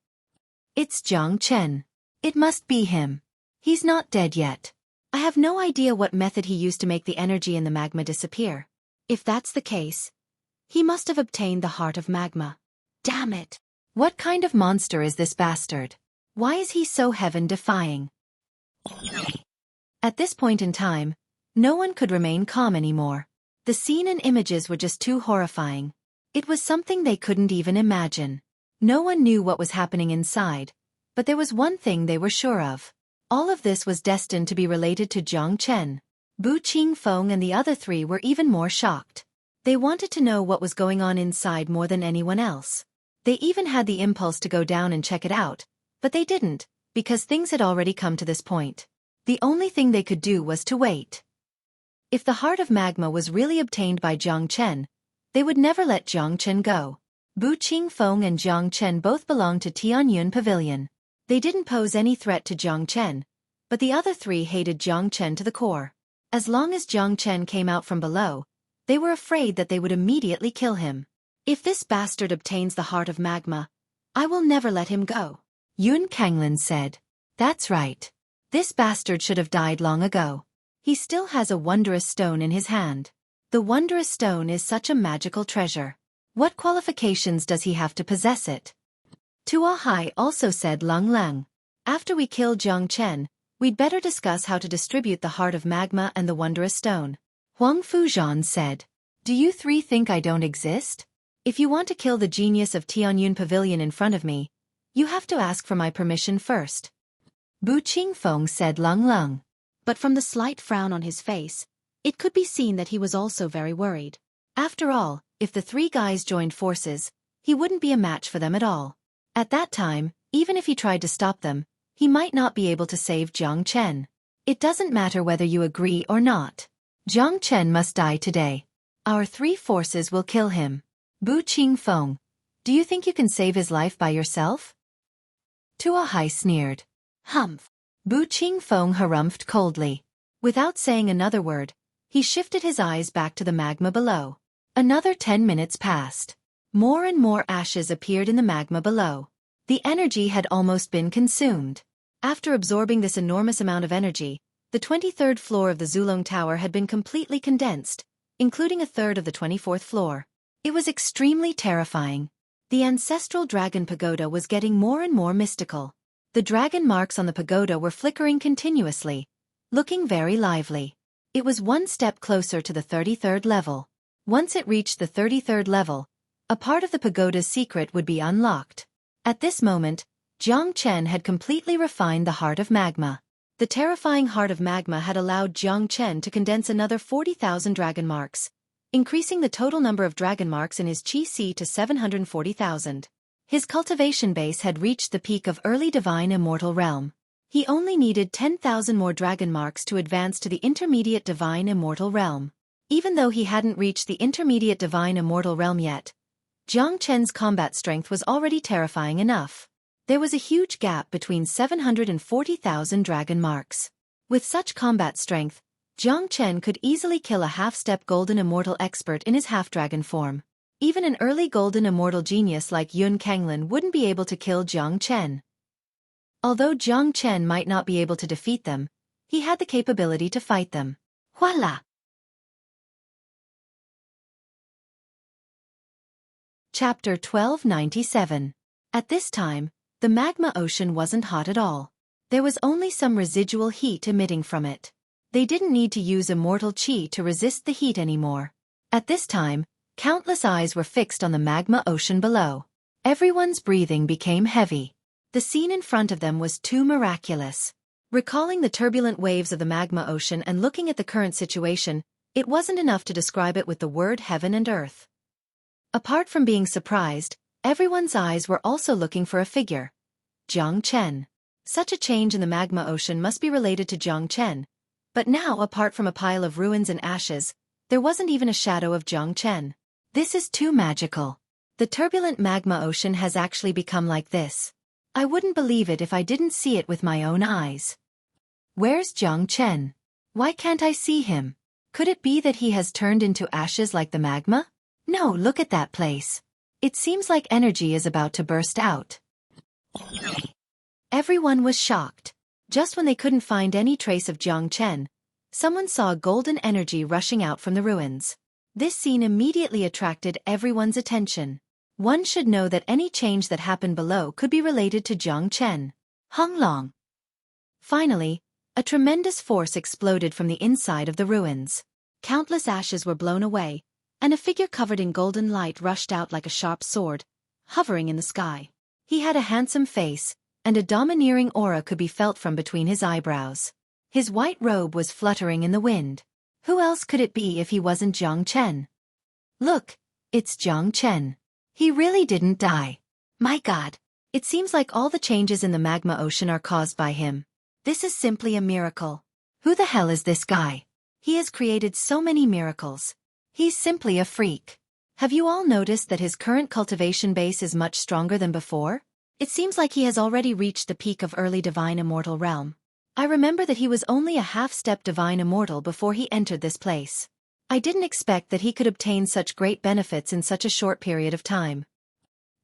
It's Jiang Chen. It must be him. He's not dead yet. I have no idea what method he used to make the energy in the magma disappear. If that's the case, he must have obtained the heart of magma. Damn it! What kind of monster is this bastard? Why is he so heaven-defying? At this point in time, no one could remain calm anymore. The scene and images were just too horrifying. It was something they couldn't even imagine. No one knew what was happening inside, but there was one thing they were sure of. All of this was destined to be related to Jiang Chen. Bu Qingfeng and the other three were even more shocked. They wanted to know what was going on inside more than anyone else. They even had the impulse to go down and check it out, but they didn't, because things had already come to this point. The only thing they could do was to wait. If the heart of magma was really obtained by Jiang Chen, they would never let Jiang Chen go. Bu Qingfeng and Jiang Chen both belonged to Tianyun Pavilion. They didn't pose any threat to Jiang Chen, but the other three hated Jiang Chen to the core. As long as Jiang Chen came out from below, they were afraid that they would immediately kill him. If this bastard obtains the heart of magma, I will never let him go. Yun Kanglin said. That's right. This bastard should have died long ago. He still has a wondrous stone in his hand. The wondrous stone is such a magical treasure. What qualifications does he have to possess it? Tuahai also said Lung Lung. After we kill Jiang Chen, we'd better discuss how to distribute the heart of magma and the wondrous stone. Huang Fuzhan said. Do you three think I don't exist? If you want to kill the genius of Tianyun Pavilion in front of me, you have to ask for my permission first. Bu Qingfeng said Lung Lung. But from the slight frown on his face, it could be seen that he was also very worried. After all, if the three guys joined forces, he wouldn't be a match for them at all. At that time, even if he tried to stop them, he might not be able to save Jiang Chen. It doesn't matter whether you agree or not. Jiang Chen must die today. Our three forces will kill him. Bu Qingfeng, do you think you can save his life by yourself? Tuahai sneered. Humph. Bu Qingfeng harumphed coldly. Without saying another word, he shifted his eyes back to the magma below. Another 10 minutes passed. More and more ashes appeared in the magma below. The energy had almost been consumed. After absorbing this enormous amount of energy, the 23rd floor of the Zulong Tower had been completely condensed, including a third of the 24th floor. It was extremely terrifying. The ancestral dragon pagoda was getting more and more mystical. The The dragon marks on the pagoda were flickering continuously, looking very lively. It was one step closer to the 33rd level. Once it reached the 33rd level, a part of the pagoda's secret would be unlocked. At this moment, Jiang Chen had completely refined the heart of magma. The terrifying heart of magma had allowed Jiang Chen to condense another 40,000 dragon marks, increasing the total number of dragon marks in his Qi to 740,000. His cultivation base had reached the peak of early divine immortal realm. He only needed 10,000 more dragon marks to advance to the intermediate divine immortal realm. Even though he hadn't reached the intermediate divine immortal realm yet, Jiang Chen's combat strength was already terrifying enough. There was a huge gap between 740,000 dragon marks. With such combat strength, Jiang Chen could easily kill a half-step golden immortal expert in his half-dragon form. Even an early golden immortal genius like Yun Kanglin wouldn't be able to kill Jiang Chen. Although Jiang Chen might not be able to defeat them, he had the capability to fight them. Voila! Chapter 1297. At this time, the magma ocean wasn't hot at all. There was only some residual heat emitting from it. They didn't need to use immortal qi to resist the heat anymore. At this time, countless eyes were fixed on the magma ocean below. Everyone's breathing became heavy. The scene in front of them was too miraculous. Recalling the turbulent waves of the magma ocean and looking at the current situation, it wasn't enough to describe it with the word heaven and earth. Apart from being surprised, everyone's eyes were also looking for a figure. Jiang Chen. Such a change in the magma ocean must be related to Jiang Chen. But now, apart from a pile of ruins and ashes, there wasn't even a shadow of Jiang Chen. This is too magical. The turbulent magma ocean has actually become like this. I wouldn't believe it if I didn't see it with my own eyes. Where's Jiang Chen? Why can't I see him? Could it be that he has turned into ashes like the magma? No, look at that place. It seems like energy is about to burst out. Everyone was shocked. Just when they couldn't find any trace of Jiang Chen, someone saw golden energy rushing out from the ruins. This scene immediately attracted everyone's attention. One should know that any change that happened below could be related to Jiang Chen. Hung Long. Finally, a tremendous force exploded from the inside of the ruins. Countless ashes were blown away, and a figure covered in golden light rushed out like a sharp sword, hovering in the sky. He had a handsome face, and a domineering aura could be felt from between his eyebrows. His white robe was fluttering in the wind. Who else could it be if he wasn't Jiang Chen? Look, it's Jiang Chen. He really didn't die. My God, it seems like all the changes in the magma ocean are caused by him. This is simply a miracle. Who the hell is this guy? He has created so many miracles. He's simply a freak. Have you all noticed that his current cultivation base is much stronger than before? It seems like he has already reached the peak of early divine immortal realm. I remember that he was only a half-step divine immortal before he entered this place. I didn't expect that he could obtain such great benefits in such a short period of time.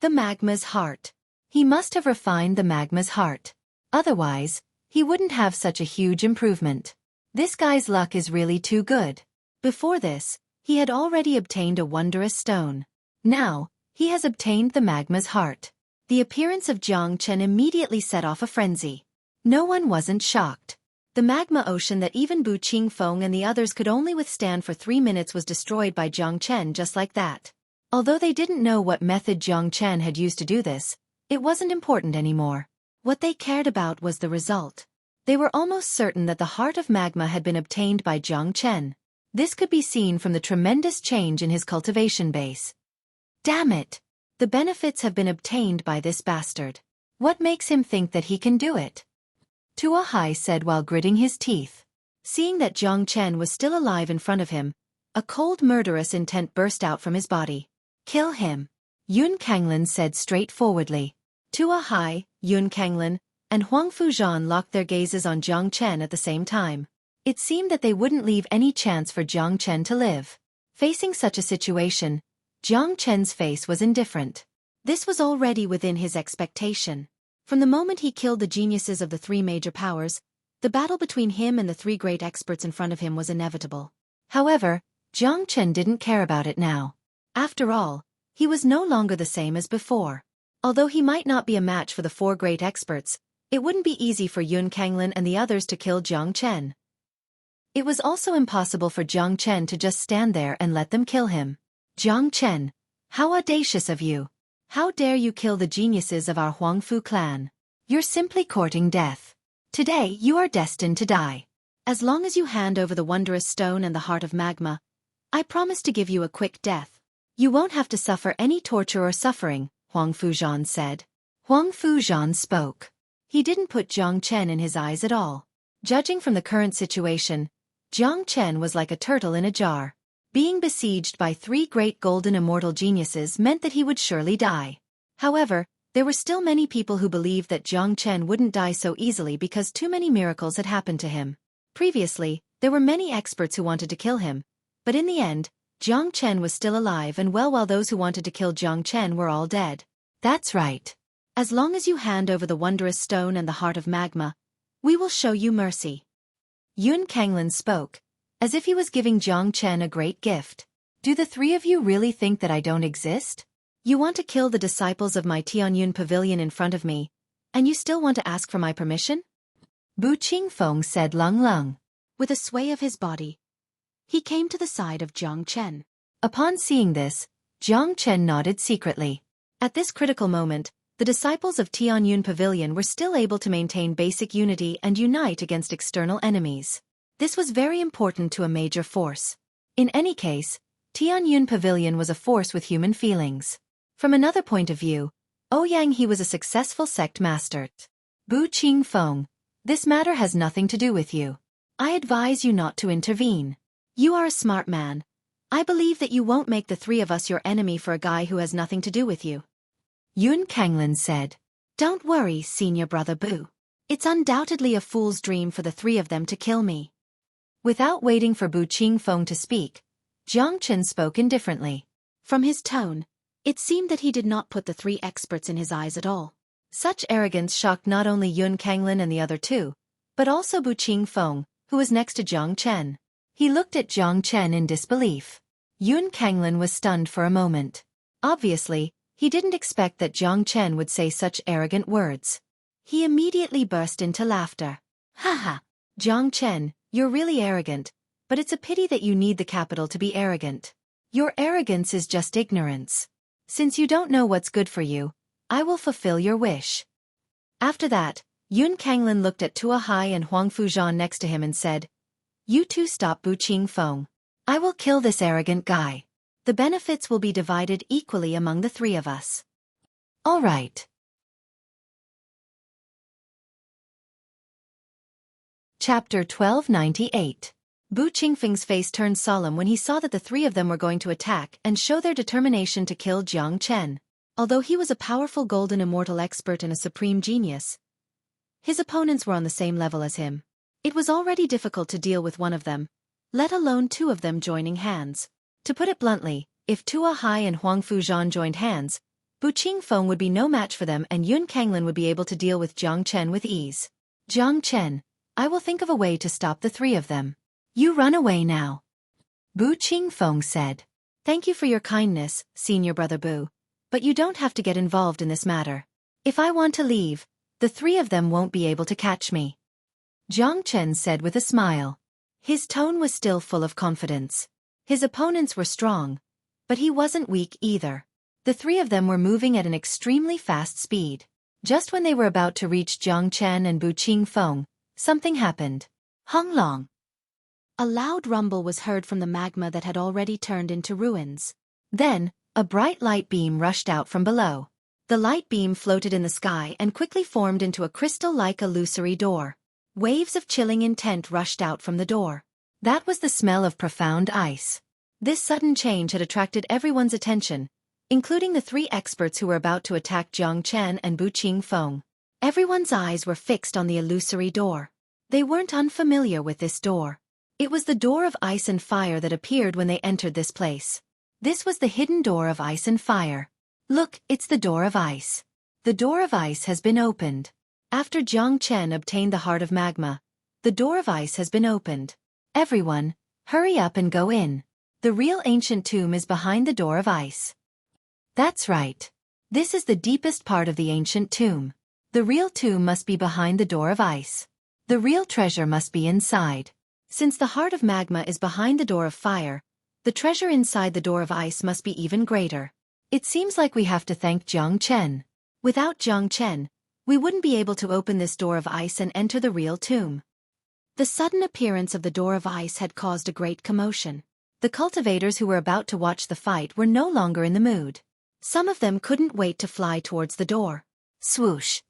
The magma's heart. He must have refined the magma's heart. Otherwise, he wouldn't have such a huge improvement. This guy's luck is really too good. Before this, he had already obtained a wondrous stone. Now, he has obtained the magma's heart. The appearance of Jiang Chen immediately set off a frenzy. No one wasn't shocked. The magma ocean that even Bu Qingfeng and the others could only withstand for 3 minutes was destroyed by Jiang Chen just like that. Although they didn't know what method Jiang Chen had used to do this, it wasn't important anymore. What they cared about was the result. They were almost certain that the heart of magma had been obtained by Jiang Chen. This could be seen from the tremendous change in his cultivation base. Damn it! The benefits have been obtained by this bastard. What makes him think that he can do it? Tua Hai said while gritting his teeth. Seeing that Jiang Chen was still alive in front of him, a cold murderous intent burst out from his body. Kill him. Yun Kanglin said straightforwardly. Tua Hai, Yun Kanglin, and Huang Fuzhan locked their gazes on Jiang Chen at the same time. It seemed that they wouldn't leave any chance for Jiang Chen to live. Facing such a situation, Jiang Chen's face was indifferent. This was already within his expectation. From the moment he killed the geniuses of the 3 major powers, the battle between him and the 3 great experts in front of him was inevitable. However, Jiang Chen didn't care about it now. After all, he was no longer the same as before. Although he might not be a match for the 4 great experts, It wouldn't be easy for Yun Kanglin and the others to kill Jiang Chen. It was also impossible for Jiang Chen to just stand there and let them kill him. Jiang Chen, how audacious of you! How dare you kill the geniuses of our Huangfu clan? You're simply courting death. Today you are destined to die. As long as you hand over the wondrous stone and the heart of magma, I promise to give you a quick death. You won't have to suffer any torture or suffering, Huang Fuzhan said. Huang Fuzhan spoke. He didn't put Jiang Chen in his eyes at all. Judging from the current situation, Jiang Chen was like a turtle in a jar. Being besieged by 3 great golden immortal geniuses meant that he would surely die. However, there were still many people who believed that Jiang Chen wouldn't die so easily because too many miracles had happened to him. Previously, there were many experts who wanted to kill him, but in the end, Jiang Chen was still alive and well while those who wanted to kill Jiang Chen were all dead. That's right. As long as you hand over the wondrous stone and the heart of magma, we will show you mercy. Yun Kanglin spoke, as if he was giving Jiang Chen a great gift. Do the 3 of you really think that I don't exist? You want to kill the disciples of my Tianyun pavilion in front of me, and you still want to ask for my permission? Bu Qingfeng said Lung Lung. With a sway of his body, he came to the side of Jiang Chen. Upon seeing this, Jiang Chen nodded secretly. At this critical moment, the disciples of Tianyun Pavilion were still able to maintain basic unity and unite against external enemies. This was very important to a major force. In any case, Tianyun Pavilion was a force with human feelings. From another point of view, Ouyang he was a successful sect master. Bu Qingfeng, this matter has nothing to do with you. I advise you not to intervene. You are a smart man. I believe that you won't make the 3 of us your enemy for a guy who has nothing to do with you. Yun Kanglin said. Don't worry, senior brother Bu. It's undoubtedly a fool's dream for the 3 of them to kill me. Without waiting for Bu Qingfeng to speak, Jiang Chen spoke indifferently. From his tone, it seemed that he did not put the 3 experts in his eyes at all. Such arrogance shocked not only Yun Kanglin and the other 2, but also Bu Qingfeng, who was next to Jiang Chen. He looked at Jiang Chen in disbelief. Yun Kanglin was stunned for a moment. Obviously, he didn't expect that Jiang Chen would say such arrogant words. He immediately burst into laughter. Haha, Jiang Chen, you're really arrogant, but it's a pity that you need the capital to be arrogant. Your arrogance is just ignorance. Since you don't know what's good for you, I will fulfill your wish. After that, Yun Kanglin looked at Tua Hai and Huang Fuzhan next to him and said, You 2 stop Bu Qingfeng. I will kill this arrogant guy. The benefits will be divided equally among the 3 of us. All right. Chapter 1298. Bu Qingfeng's face turned solemn when he saw that the 3 of them were going to attack and show their determination to kill Jiang Chen. Although he was a powerful golden immortal expert and a supreme genius, his opponents were on the same level as him. It was already difficult to deal with one of them, let alone 2 of them joining hands. To put it bluntly, if Tua Hai and Huang Fuzhan joined hands, Bu Qingfeng would be no match for them and Yun Kanglin would be able to deal with Jiang Chen with ease. Jiang Chen, I will think of a way to stop the 3 of them. You run away now. Bu Qingfeng said. Thank you for your kindness, senior brother Bu, but you don't have to get involved in this matter. If I want to leave, the 3 of them won't be able to catch me. Jiang Chen said with a smile. His tone was still full of confidence. His opponents were strong, but he wasn't weak either. The 3 of them were moving at an extremely fast speed. Just when they were about to reach Jiang Chen and Bu Qingfeng, something happened. Hung Long. A loud rumble was heard from the magma that had already turned into ruins. Then, a bright light beam rushed out from below. The light beam floated in the sky and quickly formed into a crystal-like illusory door. Waves of chilling intent rushed out from the door. That was the smell of profound ice. This sudden change had attracted everyone's attention, including the 3 experts who were about to attack Jiang Chen and Bu Qingfeng. Everyone's eyes were fixed on the illusory door. They weren't unfamiliar with this door. It was the door of ice and fire that appeared when they entered this place. This was the hidden door of ice and fire. Look, it's the door of ice. The door of ice has been opened. After Jiang Chen obtained the heart of magma, the door of ice has been opened. Everyone, hurry up and go in. The real ancient tomb is behind the door of ice. That's right. This is the deepest part of the ancient tomb. The real tomb must be behind the door of ice. The real treasure must be inside. Since the heart of magma is behind the door of fire, the treasure inside the door of ice must be even greater. It seems like we have to thank Jiang Chen. Without Jiang Chen, we wouldn't be able to open this door of ice and enter the real tomb. The sudden appearance of the door of ice had caused a great commotion. The cultivators who were about to watch the fight were no longer in the mood. Some of them couldn't wait to fly towards the door. Swoosh!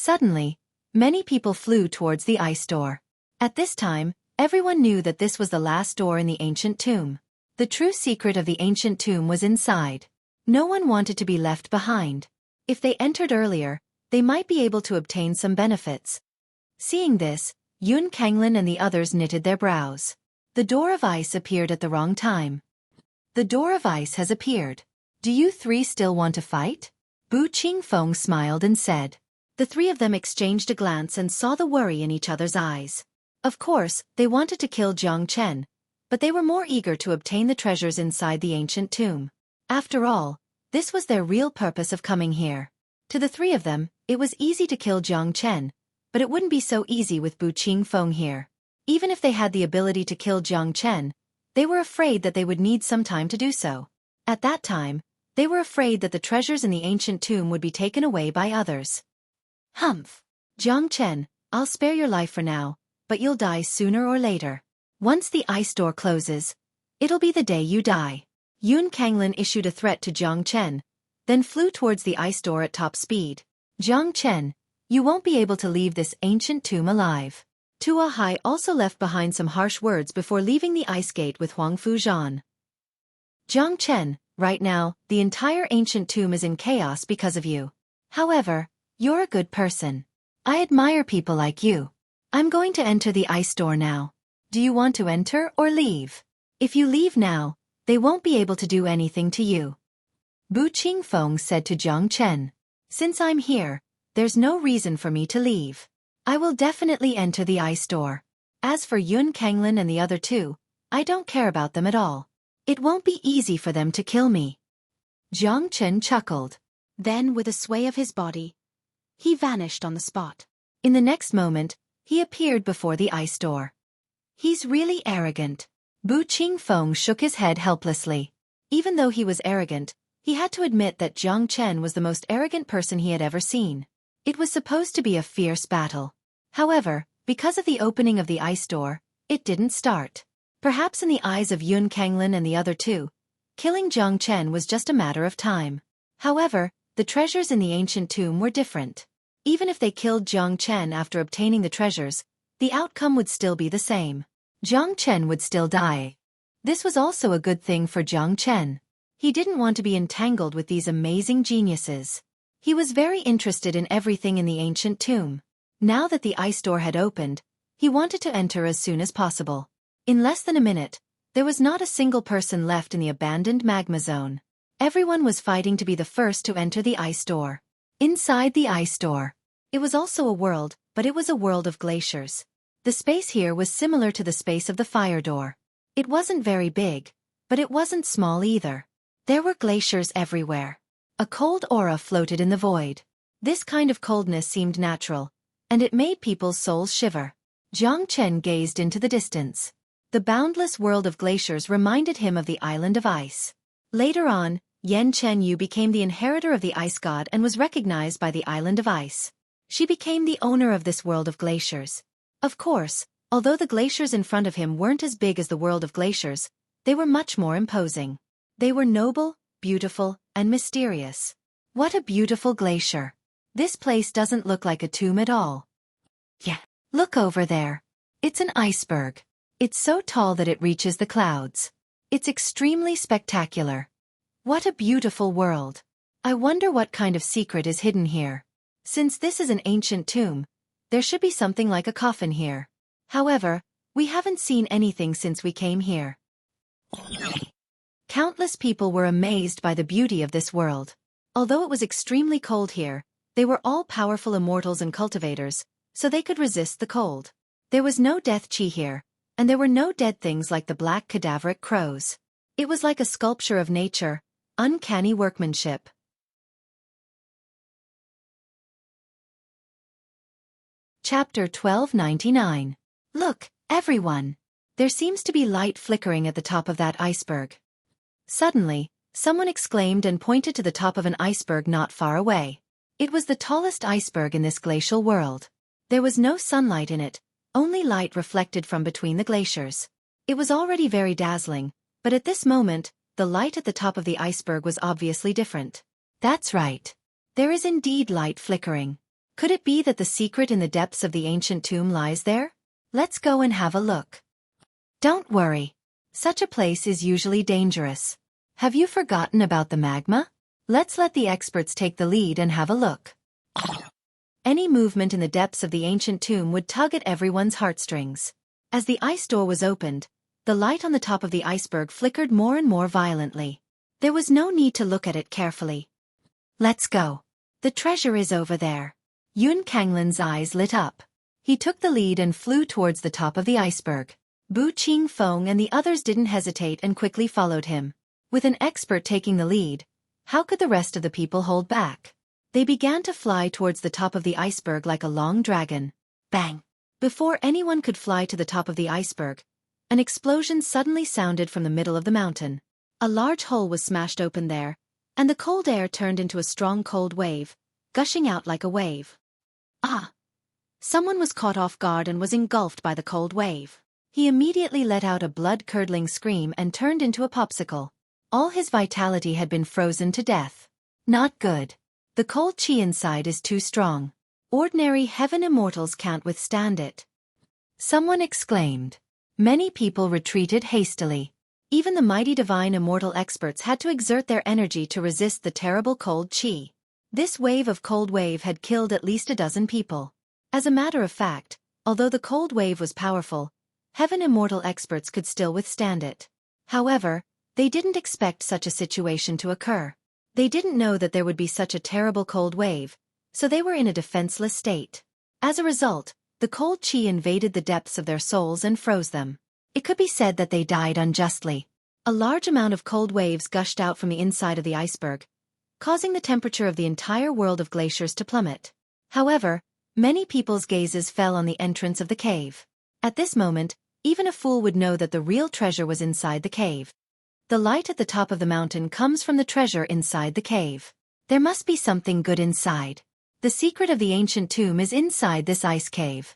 Suddenly, many people flew towards the ice door. At this time, everyone knew that this was the last door in the ancient tomb. The true secret of the ancient tomb was inside. No one wanted to be left behind. If they entered earlier, they might be able to obtain some benefits. Seeing this, Yun Kanglin and the others knitted their brows. The door of ice appeared at the wrong time. The door of ice has appeared. Do you three still want to fight? Bu Qingfeng smiled and said. The three of them exchanged a glance and saw the worry in each other's eyes. Of course, they wanted to kill Jiang Chen, but they were more eager to obtain the treasures inside the ancient tomb. After all, this was their real purpose of coming here. To the three of them, it was easy to kill Jiang Chen, but it wouldn't be so easy with Bu Qingfeng here. Even if they had the ability to kill Jiang Chen, they were afraid that they would need some time to do so. At that time, they were afraid that the treasures in the ancient tomb would be taken away by others. Humph! Jiang Chen, I'll spare your life for now, but you'll die sooner or later. Once the ice door closes, it'll be the day you die. Yun Kanglin issued a threat to Jiang Chen, then flew towards the ice door at top speed. Jiang Chen, you won't be able to leave this ancient tomb alive. Tua Hai also left behind some harsh words before leaving the ice gate with Huang Fuzhan. Jiang Chen, right now, the entire ancient tomb is in chaos because of you. However, you're a good person. I admire people like you. I'm going to enter the ice door now. Do you want to enter or leave? If you leave now, they won't be able to do anything to you. Bu Qingfeng said to Jiang Chen. Since I'm here, there's no reason for me to leave. I will definitely enter the ice door. As for Yun Kanglin and the other two, I don't care about them at all. It won't be easy for them to kill me. Jiang Chen chuckled. Then with a sway of his body, he vanished on the spot. In the next moment, he appeared before the ice door. He's really arrogant. Bu Qingfeng shook his head helplessly. Even though he was arrogant, he had to admit that Jiang Chen was the most arrogant person he had ever seen. It was supposed to be a fierce battle. However, because of the opening of the ice door, it didn't start. Perhaps in the eyes of Yun Kanglin and the other two, killing Jiang Chen was just a matter of time. However, the treasures in the ancient tomb were different. Even if they killed Jiang Chen after obtaining the treasures, the outcome would still be the same. Jiang Chen would still die. This was also a good thing for Jiang Chen. He didn't want to be entangled with these amazing geniuses. He was very interested in everything in the ancient tomb. Now that the ice door had opened, he wanted to enter as soon as possible. In less than a minute, there was not a single person left in the abandoned magma zone. Everyone was fighting to be the first to enter the ice door. Inside the ice door, it was also a world, but it was a world of glaciers. The space here was similar to the space of the fire door. It wasn't very big, but it wasn't small either. There were glaciers everywhere. A cold aura floated in the void. This kind of coldness seemed natural, and it made people's souls shiver. Jiang Chen gazed into the distance. The boundless world of glaciers reminded him of the island of ice. Later on, Yan Chenyu became the inheritor of the ice god and was recognized by the island of ice. She became the owner of this world of glaciers. Of course, although the glaciers in front of him weren't as big as the world of glaciers, they were much more imposing. They were noble, beautiful, and mysterious. What a beautiful glacier. This place doesn't look like a tomb at all. Yeah, look over there. It's an iceberg. It's so tall that it reaches the clouds. It's extremely spectacular. What a beautiful world. I wonder what kind of secret is hidden here. Since this is an ancient tomb, there should be something like a coffin here. However, we haven't seen anything since we came here. Countless people were amazed by the beauty of this world. Although it was extremely cold here, they were all powerful immortals and cultivators, so they could resist the cold. There was no death chi here, and there were no dead things like the black cadaveric crows. It was like a sculpture of nature, uncanny workmanship. Chapter 1299. Look, everyone! There seems to be light flickering at the top of that iceberg. Suddenly, someone exclaimed and pointed to the top of an iceberg not far away. It was the tallest iceberg in this glacial world. There was no sunlight in it, only light reflected from between the glaciers. It was already very dazzling, but at this moment, the light at the top of the iceberg was obviously different. That's right. There is indeed light flickering. Could it be that the secret in the depths of the ancient tomb lies there? Let's go and have a look. Don't worry. Such a place is usually dangerous. Have you forgotten about the magma? Let's let the experts take the lead and have a look. Any movement in the depths of the ancient tomb would tug at everyone's heartstrings. As the ice door was opened, the light on the top of the iceberg flickered more and more violently. There was no need to look at it carefully. Let's go. The treasure is over there. Yun Kanglin's eyes lit up. He took the lead and flew towards the top of the iceberg. Bu Qingfeng and the others didn't hesitate and quickly followed him. With an expert taking the lead, how could the rest of the people hold back? They began to fly towards the top of the iceberg like a long dragon. Bang! Before anyone could fly to the top of the iceberg, an explosion suddenly sounded from the middle of the mountain. A large hole was smashed open there, and the cold air turned into a strong cold wave, gushing out like a wave. Ah! Someone was caught off guard and was engulfed by the cold wave. He immediately let out a blood-curdling scream and turned into a popsicle. All his vitality had been frozen to death. Not good. The cold chi inside is too strong. Ordinary heaven immortals can't withstand it. Someone exclaimed. Many people retreated hastily. Even the mighty divine immortal experts had to exert their energy to resist the terrible cold chi. This wave of cold wave had killed at least a dozen people. As a matter of fact, although the cold wave was powerful, heaven immortal experts could still withstand it. However, they didn't expect such a situation to occur. They didn't know that there would be such a terrible cold wave, so they were in a defenseless state. As a result, the cold chi invaded the depths of their souls and froze them. It could be said that they died unjustly. A large amount of cold waves gushed out from the inside of the iceberg, causing the temperature of the entire world of glaciers to plummet. However, many people's gazes fell on the entrance of the cave. At this moment, even a fool would know that the real treasure was inside the cave. The light at the top of the mountain comes from the treasure inside the cave. There must be something good inside. The secret of the ancient tomb is inside this ice cave.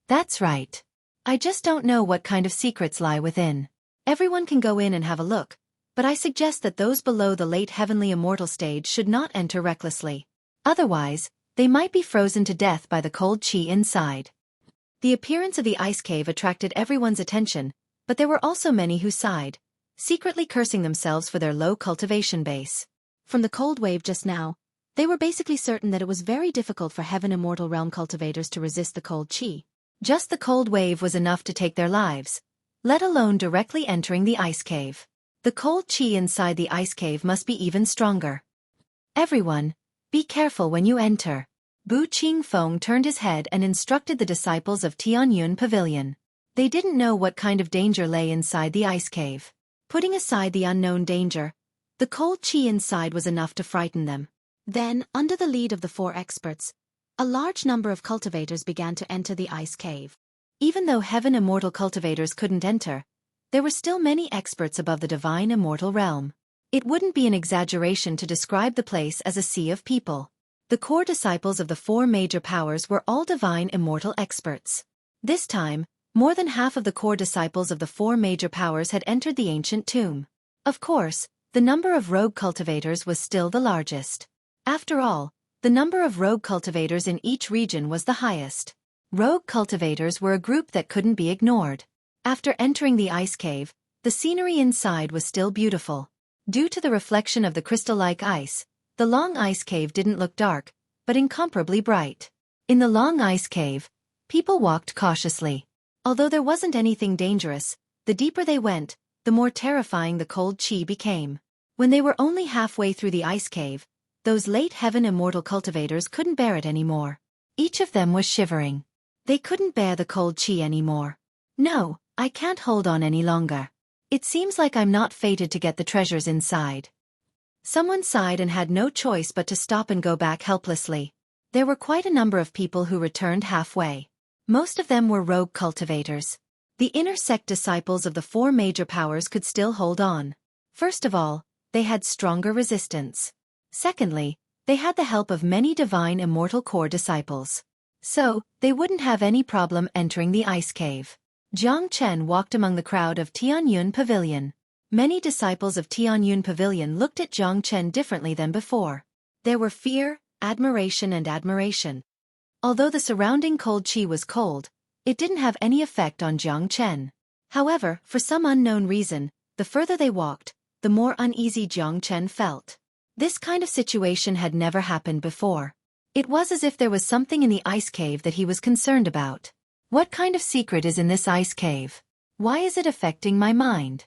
That's right. I just don't know what kind of secrets lie within. Everyone can go in and have a look, but I suggest that those below the late heavenly immortal stage should not enter recklessly. Otherwise, they might be frozen to death by the cold chi inside. The appearance of the ice cave attracted everyone's attention, but there were also many who sighed, secretly cursing themselves for their low cultivation base. From the cold wave just now, they were basically certain that it was very difficult for heaven immortal realm cultivators to resist the cold chi. Just the cold wave was enough to take their lives, let alone directly entering the ice cave. The cold chi inside the ice cave must be even stronger. Everyone, be careful when you enter. Bu Qingfeng turned his head and instructed the disciples of Tianyun Pavilion. They didn't know what kind of danger lay inside the ice cave. Putting aside the unknown danger, the cold chi inside was enough to frighten them. Then, under the lead of the 4 experts, a large number of cultivators began to enter the ice cave. Even though heaven immortal cultivators couldn't enter, there were still many experts above the divine immortal realm. It wouldn't be an exaggeration to describe the place as a sea of people. The core disciples of the 4 major powers were all divine immortal experts. This time, more than half of the core disciples of the 4 major powers had entered the ancient tomb. Of course, the number of rogue cultivators was still the largest. After all, the number of rogue cultivators in each region was the highest. Rogue cultivators were a group that couldn't be ignored. After entering the ice cave, the scenery inside was still beautiful. Due to the reflection of the crystal-like ice, the long ice cave didn't look dark, but incomparably bright. In the long ice cave, people walked cautiously. Although there wasn't anything dangerous, the deeper they went, the more terrifying the cold chi became. When they were only halfway through the ice cave, those late heaven immortal cultivators couldn't bear it anymore. Each of them was shivering. They couldn't bear the cold chi anymore. No, I can't hold on any longer. It seems like I'm not fated to get the treasures inside. Someone sighed and had no choice but to stop and go back helplessly. There were quite a number of people who returned halfway. Most of them were rogue cultivators. The inner sect disciples of the four major powers could still hold on. First of all, they had stronger resistance. Secondly, they had the help of many divine immortal core disciples. So, they wouldn't have any problem entering the ice cave. Jiang Chen walked among the crowd of Tianyun Pavilion. Many disciples of Tianyun Pavilion looked at Jiang Chen differently than before. There were fear, admiration and admiration. Although the surrounding cold qi was cold, it didn't have any effect on Jiang Chen. However, for some unknown reason, the further they walked, the more uneasy Jiang Chen felt. This kind of situation had never happened before. It was as if there was something in the ice cave that he was concerned about. What kind of secret is in this ice cave? Why is it affecting my mind?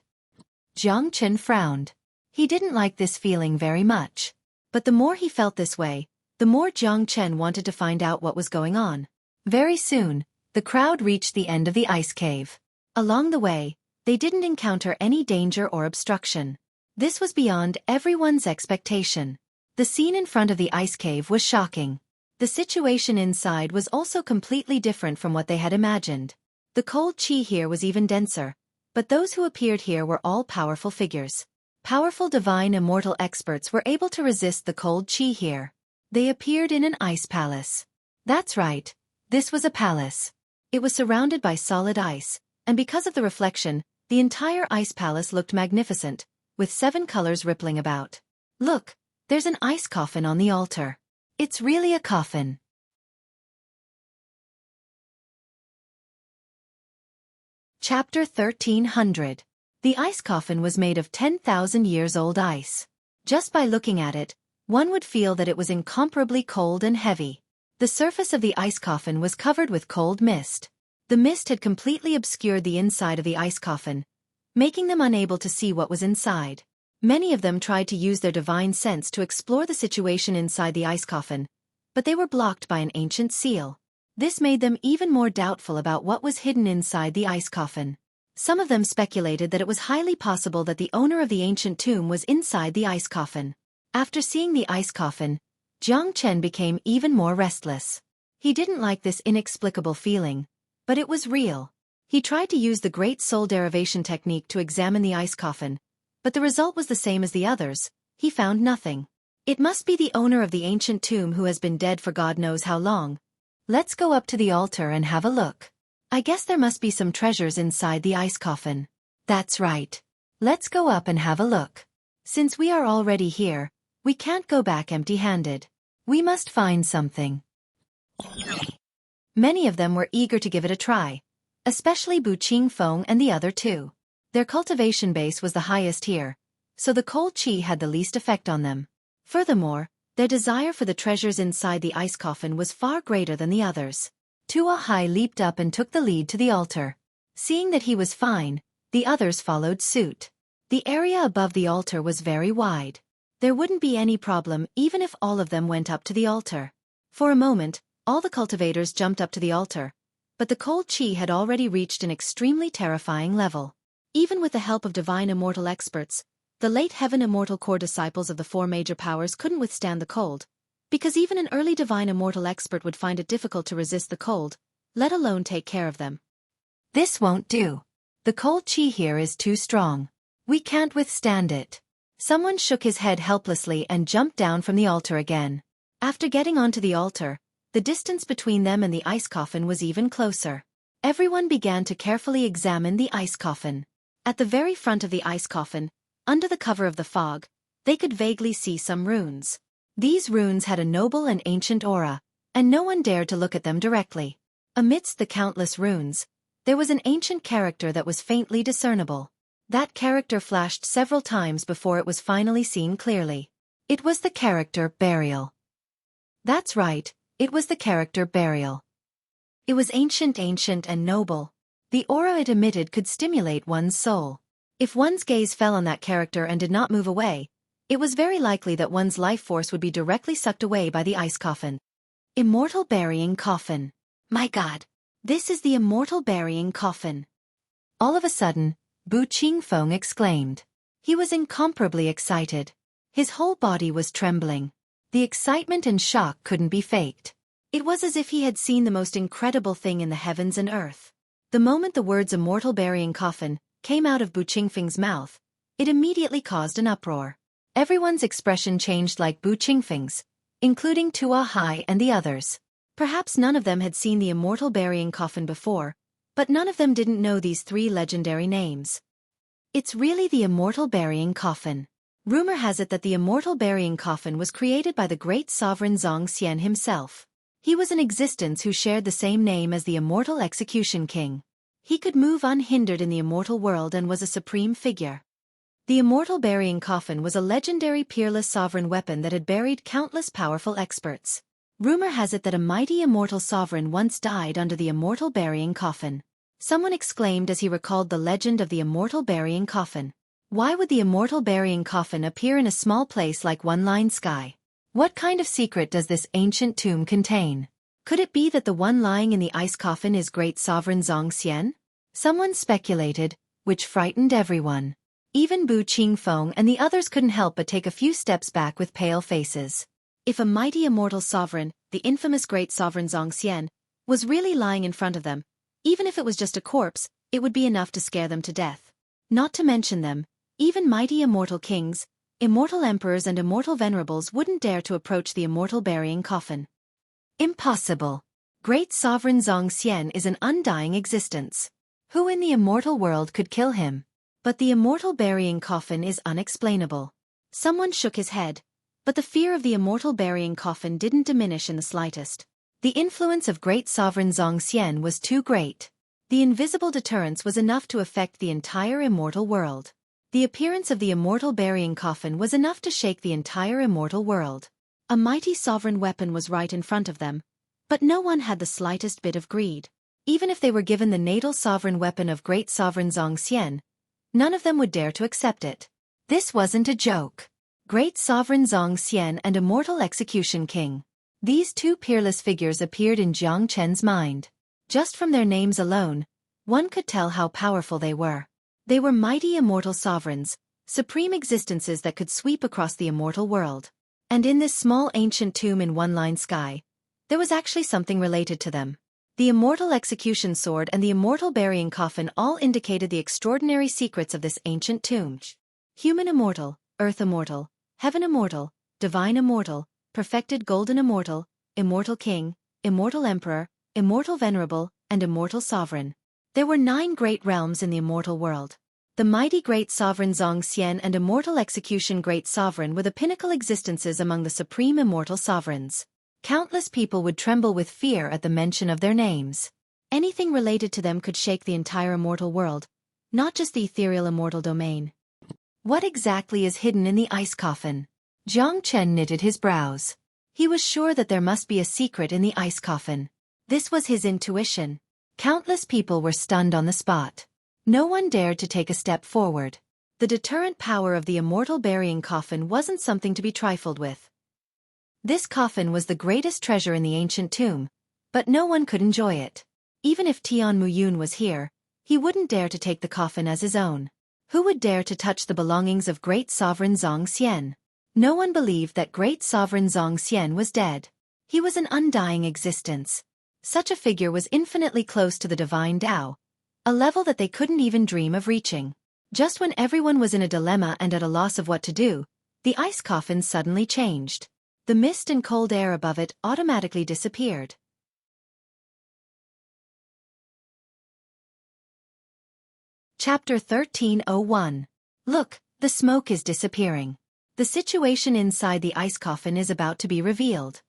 Jiang Chen frowned. He didn't like this feeling very much. But the more he felt this way, the more Jiang Chen wanted to find out what was going on. Very soon, the crowd reached the end of the ice cave. Along the way, they didn't encounter any danger or obstruction. This was beyond everyone's expectation. The scene in front of the ice cave was shocking. The situation inside was also completely different from what they had imagined. The cold qi here was even denser, but those who appeared here were all powerful figures. Powerful divine immortal experts were able to resist the cold qi here. They appeared in an ice palace. That's right, this was a palace. It was surrounded by solid ice, and because of the reflection, the entire ice palace looked magnificent, with 7 colors rippling about. Look, there's an ice coffin on the altar. It's really a coffin. Chapter 1300. The ice coffin was made of 10,000 years old ice. Just by looking at it, one would feel that it was incomparably cold and heavy. The surface of the ice coffin was covered with cold mist. The mist had completely obscured the inside of the ice coffin, making them unable to see what was inside. Many of them tried to use their divine sense to explore the situation inside the ice coffin, but they were blocked by an ancient seal. This made them even more doubtful about what was hidden inside the ice coffin. Some of them speculated that it was highly possible that the owner of the ancient tomb was inside the ice coffin. After seeing the ice coffin, Jiang Chen became even more restless. He didn't like this inexplicable feeling, but it was real. He tried to use the Great Soul Derivation technique to examine the ice coffin, but the result was the same as the others. He found nothing. It must be the owner of the ancient tomb who has been dead for God knows how long. Let's go up to the altar and have a look. I guess there must be some treasures inside the ice coffin. That's right. Let's go up and have a look. Since we are already here, we can't go back empty-handed. We must find something. Many of them were eager to give it a try, especially Bu Qingfeng and the other two. Their cultivation base was the highest here, so the cold qi had the least effect on them. Furthermore, their desire for the treasures inside the ice coffin was far greater than the others. Tua Hai leaped up and took the lead to the altar. Seeing that he was fine, the others followed suit. The area above the altar was very wide. There wouldn't be any problem even if all of them went up to the altar. For a moment, all the cultivators jumped up to the altar, but the cold qi had already reached an extremely terrifying level. Even with the help of divine immortal experts, the late heaven immortal core disciples of the four major powers couldn't withstand the cold, because even an early divine immortal expert would find it difficult to resist the cold, let alone take care of them. This won't do. The cold qi here is too strong. We can't withstand it. Someone shook his head helplessly and jumped down from the altar again. After getting onto the altar, the distance between them and the ice coffin was even closer. Everyone began to carefully examine the ice coffin. At the very front of the ice coffin, under the cover of the fog, they could vaguely see some runes. These runes had a noble and ancient aura, and no one dared to look at them directly. Amidst the countless runes, there was an ancient character that was faintly discernible. That character flashed several times before it was finally seen clearly. It was the character Burial. That's right, it was the character Burial. It was ancient and noble. The aura it emitted could stimulate one's soul. If one's gaze fell on that character and did not move away, it was very likely that one's life force would be directly sucked away by the ice coffin. Immortal Burying Coffin. My God, this is the Immortal Burying Coffin. All of a sudden, Bu Qingfeng exclaimed. He was incomparably excited. His whole body was trembling. The excitement and shock couldn't be faked. It was as if he had seen the most incredible thing in the heavens and earth. The moment the words immortal burying coffin came out of Bu Qingfeng's mouth, it immediately caused an uproar. Everyone's expression changed like Bu Qingfeng's, including Tua Hai and the others. Perhaps none of them had seen the immortal burying coffin before, but none of them didn't know these three legendary names. It's really the immortal burying coffin. Rumor has it that the immortal burying coffin was created by the great sovereign Zongxian himself. He was an existence who shared the same name as the immortal execution king. He could move unhindered in the immortal world and was a supreme figure. The immortal burying coffin was a legendary peerless sovereign weapon that had buried countless powerful experts. Rumor has it that a mighty immortal sovereign once died under the immortal burying coffin. Someone exclaimed as he recalled the legend of the immortal burying coffin. Why would the immortal burying coffin appear in a small place like One Line Sky? What kind of secret does this ancient tomb contain? Could it be that the one lying in the ice coffin is great sovereign Zongxian? Someone speculated, which frightened everyone. Even Bu Qingfeng and the others couldn't help but take a few steps back with pale faces. If a mighty immortal sovereign, the infamous great sovereign Zongxian, was really lying in front of them, even if it was just a corpse, it would be enough to scare them to death. Not to mention them, even mighty immortal kings, immortal emperors and immortal venerables wouldn't dare to approach the immortal burying coffin. Impossible. Great sovereign Zongxian is an undying existence. Who in the immortal world could kill him? But the immortal burying coffin is unexplainable. Someone shook his head, but the fear of the immortal burying coffin didn't diminish in the slightest. The influence of great sovereign Zongxian was too great. The invisible deterrence was enough to affect the entire immortal world. The appearance of the immortal burying coffin was enough to shake the entire immortal world. A mighty sovereign weapon was right in front of them, but no one had the slightest bit of greed. Even if they were given the natal sovereign weapon of great sovereign Zongxian, none of them would dare to accept it. This wasn't a joke. Great sovereign Zongxian and immortal execution king. These two peerless figures appeared in Jiang Chen's mind. Just from their names alone, one could tell how powerful they were. They were mighty immortal sovereigns, supreme existences that could sweep across the immortal world. And in this small ancient tomb in One Line Sky, there was actually something related to them. The immortal execution sword and the immortal burying coffin all indicated the extraordinary secrets of this ancient tomb. Human immortal, earth immortal, heaven immortal, divine immortal, perfected golden immortal, immortal king, immortal emperor, immortal venerable, and immortal sovereign. There were 9 great realms in the immortal world. The mighty great sovereign Zongxian and immortal execution great sovereign were the pinnacle existences among the supreme immortal sovereigns. Countless people would tremble with fear at the mention of their names. Anything related to them could shake the entire immortal world, not just the ethereal immortal domain. What exactly is hidden in the ice coffin? Jiang Chen knitted his brows. He was sure that there must be a secret in the ice coffin. This was his intuition. Countless people were stunned on the spot. No one dared to take a step forward. The deterrent power of the immortal burying coffin wasn't something to be trifled with. This coffin was the greatest treasure in the ancient tomb, but no one could enjoy it. Even if Tian Muyun was here, he wouldn't dare to take the coffin as his own. Who would dare to touch the belongings of great sovereign Zongxian? No one believed that great sovereign Zongxian was dead. He was an undying existence. Such a figure was infinitely close to the divine Tao, a level that they couldn't even dream of reaching. Just when everyone was in a dilemma and at a loss of what to do, the ice coffin suddenly changed. The mist and cold air above it automatically disappeared. Chapter 1301. Look, the smoke is disappearing. The situation inside the ice coffin is about to be revealed.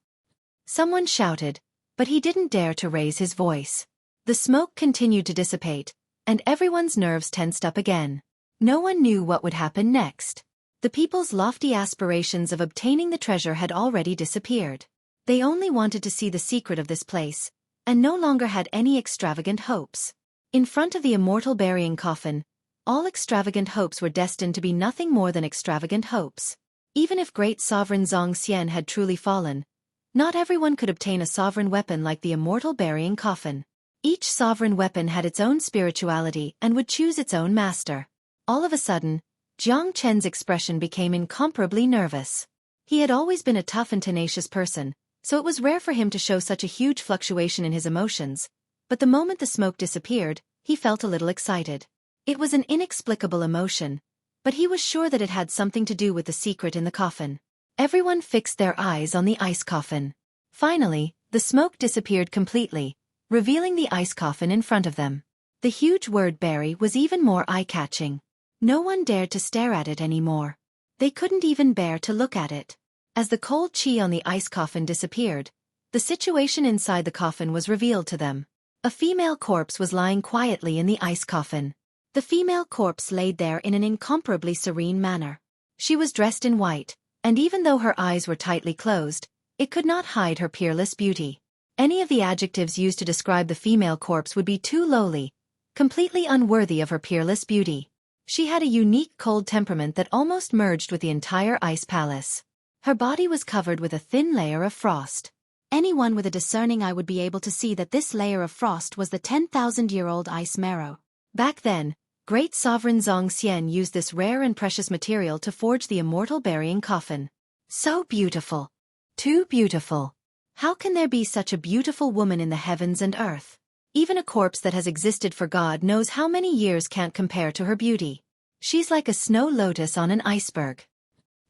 Someone shouted, but he didn't dare to raise his voice. The smoke continued to dissipate, and everyone's nerves tensed up again. No one knew what would happen next. The people's lofty aspirations of obtaining the treasure had already disappeared. They only wanted to see the secret of this place, and no longer had any extravagant hopes. In front of the immortal burying coffin, all extravagant hopes were destined to be nothing more than extravagant hopes. Even if great sovereign Zongxian had truly fallen, not everyone could obtain a sovereign weapon like the immortal burying coffin. Each sovereign weapon had its own spirituality and would choose its own master. All of a sudden, Jiang Chen's expression became incomparably nervous. He had always been a tough and tenacious person, so it was rare for him to show such a huge fluctuation in his emotions, but the moment the smoke disappeared, he felt a little excited. It was an inexplicable emotion, but he was sure that it had something to do with the secret in the coffin. Everyone fixed their eyes on the ice coffin. Finally, the smoke disappeared completely, revealing the ice coffin in front of them. The huge word "berry" was even more eye-catching. No one dared to stare at it anymore. They couldn't even bear to look at it. As the cold chi on the ice coffin disappeared, the situation inside the coffin was revealed to them. A female corpse was lying quietly in the ice coffin. The female corpse laid there in an incomparably serene manner. She was dressed in white, and even though her eyes were tightly closed, it could not hide her peerless beauty. Any of the adjectives used to describe the female corpse would be too lowly, completely unworthy of her peerless beauty. She had a unique cold temperament that almost merged with the entire ice palace. Her body was covered with a thin layer of frost. Anyone with a discerning eye would be able to see that this layer of frost was the 10,000-year-old ice marrow. Back then, great sovereign Zhongxian used this rare and precious material to forge the immortal burying coffin. So beautiful. Too beautiful. How can there be such a beautiful woman in the heavens and earth? Even a corpse that has existed for God knows how many years can't compare to her beauty. She's like a snow lotus on an iceberg.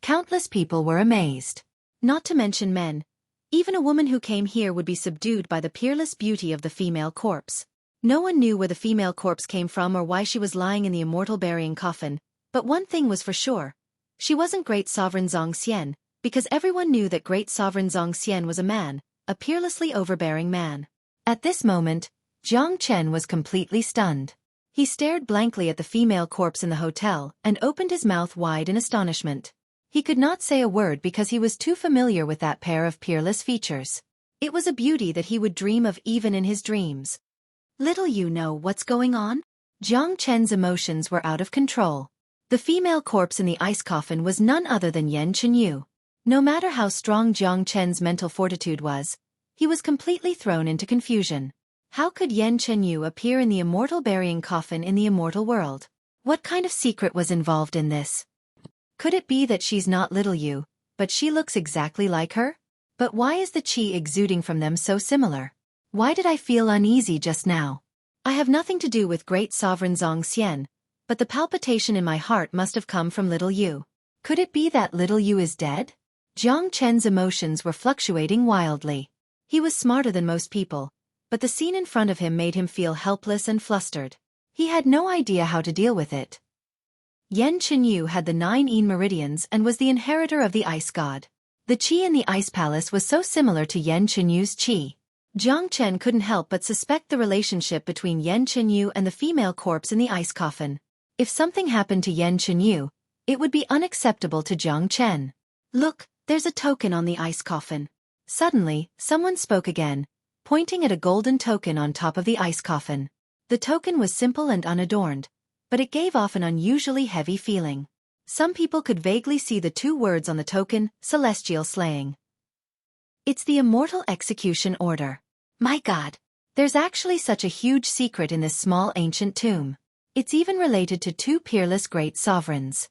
Countless people were amazed. Not to mention men. Even a woman who came here would be subdued by the peerless beauty of the female corpse. No one knew where the female corpse came from or why she was lying in the immortal burying coffin, but one thing was for sure. She wasn't great sovereign Zhongxian, because everyone knew that great sovereign Zhongxian was a man, a peerlessly overbearing man. At this moment, Jiang Chen was completely stunned. He stared blankly at the female corpse in the hotel and opened his mouth wide in astonishment. He could not say a word because he was too familiar with that pair of peerless features. It was a beauty that he would dream of even in his dreams. Little you know what's going on? Jiang Chen's emotions were out of control. The female corpse in the ice coffin was none other than Yan Chenyu. No matter how strong Jiang Chen's mental fortitude was, he was completely thrown into confusion. How could Yan Chenyu appear in the immortal burying coffin in the immortal world? What kind of secret was involved in this? Could it be that she's not little you, but she looks exactly like her? But why is the chi exuding from them so similar? Why did I feel uneasy just now? I have nothing to do with great sovereign Zhongxian, but the palpitation in my heart must have come from little you. Could it be that little you is dead? Jiang Chen's emotions were fluctuating wildly. He was smarter than most people, but the scene in front of him made him feel helpless and flustered. He had no idea how to deal with it. Yan Chenyu had the 9 Yin meridians and was the inheritor of the ice god. The chi in the ice palace was so similar to Yan Chenyu's chi. Jiang Chen couldn't help but suspect the relationship between Yan Chenyu and the female corpse in the ice coffin. If something happened to Yan Chenyu, it would be unacceptable to Jiang Chen. Look, there's a token on the ice coffin. Suddenly, someone spoke again, pointing at a golden token on top of the ice coffin. The token was simple and unadorned, but it gave off an unusually heavy feeling. Some people could vaguely see the 2 words on the token, celestial slaying. It's the immortal execution order. My God! There's actually such a huge secret in this small ancient tomb. It's even related to 2 peerless great sovereigns.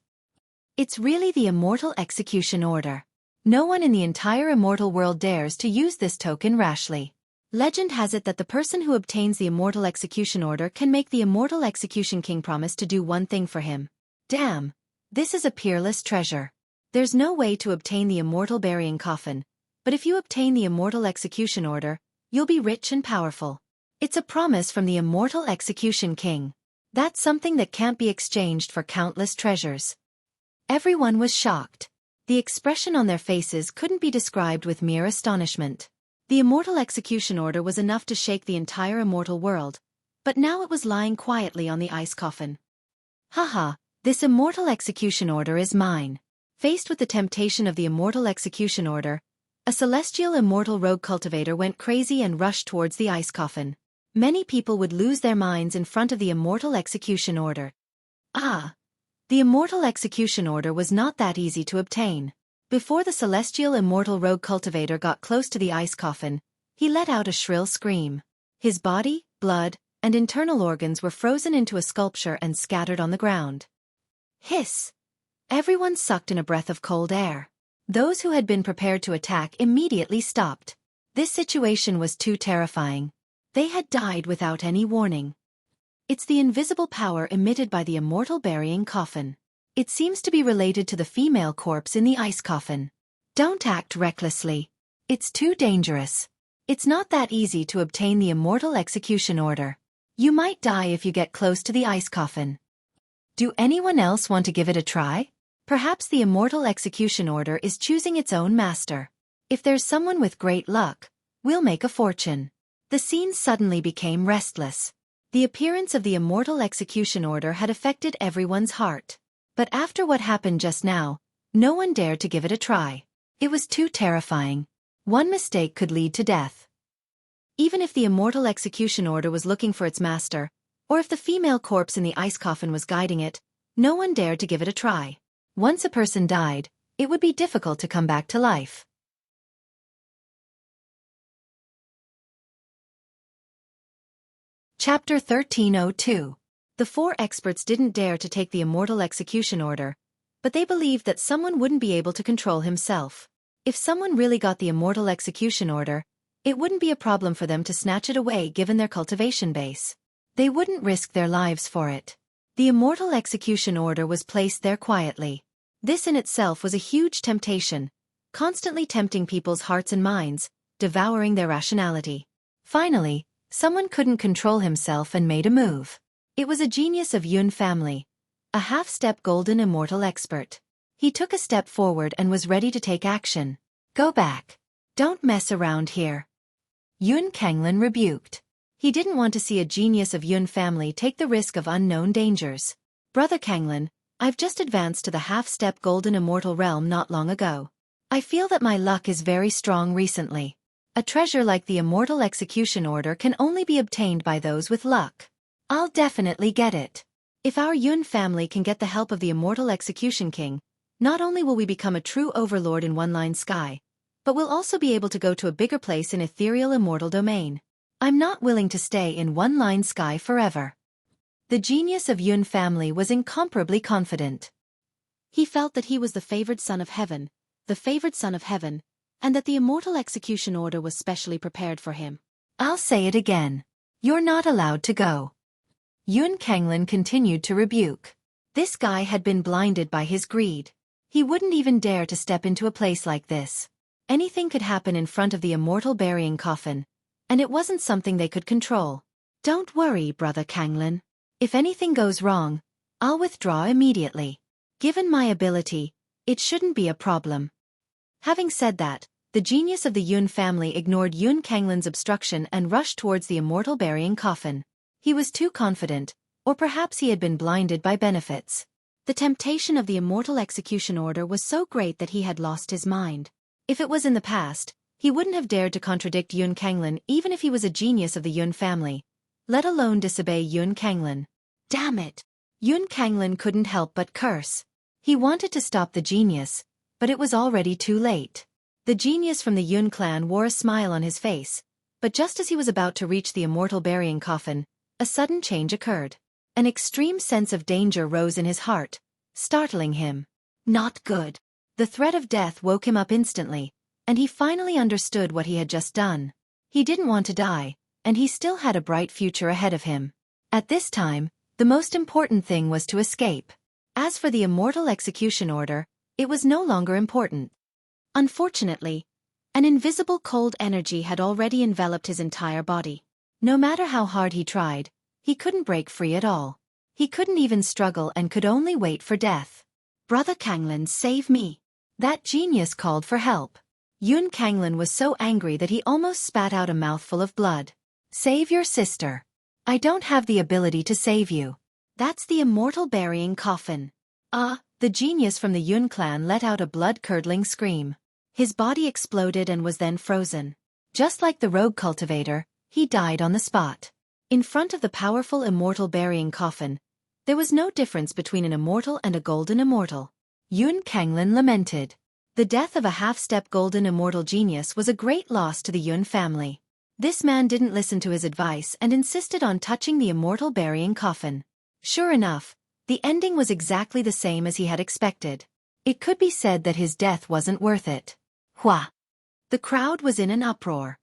It's really the immortal execution order. No one in the entire immortal world dares to use this token rashly. Legend has it that the person who obtains the immortal execution order can make the immortal execution king promise to do one thing for him. Damn! This is a peerless treasure. There's no way to obtain the immortal burying coffin, but if you obtain the immortal execution order, you'll be rich and powerful. It's a promise from the immortal execution king. That's something that can't be exchanged for countless treasures. Everyone was shocked. The expression on their faces couldn't be described with mere astonishment. The immortal execution order was enough to shake the entire immortal world, but now it was lying quietly on the ice coffin. Haha, this immortal execution order is mine. Faced with the temptation of the immortal execution order, a celestial immortal rogue cultivator went crazy and rushed towards the ice coffin. Many people would lose their minds in front of the immortal execution order. Ah! The immortal execution order was not that easy to obtain. Before the celestial immortal rogue cultivator got close to the ice coffin, he let out a shrill scream. His body, blood, and internal organs were frozen into a sculpture and scattered on the ground. Hiss! Everyone sucked in a breath of cold air. Those who had been prepared to attack immediately stopped. This situation was too terrifying. They had died without any warning. It's the invisible power emitted by the immortal burying coffin. It seems to be related to the female corpse in the ice coffin. Don't act recklessly. It's too dangerous. It's not that easy to obtain the immortal execution order. You might die if you get close to the ice coffin. Do anyone else want to give it a try? Perhaps the immortal execution order is choosing its own master. If there's someone with great luck, we'll make a fortune. The scene suddenly became restless. The appearance of the immortal execution order had affected everyone's heart. But after what happened just now, no one dared to give it a try. It was too terrifying. One mistake could lead to death. Even if the immortal execution order was looking for its master, or if the female corpse in the ice coffin was guiding it, no one dared to give it a try. Once a person died, it would be difficult to come back to life. Chapter 1302. The four experts didn't dare to take the immortal execution order, but they believed that someone wouldn't be able to control himself. If someone really got the immortal execution order, it wouldn't be a problem for them to snatch it away given their cultivation base. They wouldn't risk their lives for it. The immortal execution order was placed there quietly. This in itself was a huge temptation, constantly tempting people's hearts and minds, devouring their rationality. Finally, someone couldn't control himself and made a move. It was a genius of Yun family, a half-step golden immortal expert. He took a step forward and was ready to take action. Go back. Don't mess around here. Yun Kenglin rebuked. He didn't want to see a genius of Yun family take the risk of unknown dangers. Brother Kenglin, I've just advanced to the half-step golden immortal realm not long ago. I feel that my luck is very strong recently. A treasure like the immortal execution order can only be obtained by those with luck. I'll definitely get it. If our Yun family can get the help of the immortal execution king, not only will we become a true overlord in one-line sky, but we'll also be able to go to a bigger place in ethereal immortal domain. I'm not willing to stay in one-line sky forever. The genius of Yun family was incomparably confident. He felt that he was the favored son of heaven, and that the immortal execution order was specially prepared for him. I'll say it again. You're not allowed to go. Yun Kenglin continued to rebuke. This guy had been blinded by his greed. He wouldn't even dare to step into a place like this. Anything could happen in front of the immortal burying coffin, and it wasn't something they could control. Don't worry, Brother Kenglin. If anything goes wrong, I'll withdraw immediately. Given my ability, it shouldn't be a problem. Having said that, the genius of the Yun family ignored Yun Kenglin's obstruction and rushed towards the immortal burying coffin. He was too confident, or perhaps he had been blinded by benefits. The temptation of the immortal execution order was so great that he had lost his mind. If it was in the past, he wouldn't have dared to contradict Yun Kenglin even if he was a genius of the Yun family, let alone disobey Yun Kenglin. Damn it! Yun Kenglin couldn't help but curse. He wanted to stop the genius, but it was already too late. The genius from the Yun clan wore a smile on his face, but just as he was about to reach the immortal burying coffin, a sudden change occurred. An extreme sense of danger rose in his heart, startling him. Not good. The threat of death woke him up instantly, and he finally understood what he had just done. He didn't want to die, and he still had a bright future ahead of him. At this time, the most important thing was to escape. As for the immortal execution order, it was no longer important. Unfortunately, an invisible cold energy had already enveloped his entire body. No matter how hard he tried, he couldn't break free at all. He couldn't even struggle and could only wait for death. Brother Kenglin, save me! That genius called for help. Yun Kenglin was so angry that he almost spat out a mouthful of blood. Save your sister. I don't have the ability to save you. That's the immortal burying coffin. The genius from the Yun clan let out a blood-curdling scream. His body exploded and was then frozen. Just like the rogue cultivator, he died on the spot. In front of the powerful immortal burying coffin, there was no difference between an immortal and a golden immortal. Yun Kenglin lamented. The death of a half-step golden immortal genius was a great loss to the Yun family. This man didn't listen to his advice and insisted on touching the immortal burying coffin. Sure enough, the ending was exactly the same as he had expected. It could be said that his death wasn't worth it. Hua! The crowd was in an uproar.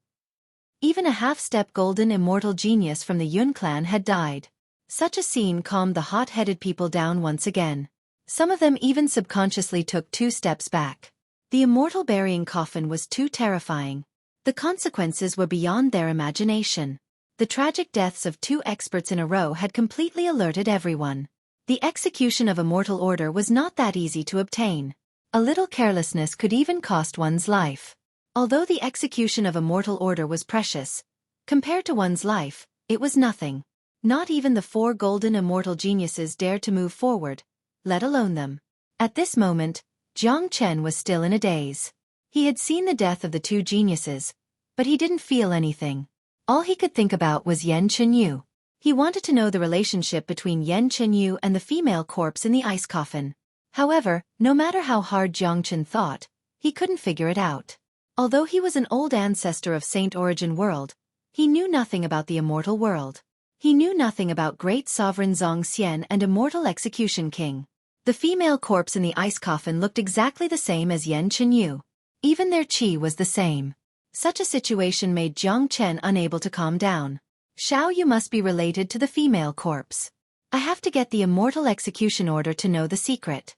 Even a half-step golden immortal genius from the Yun clan had died. Such a scene calmed the hot-headed people down once again. Some of them even subconsciously took 2 steps back. The immortal burying coffin was too terrifying. The consequences were beyond their imagination. The tragic deaths of 2 experts in a row had completely alerted everyone. The execution of a mortal order was not that easy to obtain. A little carelessness could even cost one's life. Although the execution of a mortal order was precious, compared to one's life, it was nothing. Not even the 4 golden immortal geniuses dared to move forward, let alone them. At this moment, Jiang Chen was still in a daze. He had seen the death of the 2 geniuses, but he didn't feel anything. All he could think about was Yan Chenyu. He wanted to know the relationship between Yan Chenyu and the female corpse in the ice coffin. However, no matter how hard Jiang Chen thought, he couldn't figure it out. Although he was an old ancestor of Saint Origin world, he knew nothing about the immortal world. He knew nothing about great sovereign Zhong Xian and immortal execution king. The female corpse in the ice coffin looked exactly the same as Yan Chenyu. Even their qi was the same. Such a situation made Jiang Chen unable to calm down. Xiao, you must be related to the female corpse. I have to get the immortal execution order to know the secret.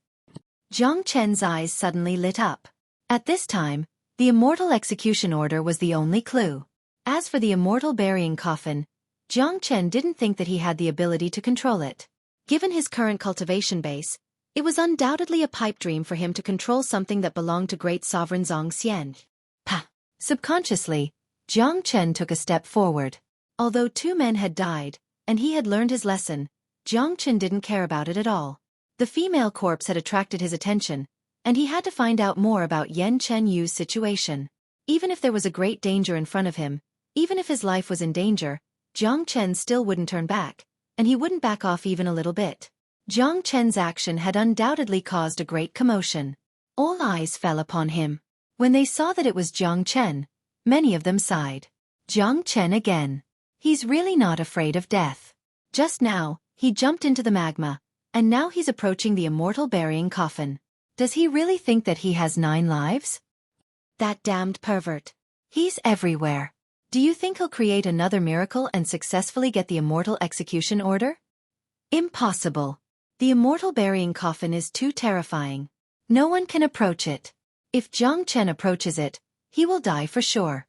Jiang Chen's eyes suddenly lit up. At this time, the immortal execution order was the only clue. As for the immortal burying coffin, Jiang Chen didn't think that he had the ability to control it. Given his current cultivation base, it was undoubtedly a pipe dream for him to control something that belonged to great sovereign Zhong Xian. Pa! Subconsciously, Jiang Chen took a step forward. Although 2 men had died, and he had learned his lesson, Jiang Chen didn't care about it at all. The female corpse had attracted his attention, and he had to find out more about Yan Chenyu's situation. Even if there was a great danger in front of him, even if his life was in danger, Jiang Chen still wouldn't turn back, and he wouldn't back off even a little bit. Jiang Chen's action had undoubtedly caused a great commotion. All eyes fell upon him. When they saw that it was Jiang Chen, many of them sighed. Jiang Chen again. He's really not afraid of death. Just now, he jumped into the magma, and now he's approaching the immortal burying coffin. Does he really think that he has 9 lives? That damned pervert. He's everywhere. Do you think he'll create another miracle and successfully get the immortal execution order? Impossible. The immortal burying coffin is too terrifying. No one can approach it. If Jiang Chen approaches it, he will die for sure.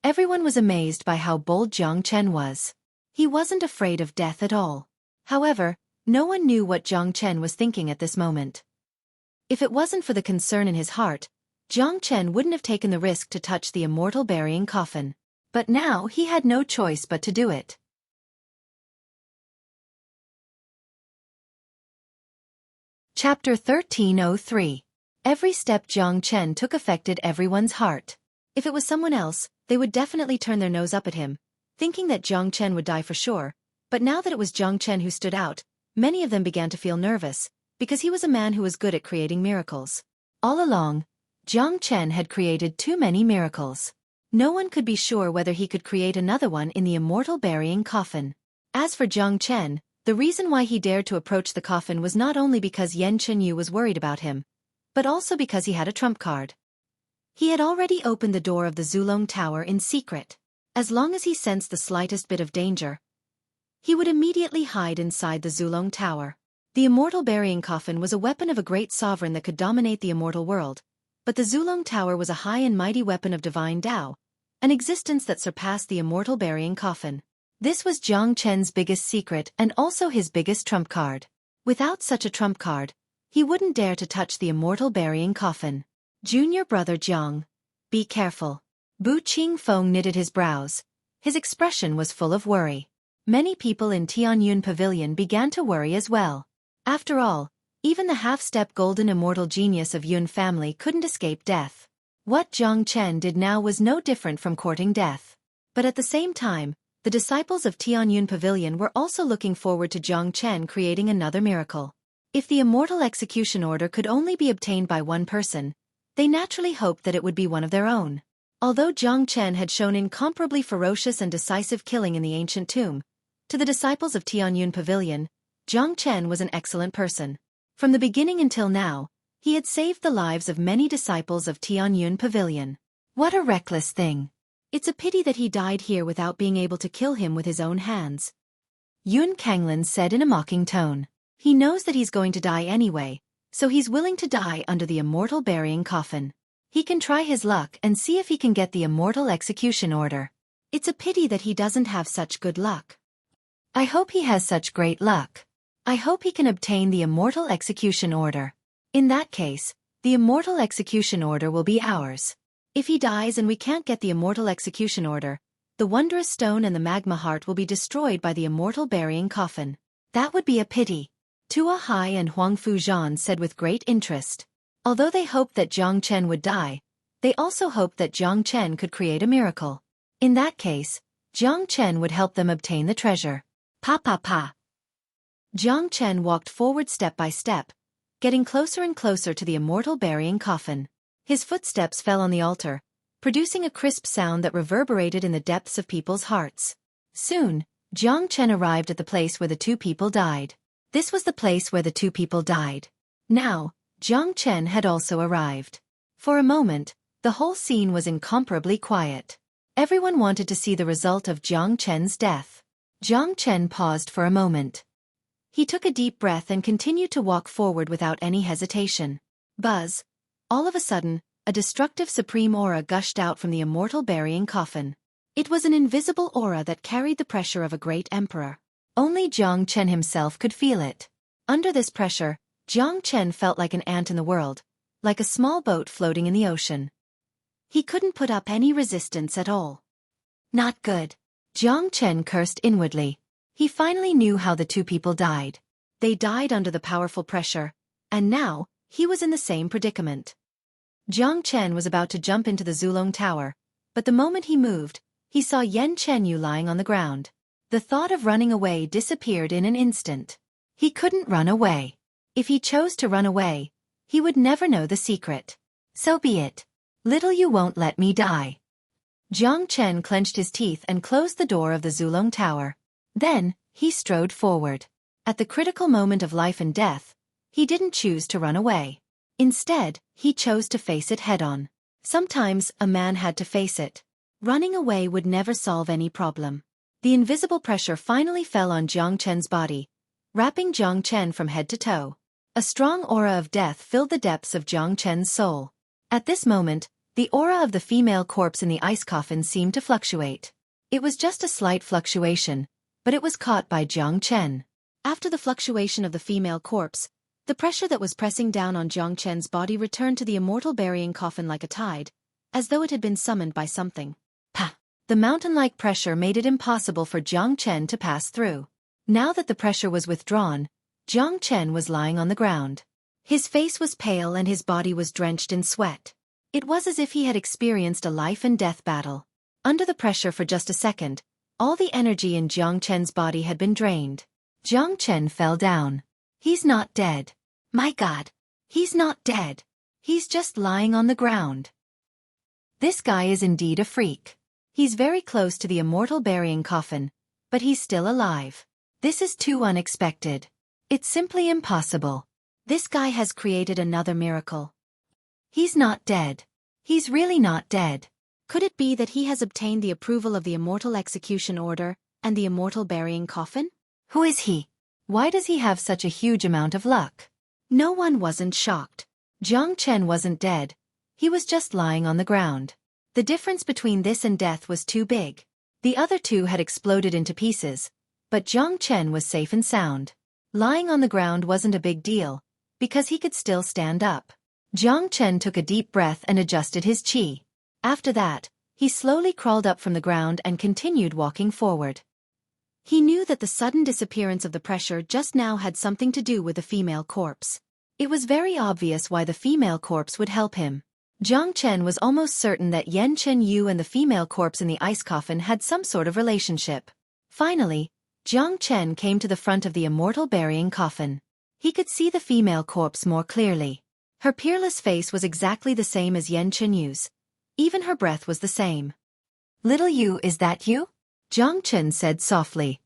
Everyone was amazed by how bold Jiang Chen was. He wasn't afraid of death at all. However, no one knew what Jiang Chen was thinking at this moment. If it wasn't for the concern in his heart, Jiang Chen wouldn't have taken the risk to touch the immortal burying coffin. But now he had no choice but to do it. Chapter 1303. Every step Jiang Chen took affected everyone's heart. If it was someone else, they would definitely turn their nose up at him, thinking that Jiang Chen would die for sure. But now that it was Jiang Chen who stood out, many of them began to feel nervous, because he was a man who was good at creating miracles. All along, Jiang Chen had created too many miracles. No one could be sure whether he could create another one in the immortal burying coffin. As for Jiang Chen, the reason why he dared to approach the coffin was not only because Yan Chenyu was worried about him, but also because he had a trump card. He had already opened the door of the Zulong Tower in secret. As long as he sensed the slightest bit of danger, he would immediately hide inside the Zulong Tower. The immortal burying coffin was a weapon of a great sovereign that could dominate the immortal world, but the Zulong Tower was a high and mighty weapon of divine Tao, an existence that surpassed the immortal burying coffin. This was Jiang Chen's biggest secret and also his biggest trump card. Without such a trump card, he wouldn't dare to touch the immortal burying coffin. Junior brother Jiang, be careful. Bu Qingfeng knitted his brows. His expression was full of worry. Many people in Tianyun Pavilion began to worry as well. After all, even the half-step golden immortal genius of Yun family couldn't escape death. What Jiang Chen did now was no different from courting death. But at the same time, the disciples of Tianyun Pavilion were also looking forward to Jiang Chen creating another miracle. If the immortal execution order could only be obtained by one person, they naturally hoped that it would be one of their own. Although Jiang Chen had shown incomparably ferocious and decisive killing in the ancient tomb, to the disciples of Tianyun Pavilion, Jiang Chen was an excellent person. From the beginning until now, he had saved the lives of many disciples of Tianyun Pavilion. What a reckless thing! It's a pity that he died here without being able to kill him with his own hands. Yun Kanglin said in a mocking tone. He knows that he's going to die anyway, so he's willing to die under the immortal burying coffin. He can try his luck and see if he can get the immortal execution order. It's a pity that he doesn't have such good luck. I hope he has such great luck. I hope he can obtain the immortal execution order. In that case, the immortal execution order will be ours. If he dies and we can't get the immortal execution order, the wondrous stone and the magma heart will be destroyed by the immortal burying coffin. That would be a pity. Tua Hai and Huang Fuzhan said with great interest. Although they hoped that Jiang Chen would die, they also hoped that Jiang Chen could create a miracle. In that case, Jiang Chen would help them obtain the treasure. Pa pa pa. Jiang Chen walked forward step by step, getting closer and closer to the immortal burying coffin. His footsteps fell on the altar, producing a crisp sound that reverberated in the depths of people's hearts. Soon, Jiang Chen arrived at the place where the two people died. This was the place where the two people died. Now, Jiang Chen had also arrived. For a moment, the whole scene was incomparably quiet. Everyone wanted to see the result of Jiang Chen's death. Jiang Chen paused for a moment. He took a deep breath and continued to walk forward without any hesitation. Buzz! All of a sudden, a destructive supreme aura gushed out from the immortal burying coffin. It was an invisible aura that carried the pressure of a great emperor. Only Jiang Chen himself could feel it. Under this pressure, Jiang Chen felt like an ant in the world, like a small boat floating in the ocean. He couldn't put up any resistance at all. Not good. Jiang Chen cursed inwardly. He finally knew how the two people died. They died under the powerful pressure, and now, he was in the same predicament. Jiang Chen was about to jump into the Zulong Tower, but the moment he moved, he saw Yan Chenyu lying on the ground. The thought of running away disappeared in an instant. He couldn't run away. If he chose to run away, he would never know the secret. So be it. Little you won't let me die. Jiang Chen clenched his teeth and closed the door of the Zulong Tower. Then, he strode forward. At the critical moment of life and death, he didn't choose to run away. Instead, he chose to face it head-on. Sometimes, a man had to face it. Running away would never solve any problem. The invisible pressure finally fell on Jiang Chen's body, wrapping Jiang Chen from head to toe. A strong aura of death filled the depths of Jiang Chen's soul. At this moment, the aura of the female corpse in the ice coffin seemed to fluctuate. It was just a slight fluctuation, but it was caught by Jiang Chen. After the fluctuation of the female corpse, the pressure that was pressing down on Jiang Chen's body returned to the immortal burying coffin like a tide, as though it had been summoned by something. Pa! The mountain-like pressure made it impossible for Jiang Chen to pass through. Now that the pressure was withdrawn, Jiang Chen was lying on the ground. His face was pale and his body was drenched in sweat. It was as if he had experienced a life-and-death battle. Under the pressure for just a second, all the energy in Jiang Chen's body had been drained. Jiang Chen fell down. He's not dead. My God! He's not dead. He's just lying on the ground. This guy is indeed a freak. He's very close to the immortal burying coffin, but he's still alive. This is too unexpected. It's simply impossible. This guy has created another miracle. He's not dead. He's really not dead. Could it be that he has obtained the approval of the immortal execution order and the immortal burying coffin? Who is he? Why does he have such a huge amount of luck? No one wasn't shocked. Jiang Chen wasn't dead. He was just lying on the ground. The difference between this and death was too big. The other two had exploded into pieces, but Jiang Chen was safe and sound. Lying on the ground wasn't a big deal, because he could still stand up. Jiang Chen took a deep breath and adjusted his qi. After that, he slowly crawled up from the ground and continued walking forward. He knew that the sudden disappearance of the pressure just now had something to do with the female corpse. It was very obvious why the female corpse would help him. Jiang Chen was almost certain that Yan Chenyu and the female corpse in the ice coffin had some sort of relationship. Finally, Jiang Chen came to the front of the immortal burying coffin. He could see the female corpse more clearly. Her peerless face was exactly the same as Yan Chenyu's. Even her breath was the same. "Little you, is that you?" Jiang Chen said softly.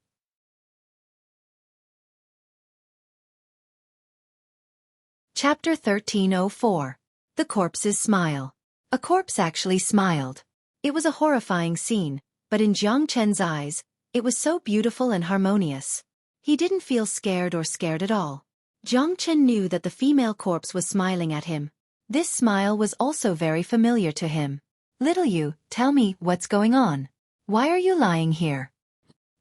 Chapter 1304. The Corpse's Smile. A corpse actually smiled. It was a horrifying scene, but in Jiang Chen's eyes, it was so beautiful and harmonious. He didn't feel scared at all. Jiang Chen knew that the female corpse was smiling at him. This smile was also very familiar to him. "Little you, tell me, what's going on? Why are you lying here?"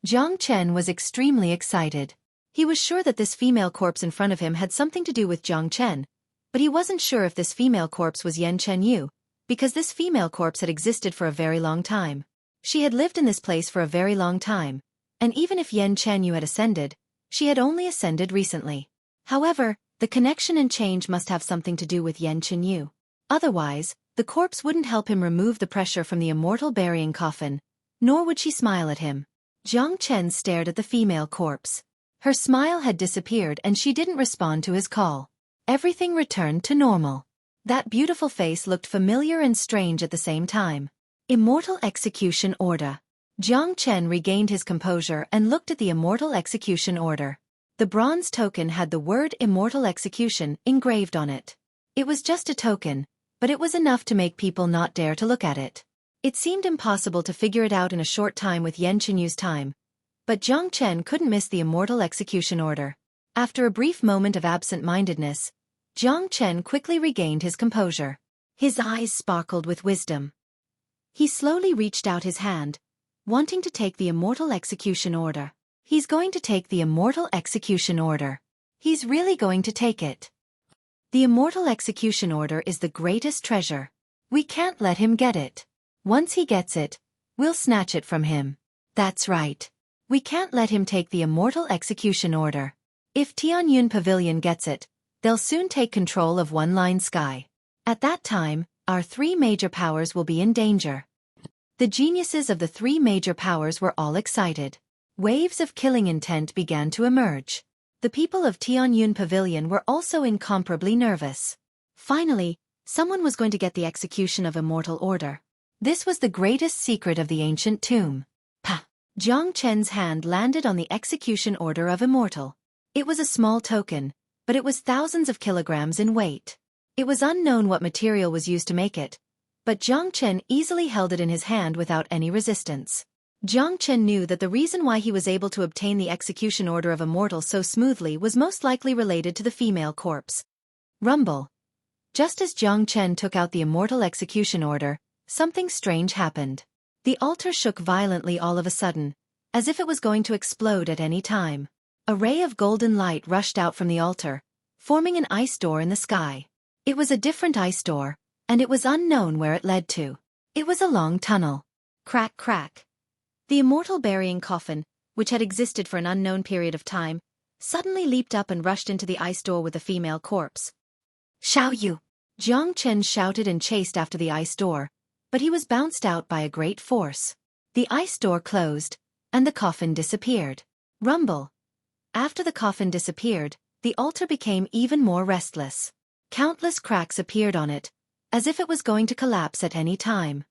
Jiang Chen was extremely excited. He was sure that this female corpse in front of him had something to do with Jiang Chen, but he wasn't sure if this female corpse was Yan Chen Yu, because this female corpse had existed for a very long time. She had lived in this place for a very long time, and even if Yan Chen Yu had ascended, she had only ascended recently. However, the connection and change must have something to do with Yan Chen Yu. Otherwise, the corpse wouldn't help him remove the pressure from the immortal burying coffin, nor would she smile at him. Jiang Chen stared at the female corpse. Her smile had disappeared and she didn't respond to his call. Everything returned to normal. That beautiful face looked familiar and strange at the same time. Immortal Execution Order. Jiang Chen regained his composure and looked at the Immortal Execution Order. The bronze token had the word Immortal Execution engraved on it. It was just a token, but it was enough to make people not dare to look at it. It seemed impossible to figure it out in a short time with Yan Chenyu's time, but Jiang Chen couldn't miss the Immortal Execution Order. After a brief moment of absent-mindedness, Jiang Chen quickly regained his composure. His eyes sparkled with wisdom. He slowly reached out his hand, wanting to take the Immortal Execution Order. He's going to take the Immortal Execution Order. He's really going to take it. The Immortal Execution Order is the greatest treasure. We can't let him get it. Once he gets it, we'll snatch it from him. That's right. We can't let him take the Immortal Execution Order. If Tianyun Pavilion gets it, they'll soon take control of One Line Sky. At that time, our three major powers will be in danger. The geniuses of the three major powers were all excited. Waves of killing intent began to emerge. The people of Tianyun Pavilion were also incomparably nervous. Finally, someone was going to get the execution of Immortal Order. This was the greatest secret of the ancient tomb. Pa! Jiang Chen's hand landed on the execution order of Immortal. It was a small token, but it was thousands of kilograms in weight. It was unknown what material was used to make it, but Jiang Chen easily held it in his hand without any resistance. Jiang Chen knew that the reason why he was able to obtain the execution order of Immortal so smoothly was most likely related to the female corpse. Rumble. Just as Jiang Chen took out the Immortal Execution Order, something strange happened. The altar shook violently all of a sudden, as if it was going to explode at any time. A ray of golden light rushed out from the altar, forming an ice door in the sky. It was a different ice door, and it was unknown where it led to. It was a long tunnel. Crack, crack. The immortal burying coffin, which had existed for an unknown period of time, suddenly leaped up and rushed into the ice door with the female corpse. Xiaoyu! Jiang Chen shouted and chased after the ice door, but he was bounced out by a great force. The ice door closed, and the coffin disappeared. Rumble. After the coffin disappeared, the altar became even more restless. Countless cracks appeared on it, as if it was going to collapse at any time.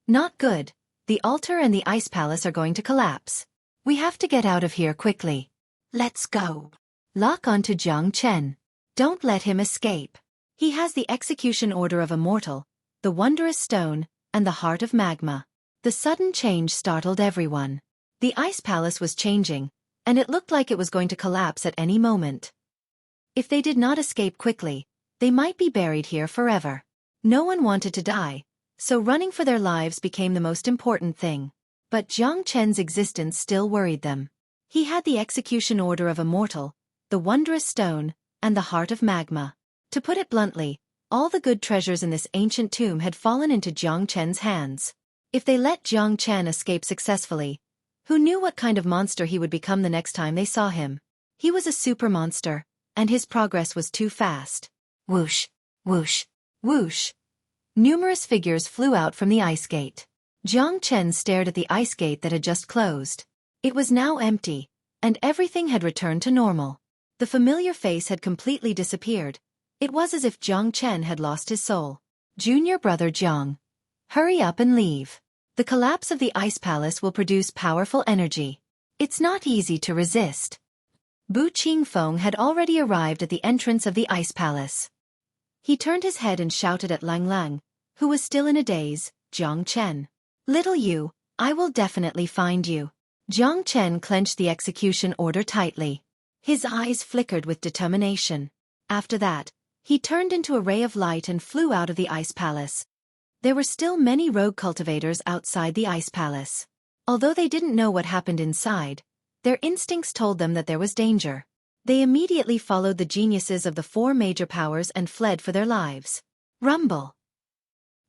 Not good. The altar and the ice palace are going to collapse. We have to get out of here quickly. Let's go. Lock onto Jiang Chen. Don't let him escape. He has the execution order of Immortal, the wondrous stone, and the heart of magma. The sudden change startled everyone. The ice palace was changing, and it looked like it was going to collapse at any moment. If they did not escape quickly, they might be buried here forever. No one wanted to die, so running for their lives became the most important thing. But Jiang Chen's existence still worried them. He had the execution order of Immortal, the wondrous stone, and the heart of magma. To put it bluntly, all the good treasures in this ancient tomb had fallen into Jiang Chen's hands. If they let Jiang Chen escape successfully, who knew what kind of monster he would become the next time they saw him? He was a super monster, and his progress was too fast. Whoosh, whoosh, whoosh. Numerous figures flew out from the ice gate. Jiang Chen stared at the ice gate that had just closed. It was now empty, and everything had returned to normal. The familiar face had completely disappeared. It was as if Jiang Chen had lost his soul. Junior brother Jiang. Hurry up and leave. The collapse of the ice palace will produce powerful energy. It's not easy to resist. Bu Qingfeng had already arrived at the entrance of the ice palace. He turned his head and shouted at Lang Lang, who was still in a daze, Jiang Chen. Little you, I will definitely find you. Jiang Chen clenched the execution order tightly. His eyes flickered with determination. After that, he turned into a ray of light and flew out of the ice palace. There were still many rogue cultivators outside the ice palace. Although they didn't know what happened inside, their instincts told them that there was danger. They immediately followed the geniuses of the 4 major powers and fled for their lives. Rumble.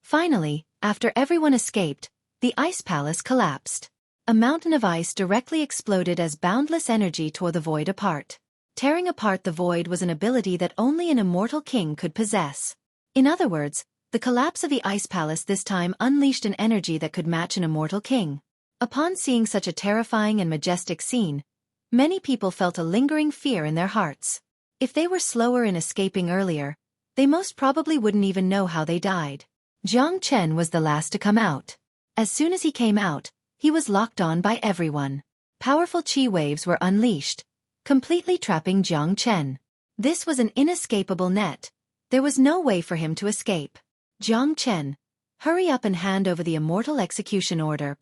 Finally, after everyone escaped, the ice palace collapsed. A mountain of ice directly exploded as boundless energy tore the void apart. Tearing apart the void was an ability that only an immortal king could possess. In other words, the collapse of the ice palace this time unleashed an energy that could match an immortal king. Upon seeing such a terrifying and majestic scene, many people felt a lingering fear in their hearts. If they were slower in escaping earlier, they most probably wouldn't even know how they died. Jiang Chen was the last to come out. As soon as he came out, he was locked on by everyone. Powerful chi waves were unleashed, completely trapping Jiang Chen. This was an inescapable net. There was no way for him to escape. Jiang Chen, hurry up and hand over the immortal execution order.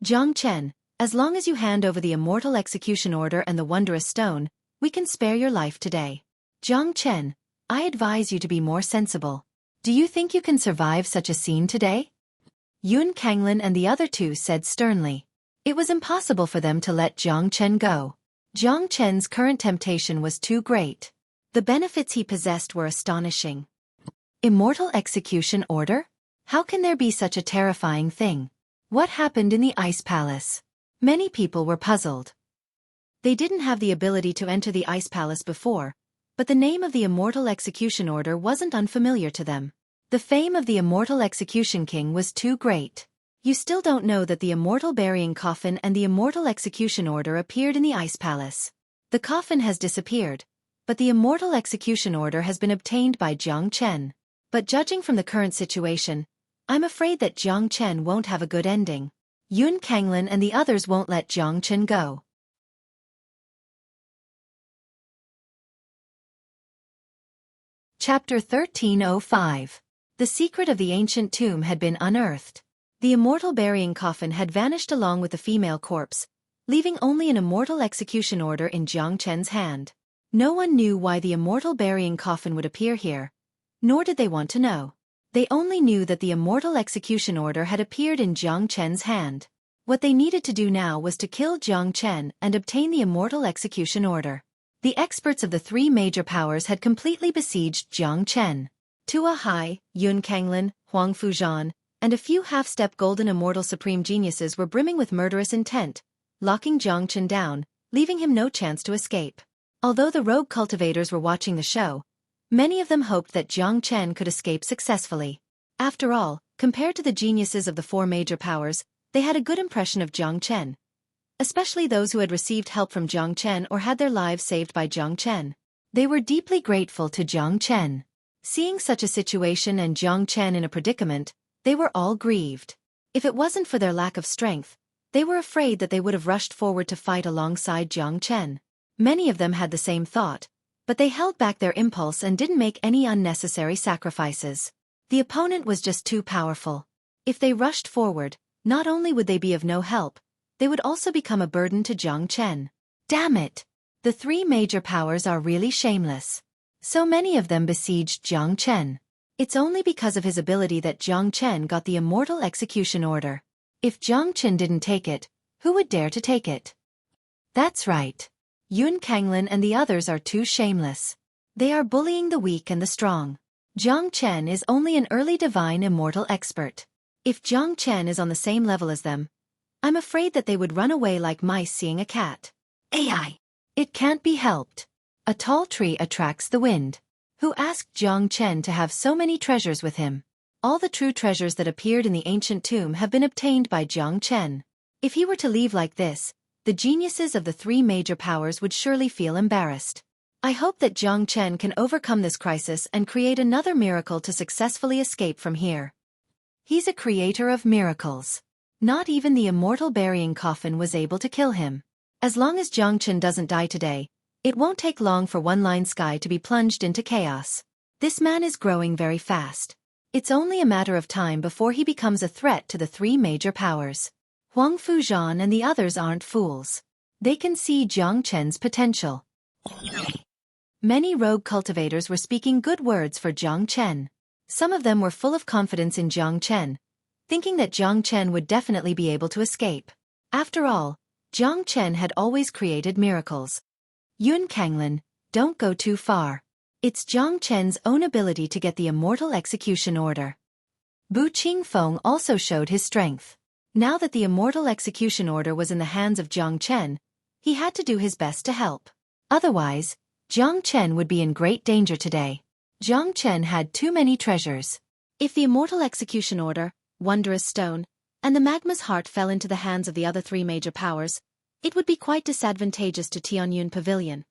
Jiang Chen, as long as you hand over the immortal execution order and the wondrous stone, we can spare your life today. Jiang Chen, I advise you to be more sensible. Do you think you can survive such a scene today? Yun Kanglin and the other 2 said sternly. It was impossible for them to let Jiang Chen go. Jiang Chen's current temptation was too great. The benefits he possessed were astonishing. Immortal execution order? How can there be such a terrifying thing? What happened in the ice palace? Many people were puzzled. They didn't have the ability to enter the ice palace before, but the name of the immortal execution order wasn't unfamiliar to them. The fame of the immortal execution king was too great. You still don't know that the immortal burying coffin and the immortal execution order appeared in the ice palace. The coffin has disappeared, but the immortal execution order has been obtained by Jiang Chen. But judging from the current situation, I'm afraid that Jiang Chen won't have a good ending. Yun Kanglin and the others won't let Jiang Chen go. Chapter 1305. The secret of the ancient tomb had been unearthed. The immortal burying coffin had vanished along with the female corpse, leaving only an immortal execution order in Jiang Chen's hand. No one knew why the immortal burying coffin would appear here, nor did they want to know. They only knew that the immortal execution order had appeared in Jiang Chen's hand. What they needed to do now was to kill Jiang Chen and obtain the immortal execution order. The experts of the 3 major powers had completely besieged Jiang Chen. Tua Hai, Yun Kanglin, Huang Fuzhan, and a few half-step golden immortal supreme geniuses were brimming with murderous intent, locking Jiang Chen down, leaving him no chance to escape. Although the rogue cultivators were watching the show, many of them hoped that Jiang Chen could escape successfully. After all, compared to the geniuses of the 4 major powers, they had a good impression of Jiang Chen, especially those who had received help from Jiang Chen or had their lives saved by Jiang Chen. They were deeply grateful to Jiang Chen. Seeing such a situation and Jiang Chen in a predicament, they were all grieved. If it wasn't for their lack of strength, they were afraid that they would have rushed forward to fight alongside Jiang Chen. Many of them had the same thought, but they held back their impulse and didn't make any unnecessary sacrifices. The opponent was just too powerful. If they rushed forward, not only would they be of no help, they would also become a burden to Jiang Chen. Damn it! The 3 major powers are really shameless. So many of them besieged Jiang Chen. It's only because of his ability that Jiang Chen got the immortal execution order. If Jiang Chen didn't take it, who would dare to take it? That's right. Yun Kanglin and the others are too shameless. They are bullying the weak and the strong. Jiang Chen is only an early divine immortal expert. If Jiang Chen is on the same level as them, I'm afraid that they would run away like mice seeing a cat. AI. It can't be helped. A tall tree attracts the wind. Who asked Jiang Chen to have so many treasures with him? All the true treasures that appeared in the ancient tomb have been obtained by Jiang Chen. If he were to leave like this, the geniuses of the 3 major powers would surely feel embarrassed. I hope that Jiang Chen can overcome this crisis and create another miracle to successfully escape from here. He's a creator of miracles. Not even the immortal burying coffin was able to kill him. As long as Jiang Chen doesn't die today, it won't take long for One Line Sky to be plunged into chaos. This man is growing very fast. It's only a matter of time before he becomes a threat to the three major powers. Huang Fuzhan and the others aren't fools. They can see Jiang Chen's potential. Many rogue cultivators were speaking good words for Jiang Chen. Some of them were full of confidence in Jiang Chen, thinking that Jiang Chen would definitely be able to escape. After all, Jiang Chen had always created miracles. Yun Kanglin, don't go too far. It's Jiang Chen's own ability to get the immortal execution order. Bu Qingfeng also showed his strength. Now that the immortal execution order was in the hands of Jiang Chen, he had to do his best to help. Otherwise, Jiang Chen would be in great danger today. Jiang Chen had too many treasures. If the immortal execution order, wondrous stone, and the magma's heart fell into the hands of the other three major powers, it would be quite disadvantageous to Tianyun Pavilion.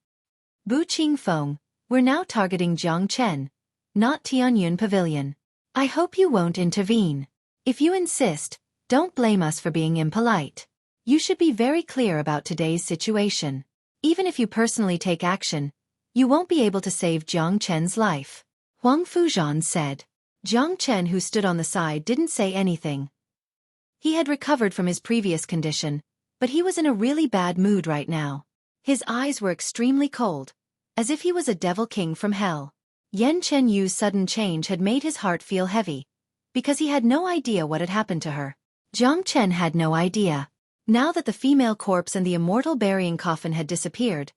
Bu Qingfeng, we're now targeting Jiang Chen, not Tianyun Pavilion. I hope you won't intervene. If you insist, don't blame us for being impolite. You should be very clear about today's situation. Even if you personally take action, you won't be able to save Jiang Chen's life. Huang Fuzhan said. Jiang Chen, who stood on the side, didn't say anything. He had recovered from his previous condition, but he was in a really bad mood right now. His eyes were extremely cold, as if he was a devil king from hell. Yan Chenyu's sudden change had made his heart feel heavy, because he had no idea what had happened to her. Jiang Chen had no idea. Now that the female corpse and the immortal burying coffin had disappeared,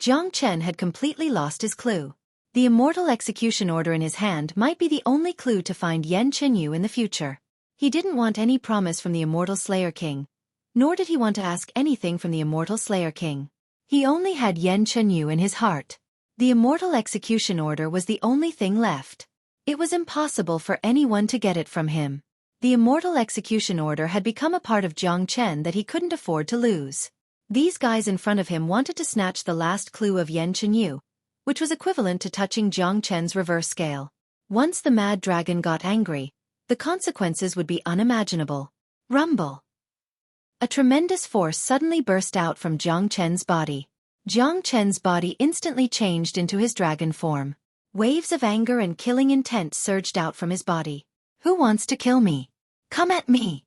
Jiang Chen had completely lost his clue. The immortal execution order in his hand might be the only clue to find Yan Chenyu in the future. He didn't want any promise from the immortal Slayer King, nor did he want to ask anything from the immortal Slayer King. He only had Yan Chenyu in his heart. The immortal execution order was the only thing left. It was impossible for anyone to get it from him. The immortal execution order had become a part of Jiang Chen that he couldn't afford to lose. These guys in front of him wanted to snatch the last clue of Yan Chenyu, which was equivalent to touching Jiang Chen's reverse scale. Once the mad dragon got angry, the consequences would be unimaginable. Rumble. A tremendous force suddenly burst out from Jiang Chen's body. Jiang Chen's body instantly changed into his dragon form. Waves of anger and killing intent surged out from his body. Who wants to kill me? Come at me!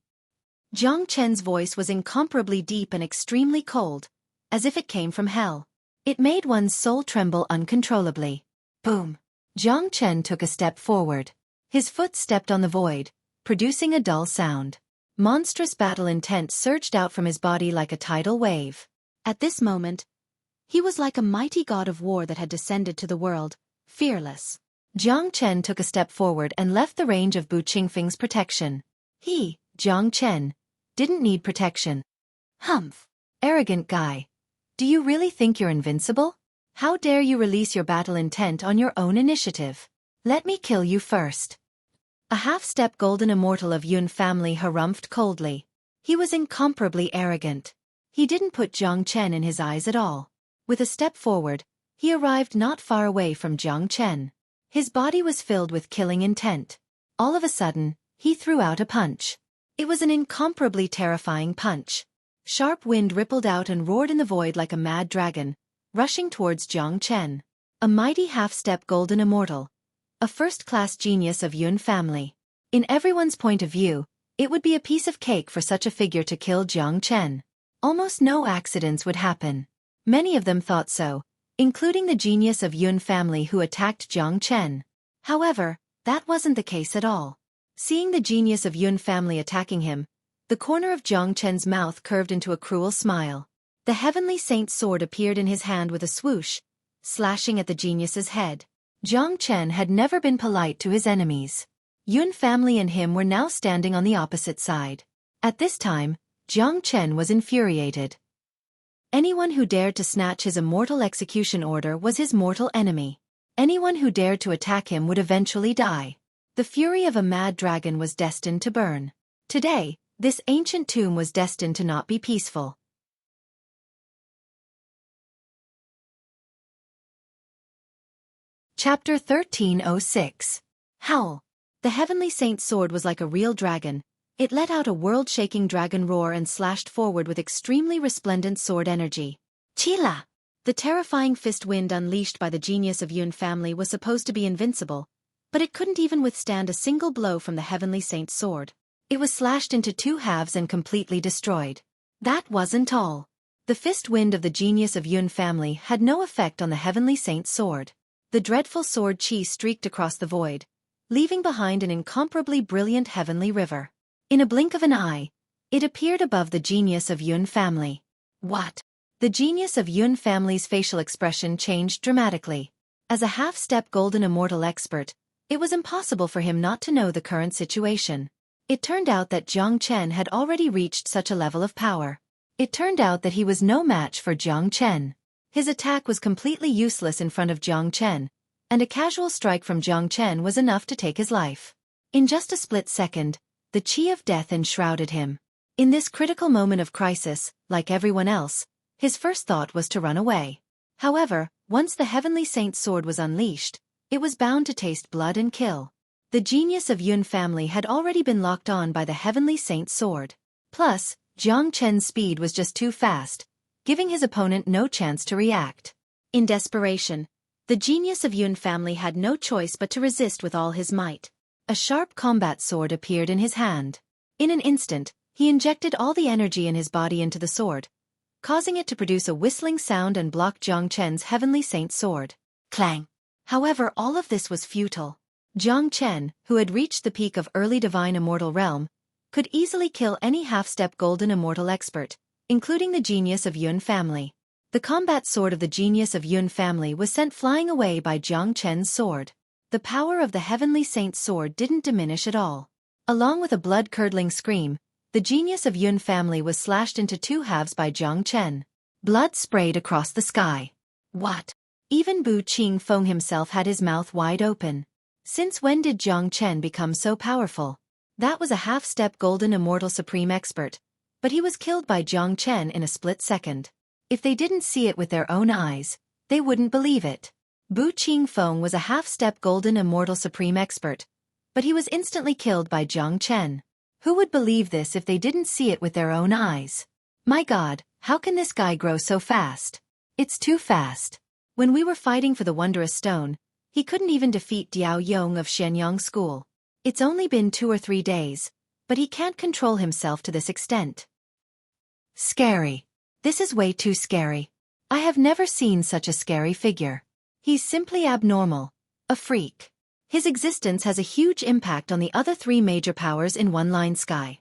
Jiang Chen's voice was incomparably deep and extremely cold, as if it came from hell. It made one's soul tremble uncontrollably. Boom! Jiang Chen took a step forward. His foot stepped on the void, producing a dull sound. Monstrous battle intent surged out from his body like a tidal wave. At this moment, he was like a mighty god of war that had descended to the world, fearless. Jiang Chen took a step forward and left the range of Bu Qingfeng's protection. He, Jiang Chen, didn't need protection. Humph! Arrogant guy. Do you really think you're invincible? How dare you release your battle intent on your own initiative? Let me kill you first. A half-step golden immortal of Yun family harumphed coldly. He was incomparably arrogant. He didn't put Jiang Chen in his eyes at all. With a step forward, he arrived not far away from Jiang Chen. His body was filled with killing intent. All of a sudden, he threw out a punch. It was an incomparably terrifying punch. Sharp wind rippled out and roared in the void like a mad dragon, rushing towards Jiang Chen. A mighty half-step golden immortal. A first-class genius of Yun family. In everyone's point of view, it would be a piece of cake for such a figure to kill Jiang Chen. Almost no accidents would happen. Many of them thought so, including the genius of Yun family who attacked Jiang Chen. However, that wasn't the case at all. Seeing the genius of Yun family attacking him, the corner of Jiang Chen's mouth curved into a cruel smile. The heavenly saint's sword appeared in his hand with a swoosh, slashing at the genius's head. Jiang Chen had never been polite to his enemies. Yun family and him were now standing on the opposite side. At this time, Jiang Chen was infuriated. Anyone who dared to snatch his immortal execution order was his mortal enemy. Anyone who dared to attack him would eventually die. The fury of a mad dragon was destined to burn. Today, this ancient tomb was destined to not be peaceful. Chapter 1306. Howl. The heavenly saint's sword was like a real dragon. It let out a world-shaking dragon roar and slashed forward with extremely resplendent sword energy. Chila! The terrifying fist wind unleashed by the genius of Yun family was supposed to be invincible, but it couldn't even withstand a single blow from the Heavenly Saint's sword. It was slashed into two halves and completely destroyed. That wasn't all. The fist wind of the genius of Yun family had no effect on the Heavenly Saint's sword. The dreadful sword Qi streaked across the void, leaving behind an incomparably brilliant heavenly river. In a blink of an eye, it appeared above the genius of Yun family. What? The genius of Yun family's facial expression changed dramatically. As a half-step golden immortal expert, it was impossible for him not to know the current situation. It turned out that Jiang Chen had already reached such a level of power. It turned out that he was no match for Jiang Chen. His attack was completely useless in front of Jiang Chen, and a casual strike from Jiang Chen was enough to take his life. In just a split second, the qi of death enshrouded him. In this critical moment of crisis, like everyone else, his first thought was to run away. However, once the Heavenly Saint's sword was unleashed, it was bound to taste blood and kill. The genius of Yun family had already been locked on by the Heavenly Saint's sword. Plus, Jiang Chen's speed was just too fast, giving his opponent no chance to react. In desperation, the genius of Yun family had no choice but to resist with all his might. A sharp combat sword appeared in his hand. In an instant, he injected all the energy in his body into the sword, causing it to produce a whistling sound and block Jiang Chen's Heavenly Saint's sword. Clang! However, all of this was futile. Jiang Chen, who had reached the peak of early divine immortal realm, could easily kill any half-step golden immortal expert, including the genius of Yun family. The combat sword of the genius of Yun family was sent flying away by Jiang Chen's sword. The power of the Heavenly Saint's sword didn't diminish at all. Along with a blood-curdling scream, the genius of Yun family was slashed into two halves by Jiang Chen. Blood sprayed across the sky. What? Even Bu Qingfeng himself had his mouth wide open. Since when did Jiang Chen become so powerful? That was a half-step golden immortal supreme expert, but he was killed by Jiang Chen in a split second. If they didn't see it with their own eyes, they wouldn't believe it. Bu Qingfeng was a half-step golden immortal supreme expert, but he was instantly killed by Jiang Chen. Who would believe this if they didn't see it with their own eyes? My God, how can this guy grow so fast? It's too fast. When we were fighting for the Wondrous Stone, he couldn't even defeat Diao Yong of Shenyang School. It's only been 2 or 3 days, but he can't control himself to this extent. Scary. This is way too scary. I have never seen such a scary figure. He's simply abnormal. A freak. His existence has a huge impact on the other 3 major powers in One Line Sky.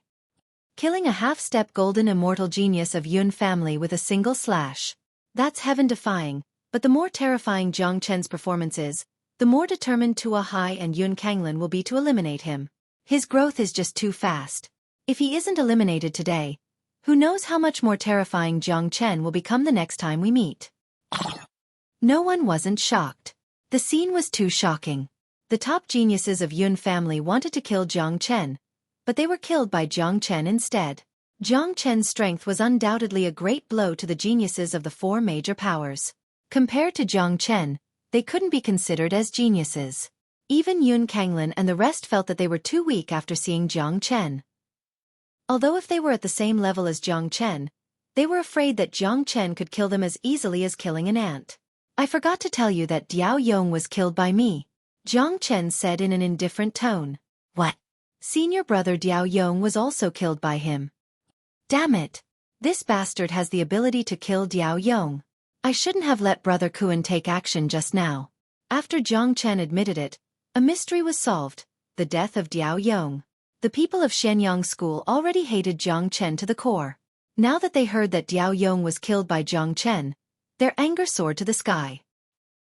Killing a half-step golden immortal genius of Yun family with a single slash. That's heaven-defying, but the more terrifying Jiang Chen's performance is, the more determined Tua Hai and Yun Kanglin will be to eliminate him. His growth is just too fast. If he isn't eliminated today, who knows how much more terrifying Jiang Chen will become the next time we meet. No one wasn't shocked. The scene was too shocking. The top geniuses of Yun family wanted to kill Jiang Chen, but they were killed by Jiang Chen instead. Jiang Chen's strength was undoubtedly a great blow to the geniuses of the 4 major powers. Compared to Jiang Chen, they couldn't be considered as geniuses. Even Yun Kanglin and the rest felt that they were too weak after seeing Jiang Chen. Although if they were at the same level as Jiang Chen, they were afraid that Jiang Chen could kill them as easily as killing an ant. I forgot to tell you that Diao Yong was killed by me, Jiang Chen said in an indifferent tone. What? Senior brother Diao Yong was also killed by him. Damn it! This bastard has the ability to kill Diao Yong. I shouldn't have let Brother Kuan take action just now. After Jiang Chen admitted it, a mystery was solved, the death of Diao Yong. The people of Shenyang School already hated Jiang Chen to the core. Now that they heard that Diao Yong was killed by Jiang Chen, their anger soared to the sky.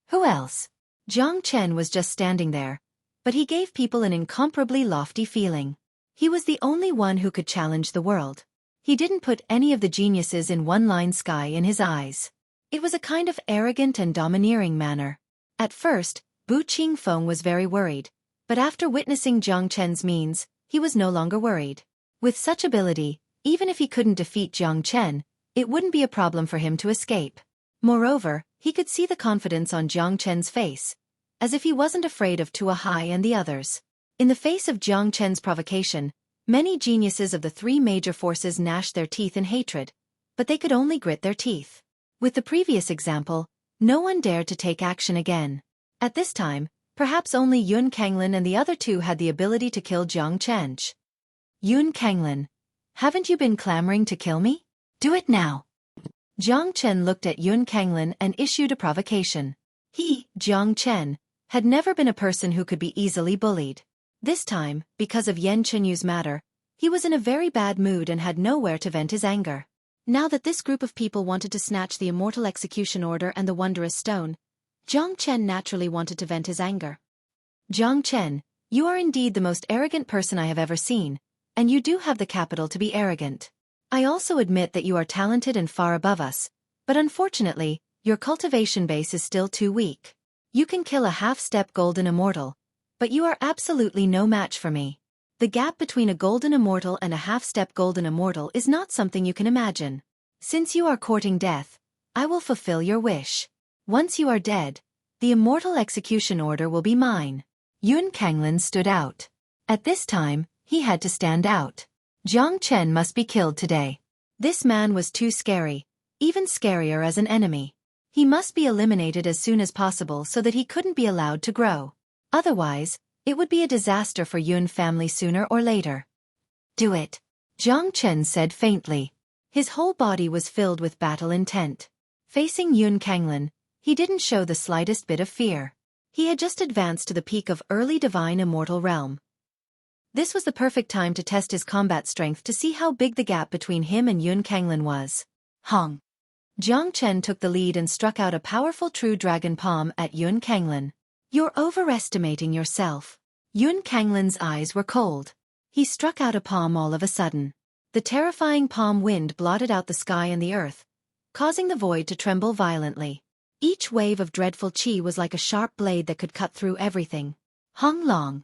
Who else? Jiang Chen was just standing there, but he gave people an incomparably lofty feeling. He was the only one who could challenge the world. He didn't put any of the geniuses in One Line Sky in his eyes. It was a kind of arrogant and domineering manner. At first, Bu Qingfeng was very worried, but after witnessing Jiang Chen's means, he was no longer worried. With such ability, even if he couldn't defeat Jiang Chen, it wouldn't be a problem for him to escape. Moreover, he could see the confidence on Jiang Chen's face, as if he wasn't afraid of Tua Hai and the others. In the face of Jiang Chen's provocation, many geniuses of the 3 major forces gnashed their teeth in hatred, but they could only grit their teeth. With the previous example, no one dared to take action again. At this time, Perhaps only Yun Kanglin and the other two had the ability to kill Jiang Chen. Yun Kanglin, haven't you been clamoring to kill me? Do it now. Jiang Chen looked at Yun Kanglin and issued a provocation. He, Jiang Chen, had never been a person who could be easily bullied. This time, because of Yan Chenyu's matter, he was in a very bad mood and had nowhere to vent his anger. Now that this group of people wanted to snatch the immortal execution order and the wondrous stone, Jiang Chen naturally wanted to vent his anger. Jiang Chen, you are indeed the most arrogant person I have ever seen, and you do have the capital to be arrogant. I also admit that you are talented and far above us, but unfortunately, your cultivation base is still too weak. You can kill a half-step golden immortal, but you are absolutely no match for me. The gap between a golden immortal and a half-step golden immortal is not something you can imagine. Since you are courting death, I will fulfill your wish. Once you are dead, the immortal execution order will be mine. Yun Kanglin stood out. At this time, he had to stand out. Jiang Chen must be killed today. This man was too scary, even scarier as an enemy. He must be eliminated as soon as possible so that he couldn't be allowed to grow. Otherwise, it would be a disaster for Yun family sooner or later. Do it, Jiang Chen said faintly. His whole body was filled with battle intent. Facing Yun Kanglin, he didn't show the slightest bit of fear. He had just advanced to the peak of early divine immortal realm. This was the perfect time to test his combat strength to see how big the gap between him and Yun Kanglin was. Hong. Jiang Chen took the lead and struck out a powerful true dragon palm at Yun Kanglin. You're overestimating yourself. Yun Kanglin's eyes were cold. He struck out a palm all of a sudden. The terrifying palm wind blotted out the sky and the earth, causing the void to tremble violently. Each wave of dreadful chi was like a sharp blade that could cut through everything. Hong Long.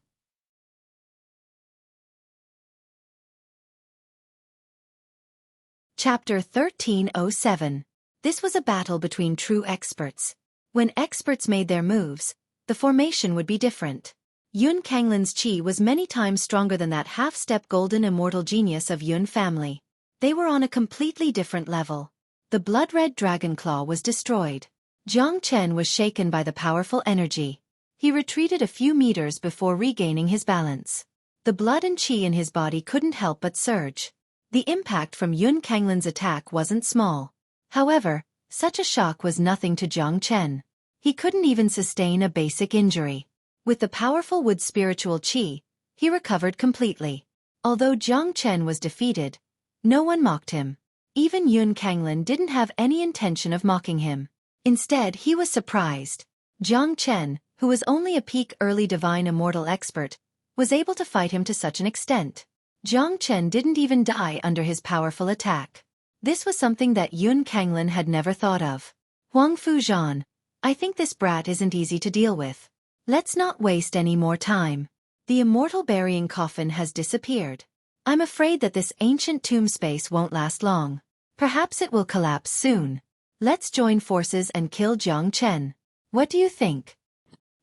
Chapter 1307. This was a battle between true experts. When experts made their moves, the formation would be different. Yun Kanglin's chi was many times stronger than that half-step golden immortal genius of Yun family. They were on a completely different level. The blood-red dragon claw was destroyed. Jiang Chen was shaken by the powerful energy. He retreated a few meters before regaining his balance. The blood and chi in his body couldn't help but surge. The impact from Yun Kanglin's attack wasn't small. However, such a shock was nothing to Jiang Chen. He couldn't even sustain a basic injury. With the powerful wood spiritual chi, he recovered completely. Although Jiang Chen was defeated, no one mocked him. Even Yun Kanglin didn't have any intention of mocking him. Instead, he was surprised. Jiang Chen, who was only a peak early divine immortal expert, was able to fight him to such an extent. Jiang Chen didn't even die under his powerful attack. This was something that Yun Kanglin had never thought of. Huang Fuzhan, I think this brat isn't easy to deal with. Let's not waste any more time. The immortal burying coffin has disappeared. I'm afraid that this ancient tomb space won't last long. Perhaps it will collapse soon. Let's join forces and kill Jiang Chen. What do you think?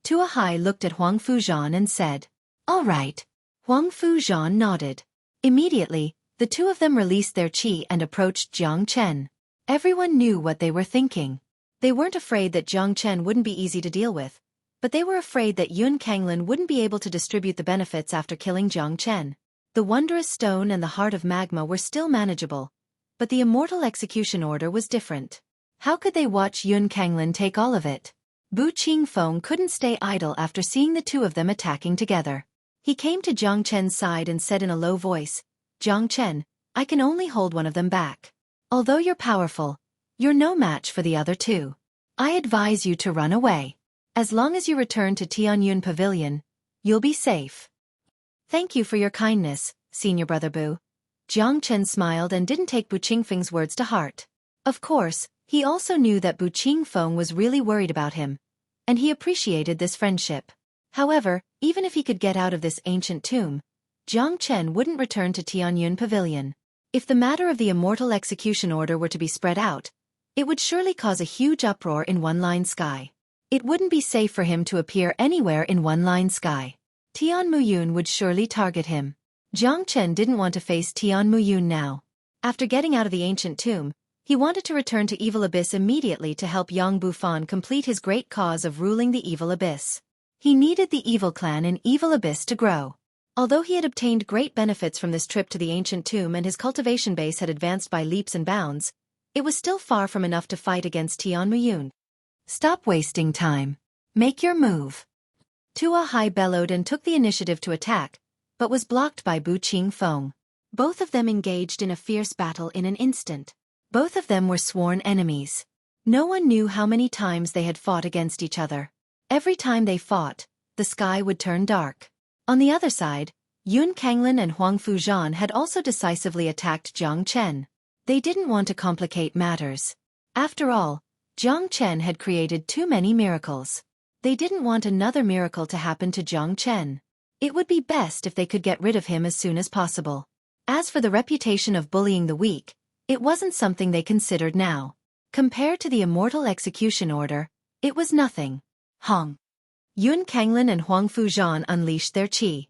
Tuahai looked at Huang Fuzhan and said, All right. Huang Fuzhan nodded. Immediately, the two of them released their chi and approached Jiang Chen. Everyone knew what they were thinking. They weren't afraid that Jiang Chen wouldn't be easy to deal with, but they were afraid that Yun Kanglin wouldn't be able to distribute the benefits after killing Jiang Chen. The wondrous stone and the heart of magma were still manageable, but the immortal execution order was different. How could they watch Yun Kanglin take all of it? Bu Qingfeng couldn't stay idle after seeing the two of them attacking together. He came to Jiang Chen's side and said in a low voice, Jiang Chen, I can only hold one of them back. Although you're powerful, you're no match for the other two. I advise you to run away. As long as you return to Tianyun Pavilion, you'll be safe. Thank you for your kindness, senior brother Bu. Jiang Chen smiled and didn't take Bu Qingfeng's words to heart. Of course, he also knew that Bu Qingfeng was really worried about him, and he appreciated this friendship. However, even if he could get out of this ancient tomb, Jiang Chen wouldn't return to Tianyun Pavilion. If the matter of the immortal execution order were to be spread out, it would surely cause a huge uproar in One Line Sky. It wouldn't be safe for him to appear anywhere in One Line Sky. Tian Muyun would surely target him. Jiang Chen didn't want to face Tian Muyun now. After getting out of the ancient tomb, he wanted to return to Evil Abyss immediately to help Yang Bufan complete his great cause of ruling the Evil Abyss. He needed the evil clan in Evil Abyss to grow. Although he had obtained great benefits from this trip to the ancient tomb and his cultivation base had advanced by leaps and bounds, it was still far from enough to fight against Tianmuyun. Stop wasting time. Make your move. Tua Hai bellowed and took the initiative to attack, but was blocked by Bu Qingfeng. Both of them engaged in a fierce battle in an instant. Both of them were sworn enemies. No one knew how many times they had fought against each other. Every time they fought, the sky would turn dark. On the other side, Yun Kanglin and Huang Fuzhan had also decisively attacked Jiang Chen. They didn't want to complicate matters. After all, Jiang Chen had created too many miracles. They didn't want another miracle to happen to Jiang Chen. It would be best if they could get rid of him as soon as possible. As for the reputation of bullying the weak, it wasn't something they considered now. Compared to the immortal execution order, it was nothing. Yun Kanglin and Huang Fuzhan unleashed their qi.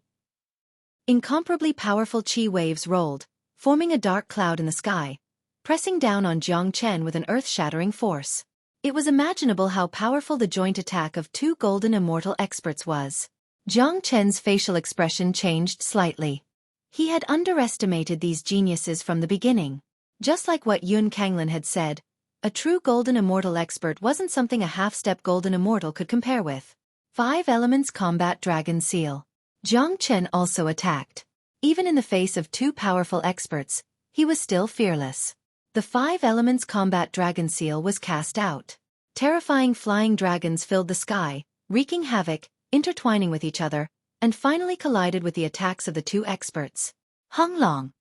Incomparably powerful qi waves rolled, forming a dark cloud in the sky, pressing down on Jiang Chen with an earth-shattering force. It was imaginable how powerful the joint attack of two golden immortal experts was. Jiang Chen's facial expression changed slightly. He had underestimated these geniuses from the beginning. Just like what Yun Kanglin had said, a true golden immortal expert wasn't something a half-step golden immortal could compare with. 5 Elements Combat Dragon Seal. Jiang Chen also attacked. Even in the face of two powerful experts, he was still fearless. The 5 Elements Combat Dragon Seal was cast out. Terrifying flying dragons filled the sky, wreaking havoc, intertwining with each other, and finally collided with the attacks of the two experts. Hung Long.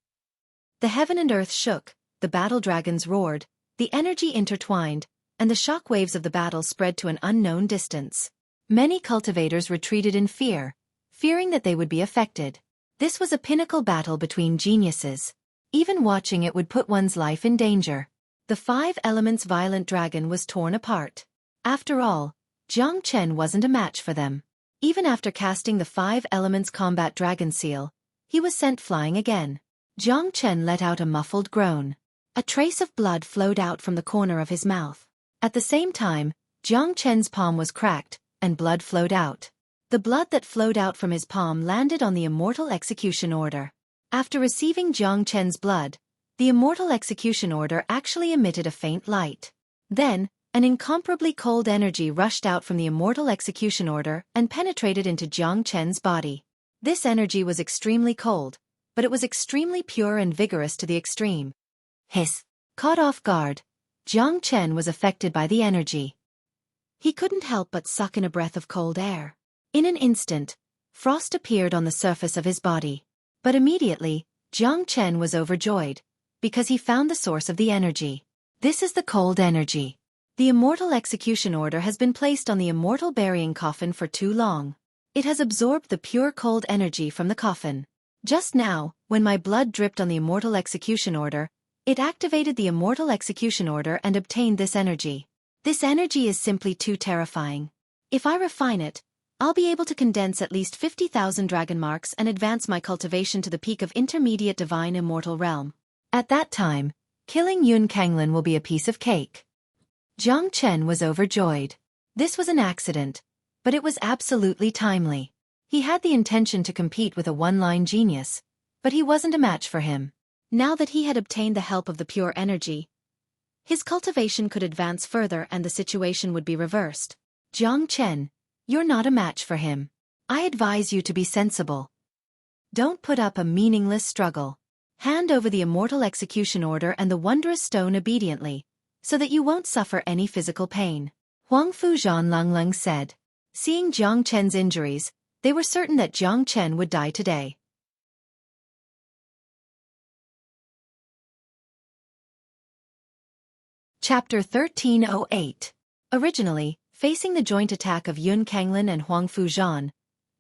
The heaven and earth shook, the battle dragons roared, the energy intertwined, and the shock waves of the battle spread to an unknown distance. Many cultivators retreated in fear, fearing that they would be affected. This was a pinnacle battle between geniuses. Even watching it would put one's life in danger. The 5 Elements Violent Dragon was torn apart. After all, Jiang Chen wasn't a match for them. Even after casting the 5 Elements Combat Dragon Seal, he was sent flying again. Jiang Chen let out a muffled groan. A trace of blood flowed out from the corner of his mouth. At the same time, Jiang Chen's palm was cracked, and blood flowed out. The blood that flowed out from his palm landed on the Immortal Execution Order. After receiving Jiang Chen's blood, the Immortal Execution Order actually emitted a faint light. Then, an incomparably cold energy rushed out from the Immortal Execution Order and penetrated into Jiang Chen's body. This energy was extremely cold, but it was extremely pure and vigorous to the extreme. Hiss. Caught off guard, Jiang Chen was affected by the energy. He couldn't help but suck in a breath of cold air. In an instant, frost appeared on the surface of his body. But immediately, Jiang Chen was overjoyed, because he found the source of the energy. This is the cold energy. The Immortal Execution Order has been placed on the Immortal Burying Coffin for too long. It has absorbed the pure cold energy from the coffin. Just now, when my blood dripped on the Immortal Execution Order, it activated the Immortal Execution Order and obtained this energy. This energy is simply too terrifying. If I refine it, I'll be able to condense at least 50,000 dragon marks and advance my cultivation to the peak of intermediate divine immortal realm. At that time, killing Yun Kanglin will be a piece of cake. Jiang Chen was overjoyed. This was an accident, but it was absolutely timely. He had the intention to compete with a one-line genius, but he wasn't a match for him. Now that he had obtained the help of the pure energy, his cultivation could advance further and the situation would be reversed. Jiang Chen, you're not a match for him. I advise you to be sensible. Don't put up a meaningless struggle. Hand over the Immortal Execution Order and the Wondrous Stone obediently, so that you won't suffer any physical pain. Huang Fuzhan Langleng said. Seeing Jiang Chen's injuries, they were certain that Jiang Chen would die today. Chapter 1308. Originally, facing the joint attack of Yun Kanglin and Huang Fuzhan,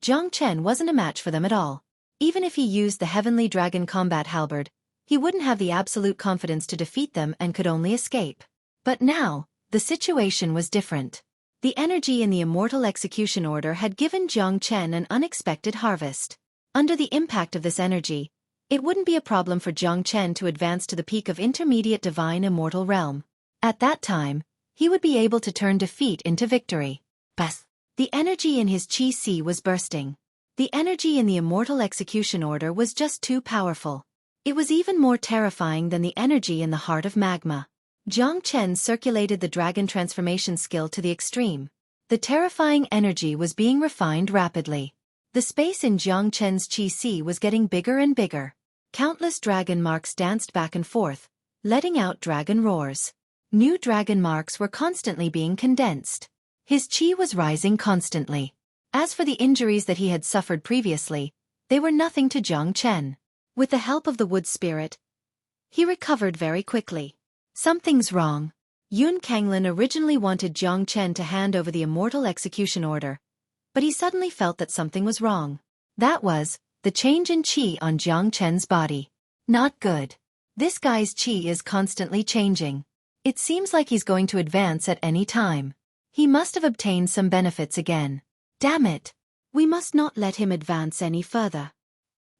Jiang Chen wasn't a match for them at all. Even if he used the Heavenly Dragon Combat Halberd, he wouldn't have the absolute confidence to defeat them and could only escape. But now, the situation was different. The energy in the Immortal Execution Order had given Jiang Chen an unexpected harvest. Under the impact of this energy, it wouldn't be a problem for Jiang Chen to advance to the peak of intermediate divine immortal realm. At that time, he would be able to turn defeat into victory. Bas. The energy in his chi sea was bursting. The energy in the immortal execution order was just too powerful. It was even more terrifying than the energy in the heart of magma. Jiang Chen circulated the dragon transformation skill to the extreme. The terrifying energy was being refined rapidly. The space in Jiang Chen's chi sea was getting bigger and bigger. Countless dragon marks danced back and forth, letting out dragon roars. New dragon marks were constantly being condensed. His chi was rising constantly. As for the injuries that he had suffered previously, they were nothing to Jiang Chen. With the help of the wood spirit, he recovered very quickly. Something's wrong. Yun Kanglin originally wanted Jiang Chen to hand over the immortal execution order, but he suddenly felt that something was wrong. That was the change in chi on Jiang Chen's body. Not good. This guy's chi is constantly changing. It seems like he's going to advance at any time. He must have obtained some benefits again. Damn it! We must not let him advance any further.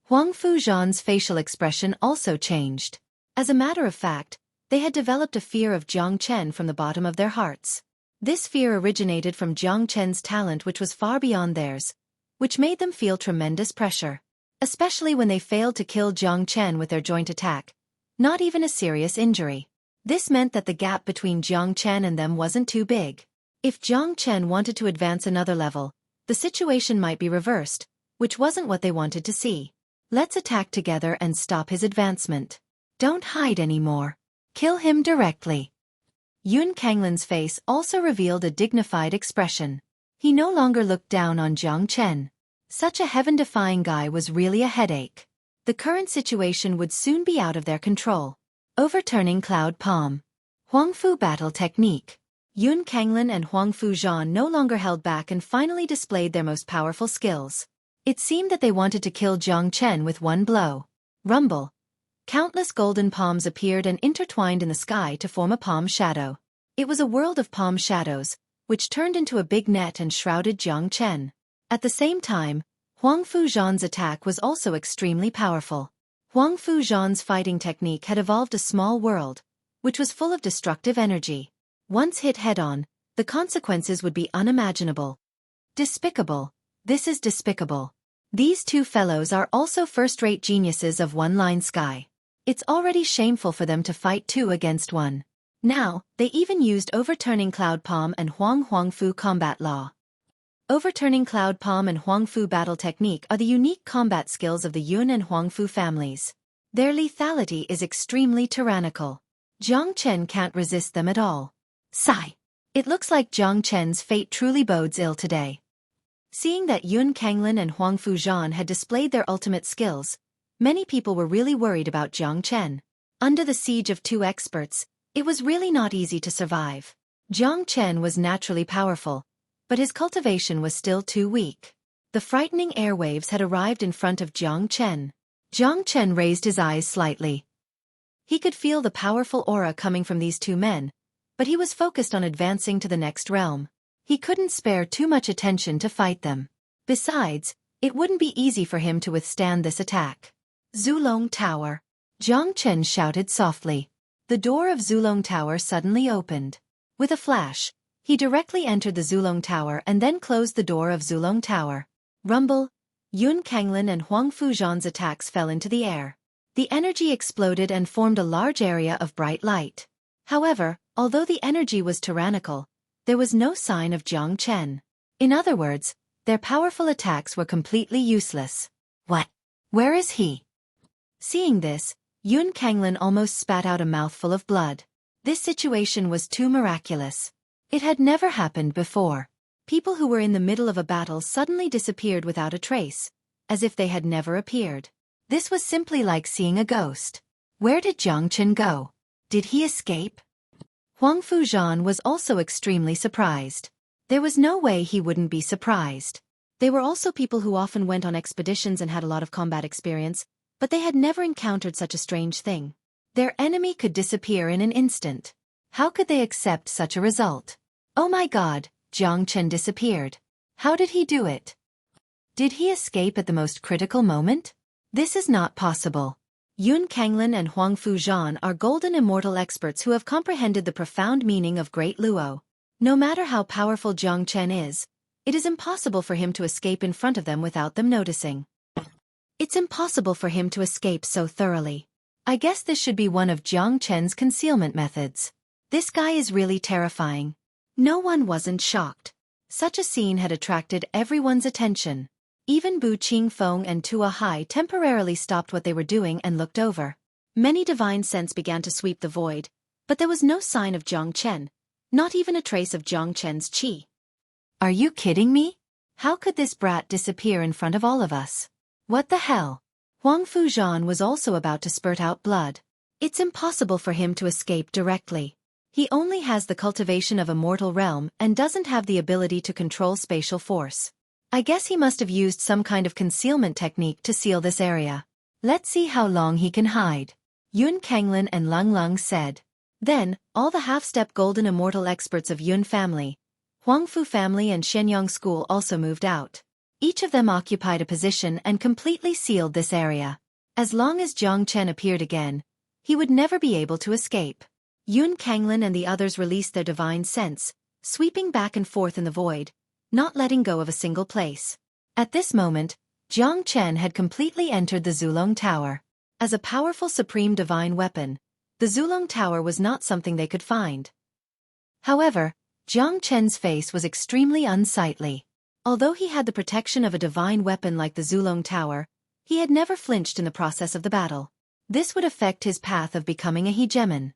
Huang Fuzhan's facial expression also changed. As a matter of fact, they had developed a fear of Jiang Chen from the bottom of their hearts. This fear originated from Jiang Chen's talent, which was far beyond theirs, which made them feel tremendous pressure. Especially when they failed to kill Jiang Chen with their joint attack. Not even a serious injury. This meant that the gap between Jiang Chen and them wasn't too big. If Jiang Chen wanted to advance another level, the situation might be reversed, which wasn't what they wanted to see. Let's attack together and stop his advancement. Don't hide anymore. Kill him directly. Yun Kanglin's face also revealed a dignified expression. He no longer looked down on Jiang Chen. Such a heaven-defying guy was really a headache. The current situation would soon be out of their control. Overturning Cloud Palm. Huang Fu battle technique. Yun Kanglin and Huang Fuzhan no longer held back and finally displayed their most powerful skills. It seemed that they wanted to kill Jiang Chen with one blow. Rumble. Countless golden palms appeared and intertwined in the sky to form a palm shadow. It was a world of palm shadows, which turned into a big net and shrouded Jiang Chen. At the same time, Huang Fuzhan's attack was also extremely powerful. Huang Fuzhan's fighting technique had evolved a small world, which was full of destructive energy. Once hit head-on, the consequences would be unimaginable. Despicable. This is despicable. These two fellows are also first-rate geniuses of one-line sky. It's already shameful for them to fight two against one. Now, they even used Overturning Cloud Palm and Huang Fu combat law. Overturning Cloud Palm and Huang Fu battle technique are the unique combat skills of the Yun and Huang Fu families. Their lethality is extremely tyrannical. Jiang Chen can't resist them at all. Sigh. It looks like Jiang Chen's fate truly bodes ill today. Seeing that Yun Kanglin and Huang Fuzhan had displayed their ultimate skills, many people were really worried about Jiang Chen. Under the siege of two experts, it was really not easy to survive. Jiang Chen was naturally powerful, but his cultivation was still too weak. The frightening airwaves had arrived in front of Jiang Chen. Jiang Chen raised his eyes slightly. He could feel the powerful aura coming from these two men, but he was focused on advancing to the next realm. He couldn't spare too much attention to fight them. Besides, it wouldn't be easy for him to withstand this attack. Zulong Tower. Jiang Chen shouted softly. The door of Zulong Tower suddenly opened. With a flash, he directly entered the Zulong Tower and then closed the door of Zulong Tower. Rumble. Yun Kanglin and Huang Fuzhan's attacks fell into the air. The energy exploded and formed a large area of bright light. However, although the energy was tyrannical, there was no sign of Jiang Chen. In other words, their powerful attacks were completely useless. What? Where is he? Seeing this, Yun Kanglin almost spat out a mouthful of blood. This situation was too miraculous. It had never happened before. People who were in the middle of a battle suddenly disappeared without a trace, as if they had never appeared. This was simply like seeing a ghost. Where did Jiang Chen go? Did he escape? Huang Fuzhan was also extremely surprised. There was no way he wouldn't be surprised. They were also people who often went on expeditions and had a lot of combat experience, but they had never encountered such a strange thing. Their enemy could disappear in an instant. How could they accept such a result? Oh my God, Jiang Chen disappeared. How did he do it? Did he escape at the most critical moment? This is not possible. Yun Kanglin and Huang Fuzhan are golden immortal experts who have comprehended the profound meaning of Great Luo. No matter how powerful Jiang Chen is, It is impossible for him to escape in front of them without them noticing. It's impossible for him to escape so thoroughly. I guess this should be one of Jiang Chen's concealment methods. This guy is really terrifying. No one wasn't shocked. Such a scene had attracted everyone's attention. Even Bu Qingfeng and Tua Hai temporarily stopped what they were doing and looked over. Many divine scents began to sweep the void, but there was no sign of Jiang Chen, not even a trace of Jiang Chen's qi. Are you kidding me? How could this brat disappear in front of all of us? What the hell? Huang Fuzhan was also about to spurt out blood. It's impossible for him to escape directly. He only has the cultivation of a mortal realm and doesn't have the ability to control spatial force. I guess he must have used some kind of concealment technique to seal this area. Let's see how long he can hide. Yun Kanglin and Lung Lung said. Then, all the half-step golden immortal experts of Yun family, Huangfu family and Shenyang school also moved out. Each of them occupied a position and completely sealed this area. As long as Jiang Chen appeared again, he would never be able to escape. Yun Kanglin and the others released their divine sense, sweeping back and forth in the void, not letting go of a single place. At this moment, Jiang Chen had completely entered the Zulong Tower. As a powerful supreme divine weapon, the Zulong Tower was not something they could find. However, Jiang Chen's face was extremely unsightly. Although he had the protection of a divine weapon like the Zulong Tower, he had never flinched in the process of the battle. This would affect his path of becoming a hegemon.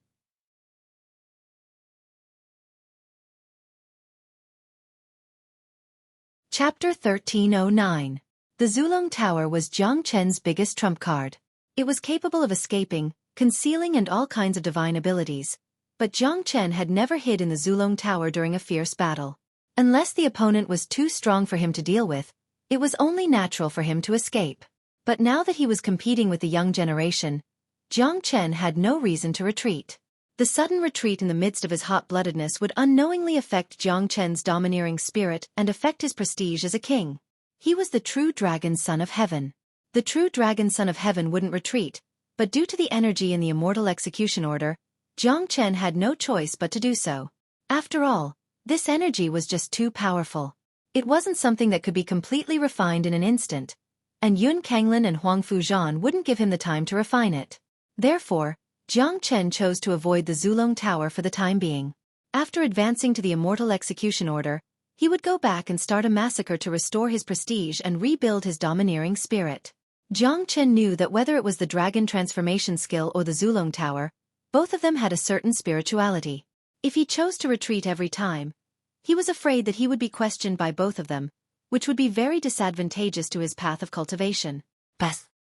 Chapter 1309. The Zulong Tower was Jiang Chen's biggest trump card. It was capable of escaping, concealing and all kinds of divine abilities, but Jiang Chen had never hid in the Zulong Tower during a fierce battle. Unless the opponent was too strong for him to deal with, it was only natural for him to escape. But now that he was competing with the young generation, Jiang Chen had no reason to retreat. The sudden retreat in the midst of his hot-bloodedness would unknowingly affect Jiang Chen's domineering spirit and affect his prestige as a king. He was the true dragon son of heaven. The true dragon son of heaven wouldn't retreat, but due to the energy in the immortal execution order, Jiang Chen had no choice but to do so. After all, this energy was just too powerful. It wasn't something that could be completely refined in an instant, and Yun Kanglin and Huang Fuzhan wouldn't give him the time to refine it. Therefore, Jiang Chen chose to avoid the Zulong Tower for the time being. After advancing to the immortal execution order, he would go back and start a massacre to restore his prestige and rebuild his domineering spirit. Jiang Chen knew that whether it was the dragon transformation skill or the Zulong Tower, both of them had a certain spirituality. If he chose to retreat every time, he was afraid that he would be questioned by both of them, which would be very disadvantageous to his path of cultivation.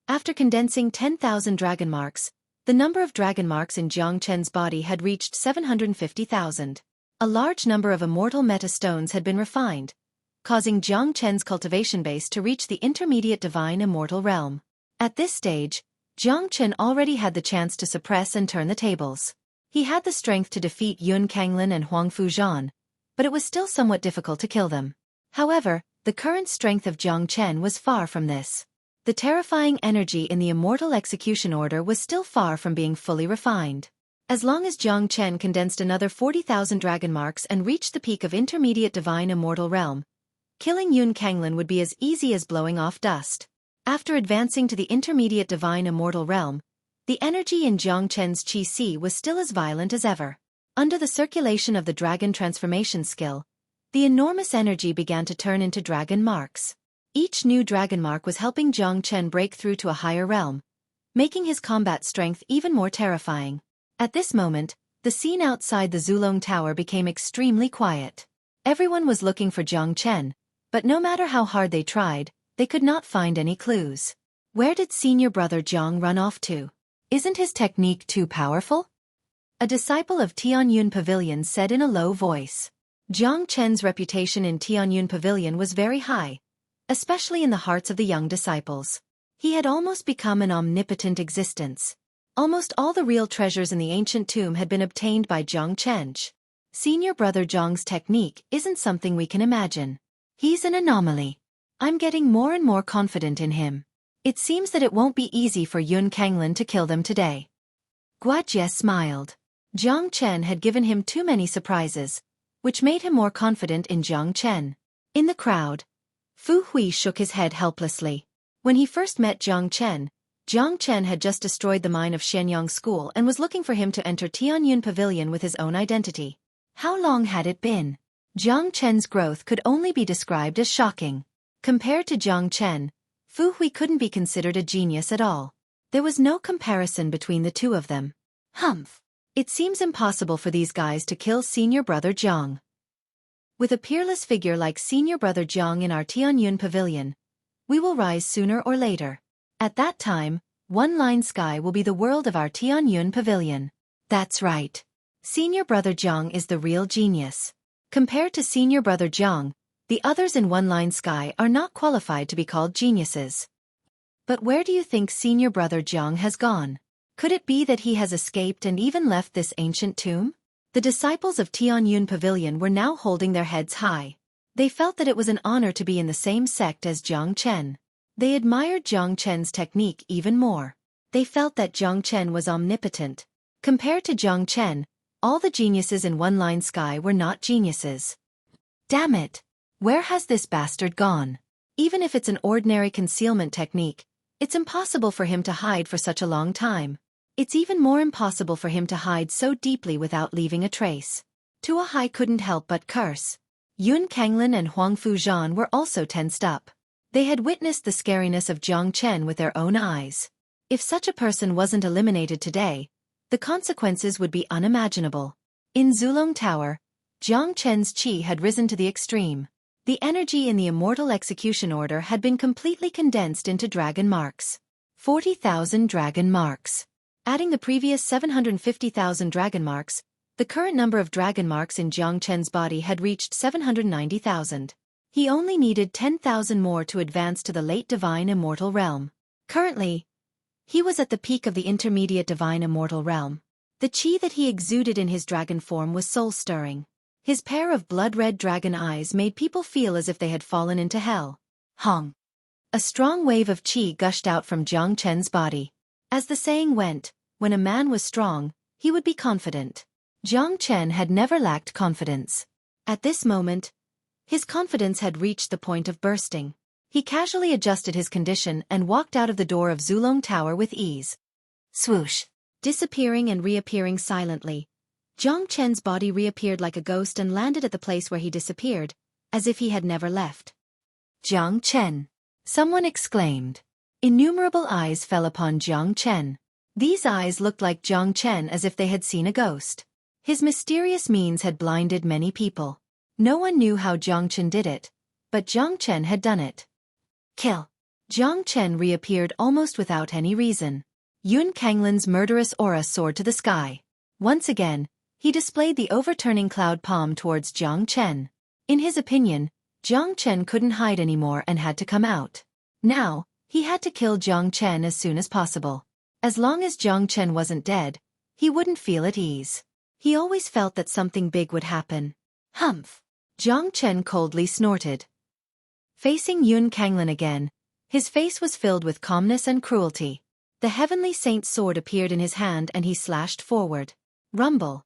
After condensing 10,000 dragon marks, the number of dragon marks in Jiang Chen's body had reached 750,000. A large number of immortal meta stones had been refined, causing Jiang Chen's cultivation base to reach the intermediate divine immortal realm. At this stage, Jiang Chen already had the chance to suppress and turn the tables. He had the strength to defeat Yun Kanglin and Huang Fuzhan, but it was still somewhat difficult to kill them. However, the current strength of Jiang Chen was far from this. The terrifying energy in the immortal execution order was still far from being fully refined. As long as Jiang Chen condensed another 40,000 dragon marks and reached the peak of intermediate divine immortal realm, killing Yun Kanglin would be as easy as blowing off dust. After advancing to the intermediate divine immortal realm, the energy in Jiang Chen's qi was still as violent as ever. Under the circulation of the dragon transformation skill, the enormous energy began to turn into dragon marks. Each new dragon mark was helping Jiang Chen break through to a higher realm, making his combat strength even more terrifying. At this moment, the scene outside the Zulong Tower became extremely quiet. Everyone was looking for Jiang Chen, but no matter how hard they tried, they could not find any clues. Where did senior brother Jiang run off to? Isn't his technique too powerful? A disciple of Tianyun Pavilion said in a low voice. Jiang Chen's reputation in Tianyun Pavilion was very high, especially in the hearts of the young disciples. He had almost become an omnipotent existence. Almost all the real treasures in the ancient tomb had been obtained by Jiang Chen. Senior brother Jiang's technique isn't something we can imagine. He's an anomaly. I'm getting more and more confident in him. It seems that it won't be easy for Yun Kanglin to kill them today. Guojie smiled. Jiang Chen had given him too many surprises, which made him more confident in Jiang Chen. In the crowd, Fu Hui shook his head helplessly. When he first met Jiang Chen had just destroyed the mine of Shenyang School and was looking for him to enter Tianyun Pavilion with his own identity. How long had it been? Jiang Chen's growth could only be described as shocking. Compared to Jiang Chen, Fu Hui couldn't be considered a genius at all. There was no comparison between the two of them. Humph! It seems impossible for these guys to kill senior brother Jiang. With a peerless figure like senior brother Jiang in our Tianyun Pavilion, we will rise sooner or later. At that time, One Line Sky will be the world of our Tianyun Pavilion. That's right. Senior brother Jiang is the real genius. Compared to senior brother Jiang, the others in One Line Sky are not qualified to be called geniuses. But where do you think senior brother Jiang has gone? Could it be that he has escaped and even left this ancient tomb? The disciples of Tianyun Pavilion were now holding their heads high. They felt that it was an honor to be in the same sect as Jiang Chen. They admired Jiang Chen's technique even more. They felt that Jiang Chen was omnipotent. Compared to Jiang Chen, all the geniuses in One Line Sky were not geniuses. Damn it! Where has this bastard gone? Even if it's an ordinary concealment technique, it's impossible for him to hide for such a long time. It's even more impossible for him to hide so deeply without leaving a trace. Tua Hai couldn't help but curse. Yun Kanglin and Huang Fuzhan were also tensed up. They had witnessed the scariness of Jiang Chen with their own eyes. If such a person wasn't eliminated today, the consequences would be unimaginable. In Zulong Tower, Jiang Chen's qi had risen to the extreme. The energy in the immortal execution order had been completely condensed into dragon marks. 40,000 dragon marks. Adding the previous 750,000 dragon marks, the current number of dragon marks in Jiang Chen's body had reached 790,000. He only needed 10,000 more to advance to the late divine immortal realm. Currently, he was at the peak of the intermediate divine immortal realm. The qi that he exuded in his dragon form was soul-stirring. His pair of blood-red dragon eyes made people feel as if they had fallen into hell. Hong! A strong wave of qi gushed out from Jiang Chen's body. As the saying went, when a man was strong, he would be confident. Jiang Chen had never lacked confidence. At this moment, his confidence had reached the point of bursting. He casually adjusted his condition and walked out of the door of Zulong Tower with ease. Swoosh! Disappearing and reappearing silently, Jiang Chen's body reappeared like a ghost and landed at the place where he disappeared, as if he had never left. Jiang Chen! Someone exclaimed. Innumerable eyes fell upon Jiang Chen. These eyes looked like Jiang Chen as if they had seen a ghost. His mysterious means had blinded many people. No one knew how Jiang Chen did it, but Jiang Chen had done it. Kill! Jiang Chen reappeared almost without any reason. Yun Kanglin's murderous aura soared to the sky. Once again, he displayed the overturning cloud palm towards Jiang Chen. In his opinion, Jiang Chen couldn't hide anymore and had to come out. Now, he had to kill Jiang Chen as soon as possible. As long as Jiang Chen wasn't dead, he wouldn't feel at ease. He always felt that something big would happen. Humph! Jiang Chen coldly snorted. Facing Yun Kanglin again, his face was filled with calmness and cruelty. The heavenly saint's sword appeared in his hand and he slashed forward. Rumble!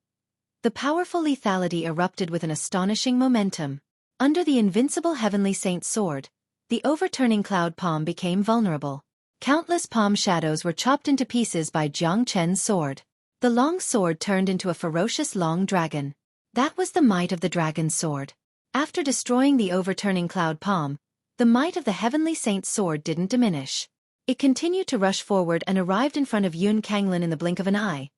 The powerful lethality erupted with an astonishing momentum. Under the invincible heavenly saint's sword, the overturning cloud palm became vulnerable. Countless palm shadows were chopped into pieces by Jiang Chen's sword. The long sword turned into a ferocious long dragon. That was the might of the dragon's sword. After destroying the overturning cloud palm, the might of the heavenly saint's sword didn't diminish. It continued to rush forward and arrived in front of Yun Kanglin in the blink of an eye.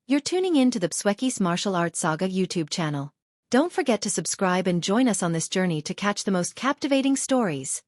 You're tuning in to the Xueqi's Martial Arts Saga YouTube channel. Don't forget to subscribe and join us on this journey to catch the most captivating stories.